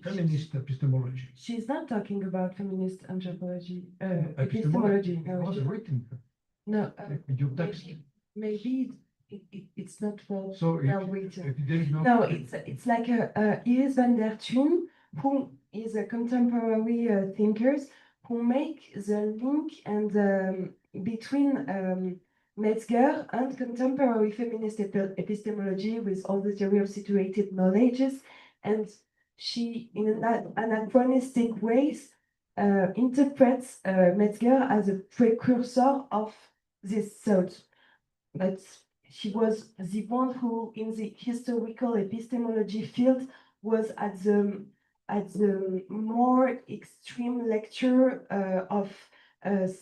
feminist epistemology. She's not talking about feminist anthropology, Epistemology. epistemology. It was written. No, Your text. maybe it's not well, So well written. if there is No, it's like Iris van der Thun, who is a contemporary thinkers who make the link and between Metzger and contemporary feminist epistemology with all the theory of situated knowledges, and she, in an anachronistic ways, interprets Metzger as a precursor of this thought. But she was the one who, in the historical epistemology field, was at the more extreme lecture of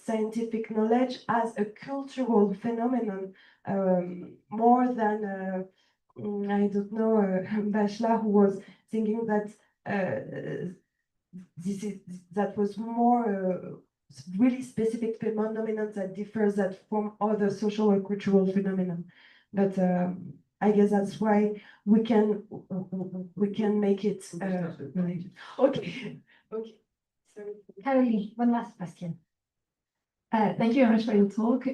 scientific knowledge as a cultural phenomenon, more than I don't know, Bachelard, who was thinking that that was more really specific phenomenon that differs that from other social or cultural phenomenon. But I guess that's why we can make it related. Okay. Okay. Sorry. Caroline, one last question. Thank you very much for your talk.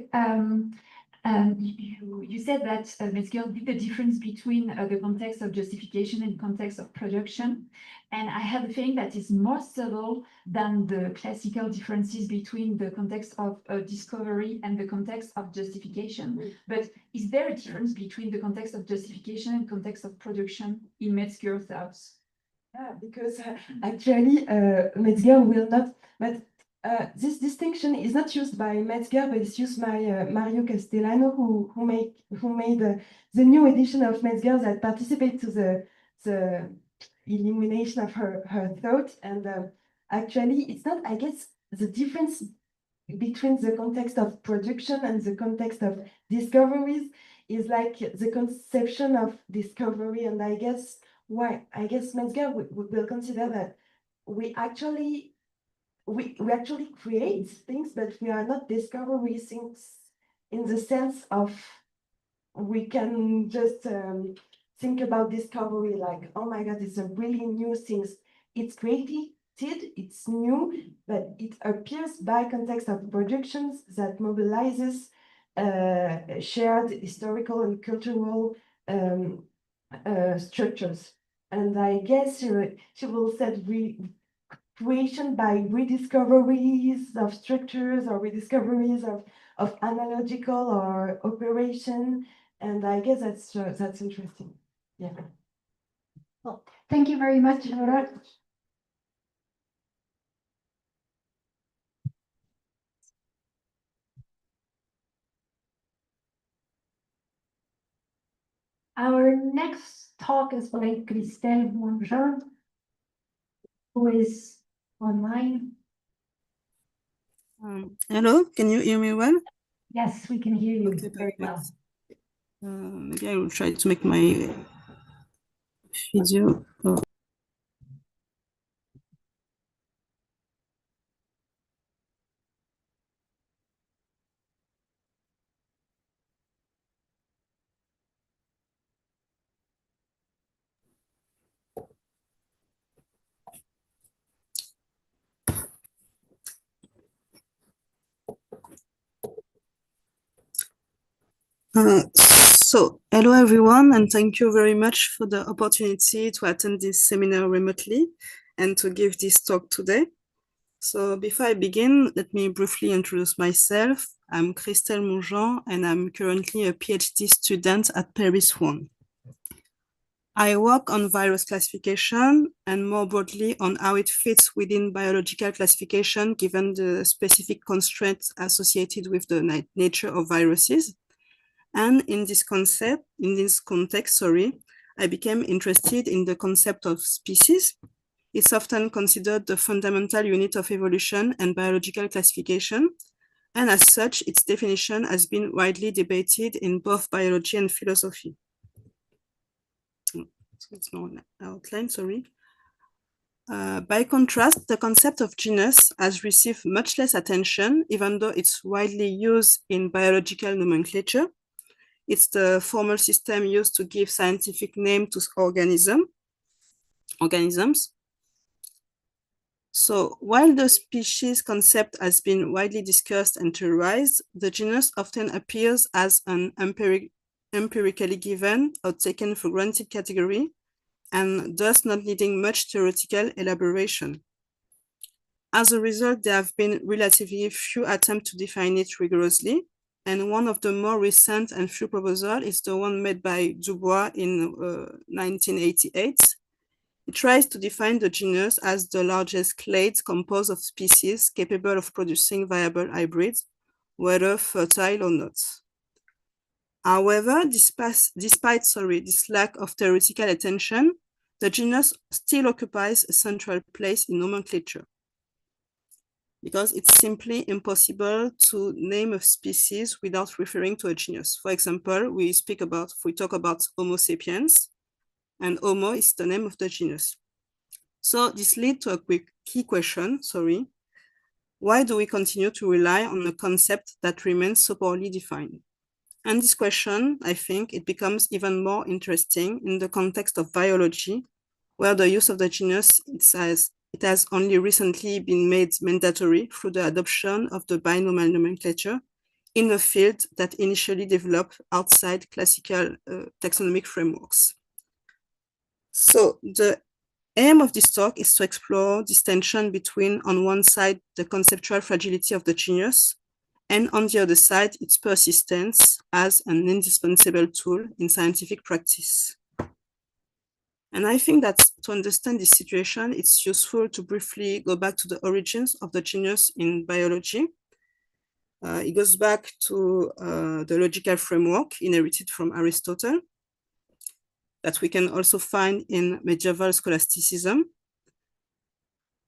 You said that Metzger did the difference between the context of justification and context of production. And I have a feeling that is more subtle than the classical differences between the context of discovery and the context of justification. But is there a difference between the context of justification and context of production in Metzger thoughts? Yeah, because actually Metzger will not, but this distinction is not used by Metzger, but it's used by Mario Castellano, who made the new edition of Metzger that participate to the illumination of her thought. And actually, it's not, I guess, the difference between the context of production and the context of discoveries is like the conception of discovery. And I guess Metzger will consider that we actually create things, but we are not discovering things in the sense of we can just think about discovery like, oh my God, it's a really new thing. It's created, it's new, but it appears by context of productions that mobilizes shared historical and cultural structures. And I guess she will say creation by rediscoveries of structures or rediscoveries of analogical or operation. And I guess that's interesting. Yeah. Well, thank you very much, Laura. Our next talk is by Christelle Mongeon, who is online. Hello, can you hear me well? Yes, we can hear you Okay, very well. Maybe I will try to make my video. Oh. Hello everyone, and thank you very much for the opportunity to attend this seminar remotely and to give this talk today. So before I begin, let me briefly introduce myself. I'm Christelle Monjean, and I'm currently a PhD student at Paris 1. I work on virus classification and more broadly on how it fits within biological classification given the specific constraints associated with the nature of viruses. And in this context, I became interested in the concept of species. It's often considered the fundamental unit of evolution and biological classification. And as such, its definition has been widely debated in both biology and philosophy. It's not an outline, sorry. By contrast, the concept of genus has received much less attention, even though it's widely used in biological nomenclature. It's the formal system used to give scientific name to organisms. So while the species concept has been widely discussed and theorized, the genus often appears as an empirically given or taken for granted category, and thus not needing much theoretical elaboration. As a result, there have been relatively few attempts to define it rigorously, and one of the more recent and few proposals is the one made by Dubois in 1988. It tries to define the genus as the largest clade composed of species capable of producing viable hybrids, whether fertile or not. However, despite this lack of theoretical attention, the genus still occupies a central place in nomenclature, because it's simply impossible to name a species without referring to a genus. For example, we talk about Homo sapiens, and Homo is the name of the genus. So this leads to a key question, why do we continue to rely on a concept that remains so poorly defined? And this question, I think, it becomes even more interesting in the context of biology, where the use of the genus it has only recently been made mandatory through the adoption of the binomial nomenclature in a field that initially developed outside classical taxonomic frameworks. So the aim of this talk is to explore this tension between, on one side, the conceptual fragility of the genus, and on the other side, its persistence as an indispensable tool in scientific practice. And I think that to understand this situation, it's useful to briefly go back to the origins of the genus in biology. It goes back to the logical framework inherited from Aristotle that we can also find in medieval scholasticism.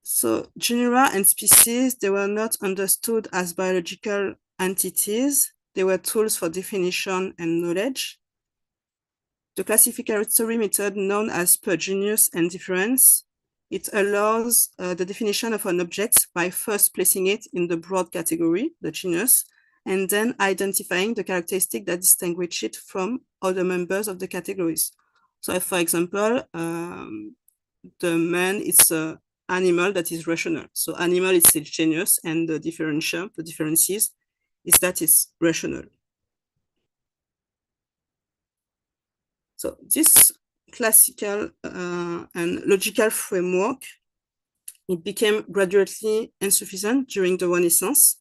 So genera and species, they were not understood as biological entities. They were tools for definition and knowledge. The classificatory method known as per genus and difference, it allows the definition of an object by first placing it in the broad category, the genus, and then identifying the characteristic that distinguish it from other members of the categories. So if, for example, the man is an animal that is rational. So animal is its genus, and the differences is that it's rational. So this classical and logical framework, it became gradually insufficient during the Renaissance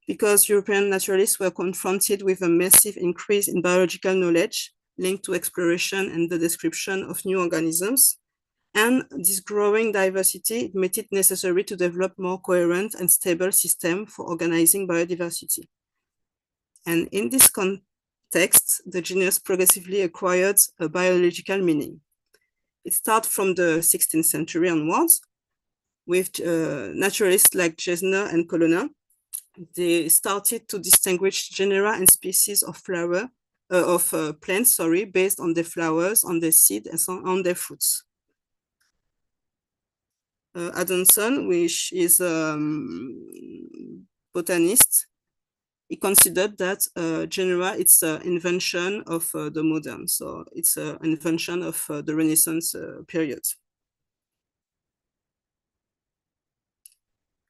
because European naturalists were confronted with a massive increase in biological knowledge linked to exploration and the description of new organisms. And this growing diversity made it necessary to develop more coherent and stable systems for organizing biodiversity. And in this context, the genus progressively acquired a biological meaning. It starts from the 16th century onwards with naturalists like Gesner and Colonna. They started to distinguish genera and species of plants, based on their flowers, on their seed, and on their fruits. Adamson, which is a botanist, he considered that genera, it's an invention of the modern. So it's an invention of the Renaissance period.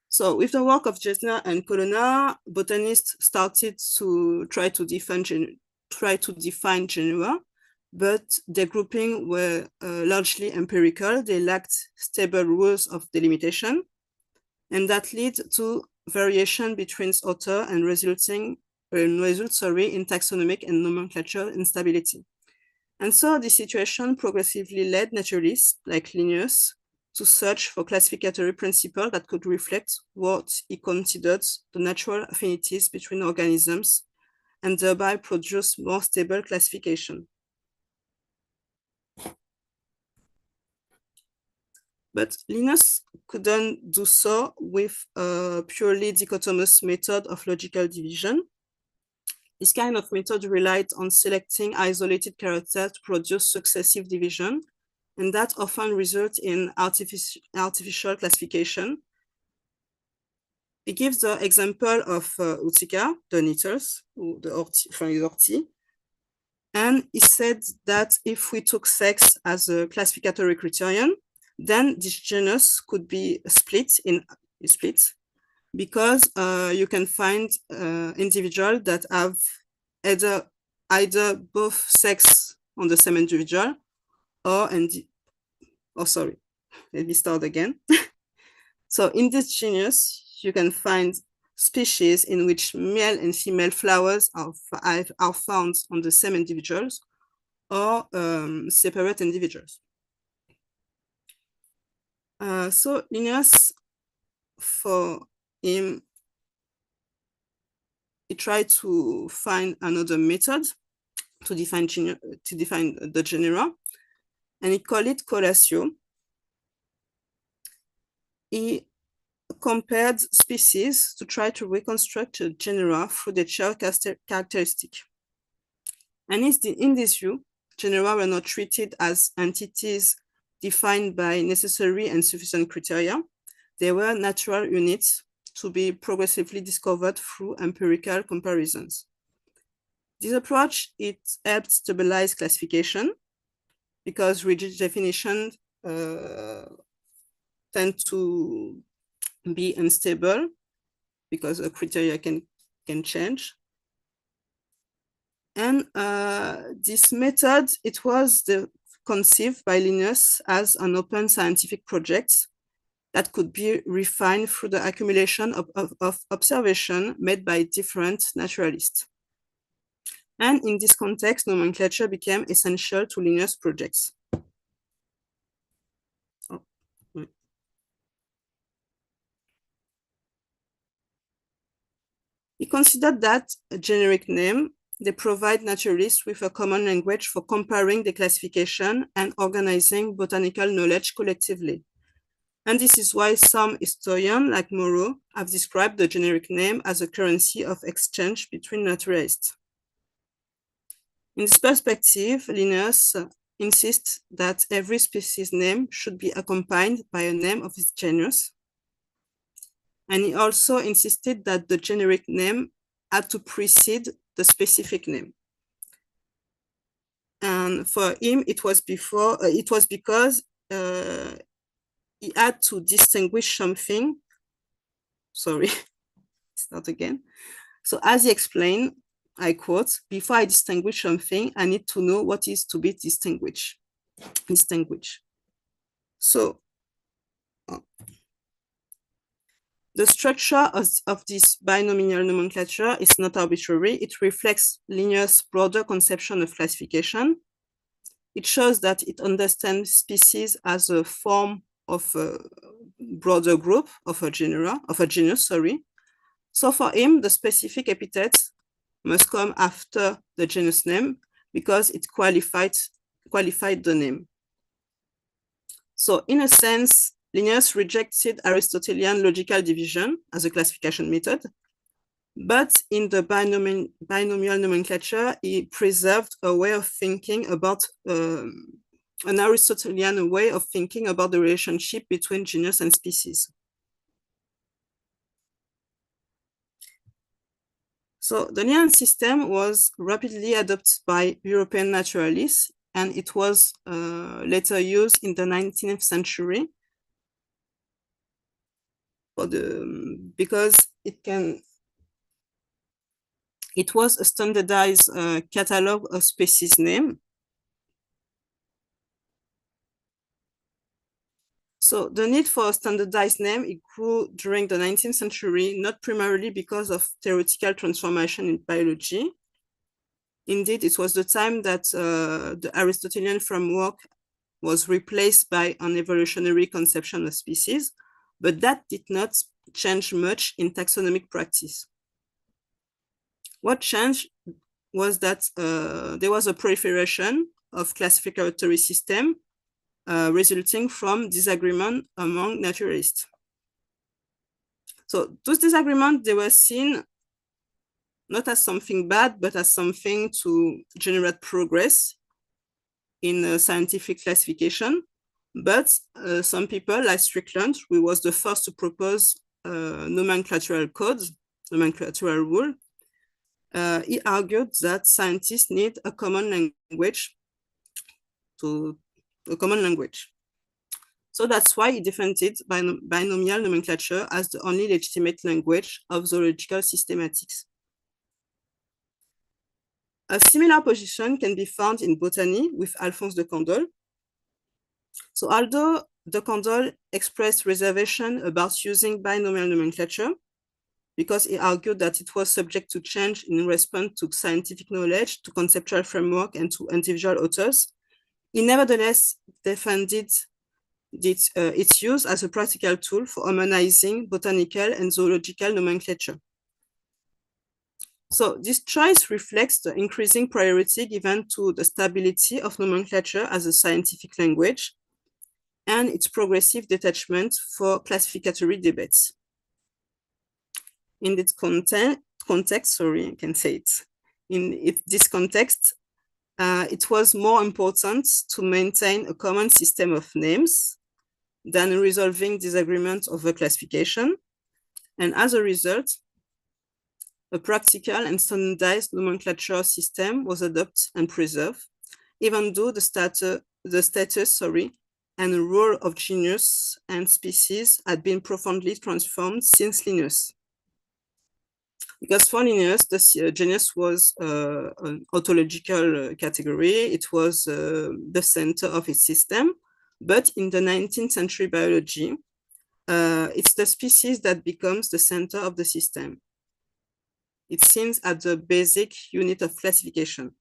So with the work of Gesner and Colonna, botanists started to try to define try to define genera, but their grouping were largely empirical. They lacked stable rules of delimitation, and that led to variation between author and results in taxonomic and nomenclature instability. And so the situation progressively led naturalists like Linnaeus to search for classificatory principles that could reflect what he considered the natural affinities between organisms and thereby produce more stable classification. But Linnaeus couldn't do so with a purely dichotomous method of logical division. This kind of method relied on selecting isolated characters to produce successive division, and that often results in artificial classification. He gives the example of Utica, the nettles, the ortie, and he said that if we took sex as a classificatory criterion, then this genus could be split because you can find individuals that have either both sex on the same individual or sorry, let me start again. So in this genus, you can find species in which male and female flowers are found on the same individuals or separate individuals. So Linnaeus, for him, he tried to find another method to define the genera, and he called it collatio. He compared species to try to reconstruct a genera through their characteristic. And in this view, genera were not treated as entities defined by necessary and sufficient criteria. They were natural units to be progressively discovered through empirical comparisons. This approach, it helped stabilize classification because rigid definitions tend to be unstable because a criteria can change. And this method, it was conceived by Linnaeus as an open scientific project that could be refined through the accumulation of observation made by different naturalists. And in this context, nomenclature became essential to Linnaeus' projects. Oh, wait. He considered that a generic name, they provide naturalists with a common language for comparing the classification and organizing botanical knowledge collectively. And this is why some historians, like Moreau, have described the generic name as a currency of exchange between naturalists. In this perspective, Linnaeus insists that every species name should be accompanied by a name of its genus. And he also insisted that the generic name had to precede the specific name. And for him, it was because he had to distinguish something. Sorry, start again. So as he explained, I quote, "Before I distinguish something, I need to know what is to be distinguished. So the structure of this binomial nomenclature is not arbitrary. It reflects Linnaeus' broader conception of classification. It shows that it understands species as a form of a broader group of a genus. So for him, the specific epithet must come after the genus name because it qualified the name. So in a sense, Linnaeus rejected Aristotelian logical division as a classification method, but in the binomial nomenclature, he preserved a way of thinking about an Aristotelian way of thinking about the relationship between genus and species. So the Linnaean system was rapidly adopted by European naturalists, and it was later used in the 19th century because it can It was a standardized catalog of species name. So the need for a standardized name, it grew during the 19th century, not primarily because of theoretical transformation in biology. Indeed, it was the time that the Aristotelian framework was replaced by an evolutionary conception of species, but that did not change much in taxonomic practice. What changed was that there was a proliferation of classificatory system resulting from disagreement among naturalists. So those disagreements, they were seen not as something bad, but as something to generate progress in scientific classification. But some people, like Strickland, who was the first to propose nomenclatural codes, nomenclatural rule, he argued that scientists need a common language So that's why he defended binomial nomenclature as the only legitimate language of zoological systematics. A similar position can be found in botany with Alphonse de Candolle. So although de Candolle expressed reservation about using binomial nomenclature, because he argued that it was subject to change in response to scientific knowledge, to conceptual framework, and to individual authors, he nevertheless defended its use as a practical tool for harmonizing botanical and zoological nomenclature. So this choice reflects the increasing priority given to the stability of nomenclature as a scientific language and its progressive detachment for classificatory debates. In this context, sorry, I can say it. In this context, it was more important to maintain a common system of names than resolving disagreements over classification. And as a result, a practical and standardized nomenclature system was adopted and preserved, even though the status and role of genus and species had been profoundly transformed since Linnaeus. Because for Linnaeus, the genus was an ontological category. It was the center of its system. But in the 19th century biology, it's the species that becomes the center of the system. It seems at the basic unit of classification.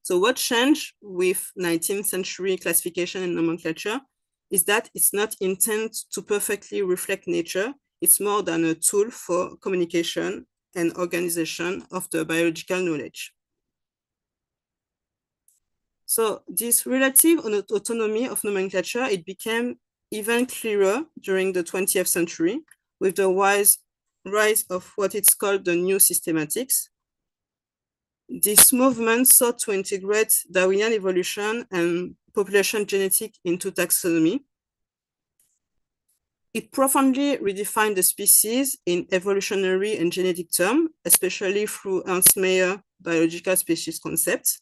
So what changed with 19th century classification and nomenclature is that it's not intended to perfectly reflect nature. It's more than a tool for communication and organization of the biological knowledge. So this relative autonomy of nomenclature, it became even clearer during the 20th century with the rise of what it's called the new systematics. This movement sought to integrate Darwinian evolution and population genetics into taxonomy. It profoundly redefined the species in evolutionary and genetic terms, especially through Ernst Mayer's biological species concept.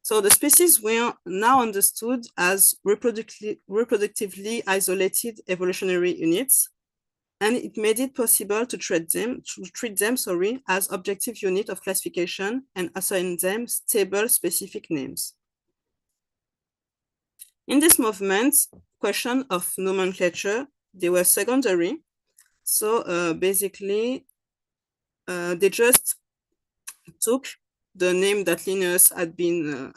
So the species were now understood as reproductively isolated evolutionary units, and it made it possible to treat them as objective unit of classification and assign them stable specific names. In this movement, question of nomenclature, they were secondary. So basically, they just took the name that Linnaeus had been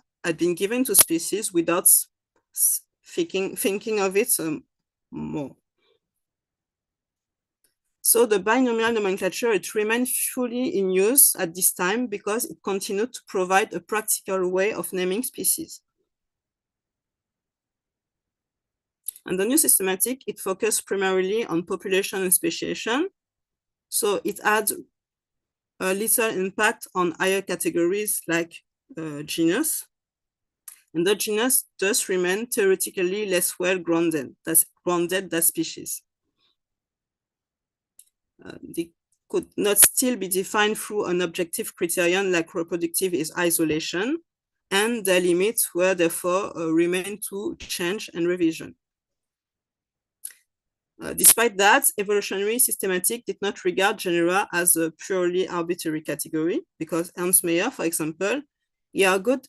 given to species without thinking of it more. So the binomial nomenclature, it remained fully in use at this time because it continued to provide a practical way of naming species. And the new systematic, it focused primarily on population and speciation. So it had a little impact on higher categories like genus. And the genus thus remained theoretically less well grounded than species. They could not still be defined through an objective criterion like reproductive is isolation, and their limits were therefore remain to change and revision. Despite that, evolutionary systematic did not regard genera as a purely arbitrary category, because Ernst Mayr, for example, he argued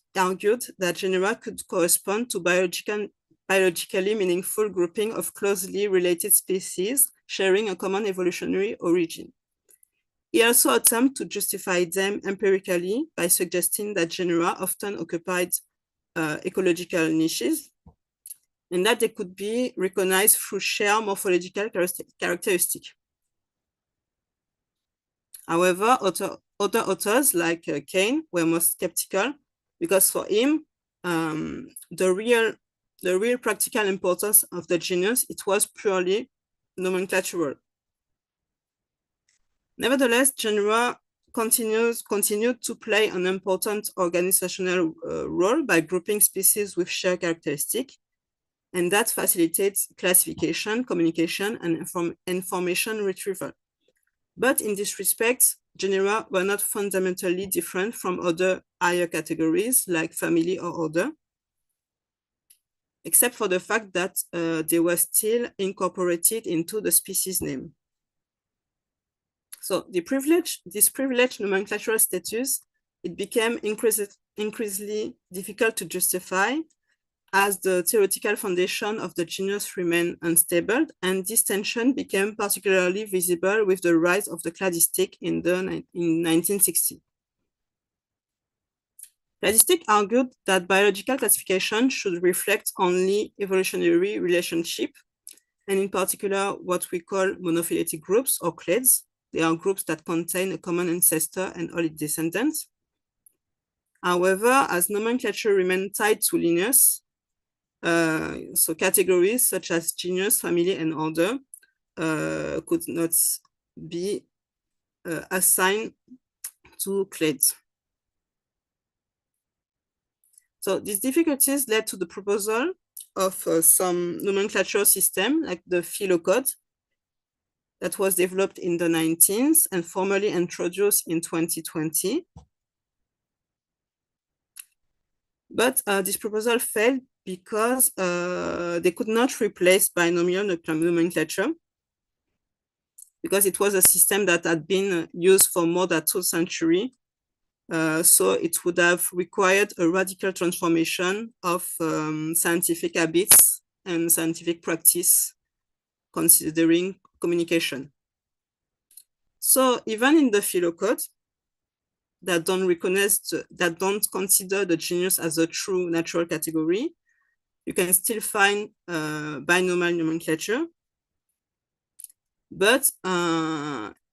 that genera could correspond to biologically meaningful grouping of closely related species sharing a common evolutionary origin. He also attempted to justify them empirically by suggesting that genera often occupied ecological niches, and that they could be recognized through shared morphological characteristics. However, other authors like Kane were more skeptical, because for him, the real practical importance of the genus, it was purely nomenclatural. Nevertheless, genera continued to play an important organizational role by grouping species with shared characteristics, and that facilitates classification, communication, and information retrieval. But in this respect, genera were not fundamentally different from other higher categories like family or order, except for the fact that they were still incorporated into the species name. So this privileged nomenclatural status, it became increasingly difficult to justify, as the theoretical foundation of the genus remained unstable, and this tension became particularly visible with the rise of the cladistic in 1960. Cladistic argued that biological classification should reflect only evolutionary relationship, and in particular what we call monophyletic groups or clades. They are groups that contain a common ancestor and all its descendants. However, as nomenclature remained tied to lineage, so categories such as genus, family, and order could not be assigned to clades. So these difficulties led to the proposal of some nomenclature system like the phylocode that was developed in the 19th and formally introduced in 2020. But this proposal failed because they could not replace binomial nomenclature, because it was a system that had been used for more than 2 centuries. So it would have required a radical transformation of scientific habits and scientific practice, considering communication. So even in the phylocode, that don't consider the genus as a true natural category, you can still find binomial nomenclature, but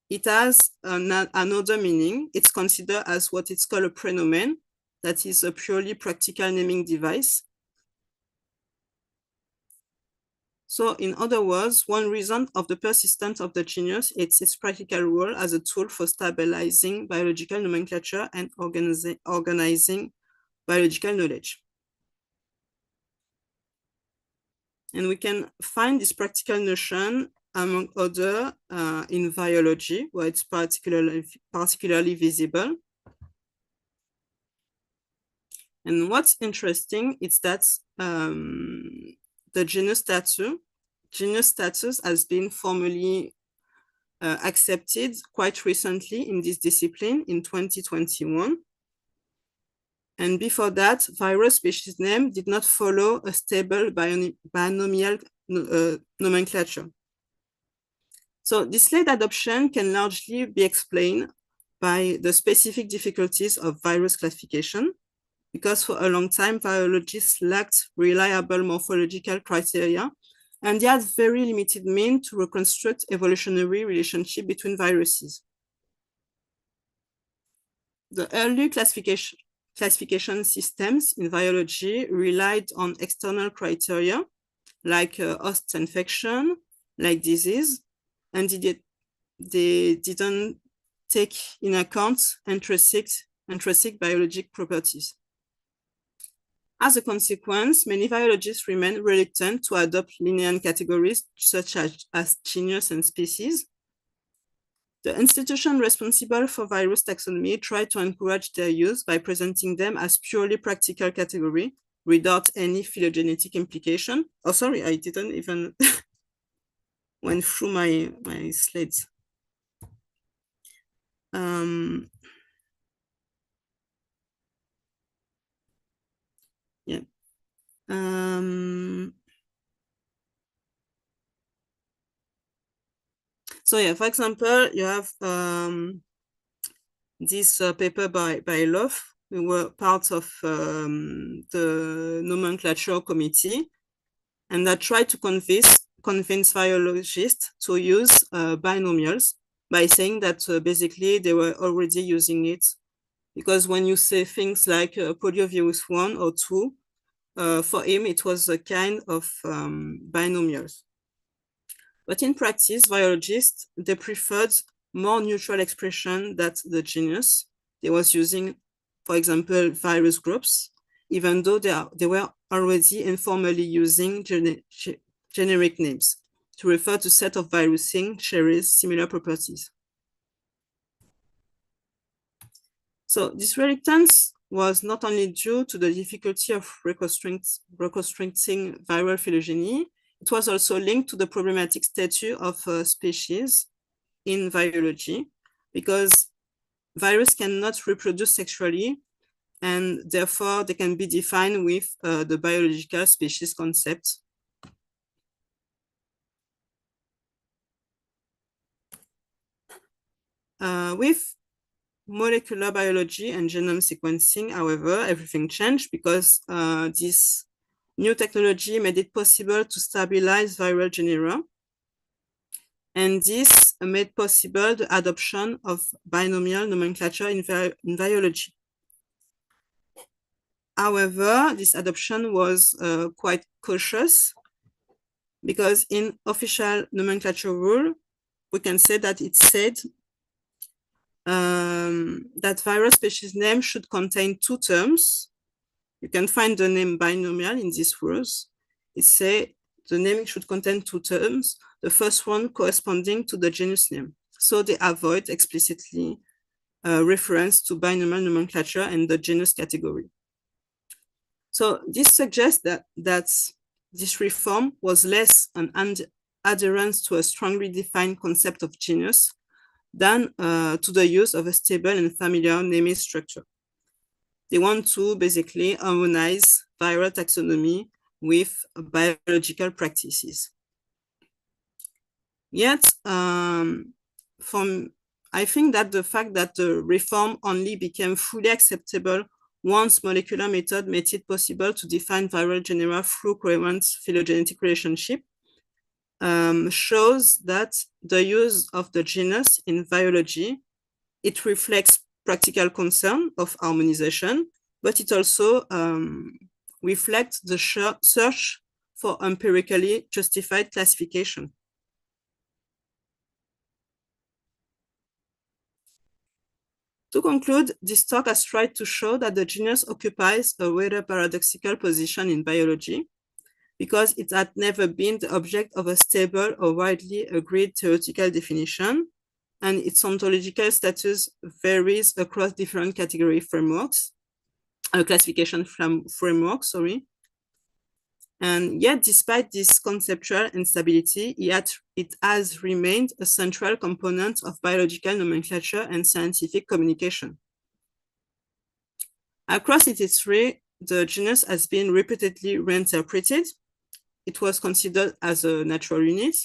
it has another meaning. It's considered as what it's called a prenomen, that is a purely practical naming device. So in other words, one reason of the persistence of the genus is its practical role as a tool for stabilizing biological nomenclature and organizing biological knowledge. And we can find this practical notion among other in biology, where it's particularly visible. And what's interesting is that the genus status has been formally accepted quite recently in this discipline in 2021. And before that, virus species name did not follow a stable binomial nomenclature. So this late adoption can largely be explained by the specific difficulties of virus classification, because for a long time, virologists lacked reliable morphological criteria, and they had very limited means to reconstruct evolutionary relationship between viruses. The early classification systems in biology relied on external criteria like host infection, like disease, and they didn't take in account intrinsic biologic properties. As a consequence, many biologists remain reluctant to adopt linear categories such as genus and species. The institution responsible for virus taxonomy tried to encourage their use by presenting them as purely practical category without any phylogenetic implication. Oh, sorry, I didn't even went through my slides. Yeah. So yeah, for example, you have this paper by Love. We were part of the nomenclature committee, and that tried to convince biologists to use binomials by saying that basically they were already using it. Because when you say things like poliovirus 1 or 2, for him, it was a kind of binomials. But in practice, biologists, they preferred more neutral expression than the genus. They was using, for example, virus groups, even though they were already informally using generic names to refer to set of virusing shares similar properties. So this reluctance was not only due to the difficulty of reconstructing viral phylogeny, it was also linked to the problematic status of species in virology, because virus cannot reproduce sexually, and therefore they can be defined with the biological species concept. With molecular biology and genome sequencing, however, everything changed, because this new technology made it possible to stabilize viral genera. And this made possible the adoption of binomial nomenclature in biology. However, this adoption was quite cautious, because in official nomenclature rule, we can say that it said that viral species name should contain two terms. You can find the name binomial in these rules. It says the name should contain two terms, the first one corresponding to the genus name. So they avoid explicitly reference to binomial nomenclature and the genus category. So this suggests that this reform was less an adherence to a strongly defined concept of genus than to the use of a stable and familiar naming structure. They want to basically harmonize viral taxonomy with biological practices. Yet, I think that the fact that the reform only became fully acceptable once molecular method made it possible to define viral genera through coherent phylogenetic relationship shows that the use of the genus in biology, it reflects practical concern of harmonization, but it also reflects the search for empirically justified classification. To conclude, this talk has tried to show that the genus occupies a rather paradoxical position in biology, because it had never been the object of a stable or widely agreed theoretical definition, and its ontological status varies across different category frameworks, classification frameworks, sorry. And yet, despite this conceptual instability, it has remained a central component of biological nomenclature and scientific communication. Across its history, the genus has been repeatedly reinterpreted. It was considered as a natural unit,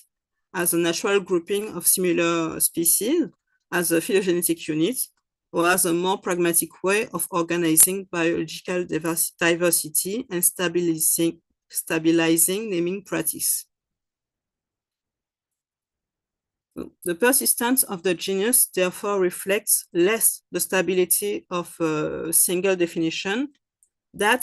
as a natural grouping of similar species, as a phylogenetic unit, or as a more pragmatic way of organizing biological diversity and stabilizing naming practice. The persistence of the genus therefore reflects less the stability of a single definition than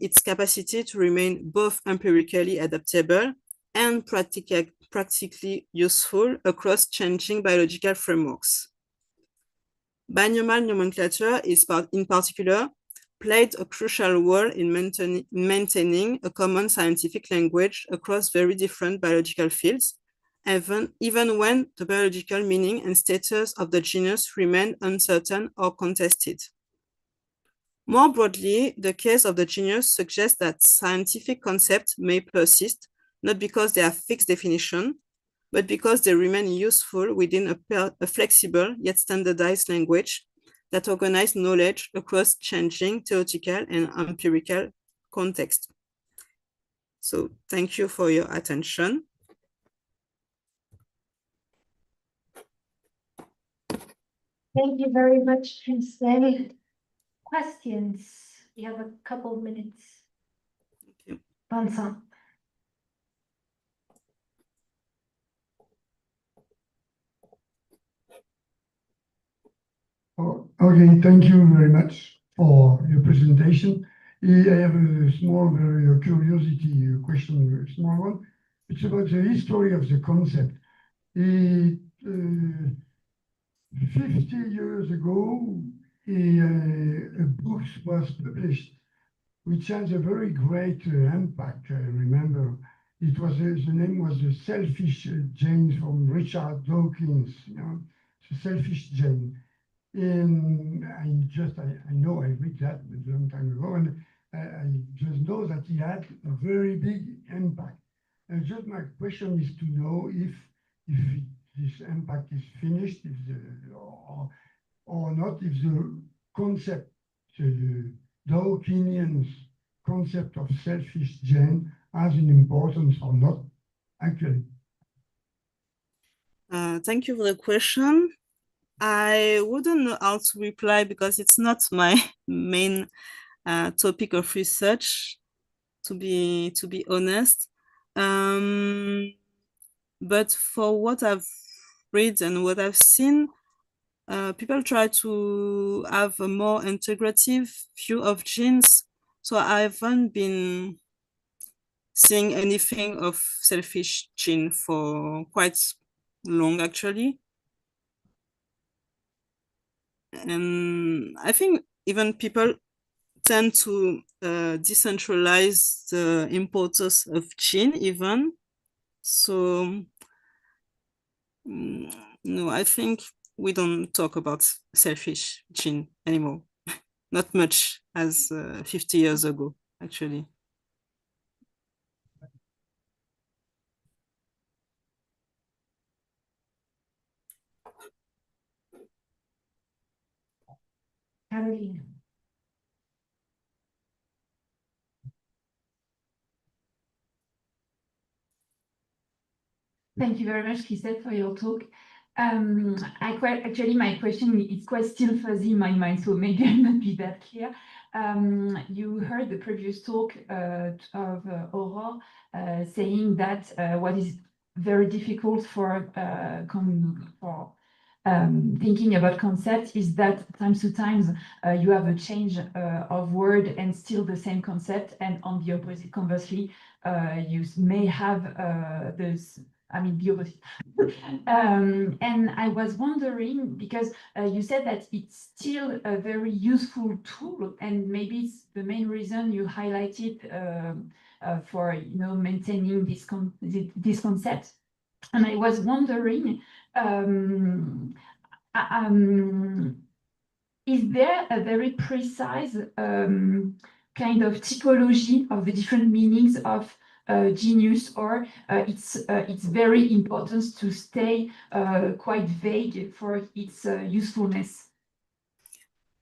its capacity to remain both empirically adaptable and practically useful across changing biological frameworks. Binomial nomenclature is, in particular, played a crucial role in maintaining a common scientific language across very different biological fields, even when the biological meaning and status of the genus remain uncertain or contested. More broadly, the case of the genus suggests that scientific concepts may persist, not because they have fixed definition, but because they remain useful within a flexible yet standardized language that organizes knowledge across changing theoretical and empirical context. So thank you for your attention. Thank you very much, Christelle. Questions? You have a couple of minutes. Vincent. Oh, okay, thank you very much for your presentation. I have a small, very curiosity question, a small one. It's about the history of the concept. 50 years ago, a book was published, which has a very great impact. I remember it was the name was The Selfish Gene from Richard Dawkins, you know, The Selfish Gene. And I know I read that a long time ago, and I just know that he had a very big impact. And just my question is to know if this impact is finished, or not, if the concept, the Dawkinian concept of selfish gene has an importance or not, actually. Thank you for the question. I wouldn't know how to reply because it's not my main topic of research, to be honest. But for what I've read and what I've seen, people try to have a more integrative view of genes. So I haven't been seeing anything of selfish gene for quite long, actually. And I think even people tend to decentralize the importance of gene even. So no, I think we don't talk about selfish gene anymore. Not much as 50 years ago, actually. Caroline. Thank you very much, Christelle, for your talk. Actually, my question is quite still fuzzy in my mind, so maybe I'll not be that clear. You heard the previous talk of Aurore saying that what is very difficult for thinking about concepts is that times to times you have a change of word and still the same concept, and on the opposite, conversely, you may have the opposite. And I was wondering, because you said that it's still a very useful tool, and maybe it's the main reason you highlighted for maintaining this concept. And I was wondering, is there a very precise kind of typology of the different meanings of genius, or it's very important to stay quite vague for its usefulness?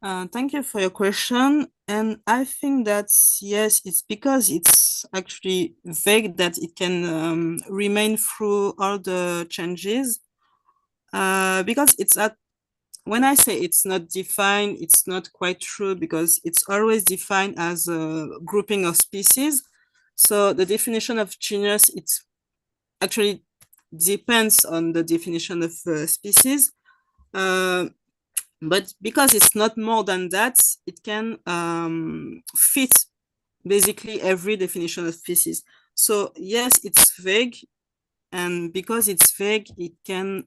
Thank you for your question. And I think that, yes, it's because it's actually vague that it can remain through all the changes. Because when I say it's not defined, it's not quite true, because it's always defined as a grouping of species. So the definition of genus, it actually depends on the definition of species. But because it's not more than that, it can fit basically every definition of species. So yes, it's vague. And because it's vague, it can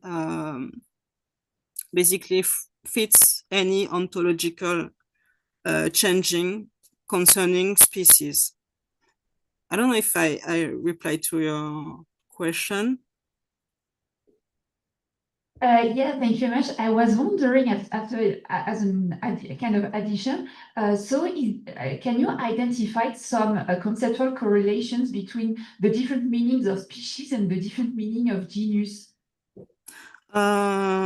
basically fits any ontological changing concerning species. I don't know if I replied to your question. Yeah, thank you very much. I was wondering as a kind of addition, can you identify some conceptual correlations between the different meanings of species and the different meaning of genus? Not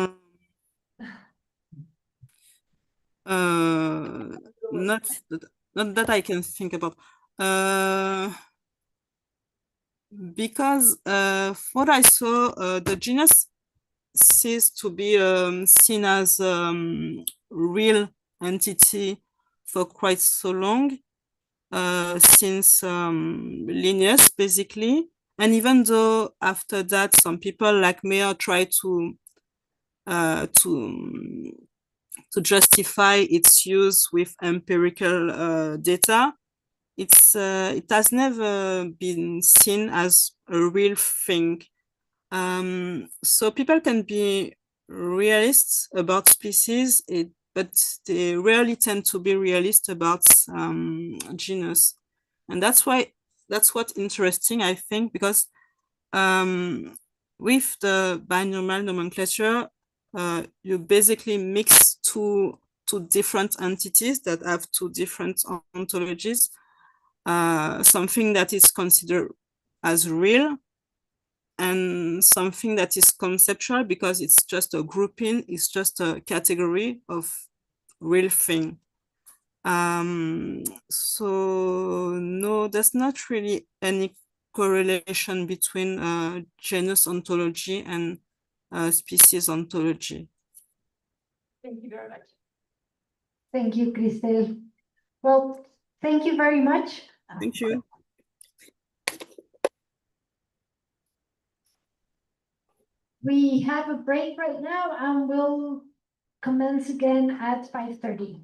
that I can think about. Because what I saw, the genus ceased to be seen as real entity for quite so long, since Linnaeus, basically. And even though after that, some people like Mayer try to justify its use with empirical data, it has never been seen as a real thing. So people can be realists about species, but they rarely tend to be realist about genus. And that's what's interesting, I think, because with the binomial nomenclature, you basically mix two different entities that have two different ontologies, something that is considered as real and something that is conceptual because it's just a grouping, it's just a category of real thing. So no, there's not really any correlation between genus ontology and species ontology. Thank you very much. Thank you, Christelle. Well, thank you very much. Thank you. We have a break right now and we'll commence again at 5:30.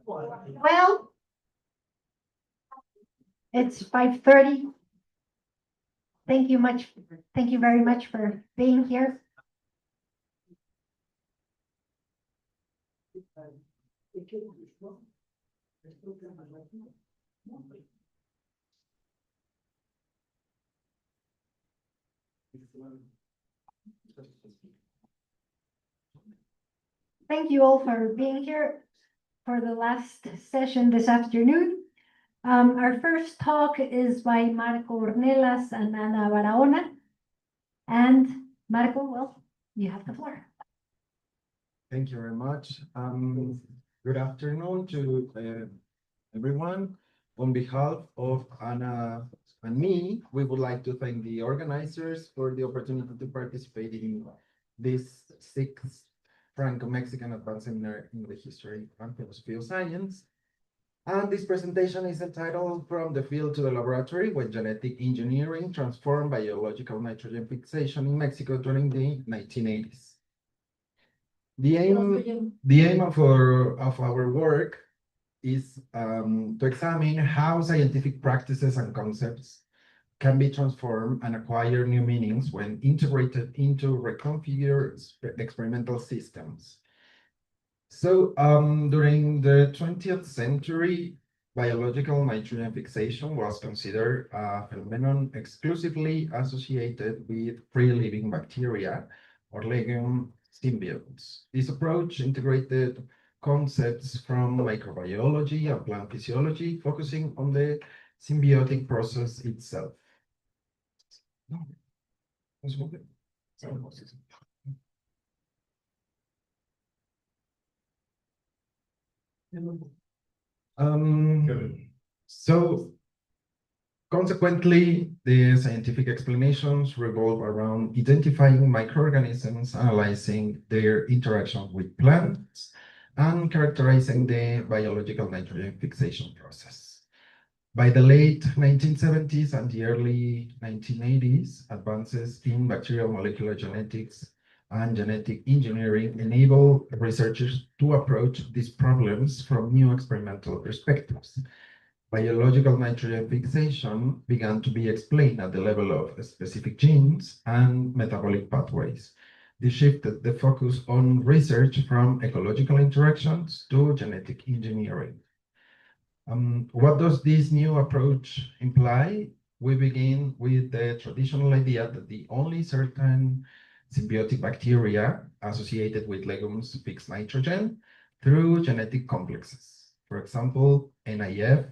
Well, it's 5:30. Thank you very much for being here. Thank you all for being here for the last session this afternoon. Our first talk is by Marco Ornelas and Ana Barahona. And Marco, well, you have the floor. Thank you very much. Good afternoon to everyone. On behalf of Ana and me, we would like to thank the organizers for the opportunity to participate in this sixth Franco-Mexican Advanced Seminar in the History and Philosophy of Science. And this presentation is entitled From the Field to the Laboratory, when Genetic Engineering Transformed Biological Nitrogen Fixation in Mexico during the 1980s. The aim of our work is to examine how scientific practices and concepts can be transformed and acquire new meanings when integrated into reconfigured experimental systems. So during the 20th century, biological nitrogen fixation was considered a phenomenon exclusively associated with free-living bacteria or legume symbionts. This approach integrated concepts from microbiology and plant physiology, focusing on the symbiotic process itself. So consequently, the scientific explanations revolve around identifying microorganisms, analyzing their interaction with plants, and characterizing the biological nitrogen fixation process. By the late 1970s and the early 1980s, advances in bacterial molecular genetics and genetic engineering enable researchers to approach these problems from new experimental perspectives. Biological nitrogen fixation began to be explained at the level of specific genes and metabolic pathways. This shifted the focus on research from ecological interactions to genetic engineering. What does this new approach imply? We begin with the traditional idea that the only certain symbiotic bacteria associated with legumes fix nitrogen through genetic complexes. For example, NIF,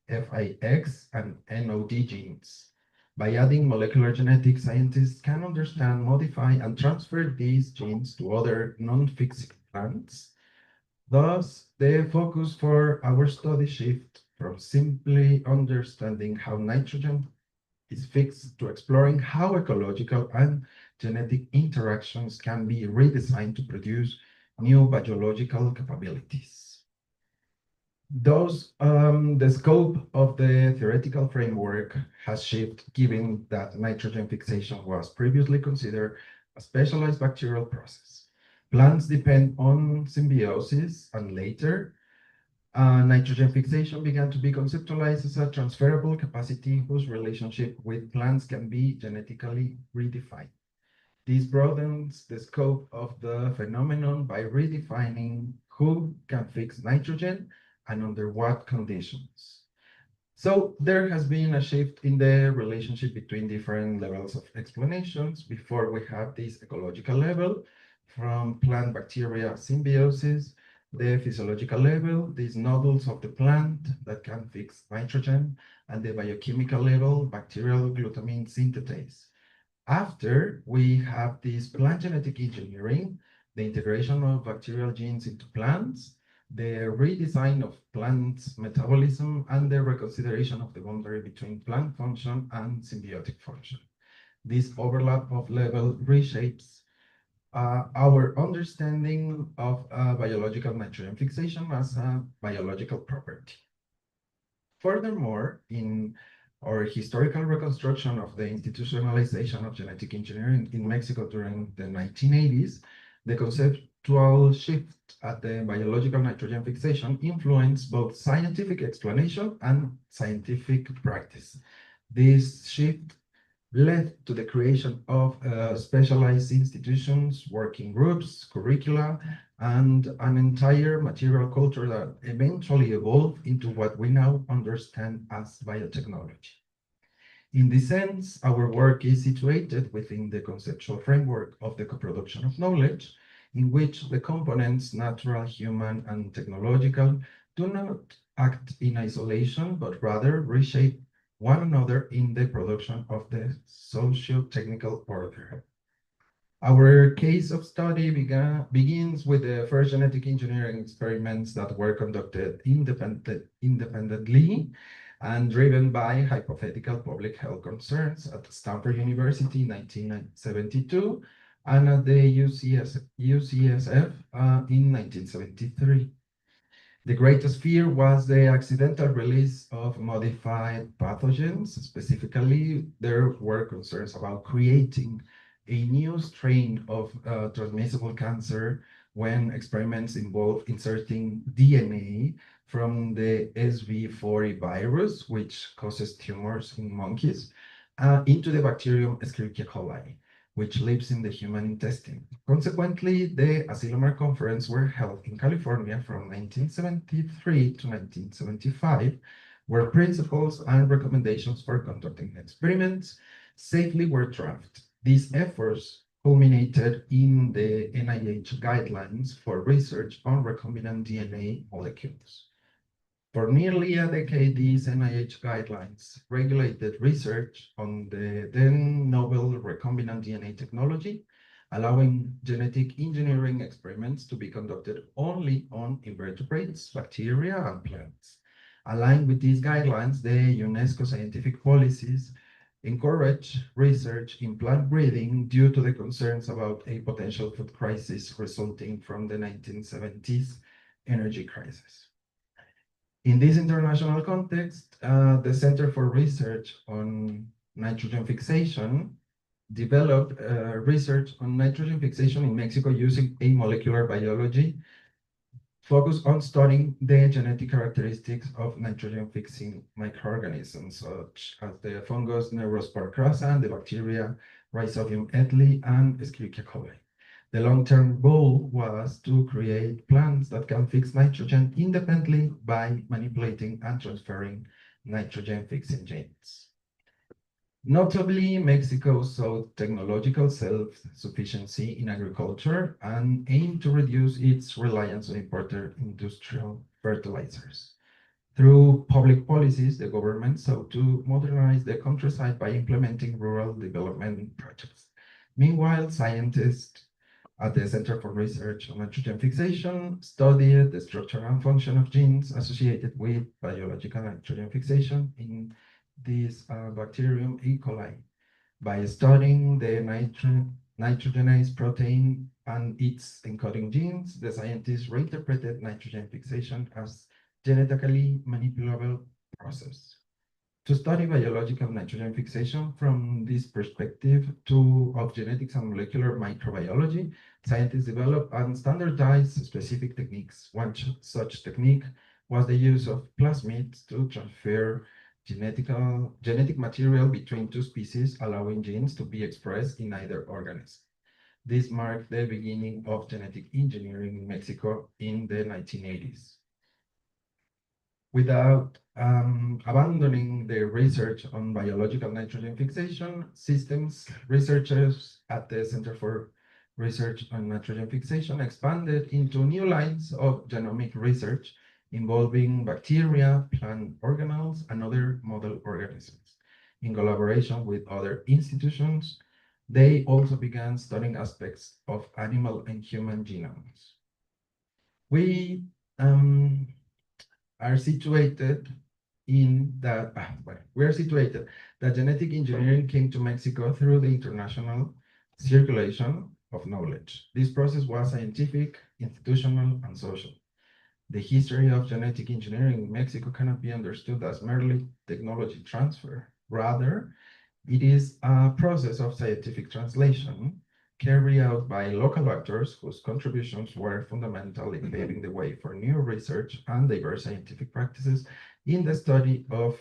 FIX, and NOD genes. By adding molecular genetics, scientists can understand, modify, and transfer these genes to other non-fixing plants. Thus, the focus for our study shifts from simply understanding how nitrogen is fixed to exploring how ecological and genetic interactions can be redesigned to produce new biological capabilities. Thus, the scope of the theoretical framework has shifted, given that nitrogen fixation was previously considered a specialized bacterial process. Plants depend on symbiosis, and later, nitrogen fixation began to be conceptualized as a transferable capacity whose relationship with plants can be genetically redefined. This broadens the scope of the phenomenon by redefining who can fix nitrogen and under what conditions. So there has been a shift in the relationship between different levels of explanations. Before we have this ecological level, from plant bacteria symbiosis, the physiological level, these nodules of the plant that can fix nitrogen, and the biochemical level, bacterial glutamine synthetase. After we have this plant genetic engineering, the integration of bacterial genes into plants, the redesign of plants' metabolism, and the reconsideration of the boundary between plant function and symbiotic function. This overlap of level reshapes our understanding of biological nitrogen fixation as a biological property. Furthermore, in our historical reconstruction of the institutionalization of genetic engineering in Mexico during the 1980s, the actual shift at the biological nitrogen fixation influenced both scientific explanation and scientific practice. This shift led to the creation of specialized institutions, working groups, curricula, and an entire material culture that eventually evolved into what we now understand as biotechnology. In this sense, our work is situated within the conceptual framework of the co-production of knowledge, in which the components, natural, human, and technological, do not act in isolation, but rather reshape one another in the production of the socio-technical order. Our case of study begins with the first genetic engineering experiments that were conducted independently and driven by hypothetical public health concerns at Stanford University in 1972 and at the UCSF in 1973. The greatest fear was the accidental release of modified pathogens. Specifically, there were concerns about creating a new strain of transmissible cancer when experiments involved inserting DNA from the SV40 virus, which causes tumors in monkeys, into the bacterium Escherichia coli, which lives in the human intestine. Consequently, the Asilomar Conference were held in California from 1973 to 1975, where principles and recommendations for conducting experiments safely were drafted. These efforts culminated in the NIH guidelines for research on recombinant DNA molecules. For nearly a decade, these NIH guidelines regulated research on the then novel recombinant DNA technology, allowing genetic engineering experiments to be conducted only on invertebrates, bacteria, and plants. Aligned with these guidelines, the UNESCO scientific policies encourage research in plant breeding due to the concerns about a potential food crisis resulting from the 1970s energy crisis. In this international context, the Center for Research on Nitrogen Fixation developed research on nitrogen fixation in Mexico using a molecular biology focused on studying the genetic characteristics of nitrogen-fixing microorganisms, such as the fungus Neurospora crassa and the bacteria Rhizobium ethli and Escherichia coli. The long-term goal was to create plants that can fix nitrogen independently by manipulating and transferring nitrogen-fixing genes. Notably, Mexico sought technological self-sufficiency in agriculture and aimed to reduce its reliance on imported industrial fertilizers. Through public policies, the government sought to modernize the countryside by implementing rural development projects. Meanwhile, scientists at the Center for Research on Nitrogen Fixation studied the structure and function of genes associated with biological nitrogen fixation in this bacterium E. coli. By studying the nitrogenase protein and its encoding genes, the scientists reinterpreted nitrogen fixation as genetically manipulable process. To study biological nitrogen fixation from this perspective of genetics and molecular microbiology, scientists developed and standardized specific techniques. One such technique was the use of plasmids to transfer genetic material between two species, allowing genes to be expressed in either organism. This marked the beginning of genetic engineering in Mexico in the 1980s. Without abandoning the research on biological nitrogen fixation systems, researchers at the Center for Research on Nitrogen Fixation expanded into new lines of genomic research involving bacteria, plant organelles, and other model organisms. In collaboration with other institutions, they also began studying aspects of animal and human genomes. We are situated that genetic engineering came to Mexico through the international circulation of knowledge. This process was scientific, institutional, and social. The history of genetic engineering in Mexico cannot be understood as merely technology transfer. Rather, it is a process of scientific translation carried out by local actors whose contributions were fundamental in paving the way for new research and diverse scientific practices in the study of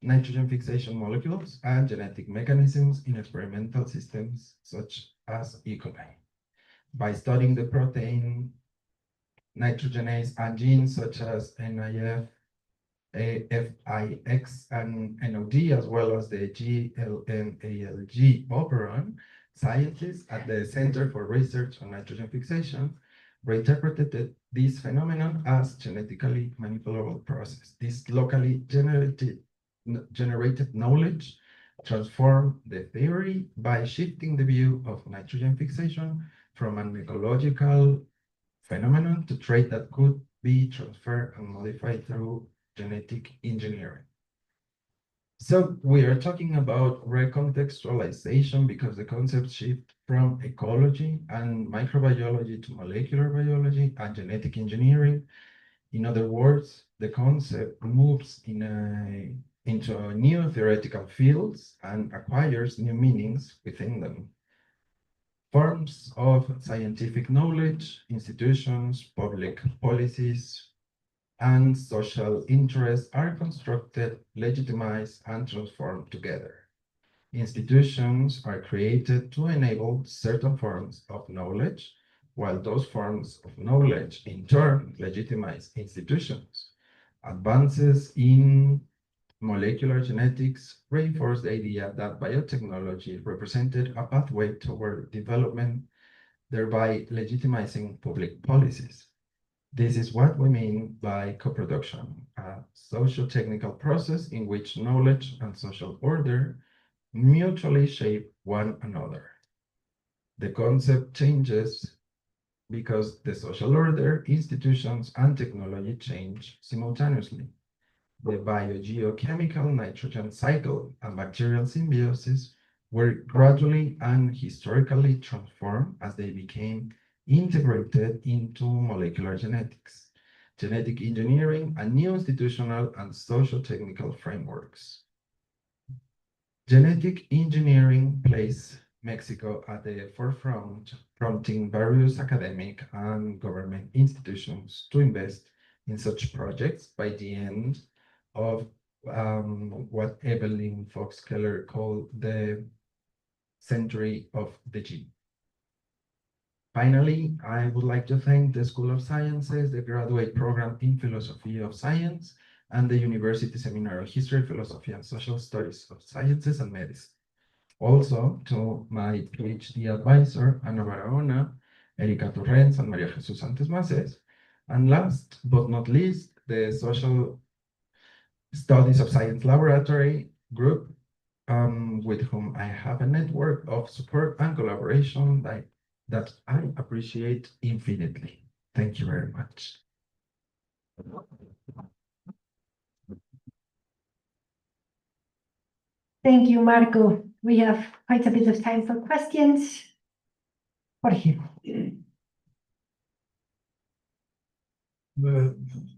nitrogen fixation molecules and genetic mechanisms in experimental systems such as E. coli. By studying the protein nitrogenase and genes such as NIF, FIX, and NOD, as well as the GLNALG operon, scientists at the Center for Research on Nitrogen Fixation reinterpreted this phenomenon as genetically manipulable process. This locally generated knowledge transformed the theory by shifting the view of nitrogen fixation from an ecological phenomenon to trait that could be transferred and modified through genetic engineering. So we are talking about recontextualization because the concepts shift from ecology and microbiology to molecular biology and genetic engineering. In other words, the concept moves into new theoretical fields and acquires new meanings within them. Forms of scientific knowledge, institutions, public policies, and social interests are constructed, legitimized, and transformed together. Institutions are created to enable certain forms of knowledge, while those forms of knowledge in turn legitimize institutions. Advances in molecular genetics reinforce the idea that biotechnology represented a pathway toward development, thereby legitimizing public policies. This is what we mean by co-production, a socio-technical process in which knowledge and social order mutually shape one another. The concept changes because the social order, institutions, and technology change simultaneously. The biogeochemical nitrogen cycle and bacterial symbiosis were gradually and historically transformed as they became integrated into molecular genetics, genetic engineering, and new institutional and socio-technical frameworks. Genetic engineering placed Mexico at the forefront, prompting various academic and government institutions to invest in such projects. By the end of what Evelyn Fox Keller called the century of the gene. Finally, I would like to thank the School of Sciences, the graduate program in Philosophy of Science, and the University Seminar of History, Philosophy, and Social Studies of Sciences and Medicine. Also to my PhD advisor, Ana Barahona, Erika Torrens, and Maria Jesus Santos Maces. And last but not least, the Social Studies of Science Laboratory group, with whom I have a network of support and collaboration that I appreciate infinitely. Thank you very much. Thank you, Marco. We have quite a bit of time for questions. Jorge.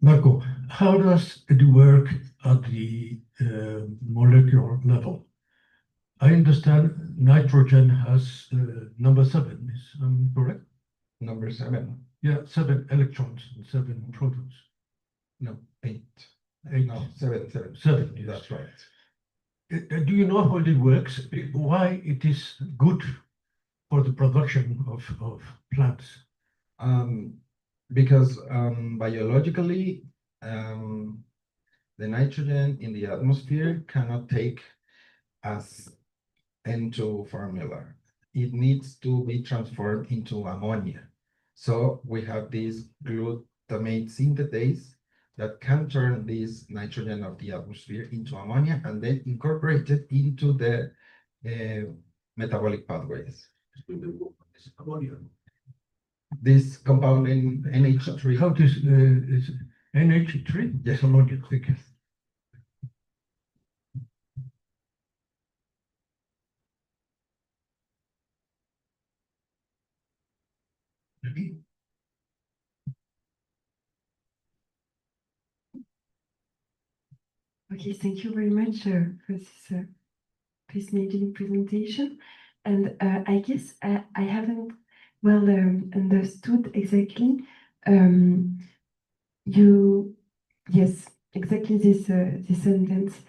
Marco, how does it work at the molecular level? I understand nitrogen has number 7, is correct? Number 7. Yeah, 7 electrons and 7 protons. No, 8. 8. No, 7. 7, yes. That's right. Do you know how it works? Why it is good for the production of plants? Because biologically, the nitrogen in the atmosphere cannot take as N2 formula. It needs to be transformed into ammonia. So we have this glutamate synthetase that can turn this nitrogen of the atmosphere into ammonia and then incorporate it into the metabolic pathways. This compound in NH3. How does is NH3? Yes. Ammonia. Okay. Okay, thank you very much for this fascinating presentation. And I guess I haven't well understood exactly. Yes, exactly this sentence.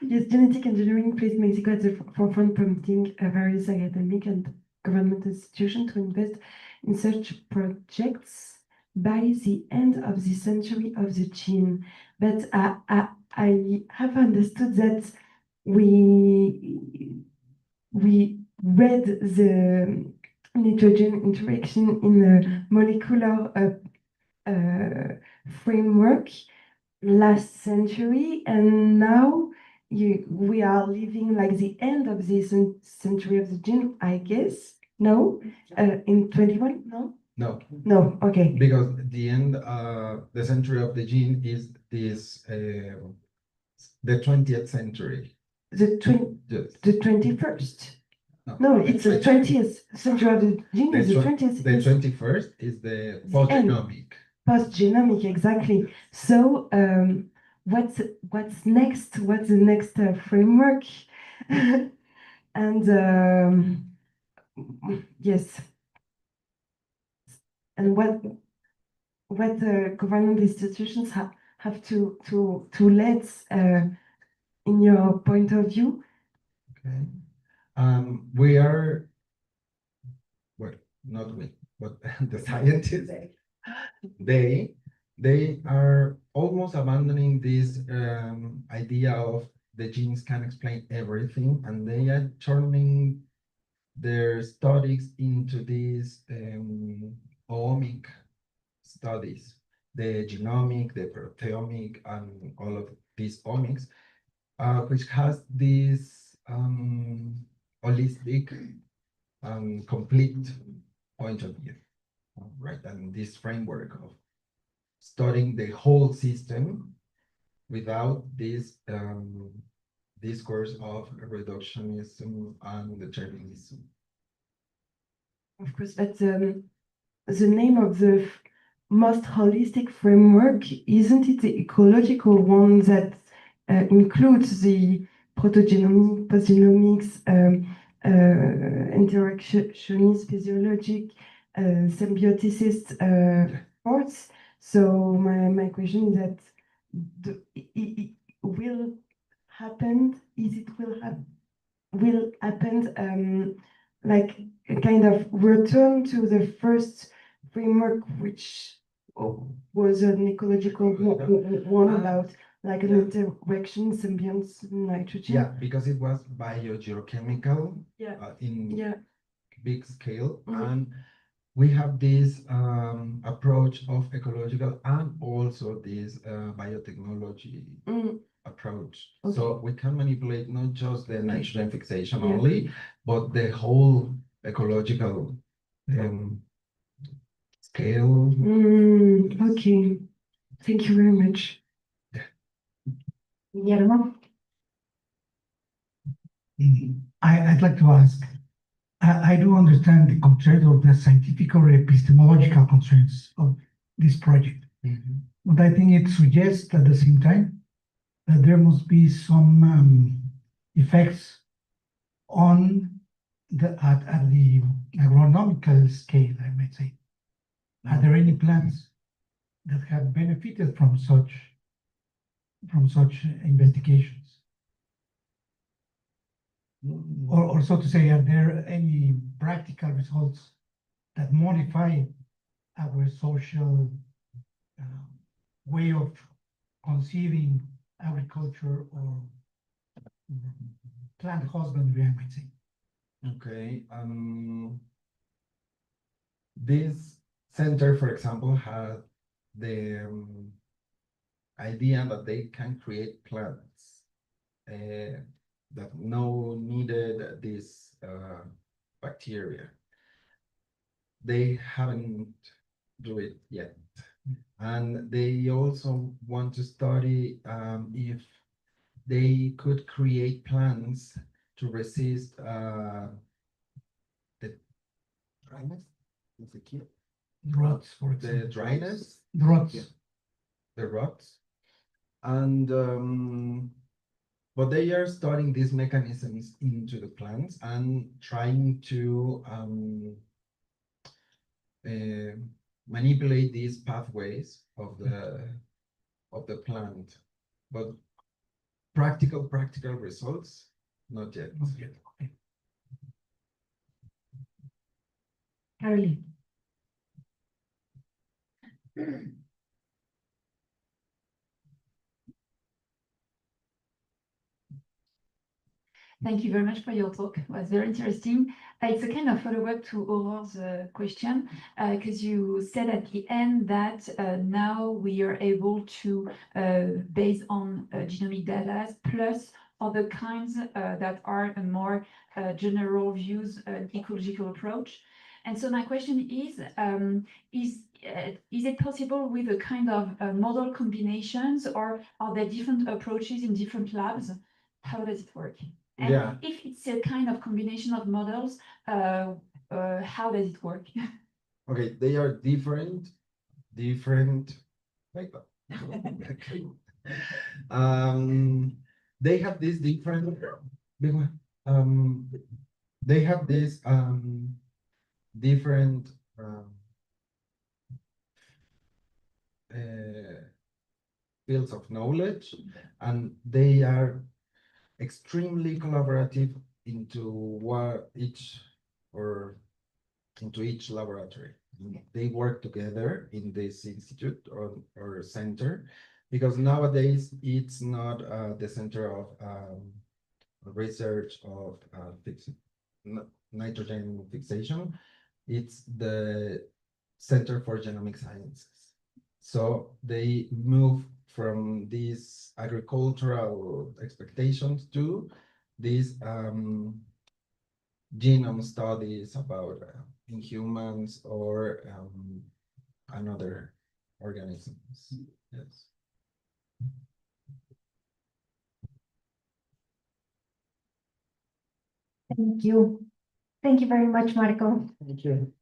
Yes, genetic engineering placed Mexico at the forefront, prompting various academic and government institutions to invest in such projects by the end of the century of the gene. But I have understood that we read the nitrogen interaction in a molecular framework last century, and now we are living like the end of this century of the gene, I guess. No, in 21, no? No. No, okay. Because the end, the century of the gene is this, the 20th century. The 21st. No, it's the 20th century of the gene is the 20th. The 21st is the post-genomic. Post-genomic, exactly. So what's next? What's the next framework? And yes. And what government institutions have to let in your point of view? Okay. We are, well, not we, but the scientists, they are almost abandoning this idea of the genes can explain everything, and they are turning their studies into these omic studies, the genomic, the proteomic, and all of these omics, which has this holistic and complete point of view, right? And this framework of studying the whole system without this discourse of reductionism and determinism. Of course, but the name of the most holistic framework, isn't it the ecological one that includes the protogenomics, postgenomics, interactionist, physiologic, symbioticist parts? So my question is that it will happen, will happen like a kind of return to the first framework, which was an ecological one about like an interaction, symbionts, nitrogen. Yeah, because it was biogeochemical in big scale, and we have this approach of ecological and also this biotechnology approach. Okay. So we can manipulate not just the nitrogen fixation only, but the whole ecological scale. Okay, thank you very much. Guillermo? I'd like to ask, I do understand the concerns or the scientific or epistemological concerns of this project. But I think it suggests at the same time that there must be some effects on at the agronomical scale, I might say. Are there any plants that have benefited from such investigations? Or so to say, are there any practical results that modify our social way of conceiving agriculture or plant husbandry, I might say? Okay. This center, for example, had the idea that they can create plants that needed this bacteria. They haven't do it yet. And they also want to study if they could create plants to resist the dryness. Rots, for example. The dryness. Rots. Yeah. The rots. And but they are studying these mechanisms into the plants and trying to manipulate these pathways of the plant. But practical results, not yet. Not yet. Okay. Caroline. Thank you very much for your talk. It was very interesting. It's a kind of follow-up to Aurore's question, because you said at the end that now we are able to, based on genomic data, plus other kinds that are a more general views, ecological approach. And so my question is it possible with a kind of model combinations, or are there different approaches in different labs? How does it work? And Yeah. if it's a kind of combination of models, how does it work? Okay, they are different like that. They have this different they have this different fields of knowledge, and they are extremely collaborative into each laboratory. They work together in this institute or center, because nowadays it's not the center of research of nitrogen fixation. It's the Center for Genomic Sciences. So they move from these agricultural expectations to these genome studies about in humans or another organisms. Yes. Thank you. Thank you very much, Marco. Thank you.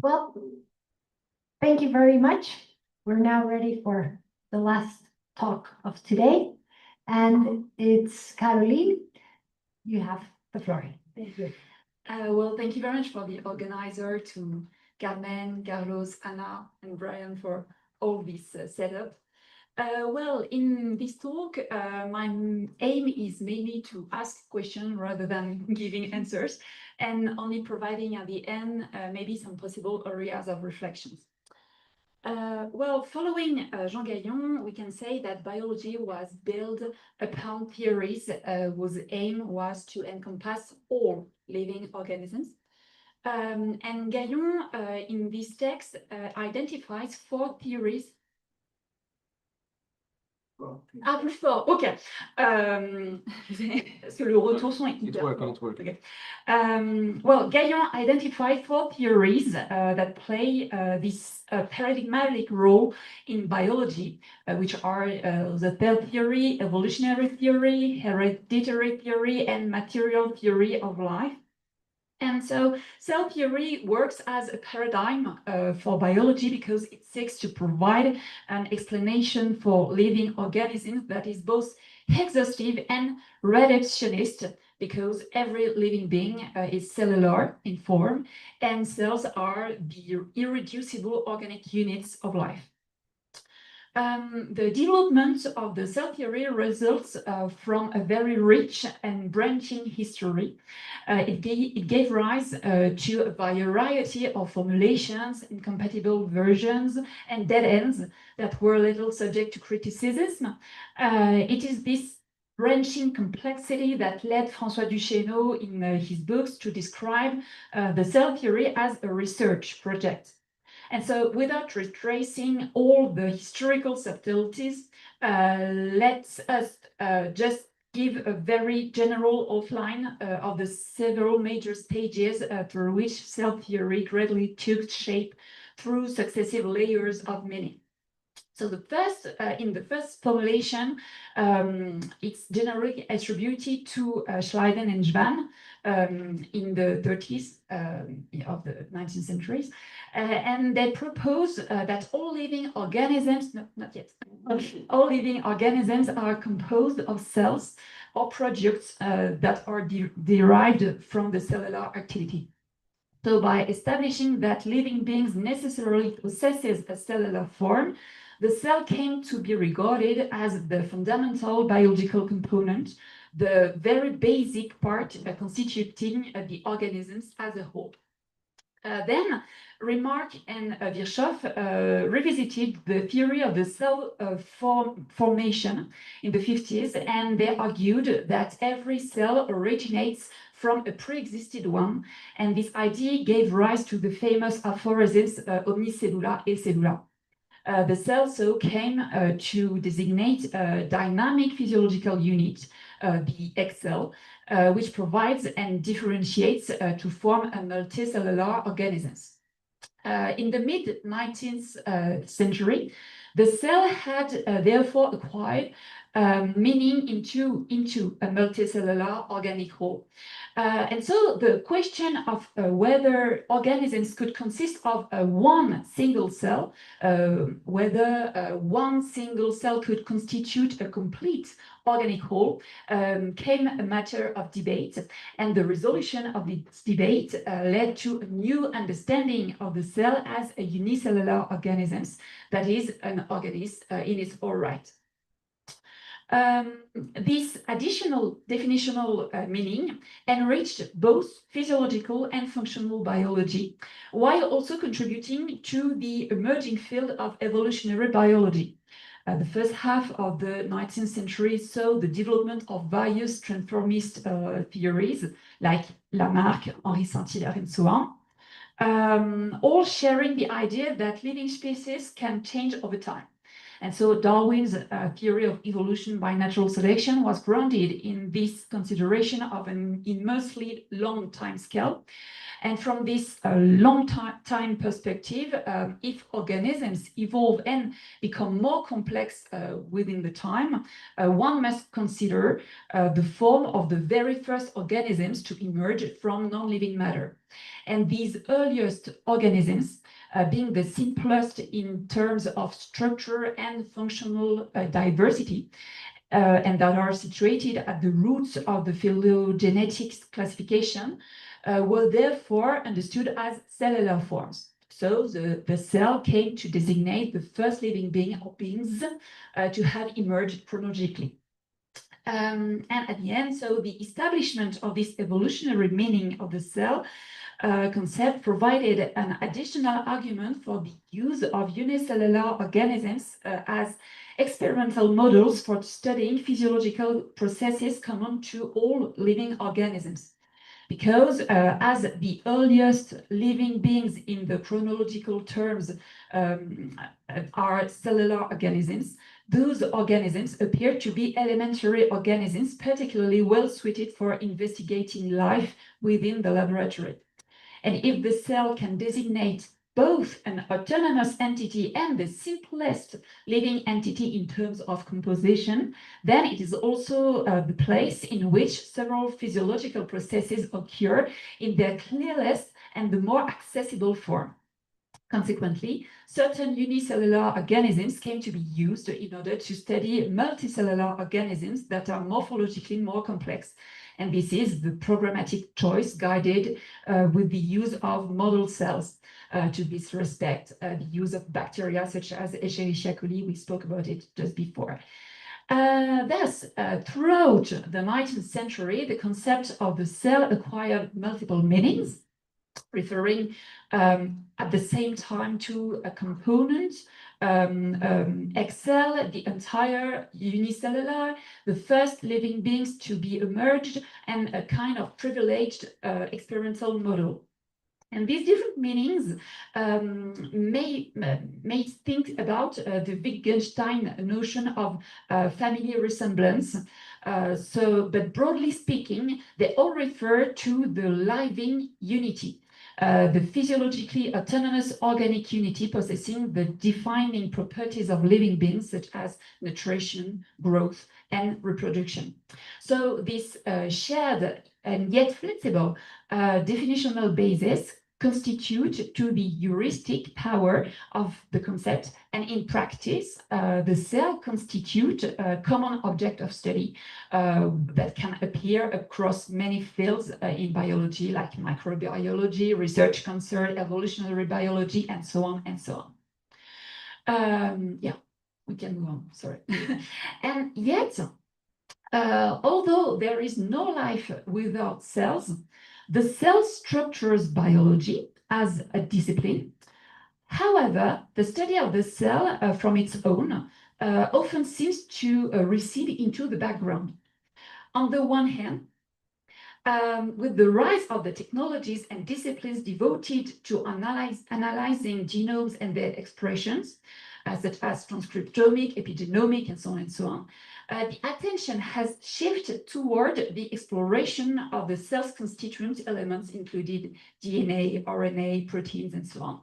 Well, thank you very much. We're now ready for the last talk of today. And it's Caroline. You have the floor. Thank you. Well, thank you very much for the organizer, to Carmen, Carlos, Anna, and Brian for all this setup. Well, in this talk, my aim is mainly to ask questions rather than giving answers, and only providing at the end maybe some possible areas of reflections. Well, following Jean Gaillon, we can say that biology was built upon theories whose aim was to encompass all living organisms. And Gaillon, in this text, identifies 4 theories. Ah, plus fort, ok. Parce que le retour son est hyper fort. Okay. Well, Gaillon identified 4 theories that play this paradigmatic role in biology, which are the cell theory, evolutionary theory, hereditary theory, and material theory of life. And so cell theory works as a paradigm for biology because it seeks to provide an explanation for living organisms that is both exhaustive and reductionist, because every living being is cellular in form, and cells are the irreducible organic units of life. The development of the cell theory results from a very rich and branching history. It gave rise to a variety of formulations, incompatible versions, and dead ends that were little subject to criticism. It is this branching complexity that led François Duchesneau in his books to describe the cell theory as a research project. And so, without retracing all the historical subtleties, let's us just give a very general outline of the several major stages through which cell theory gradually took shape through successive layers of meaning. So in the first formulation, it's generally attributed to Schleiden and Schwann in the 30s of the 19th centuries. And they propose that all living organisms, no, not yet, all living organisms are composed of cells or products that are derived from the cellular activity. So by establishing that living beings necessarily possesses a cellular form, the cell came to be regarded as the fundamental biological component, the very basic part constituting the organisms as a whole. Then Remarque and Virchow revisited the theory of the cell formation in the 50s, and they argued that every cell originates from a pre-existed one, and this idea gave rise to the famous aphorisms omni cellula et cellula. The cell so came to designate a dynamic physiological unit, the X cell, which provides and differentiates to form a multicellular organisms. In the mid-19th century, the cell had therefore acquired meaning into a multicellular organic whole. And so the question of whether organisms could consist of one single cell, whether one single cell could constitute a complete organic whole, came a matter of debate, and the resolution of this debate led to a new understanding of the cell as a unicellular organism, that is, an organism in its own right. This additional definitional meaning enriched both physiological and functional biology, while also contributing to the emerging field of evolutionary biology. The first half of the 19th century saw the development of various transformist theories like Lamarck, Henri Saint-Hilaire, and so on, all sharing the idea that living species can change over time. And so Darwin's theory of evolution by natural selection was grounded in this consideration of an immensely long time scale. And from this long time perspective, if organisms evolve and become more complex within the time, one must consider the form of the very first organisms to emerge from non-living matter. And these earliest organisms, being the simplest in terms of structure and functional diversity, and that are situated at the roots of the phylogenetics classification, were therefore understood as cellular forms. So the cell came to designate the first living being or beings to have emerged chronologically. And at the end, so the establishment of this evolutionary meaning of the cell concept provided an additional argument for the use of unicellular organisms as experimental models for studying physiological processes common to all living organisms. Because as the earliest living beings in the chronological terms are cellular organisms, those organisms appear to be elementary organisms, particularly well suited for investigating life within the laboratory. And if the cell can designate both an autonomous entity and the simplest living entity in terms of composition, then it is also the place in which several physiological processes occur in their clearest and the more accessible form. Consequently, certain unicellular organisms came to be used in order to study multicellular organisms that are morphologically more complex. And this is the programmatic choice guided with the use of model cells. To this respect, the use of bacteria such as Escherichia coli, we spoke about it just before. Thus, throughout the 19th century, the concept of the cell acquired multiple meanings, referring at the same time to a component, Excel, the entire unicellular, the first living beings to be emerged, and a kind of privileged experimental model. And these different meanings may think about the Wittgenstein notion of family resemblance. But broadly speaking, they all refer to the living unity. The physiologically autonomous organic unity possessing the defining properties of living beings, such as nutrition, growth, and reproduction. So this shared and yet flexible definitional basis constitute to the heuristic power of the concept, and in practice, the cell constitute a common object of study that can appear across many fields in biology, like microbiology, research concern, evolutionary biology, and so on and so on. Yeah, we can move on, sorry. And yet, although there is no life without cells, the cell structures biology as a discipline. However, the study of the cell from its own often seems to recede into the background. On the one hand, with the rise of the technologies and disciplines devoted to analyzing genomes and their expressions, such as transcriptomic, epigenomic, and so on, the attention has shifted toward the exploration of the cell's constituent elements, including DNA, RNA, proteins, and so on.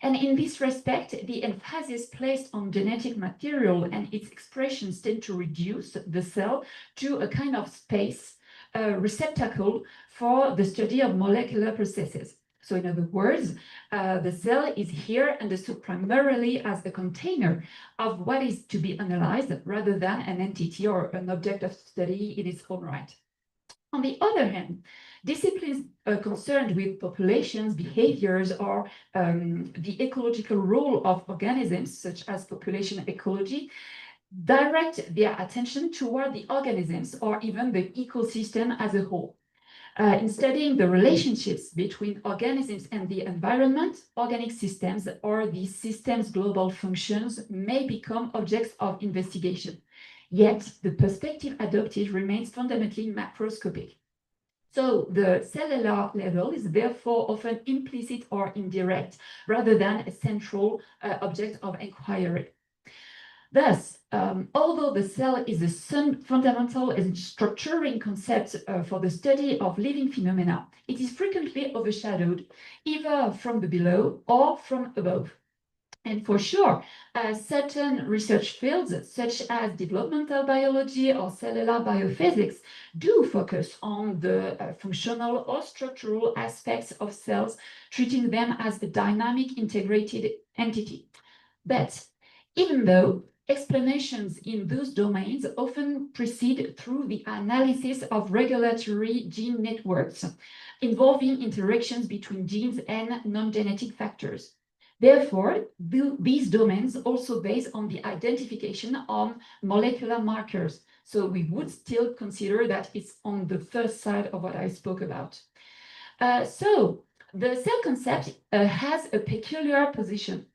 And in this respect, the emphasis placed on genetic material and its expressions tend to reduce the cell to a kind of space, receptacle for the study of molecular processes. So in other words, the cell is here understood primarily as a container of what is to be analyzed rather than an entity or an object of study in its own right. On the other hand, disciplines concerned with populations, behaviors, or the ecological role of organisms, such as population ecology, direct their attention toward the organisms or even the ecosystem as a whole. In studying the relationships between organisms and the environment, organic systems or the system's global functions may become objects of investigation. Yet, the perspective adopted remains fundamentally macroscopic. So, the cellular level is therefore often implicit or indirect, rather than a central object of inquiry. Thus, although the cell is a fundamental and structuring concept for the study of living phenomena, it is frequently overshadowed, either from the below or from above. And for sure, certain research fields, such as developmental biology or cellular biophysics, do focus on the functional or structural aspects of cells, treating them as a dynamic integrated entity. But even though explanations in those domains often proceed through the analysis of regulatory gene networks involving interactions between genes and non-genetic factors. Therefore, these domains also base on the identification of molecular markers. So we would still consider that it's on the first side of what I spoke about. So the cell concept has a peculiar position.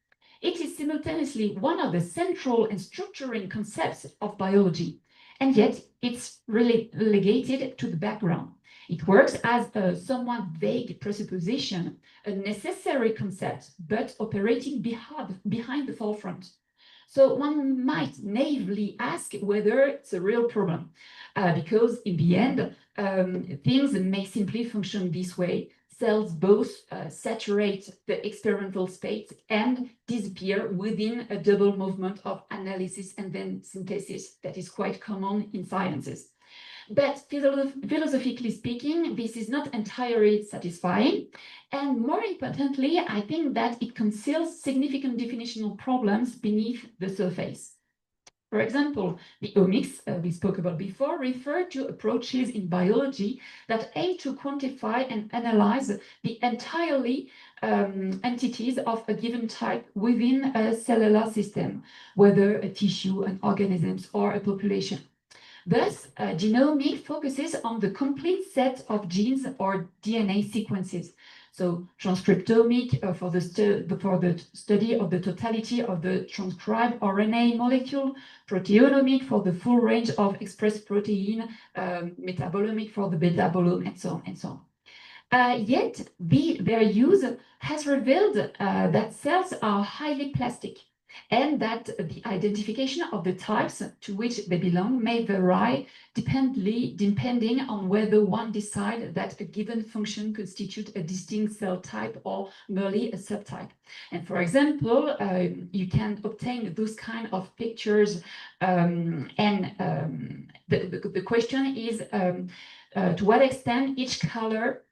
It is simultaneously one of the central and structuring concepts of biology, and yet it's really relegated to the background. It works as a somewhat vague presupposition, a necessary concept, but operating behind the forefront. So one might naively ask whether it's a real problem, because in the end, things may simply function this way, cells both saturate the experimental space and disappear within a double movement of analysis and then synthesis that is quite common in sciences. But philosophically speaking, this is not entirely satisfying. And more importantly, I think that it conceals significant definitional problems beneath the surface. For example, the omics we spoke about before refer to approaches in biology that aim to quantify and analyze the entirely entities of a given type within a cellular system, whether a tissue, an organism, or a population. Thus, genomics focuses on the complete set of genes or DNA sequences. So transcriptomic for the study of the totality of the transcribed RNA molecule, proteomic for the full range of expressed protein, metabolomic for the metabolome, and so on and so on. Yet, their use has revealed that cells are highly plastic, and that the identification of the types to which they belong may vary depending on whether one decides that a given function constitutes a distinct cell type or merely a subtype. And for example, you can obtain those kind of pictures, the question is to what extent each color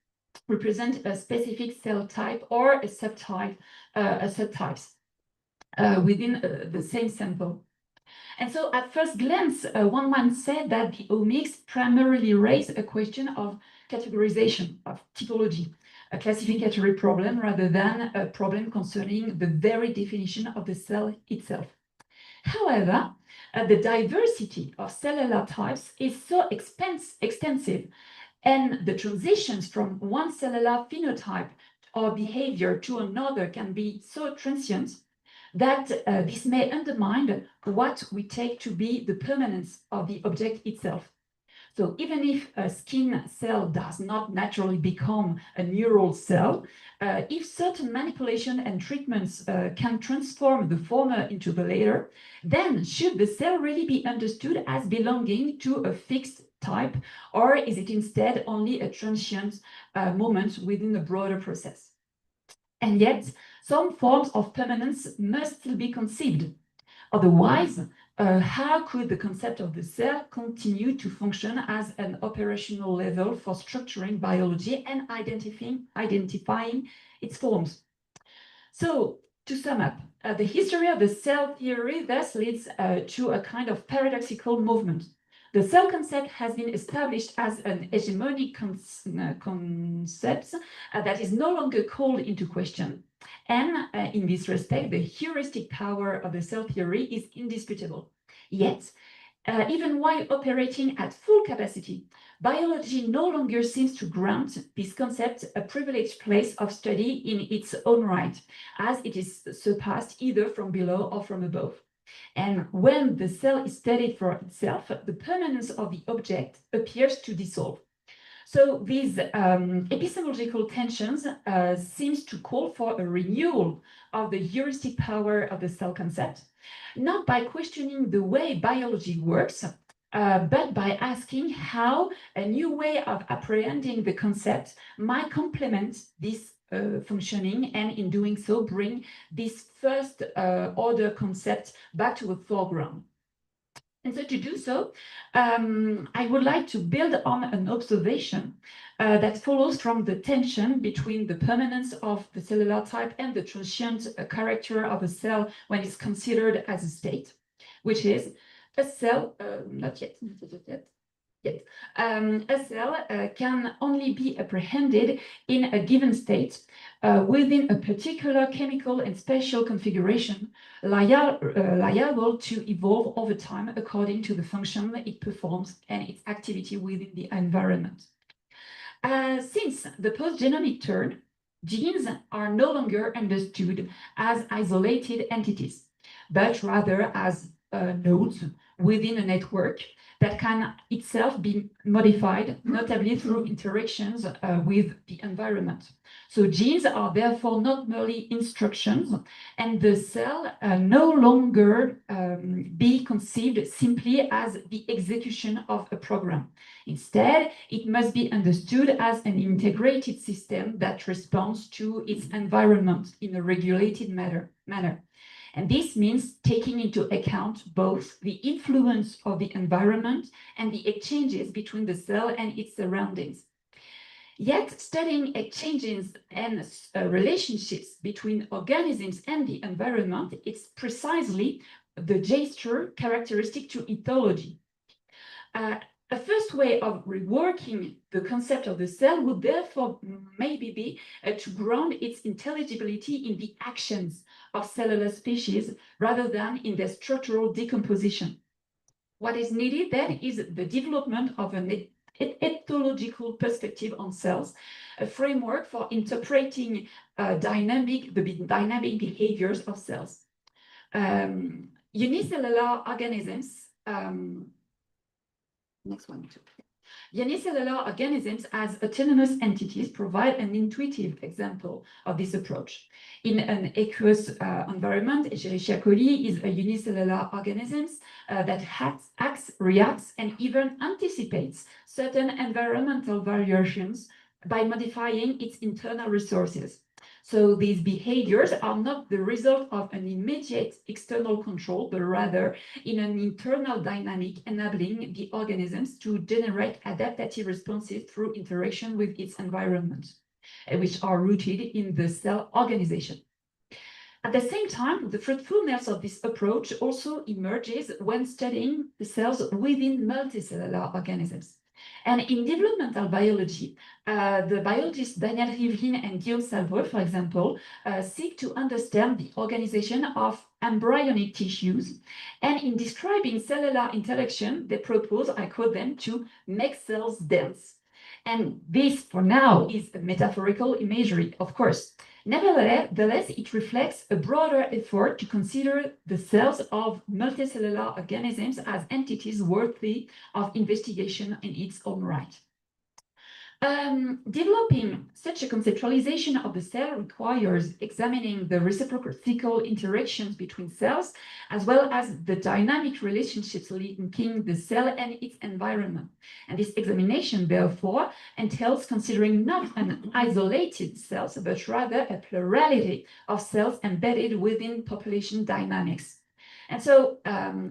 represents a specific cell type or a subtype, within the same sample. And so at first glance, one might say that the omics primarily raise a question of categorization, of typology, a classificatory problem rather than a problem concerning the very definition of the cell itself. However, the diversity of cellular types is so extensive, and the transitions from one cellular phenotype or behavior to another can be so transient that this may undermine what we take to be the permanence of the object itself. So even if a skin cell does not naturally become a neural cell, if certain manipulation and treatments can transform the former into the latter, then should the cell really be understood as belonging to a fixed type, or is it instead only a transient moment within a broader process? And yet, some forms of permanence must still be conceived. Otherwise, how could the concept of the cell continue to function as an operational level for structuring biology and identifying its forms? So, to sum up, the history of the cell theory thus leads to a kind of paradoxical movement. The cell concept has been established as an hegemonic concept that is no longer called into question. And in this respect, the heuristic power of the cell theory is indisputable. Yet, even while operating at full capacity, biology no longer seems to grant this concept a privileged place of study in its own right, as it is surpassed either from below or from above. And when the cell is studied for itself, the permanence of the object appears to dissolve. So these epistemological tensions seems to call for a renewal of the heuristic power of the cell concept, not by questioning the way biology works, but by asking how a new way of apprehending the concept might complement this functioning, and in doing so bring this first order concept back to the foreground. And so to do so, I would like to build on an observation that follows from the tension between the permanence of the cellular type and the transient character of a cell when it's considered as a state, which is a cell, not yet. A cell can only be apprehended in a given state within a particular chemical and spatial configuration liable to evolve over time according to the function it performs and its activity within the environment. Since the post-genomic turn, genes are no longer understood as isolated entities, but rather as nodes within a network that can itself be modified, notably through interactions with the environment. So genes are therefore not merely instructions, and the cell no longer be conceived simply as the execution of a program. Instead, it must be understood as an integrated system that responds to its environment in a regulated manner. And this means taking into account both the influence of the environment and the exchanges between the cell and its surroundings. Yet, studying exchanges and relationships between organisms and the environment is precisely the gesture characteristic to ethology. A first way of reworking the concept of the cell would therefore maybe be to ground its intelligibility in the actions of cellular species rather than in their structural decomposition. What is needed then is the development of an ethological perspective on cells, a framework for interpreting the dynamic behaviors of cells. Unicellular organisms, next one too. Unicellular organisms as autonomous entities provide an intuitive example of this approach. In an aqueous environment, Escherichia coli is a unicellular organism that acts, reacts, and even anticipates certain environmental variations by modifying its internal resources. So these behaviors are not the result of an immediate external control, but rather in an internal dynamic enabling the organisms to generate adaptive responses through interaction with its environment, which are rooted in the cell organization. At the same time, the fruitfulness of this approach also emerges when studying the cells within multicellular organisms. And in developmental biology, the biologists Daniel Rivlin and Guillaume Salvo, for example, seek to understand the organization of embryonic tissues. And in describing cellular interaction, they propose, I quote them, to make cells dense. And this, for now, is a metaphorical imagery, of course. Nevertheless, it reflects a broader effort to consider the cells of multicellular organisms as entities worthy of investigation in its own right. Developing such a conceptualization of the cell requires examining the reciprocal interactions between cells, as well as the dynamic relationships linking the cell and its environment. And this examination, therefore, entails considering not an isolated cells, but rather a plurality of cells embedded within population dynamics. And so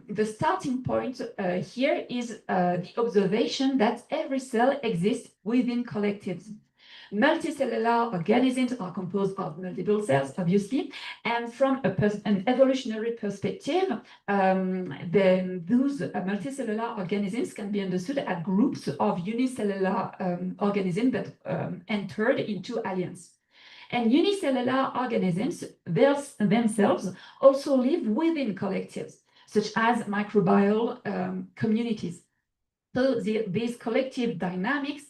the starting point here is the observation that every cell exists within collectives. Multicellular organisms are composed of multiple cells, obviously, and from an evolutionary perspective, then those multicellular organisms can be understood as groups of unicellular organisms that entered into alliance. And unicellular organisms themselves also live within collectives, such as microbial communities. So these collective dynamics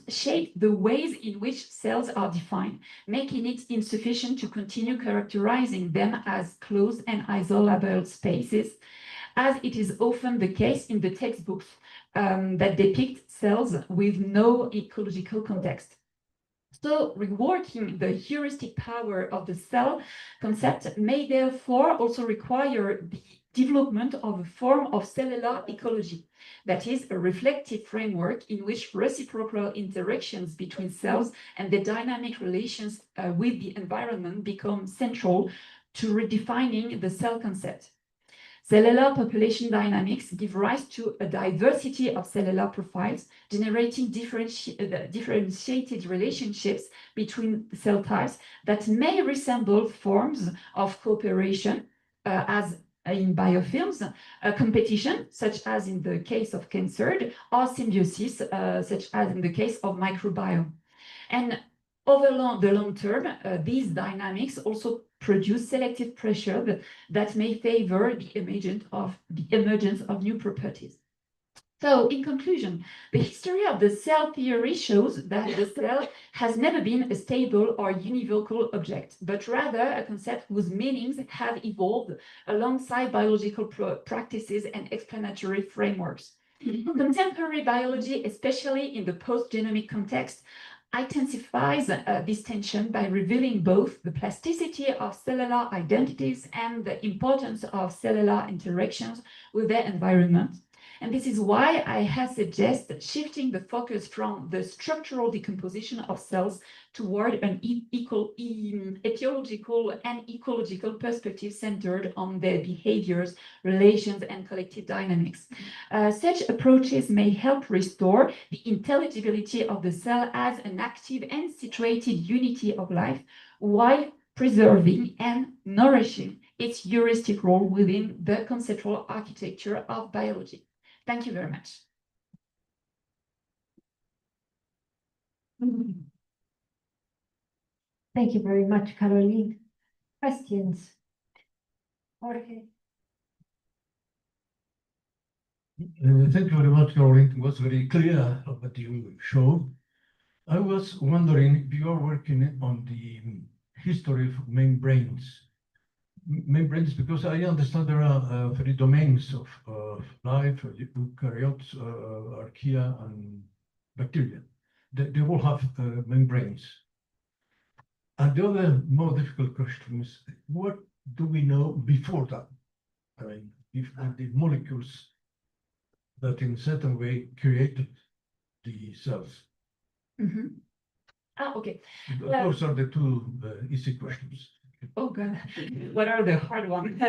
shape the ways in which cells are defined, making it insufficient to continue characterizing them as closed and isolable spaces, as it is often the case in the textbooks that depict cells with no ecological context. So reworking the heuristic power of the cell concept may therefore also require the development of a form of cellular ecology, that is, a reflective framework in which reciprocal interactions between cells and the dynamic relations with the environment become central to redefining the cell concept. Cellular population dynamics give rise to a diversity of cellular profiles, generating differentiated relationships between cell types that may resemble forms of cooperation, as in biofilms, competition, such as in the case of cancer, or symbiosis, such as in the case of microbiome. And over the long term, these dynamics also produce selective pressure that may favor the emergence of new properties. So, in conclusion, the history of the cell theory shows that the cell has never been a stable or univocal object, but rather a concept whose meanings have evolved alongside biological practices and explanatory frameworks. Contemporary biology, especially in the post-genomic context, intensifies this tension by revealing both the plasticity of cellular identities and the importance of cellular interactions with their environment. And this is why I have suggested shifting the focus from the structural decomposition of cells toward an etiological and ecological perspective centered on their behaviors, relations, and collective dynamics. Such approaches may help restore the intelligibility of the cell as an active and situated unity of life, while preserving and nourishing its heuristic role within the conceptual architecture of biology. Thank you very much. Thank you very much, Caroline. Questions? Jorge. Thank you very much, Caroline. It was very clear what you showed. I was wondering if you are working on the history of membranes. Membranes, because I understand there are three domains of life: eukaryotes, archaea, and bacteria. They all have membranes. And the other more difficult question is, what do we know before that? I mean, if the molecules that in a certain way created the cells. Mm-hmm. Okay. Those are the two easy questions. Oh God, what are the hard ones?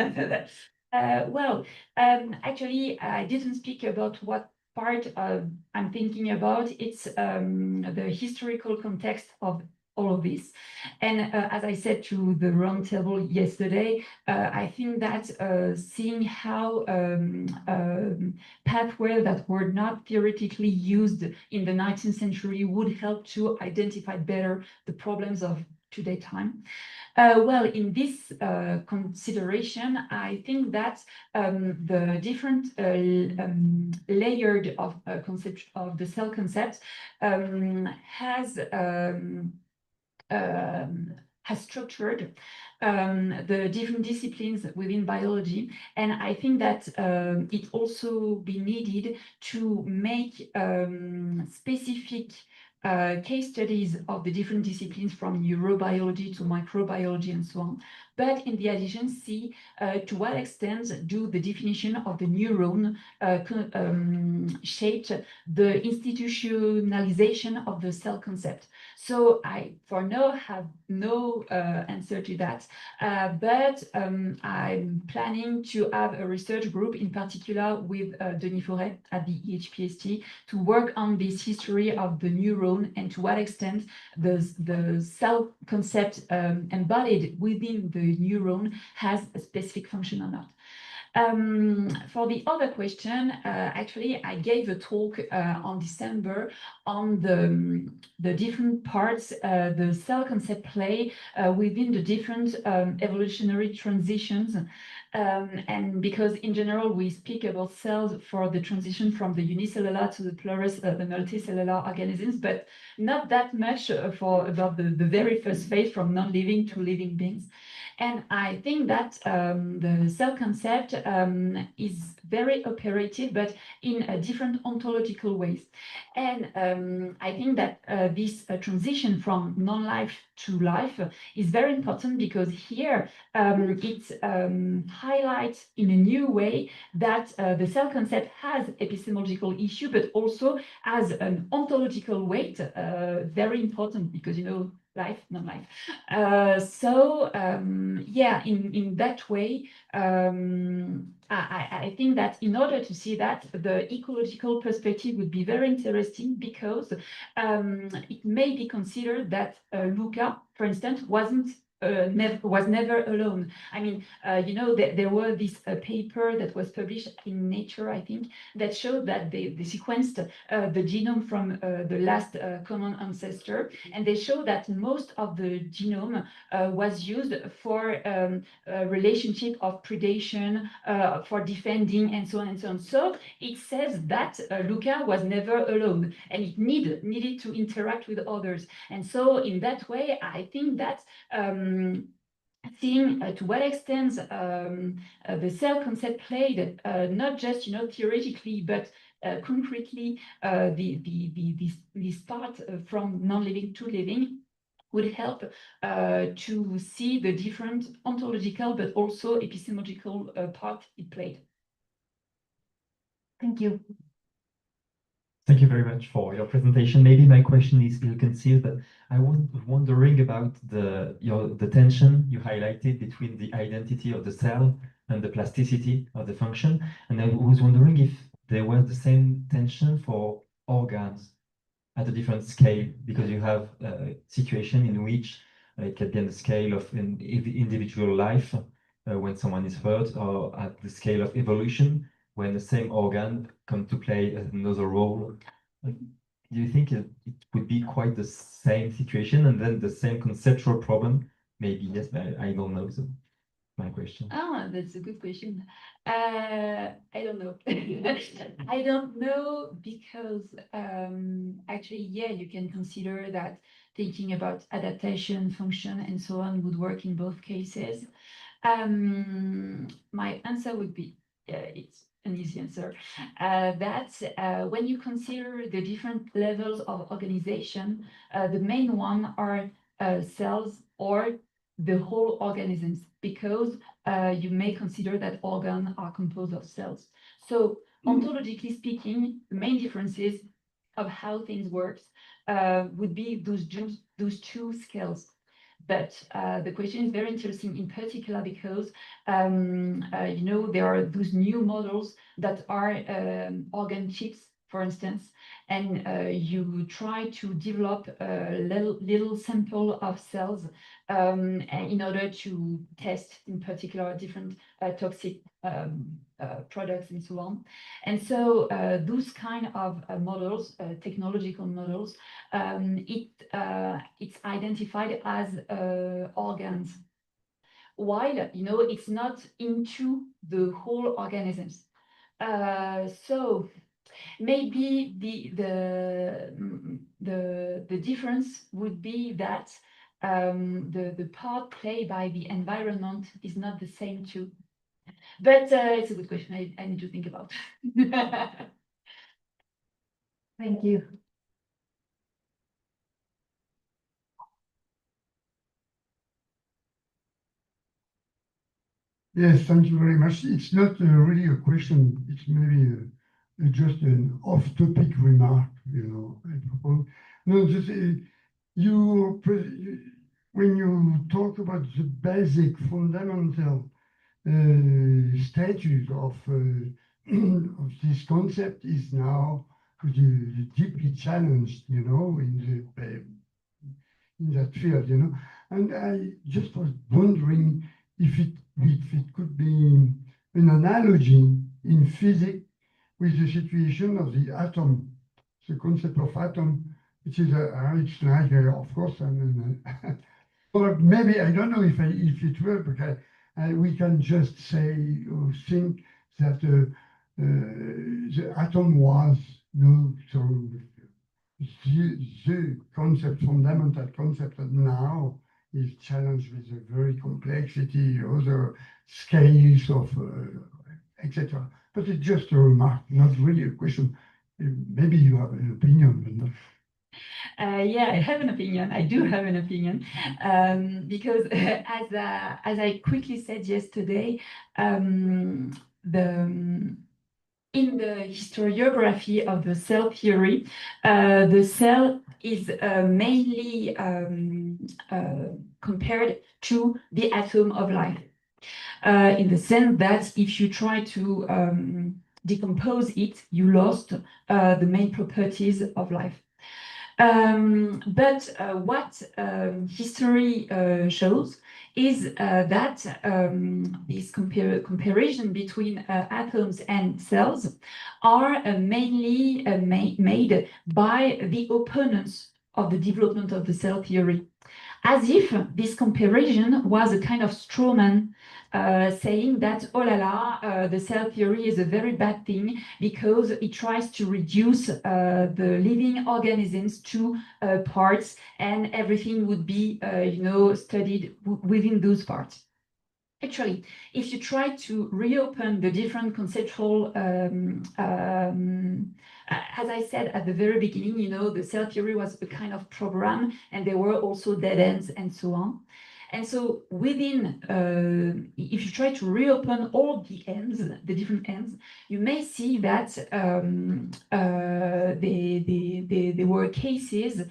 Actually, I didn't speak about what part I'm thinking about. It's the historical context of all of this. And as I said to the roundtable yesterday, I think that seeing how pathways that were not theoretically used in the 19th century would help to identify better the problems of today's time. In this consideration, I think that the different layered of concept of the cell concept has structured the different disciplines within biology, and I think that it also be needed to make specific case studies of the different disciplines from neurobiology to microbiology and so on. But in the addition, see to what extent do the definition of the neuron shape the institutionalization of the cell concept. So I, for now, have no answer to that, but I'm planning to have a research group, in particular with Denis Forêt at the EHPST, to work on this history of the neuron and to what extent the cell concept embodied within the neuron has a specific function or not. For the other question, actually, I gave a talk on December on the different parts the cell concept play within the different evolutionary transitions. And because in general, we speak about cells for the transition from the unicellular to the the multicellular organisms, but not that much about the very first phase from non-living to living beings. And I think that the cell concept is very operative, but in a different ontological ways. And I think that this transition from non-life to life is very important, because here it highlights in a new way that the cell concept has epistemological issue, but also has an ontological weight, very important, because, you know, life, non-life. Yeah, in that way, I think that in order to see that, the ecological perspective would be very interesting, because it may be considered that Luca, for instance, wasn't was never alone. I mean, you know, there were this paper that was published in Nature, I think, that showed that they sequenced the genome from the last common ancestor, and they showed that most of the genome was used for a relationship of predation, for defending, and so on and so on. So it says that Luca was never alone, and it needed to interact with others. And so in that way, I think that seeing to what extent the cell concept played, not just, you know, theoretically, but concretely, this part from non-living to living would help to see the different ontological but also epistemological part it played. Thank you. Thank you very much for your presentation. Maybe my question is ill-conceived, but I was wondering about the tension you highlighted between the identity of the cell and the plasticity of the function. And I was wondering if there was the same tension for organs at a different scale, because you have a situation in which it can be on the scale of an individual life when someone is hurt, or at the scale of evolution, when the same organ come to play another role. Do you think it would be quite the same situation and then the same conceptual problem? Maybe yes, but I don't know. So my question. Ah, that's a good question. I don't know. I don't know because actually, yeah, you can consider that thinking about adaptation, function, and so on would work in both cases. My answer would be, it's an easy answer, that when you consider the different levels of organization, the main one are cells or the whole organisms, because you may consider that organs are composed of cells. So ontologically speaking, the main differences of how things work would be those two scales. But the question is very interesting, in particular because you know, there are those new models that are organ chips, for instance, and you try to develop a little sample of cells in order to test, in particular, different toxic products and so on. And so those kind of models, technological models, it's identified as organs, while, you know, it's not into the whole organisms. So maybe the difference would be that the part played by the environment is not the same too. But it's a good question. I need to think about. Thank you. Yes, thank you very much. It's not really a question. It's maybe just an off-topic remark, you know, I propose. No, just when you talk about the basic fundamental status of this concept is now deeply challenged, you know, in that field, you know. And I just was wondering if it could be an analogy in physics with the situation of the atom, the concept of atom, which is it's like, of course, or maybe I don't know if it will, because we can just say or think that the atom was so the concept, fundamental concept that now is challenged with a very complexity, other scales of etc. But it's just a remark, not really a question. Maybe you have an opinion, but not. Yeah, I have an opinion. I do have an opinion, because as I quickly said yesterday, in the historiography of the cell theory, the cell is mainly compared to the atom of life, in the sense that if you try to decompose it, you lost the main properties of life. But what history shows is that this comparison between atoms and cells are mainly made by the opponents of the development of the cell theory, as if this comparison was a kind of straw man, saying that, oh la la, the cell theory is a very bad thing because it tries to reduce the living organisms to parts, and everything would be, studied within those parts. Actually, if you try to reopen the different conceptual, as I said at the very beginning, the cell theory was a kind of program, and there were also dead ends and so on. And so within, if you try to reopen all the ends, the different ends, you may see that there were cases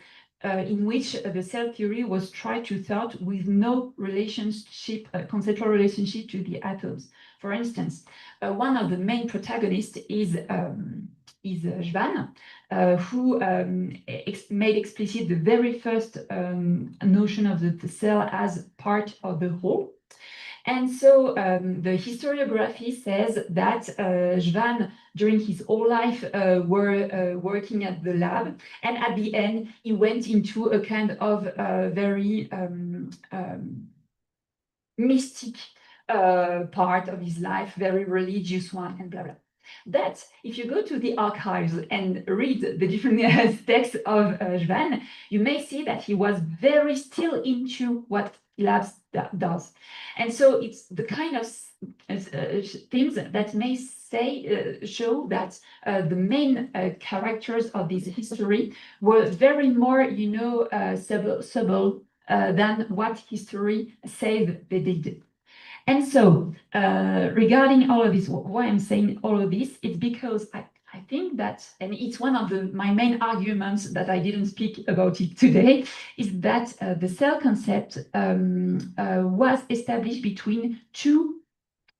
in which the cell theory was tried to thought with no relationship, conceptual relationship to the atoms. For instance, one of the main protagonists is Schwann, who made explicit the very first notion of the cell as part of the whole. And so the historiography says that Schwann, during his whole life, were working at the lab, and at the end, he went into a kind of very mystic part of his life, very religious one, and blah, blah. That, if you go to the archives and read the different texts of Schwann, you may see that he was very still into what labs does. And so it's the kind of things that may say, show that the main characters of this history were very more, subtle than what history said they did. And so, regarding all of this, why I'm saying all of this, it's because I think that, and it's one of my main arguments that I didn't speak about it today, is that the cell concept was established between two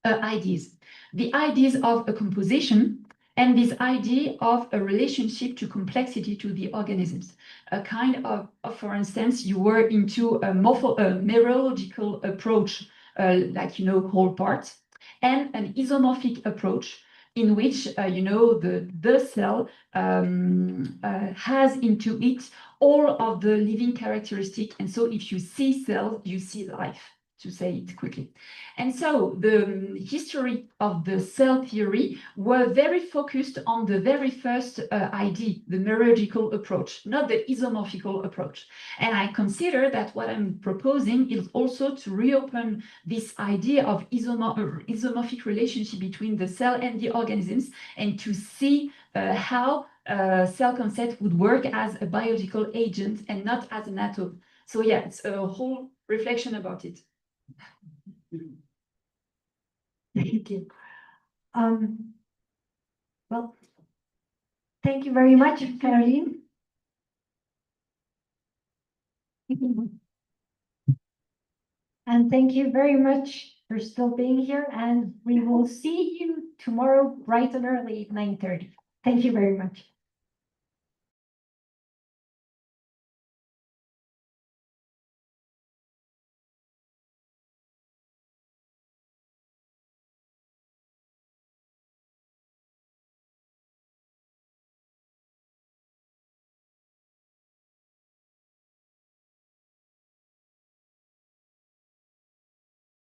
ideas. The ideas of a composition and this idea of a relationship to complexity to the organisms. A kind of for instance, you were into a mereological approach, like, whole parts, and an isomorphic approach in which, the cell has into it all of the living characteristics. And so if you see cells, you see life, to say it quickly. And so the history of the cell theory were very focused on the very first idea, the mereological approach, not the isomorphical approach. And I consider that what I'm proposing is also to reopen this idea of isomorphic relationship between the cell and the organisms, and to see how cell concept would work as a biological agent and not as an atom. So yeah, it's a whole reflection about it. Thank you. Well, thank you very much, Caroline. And thank you very much for still being here. And we will see you tomorrow bright and early at 9:30. Thank you very much.